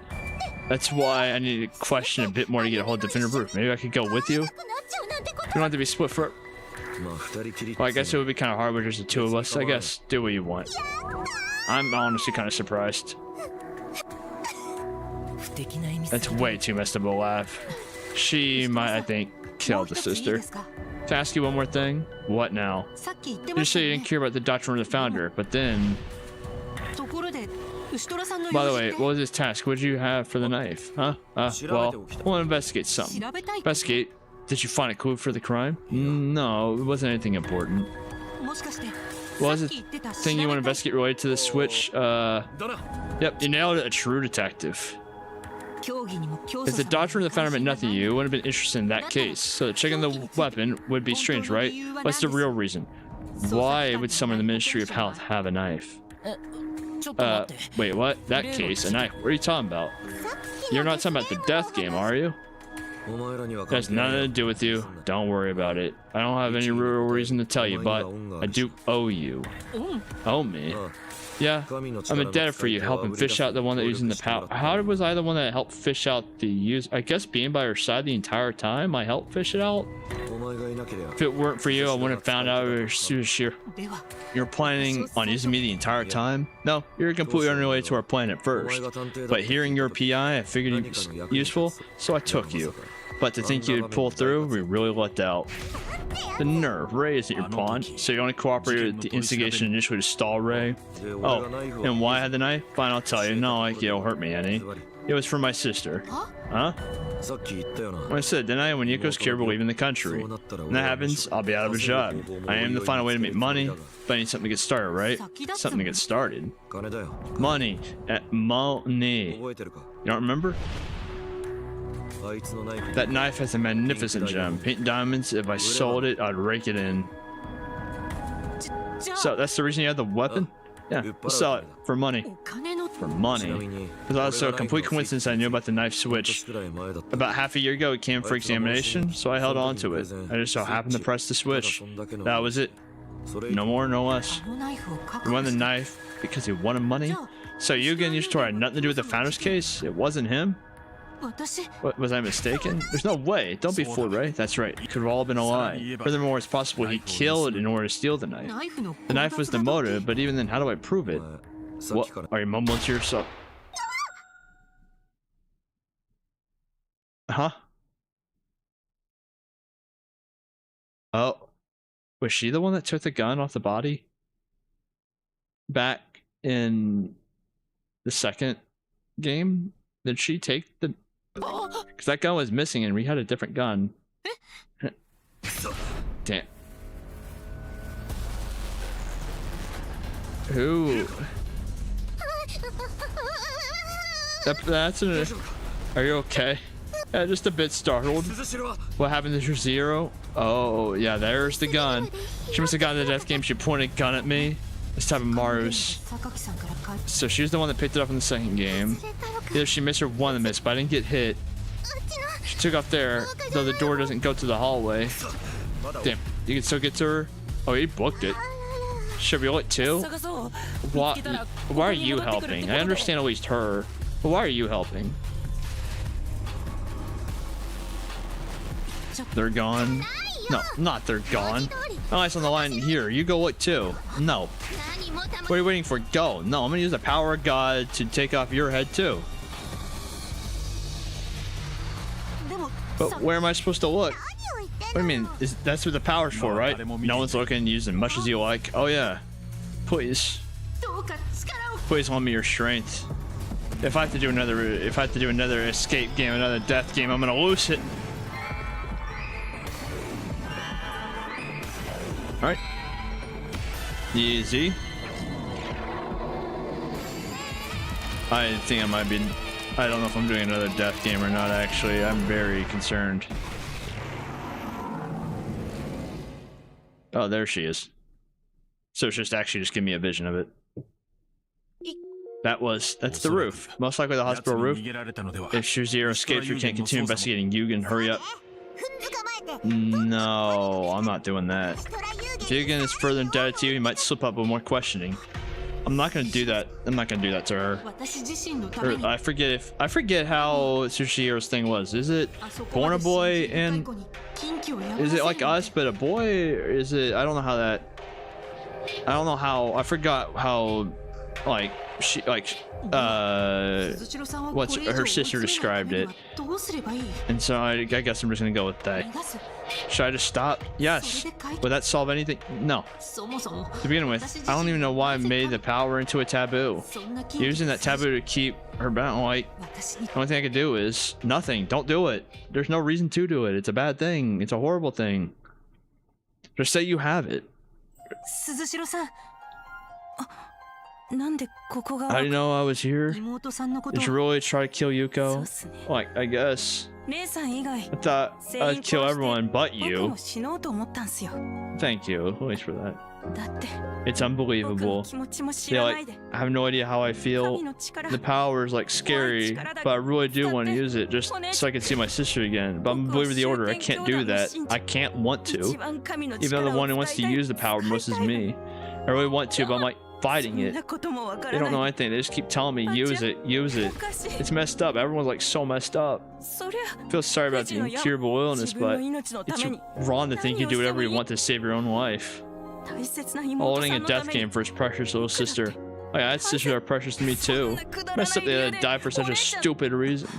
That's why I need to question a bit more to get a whole definitive proof. Maybe I could go with you? We don't have to be split for... Well, I guess it would be kind of hard with just the two of us. I guess do what you want. I'm honestly kind of surprised. That's way too messed up of a laugh. She might, I think, kill the sister. To ask you one more thing. What now? You said you didn't care about the doctrine of the founder, but then... By the way, what was his task? What did you have for the knife? Huh? Well, we'll investigate something. Investigate? Did you find a clue for the crime? No, it wasn't anything important. What was the thing you want to investigate related to the switch? Yep, you nailed it. A true detective. If the doctrine of the founder meant nothing to you, you wouldn't have been interested in that case. So checking the weapon would be strange, right? What's the real reason? Why would someone in the Ministry of Health have a knife? Wait, what? That case? A knife? What are you talking about? You're not talking about the death game, are you? That has nothing to do with you. Don't worry about it. I don't have any real reason to tell you, but I do owe you. Owe me? Yeah, I'm indebted for you helping fish out the one that using the power. How was I the one that helped fish out the use? I guess being by her side the entire time, I helped fish it out. If it weren't for you, I wouldn't have found out you're planning on using me the entire time. No, you're completely unrelated to our plan at first. But hearing your PI, I figured you was useful, so I took you. But to think you'd pull through, we really lucked out. The nerve. Ray isn't your pawn, so you only cooperated with the instigation initially to stall Ray. Oh, and why I had the knife? Fine, I'll tell you. No, like it'll hurt me any. It was for my sister. Huh? I said, didn't I? When Yuko's cured, we're leaving the country. When that happens, I'll be out of a job. I aim to find a way to make money, but I need something to get started, right? Something to get started. Money. Money. You don't remember? That knife has a magnificent gem. Pink diamonds, if I sold it, I'd rake it in. So that's the reason you had the weapon? Yeah, we'll sell it for money. For money. It was also a complete coincidence I knew about the knife switch. About half a year ago, it came for examination, so I held on to it. I just so happened to press the switch. That was it. No more, no less. He wanted the knife because he wanted money? So Yugen Yushitoru had nothing to do with the founder's case? It wasn't him? What, was I mistaken? There's no way. Don't be fooled, right? That's right. It could have all been a lie. Furthermore, it's possible he killed in order to steal the knife. The knife was the motive, but even then, how do I prove it? What? Are you mumbling to yourself? Huh? Oh. Was she the one that took the gun off the body? Back in the second game? Did she take the... Because that gun was missing and we had a different gun. Damn. Who? That's an... Are you okay? Yeah, just a bit startled. What happened to your Zero? Oh, yeah, there's the gun. She must have gotten the death game. She pointed a gun at me. This time of Maru's. So she was the one that picked it up in the second game. Either she missed or one that missed, but I didn't get hit. She took off there, though the door doesn't go to the hallway. Damn, you can still get to her? Oh, he booked it. Should we it too? Why are you helping? I understand at least her, but why are you helping? They're gone. No, not they're gone. Oh, it's on the line here. You go look too. No. What are you waiting for? Go. No, I'm gonna use the power of God to take off your head too. But where am I supposed to look? What do you mean? That's what the power's for, right? No one's looking. Use as much as you like. Oh yeah. Please. Please lend me your strength. If I have to do another escape game, another death game, I'm gonna lose it. Alright. Easy. I think I might be... I don't know if I'm doing another death game or not, actually. I'm very concerned. Oh, there she is. So it's just give me a vision of it. That's the roof. Most likely the hospital roof. If Shuzero escapes, we can't continue investigating Yugen. Hurry up. No, I'm not doing that. If Yugen is further indebted to you, he might slip up with more questioning. I'm not gonna do that. I'm not gonna do that to her. I forget how Sushiro's thing was. Is it born a boy and is it like us but a boy? Or is it? I don't know how that. I don't know how. I forgot how. Like she what's her sister described it, and so I guess I'm just gonna go with that. Should I just stop? Yes. Would that solve anything? No. To begin with, I don't even know why I made the power into a taboo. Using that taboo to keep her bound, like, the only thing I could do is nothing. Don't do it. There's no reason to do it. It's a bad thing. It's a horrible thing. Just say you have it. How do you know I was here? Did you really try to kill Yuko? Like, I guess. I thought I'd kill everyone but you. Thank you, at least for that. It's unbelievable. Yeah, like, I have no idea how I feel. The power is like scary, but I really do want to use it just so I can see my sister again. But I'm a believer of the Order. I can't do that. I can't want to. Even though the one who wants to use the power most is me. I really want to, but I'm like fighting it. They don't know anything. They just keep telling me, use it, use it. It's messed up. Everyone's like so messed up. I feel sorry about the incurable illness, but it's wrong to think you do whatever you want to save your own life. Holding a death game for his precious little sister. Oh yeah, that sisters are precious to me too. Messed up they had to die for such a stupid reason.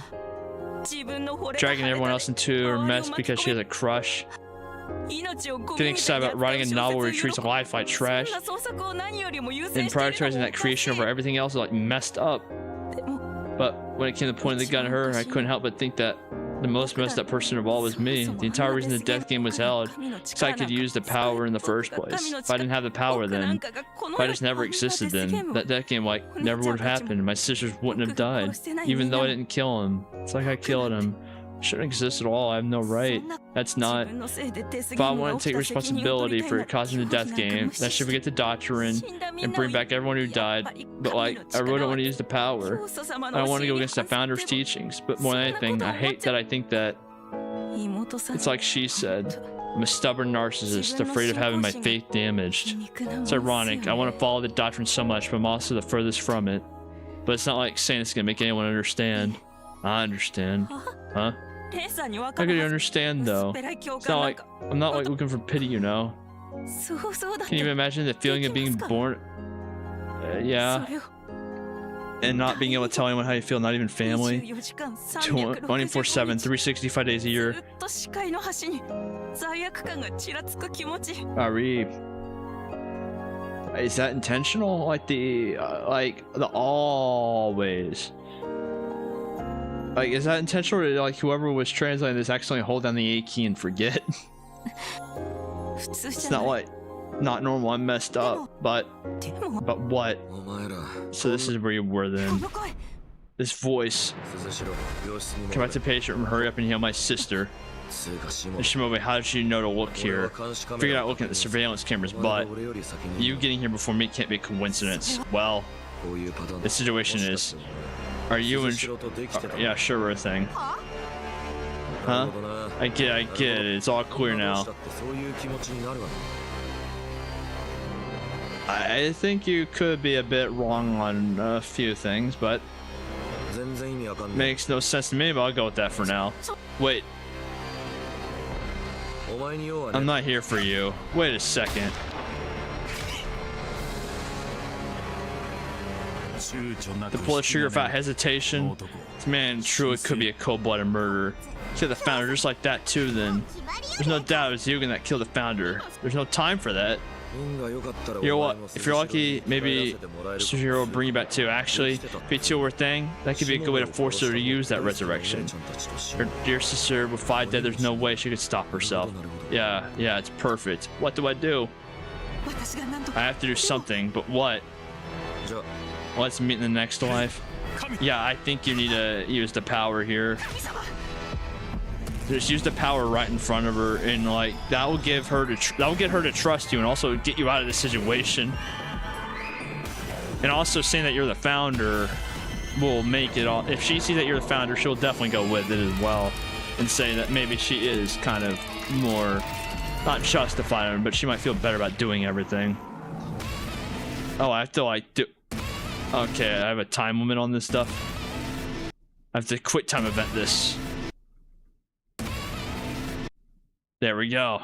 Dragging everyone else into her mess because she has a crush. Getting excited about writing a novel where he treats life like trash. And prioritizing that creation over everything else is like messed up. But when it came to pointing the gun at her, I couldn't help but think that the most messed up person of all was me. The entire reason the death game was held is I could use the power in the first place. If I didn't have the power then, if I just never existed then, that death game like never would have happened. My sisters wouldn't have died, even though I didn't kill him. It's like I killed him. Shouldn't exist at all. I have no right. That's not. If I want to take responsibility for causing the death game, then I should forget the doctrine and bring back everyone who died. But like, I really don't want to use the power. I don't want to go against the founder's teachings. But more than anything, I hate that I think that it's like she said. I'm a stubborn narcissist, afraid of having my faith damaged. It's ironic. I want to follow the doctrine so much, but I'm also the furthest from it. But it's not like saying it's gonna make anyone understand. I understand. Huh? How could you understand though? It's not like I'm not like looking for pity, you know. Can you even imagine the feeling of being born? Yeah. And not being able to tell anyone how you feel, not even family. 24/7, 365 days a year. Ari. Is that intentional? Like the always. Like, is that intentional, or like whoever was translating this accidentally hold down the A key and forget? It's not like not normal. I'm messed up, but what? So this is where you were then. This voice. Come back to the patient room. Hurry up and heal my sister. Shimobe, how did you know to look here? Figured out looking at the surveillance cameras, but you getting here before me can't be a coincidence. Well, the situation is. Are you in? Yeah, sure thing. Huh? I get it. It's all clear now. I think you could be a bit wrong on a few things, but makes no sense to me, but I'll go with that for now. Wait. I'm not here for you. Wait a second. The blood sugar without hesitation. This man truly could be a cold-blooded murderer. Kill the founder just like that too then. There's no doubt it was Yugen that killed the founder. There's no time for that. You know what? If you're lucky, maybe Sujiro will bring you back too. Actually, if you two were a thing, that could be a good way to force her to use that resurrection. Her dear sister with 5 dead, there's no way she could stop herself. Yeah, it's perfect. What do? I have to do something, but what? Let's meet in the next life. Yeah, I think you need to use the power here. Just use the power right in front of her, and like that will get her to trust you, and also get you out of the situation. And also saying that you're the founder will make it all. If she sees that you're the founder, she'll definitely go with it as well, and say that maybe she is kind of more not justified, but she might feel better about doing everything. Oh, I have to like do. Okay, I have a time limit on this stuff. I have to quick time event this. There we go.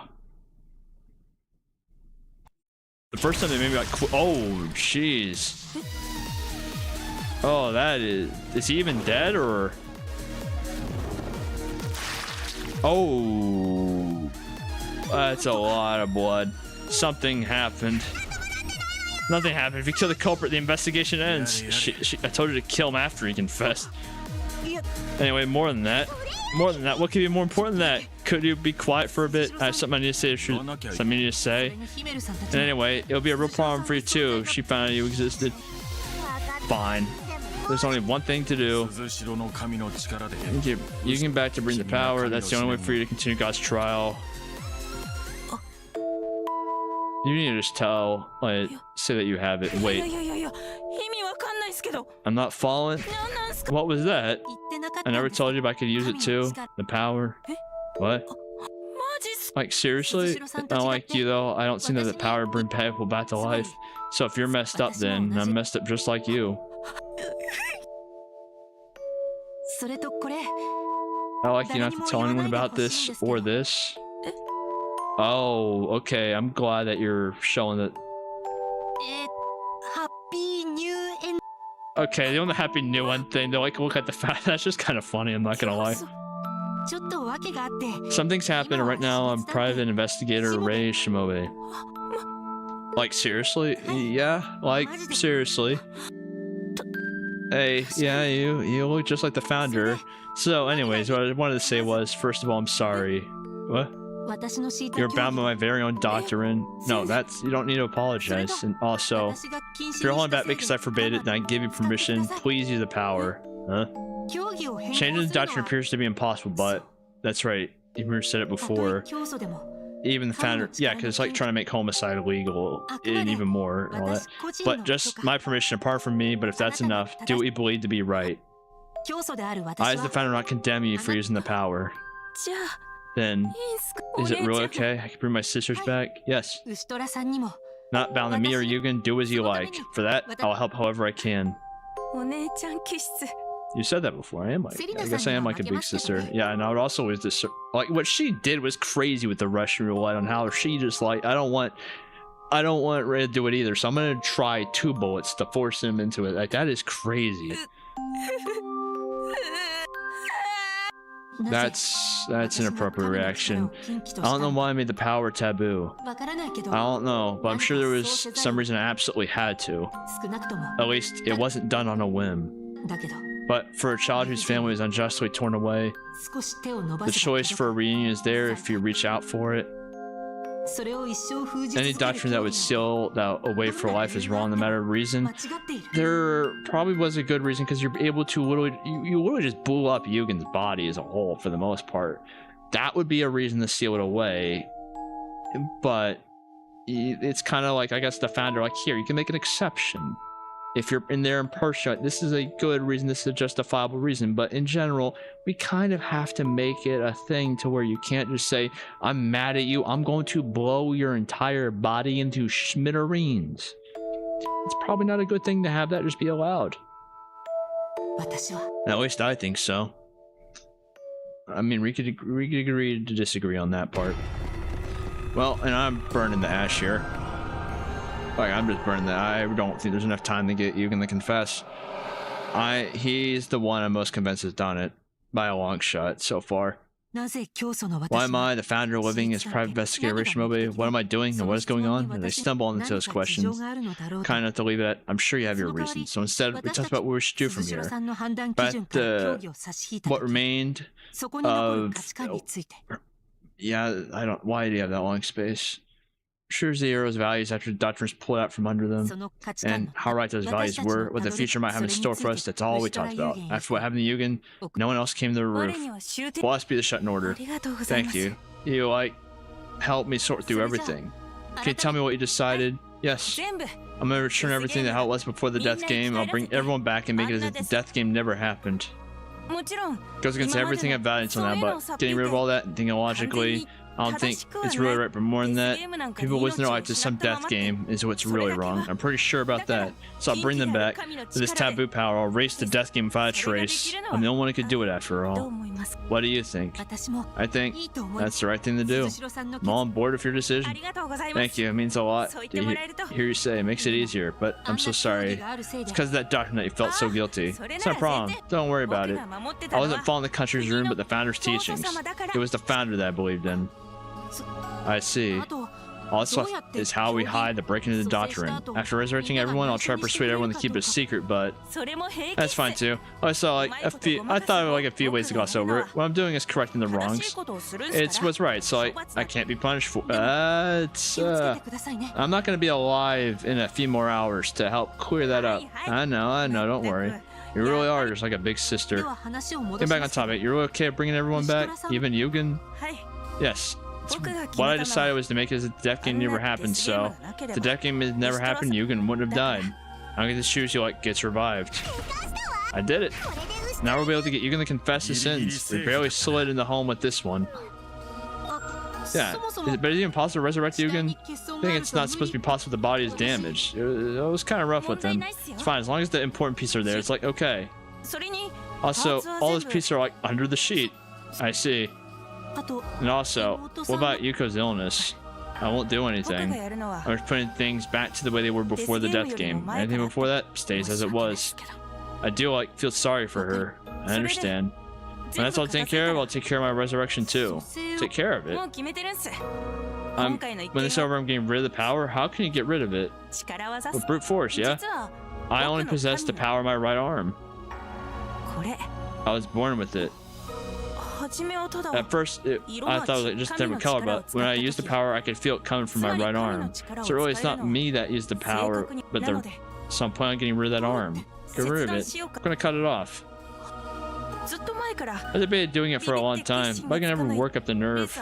The first time they made me like, oh, jeez. Oh, that is he even dead or? Oh, that's a lot of blood. Something happened. Nothing happened. If you kill the culprit, the investigation ends. I told her to kill him after he confessed. Anyway, more than that. What could be more important than that? Could you be quiet for a bit? I have something I need to say. Something I need to say. And anyway, it'll be a real problem for you too if she found out you existed. Fine. There's only one thing to do. You can back to bring the power. That's the only way for you to continue God's trial. You need to just tell, like, say that you have it. Wait. I'm not following. What was that? I never told you if I could use it too. The power. What? Like, seriously? Not like you, though. I don't see that the power bring people back to life. So if you're messed up, then I'm messed up just like you. I like you not to tell anyone about this or this. Oh, okay. I'm glad that you're showing that. Okay, they want the happy new one thing. They're like, look at the fact. That's just kind of funny. I'm not gonna lie. Something's happened right now. I'm private investigator Ray Shimobe. Like seriously? Yeah, like seriously. Hey, yeah, you look just like the founder. So, anyways, what I wanted to say was, first of all, I'm sorry. What? You're bound by my very own doctrine. No, you don't need to apologize. And also, if you're holding back because I forbade it, then I give you permission. Please use the power. Huh? Changing the doctrine appears to be impossible, but that's right. You said it before. Even the founder, yeah, because it's like trying to make homicide illegal and even more and all that. But just my permission apart from me, but if that's enough, do what you believe to be right. I, as the founder, not condemn you for using the power. Then, is it really okay? I can bring my sisters back? Yes. Not bound to me or Yugen, do as you like. For that, I'll help however I can. You said that before. I guess I am like a big sister. Yeah, and I would also use this. Like what she did was crazy with the Russian roulette on how she just like I don't want Ray to do it either. So I'm gonna try 2 bullets to force him into it. Like that is crazy. That's an appropriate reaction. I don't know why I made the power taboo. I don't know, but I'm sure there was some reason I absolutely had to. At least it wasn't done on a whim. But for a child whose family was unjustly torn away, the choice for a reunion is there if you reach out for it. Any doctrine that would seal that away for life is wrong no matter the reason. There probably was a good reason because you're able to literally, you literally just blew up Yugen's body as a whole for the most part. That would be a reason to seal it away. But it's kind of like, I guess the founder, like, here, you can make an exception. If you're in there in person, this is a good reason, this is a justifiable reason, but in general, we kind of have to make it a thing to where you can't just say, I'm mad at you, I'm going to blow your entire body into smithereens. It's probably not a good thing to have that just be allowed. At least I think so. I mean, we could agree to disagree on that part. Well, and I'm burning the ash here. Like, I'm just burning that. I don't think there's enough time to get Yugen to confess. He's the one I'm most convinced has done it. By a long shot, so far. Why am I, the founder, living as private investigator Rishimobe? What am I doing and what is going on? And they stumble into those questions. Kind enough to leave it at, I'm sure you have your reasons. So instead, we talked about what we should do from here. But what remained of... Yeah, why do you have that long space? Sure as the hero's values after the doctrines pulled out from under them, and how right those values were, what the future might have in store for us, that's all we talked about. After what happened to Yugen, no one else came to the roof. Blessed be the Shuten Order. Thank you. You, like, helped me sort through everything. Can you tell me what you decided? Yes. I'm gonna return everything to how it was before the death game. I'll bring everyone back and make it as if the death game never happened. Goes against everything I've valued until now, but getting rid of all that and thinking logically, I don't think it's really right, but more than that, people losing their life to some death game is what's really wrong. I'm pretty sure about that. So I'll bring them back. With this taboo power, I'll erase the death game without a trace. I'm the only one who could do it after all. What do you think? I think that's the right thing to do. I'm all on board with your decision. Thank you, it means a lot to hear you say. It makes it easier, but I'm so sorry. It's because of that doctrine that you felt so guilty. It's no problem. Don't worry about it. I wasn't following the country's rune, but the founder's teachings. It was the founder that I believed in. I see. All that's left is how we hide the breaking of the doctrine. After resurrecting everyone, I'll try to persuade everyone to keep it a secret, but that's fine too. I saw like I thought of like a few ways to gloss over it. What I'm doing is correcting the wrongs. It's what's right, so I can't be punished for I'm not gonna be alive in a few more hours to help clear that up. I know, don't worry. You really are just like a big sister. Get back on topic. You're okay at bringing everyone back? Even Yugen? Yes. What I decided was to make it as if the death game never happened, so if the death game had never happened, Yugen wouldn't have died. I'm gonna choose you like gets revived. I did it. Now we'll be able to get Yugen to confess his sins. We barely slid into home with this one. Yeah, but is it even possible to resurrect Yugen? I think it's not supposed to be possible if the body is damaged. It was kind of rough with him. It's fine, as long as the important pieces are there, it's like, okay. Also, all those pieces are like under the sheet. I see. And also, what about Yuko's illness? I won't do anything. I'm just putting things back to the way they were before the death game. Anything before that stays as it was. I do feel sorry for her. I understand. When that's all taken care of, I'll take care of my resurrection too. Take care of it. When this over, I'm getting rid of the power. How can you get rid of it? With brute force, yeah? I only possess the power of my right arm. I was born with it. At first, I thought it was like just a different color, but when I used the power, I could feel it coming from my right arm. So really, it's not me that used the power, but there's some point on getting rid of that arm. Get rid of it. I'm gonna cut it off. I've debated doing it for a long time, but I can never work up the nerve.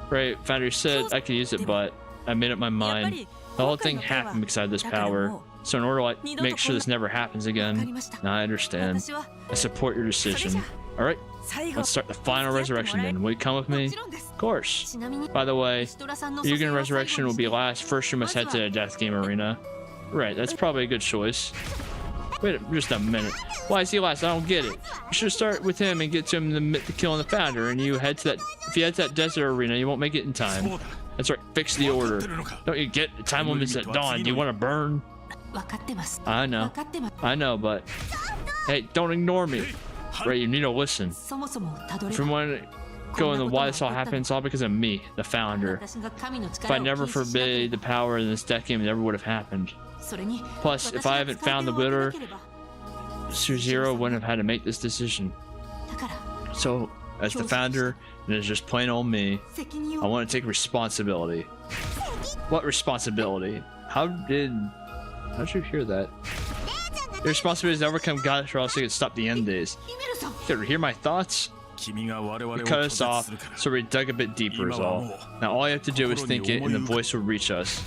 Right, founder said I could use it, but I made up my mind. The whole thing happened because I had this power. So in order to like, make sure this never happens again, now I understand. I support your decision. Alright, let's start the final resurrection then. Will you come with me? Of course. By the way, Yugen resurrection will be last. First you must head to the death game arena. Right, that's probably a good choice. Wait just a minute. Why is he last? I don't get it. You should start with him and get to him the killing the founder, and you head to that. If you head to that desert arena, you won't make it in time. That's right. Fix the order. Don't you get the time limit's at dawn? Do you want to burn? I know, but hey, don't ignore me. Right, you need to listen. From when going to why this all happened, it's all because of me, the founder. If I never forbade the power in this death game, it never would have happened. Plus, if I haven't found the winner, Sub-Zero wouldn't have had to make this decision. So, as the founder, and it's just plain old me, I want to take responsibility. What responsibility? How'd you hear that? The responsibility is to overcome God, or else you could stop the end days. You could hear my thoughts? You cut us off, so we dug a bit deeper is all. Now all you have to do is think it, and the voice will reach us.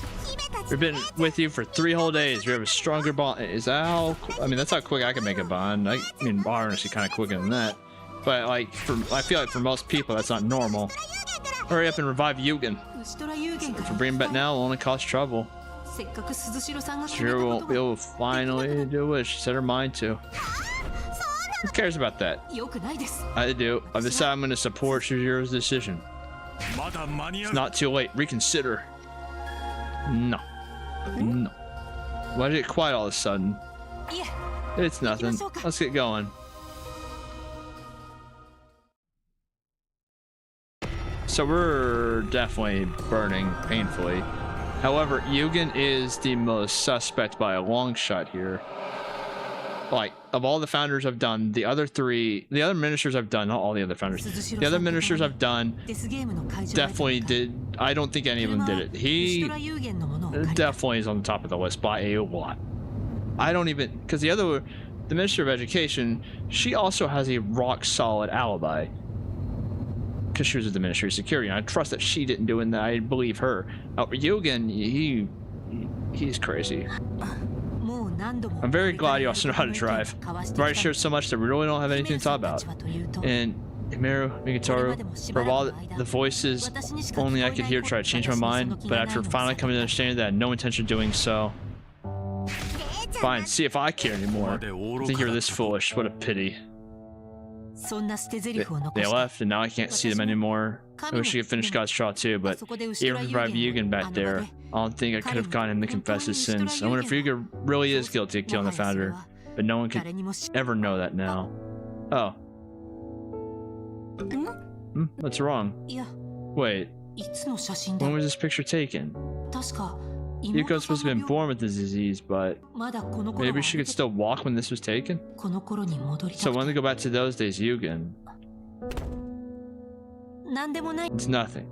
We've been with you for 3 whole days. We have a stronger bond. Is that how? I mean, that's how quick I can make a bond. I mean, honestly, kind of quicker than that. But like, I feel like for most people, that's not normal. Hurry up and revive Yugen. If we bring him back now, it'll only cause trouble. Sure won't be able to finally do it. She set her mind to. Who cares about that? I do. I've decided I'm going to support Sub-Zero's decision. It's not too late. Reconsider. No. No. Why did it get quiet all of a sudden? It's nothing. Let's get going. So we're definitely burning painfully. However, Yugen is the most suspect by a long shot here. Like, of all the founders I've done, the other ministers I've done, not all the other founders, the other ministers I've done definitely did. I don't think any of them did it. He definitely is on the top of the list by a lot. I don't even, because the Minister of Education, she also has a rock solid alibi. Because she was at the Ministry of Security, and I trust that she didn't do it, and that I believe her. Yugen, he's crazy. I'm very glad you also know how to drive. I've already shared so much that we really don't have anything to talk about. And Himero, Migatoru, for all the voices, only I could hear try to change my mind, but after finally coming to understand that I had no intention of doing so. Fine, see if I care anymore. I think you're this foolish, what a pity. They left, and now I can't see them anymore. I wish I could finish God's trial too, but even revive Yugen back there, I don't think I could have gotten him to confess his sins. I wonder if Yugen really is guilty of killing the founder, but no one could ever know that now. Oh. What's wrong? Wait. When was this picture taken? Yuko's supposed to have been born with the disease, but maybe she could still walk when this was taken? So when they go back to those days, Yugen. It's nothing.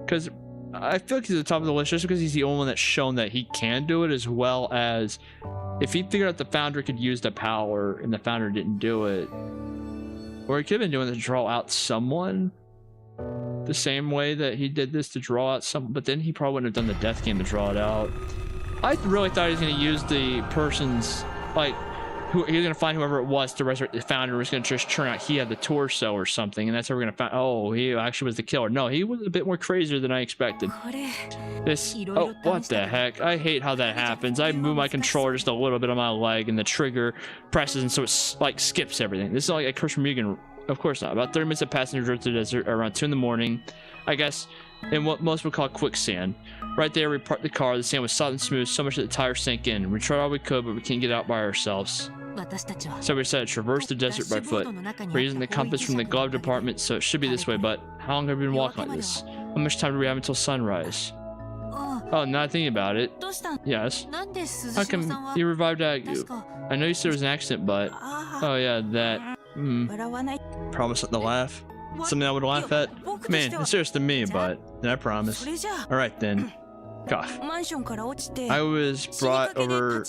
Because I feel like he's at the top of the list just because he's the only one that's shown that he can do it, as well as if he figured out the founder could use the power and the founder didn't do it, or he could have been doing it to draw out someone the same way that he did this to draw out some, but then he probably wouldn't have done the death game to draw it out. I really thought he was going to use the person's, like, he was going to find whoever it was to resurrect the founder. Was going to just turn out he had the torso or something, and that's how we're going to find. Oh, he actually was the killer. No, he was a bit more crazier than I expected. Oh, what the heck? I hate how that happens. I move my controller just a little bit on my leg, and the trigger presses, and so it like skips everything. This is like a curse from Yugen. Of course not. About 30 minutes of passengers drove to the desert around 2 in the morning. I guess in what most would call quicksand. Right there, we parked the car. The sand was soft and smooth, so much that the tires sank in. We tried all we could, but we can't get out by ourselves. So we decided to traverse the desert by foot. We're using the compass from the glove department, so it should be this way, but how long have we been walking like this? How much time do we have until sunrise? Oh, not thinking about it. Yes. How come he revived Agu? I know you said it was an accident, but... Oh yeah, that... Promise not to laugh. Something I would laugh at? Man, it's serious to me, but... I promise. Alright then. Cough. I was brought over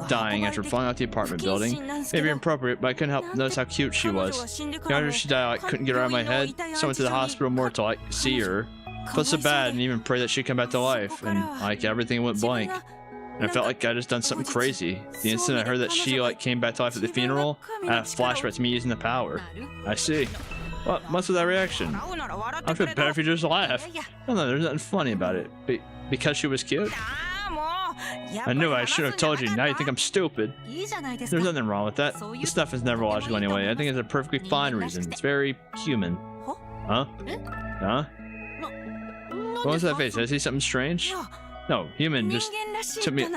dying after falling off the apartment building. Maybe inappropriate, but I couldn't help notice how cute she was. After she died, I couldn't get her out of my head, so I went to the hospital more to like see her. Felt so bad and even pray that she'd come back to life, and like everything went blank. And I felt like I just done something crazy. The instant I heard that she like came back to life at the funeral, I had a flashback to me using the power. I see. What? What's with that reaction? I feel better if you just laugh. Oh no, there's nothing funny about it. Because she was cute? I knew I should have told you. Now you think I'm stupid. There's nothing wrong with that. This stuff is never logical anyway. I think it's a perfectly fine reason. It's very human. Huh? Huh? What was that face? Did I see something strange? No, human just took me.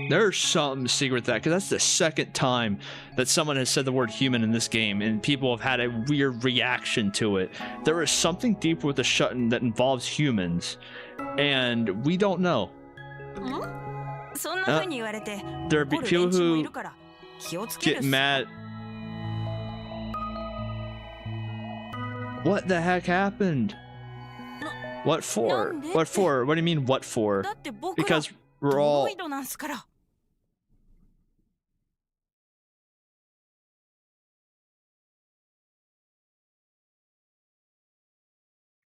There's something secret with that, because that's the second time that someone has said the word human in this game, and people have had a weird reaction to it. There is something deeper with the Shuten that involves humans, and we don't know. There are people who get mad. What the heck happened? What for? What for? What do you mean, what for? Because we're all...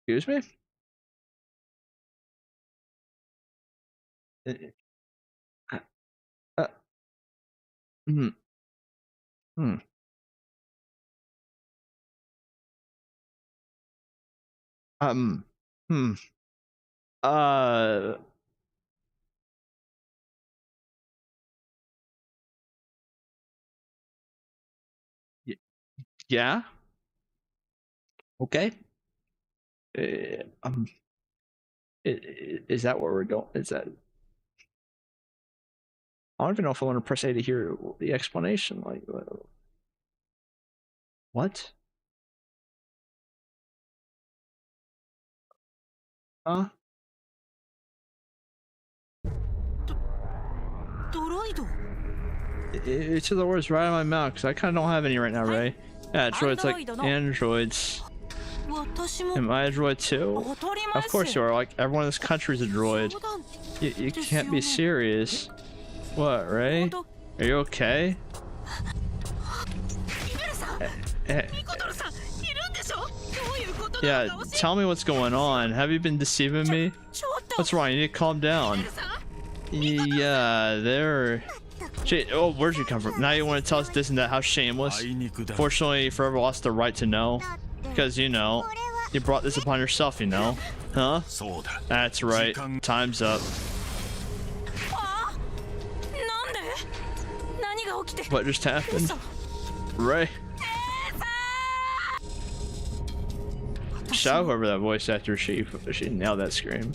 Excuse me? Hmm. Hmm. Hmm. Yeah? Okay. Is that what we're going? Is that? I don't even know if I want to press A to hear the explanation. Like, what? Huh? It's the words right out of my mouth, because I kind of don't have any right now, Ray. Yeah, droids like androids. Am I a droid too? Of course you are. Like, everyone in this country is a droid. You can't be serious. What, Ray? Are you okay? Yeah, tell me what's going on. Have you been deceiving me? What's wrong? You need to calm down. Yeah, there. Oh, where'd you come from? Now you want to tell us this and that? How shameless. Fortunately, you forever lost the right to know. Because, you know, you brought this upon yourself, you know? Huh? That's right. Time's up. What just happened? Ray? Shout whoever that voice actor, she nailed that scream.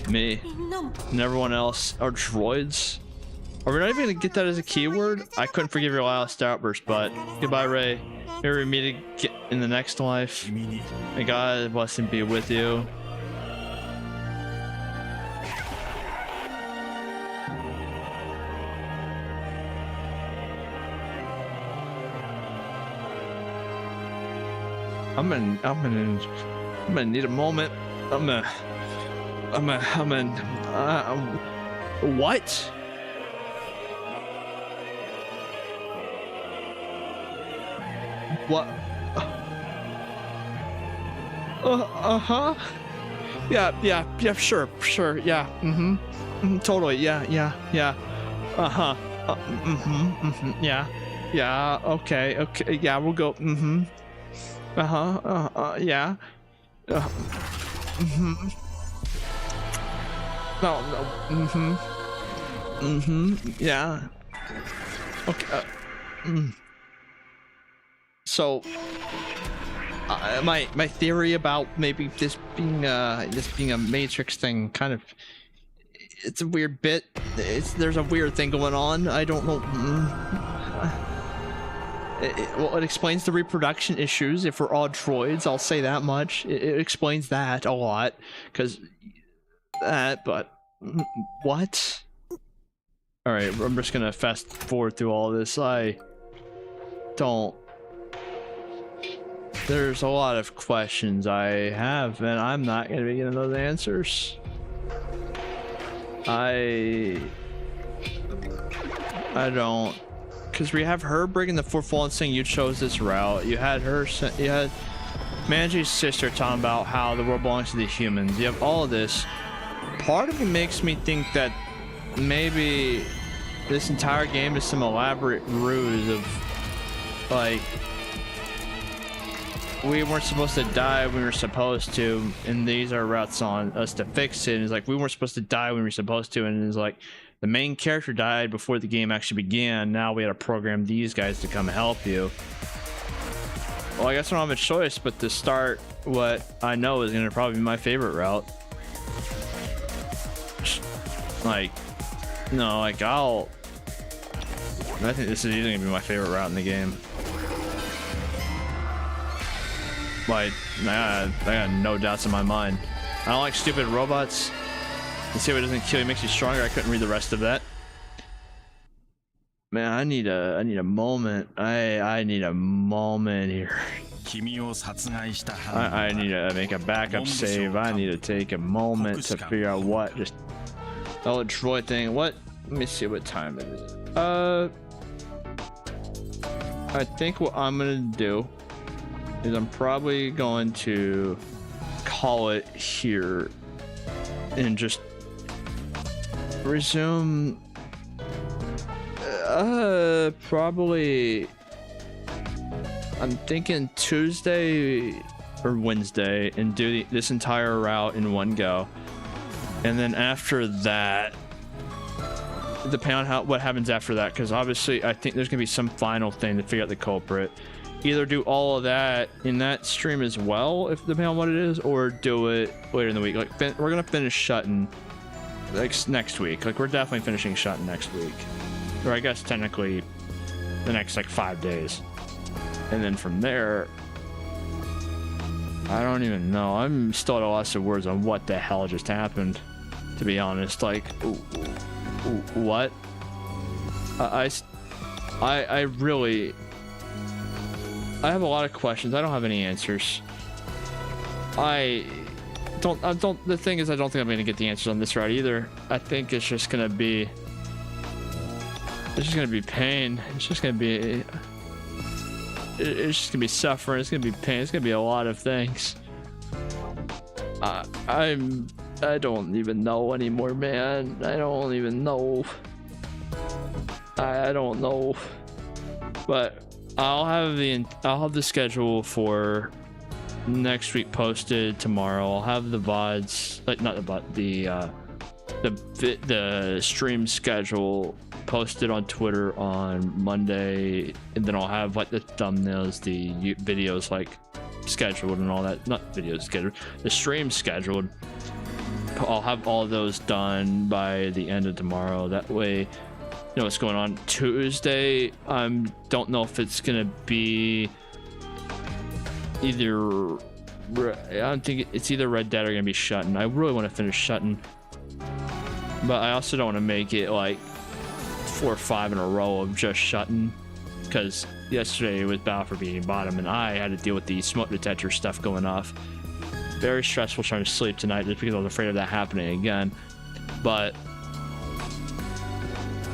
Me. And everyone else are droids. Are we not even gonna get that as a keyword? I couldn't forgive your last outburst, but goodbye, Ray. Maybe we meet again in the next life. May God bless and be with you. I'm gonna need a moment. What? What? Uh-huh. Yeah, sure, yeah, totally, yeah. Uh-huh. Yeah, okay, yeah, we'll go, yeah. No, yeah. Okay, So, my theory about maybe this being a Matrix thing, kind of, it's a weird bit. There's a weird thing going on. I don't know. Well, it explains the reproduction issues. If we're all droids, I'll say that much. It explains that a lot, because that. But what? All right, I'm just gonna fast forward through all this. I don't. There's a lot of questions I have, and I'm not gonna be getting those answers. I don't. Because we have her breaking the fourth wall and saying you chose this route. You had her, you had Manji's sister talking about how the world belongs to the humans. You have all of this. Part of it makes me think that maybe this entire game is some elaborate ruse of, like, we weren't supposed to die when we were supposed to, and these are routes on us to fix it. And it's like, we weren't supposed to die when we were supposed to, and it's like, the main character died before the game actually began. Now we had to program these guys to come help you. Well, I guess I don't have a choice but to start what I know is going to probably be my favorite route. Like, no, like I think this is easily going to be my favorite route in the game. Like, I got no doubts in my mind. I don't like stupid robots. You see, what doesn't kill you makes you stronger. I couldn't read the rest of that. Man, I need a moment. I need a moment here. I need to make a backup save. I need to take a moment to figure out what. Just oh, droid thing. What? Let me see what time it is. I think what I'm gonna do is I'm probably going to call it here and just resume probably I'm thinking Tuesday or Wednesday and do this entire route in one go, and then after that, depending on what happens after that, because obviously I think there's gonna be some final thing to figure out the culprit. Either do all of that in that stream as well, if depending on what it is, or do it later in the week. Like we're gonna finish Shuten like next week. Like we're definitely finishing Shuten next week, or I guess technically the next like 5 days, and then from there I don't even know. I'm still at a loss of words on what the hell just happened, to be honest. Like what? I really have a lot of questions. I don't have any answers. I don't the thing is, I don't think I'm gonna get the answers on this route either. I think it's just gonna be pain. It's just gonna be suffering. It's gonna be pain. It's gonna be a lot of things. I don't even know anymore, man. I don't even know. I don't know. But I'll have the schedule for next week posted tomorrow. I'll have the VODs, like not the VOD, the stream schedule posted on Twitter on Monday, and then I'll have like the thumbnails, the videos like scheduled and all that. Not videos scheduled, the stream scheduled. I'll have all those done by the end of tomorrow. That way, you know what's going on. Tuesday, don't know if it's gonna be either. I don't think it's either Red Dead or gonna be Shuten. I really want to finish Shuten, but I also don't want to make it like 4 or 5 in a row of just Shuten, because yesterday was Battle for Beating Bottom, and I had to deal with the smoke detector stuff going off. Very stressful trying to sleep tonight just because I was afraid of that happening again. But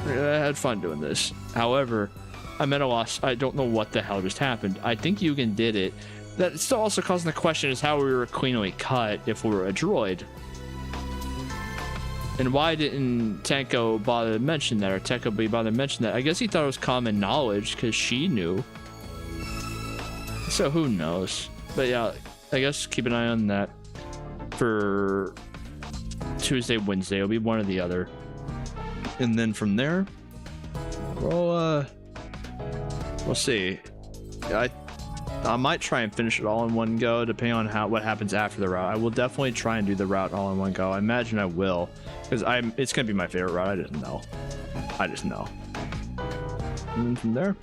I had fun doing this. However, I'm at a loss. I don't know what the hell just happened. I think Yugen did it. That still also causing the question is how we were cleanly cut if we were a droid. And why didn't Tenko bother to mention that, or Tenko bother to mention that? I guess he thought it was common knowledge because she knew. So who knows? But yeah, I guess keep an eye on that for Tuesday, Wednesday. It'll be one or the other. And then from there, we'll see. I might try and finish it all in one go, depending on what happens after the route. I will definitely try and do the route all in one go. I imagine I will, because it's gonna be my favorite route. I just know. And then from there,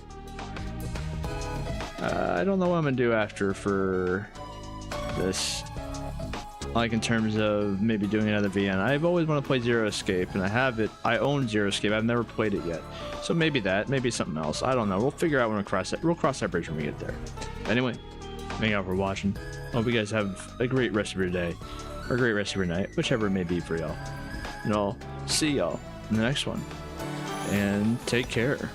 I don't know what I'm gonna do after for this. Like in terms of maybe doing another VN. I've always wanted to play Zero Escape, and I have it. I own Zero Escape. I've never played it yet. So maybe that, maybe something else. I don't know. We'll figure out when we cross that. We'll cross that bridge when we get there. Anyway, thank y'all for watching. Hope you guys have a great rest of your day, or a great rest of your night, whichever it may be for y'all. And I'll see y'all in the next one. And take care.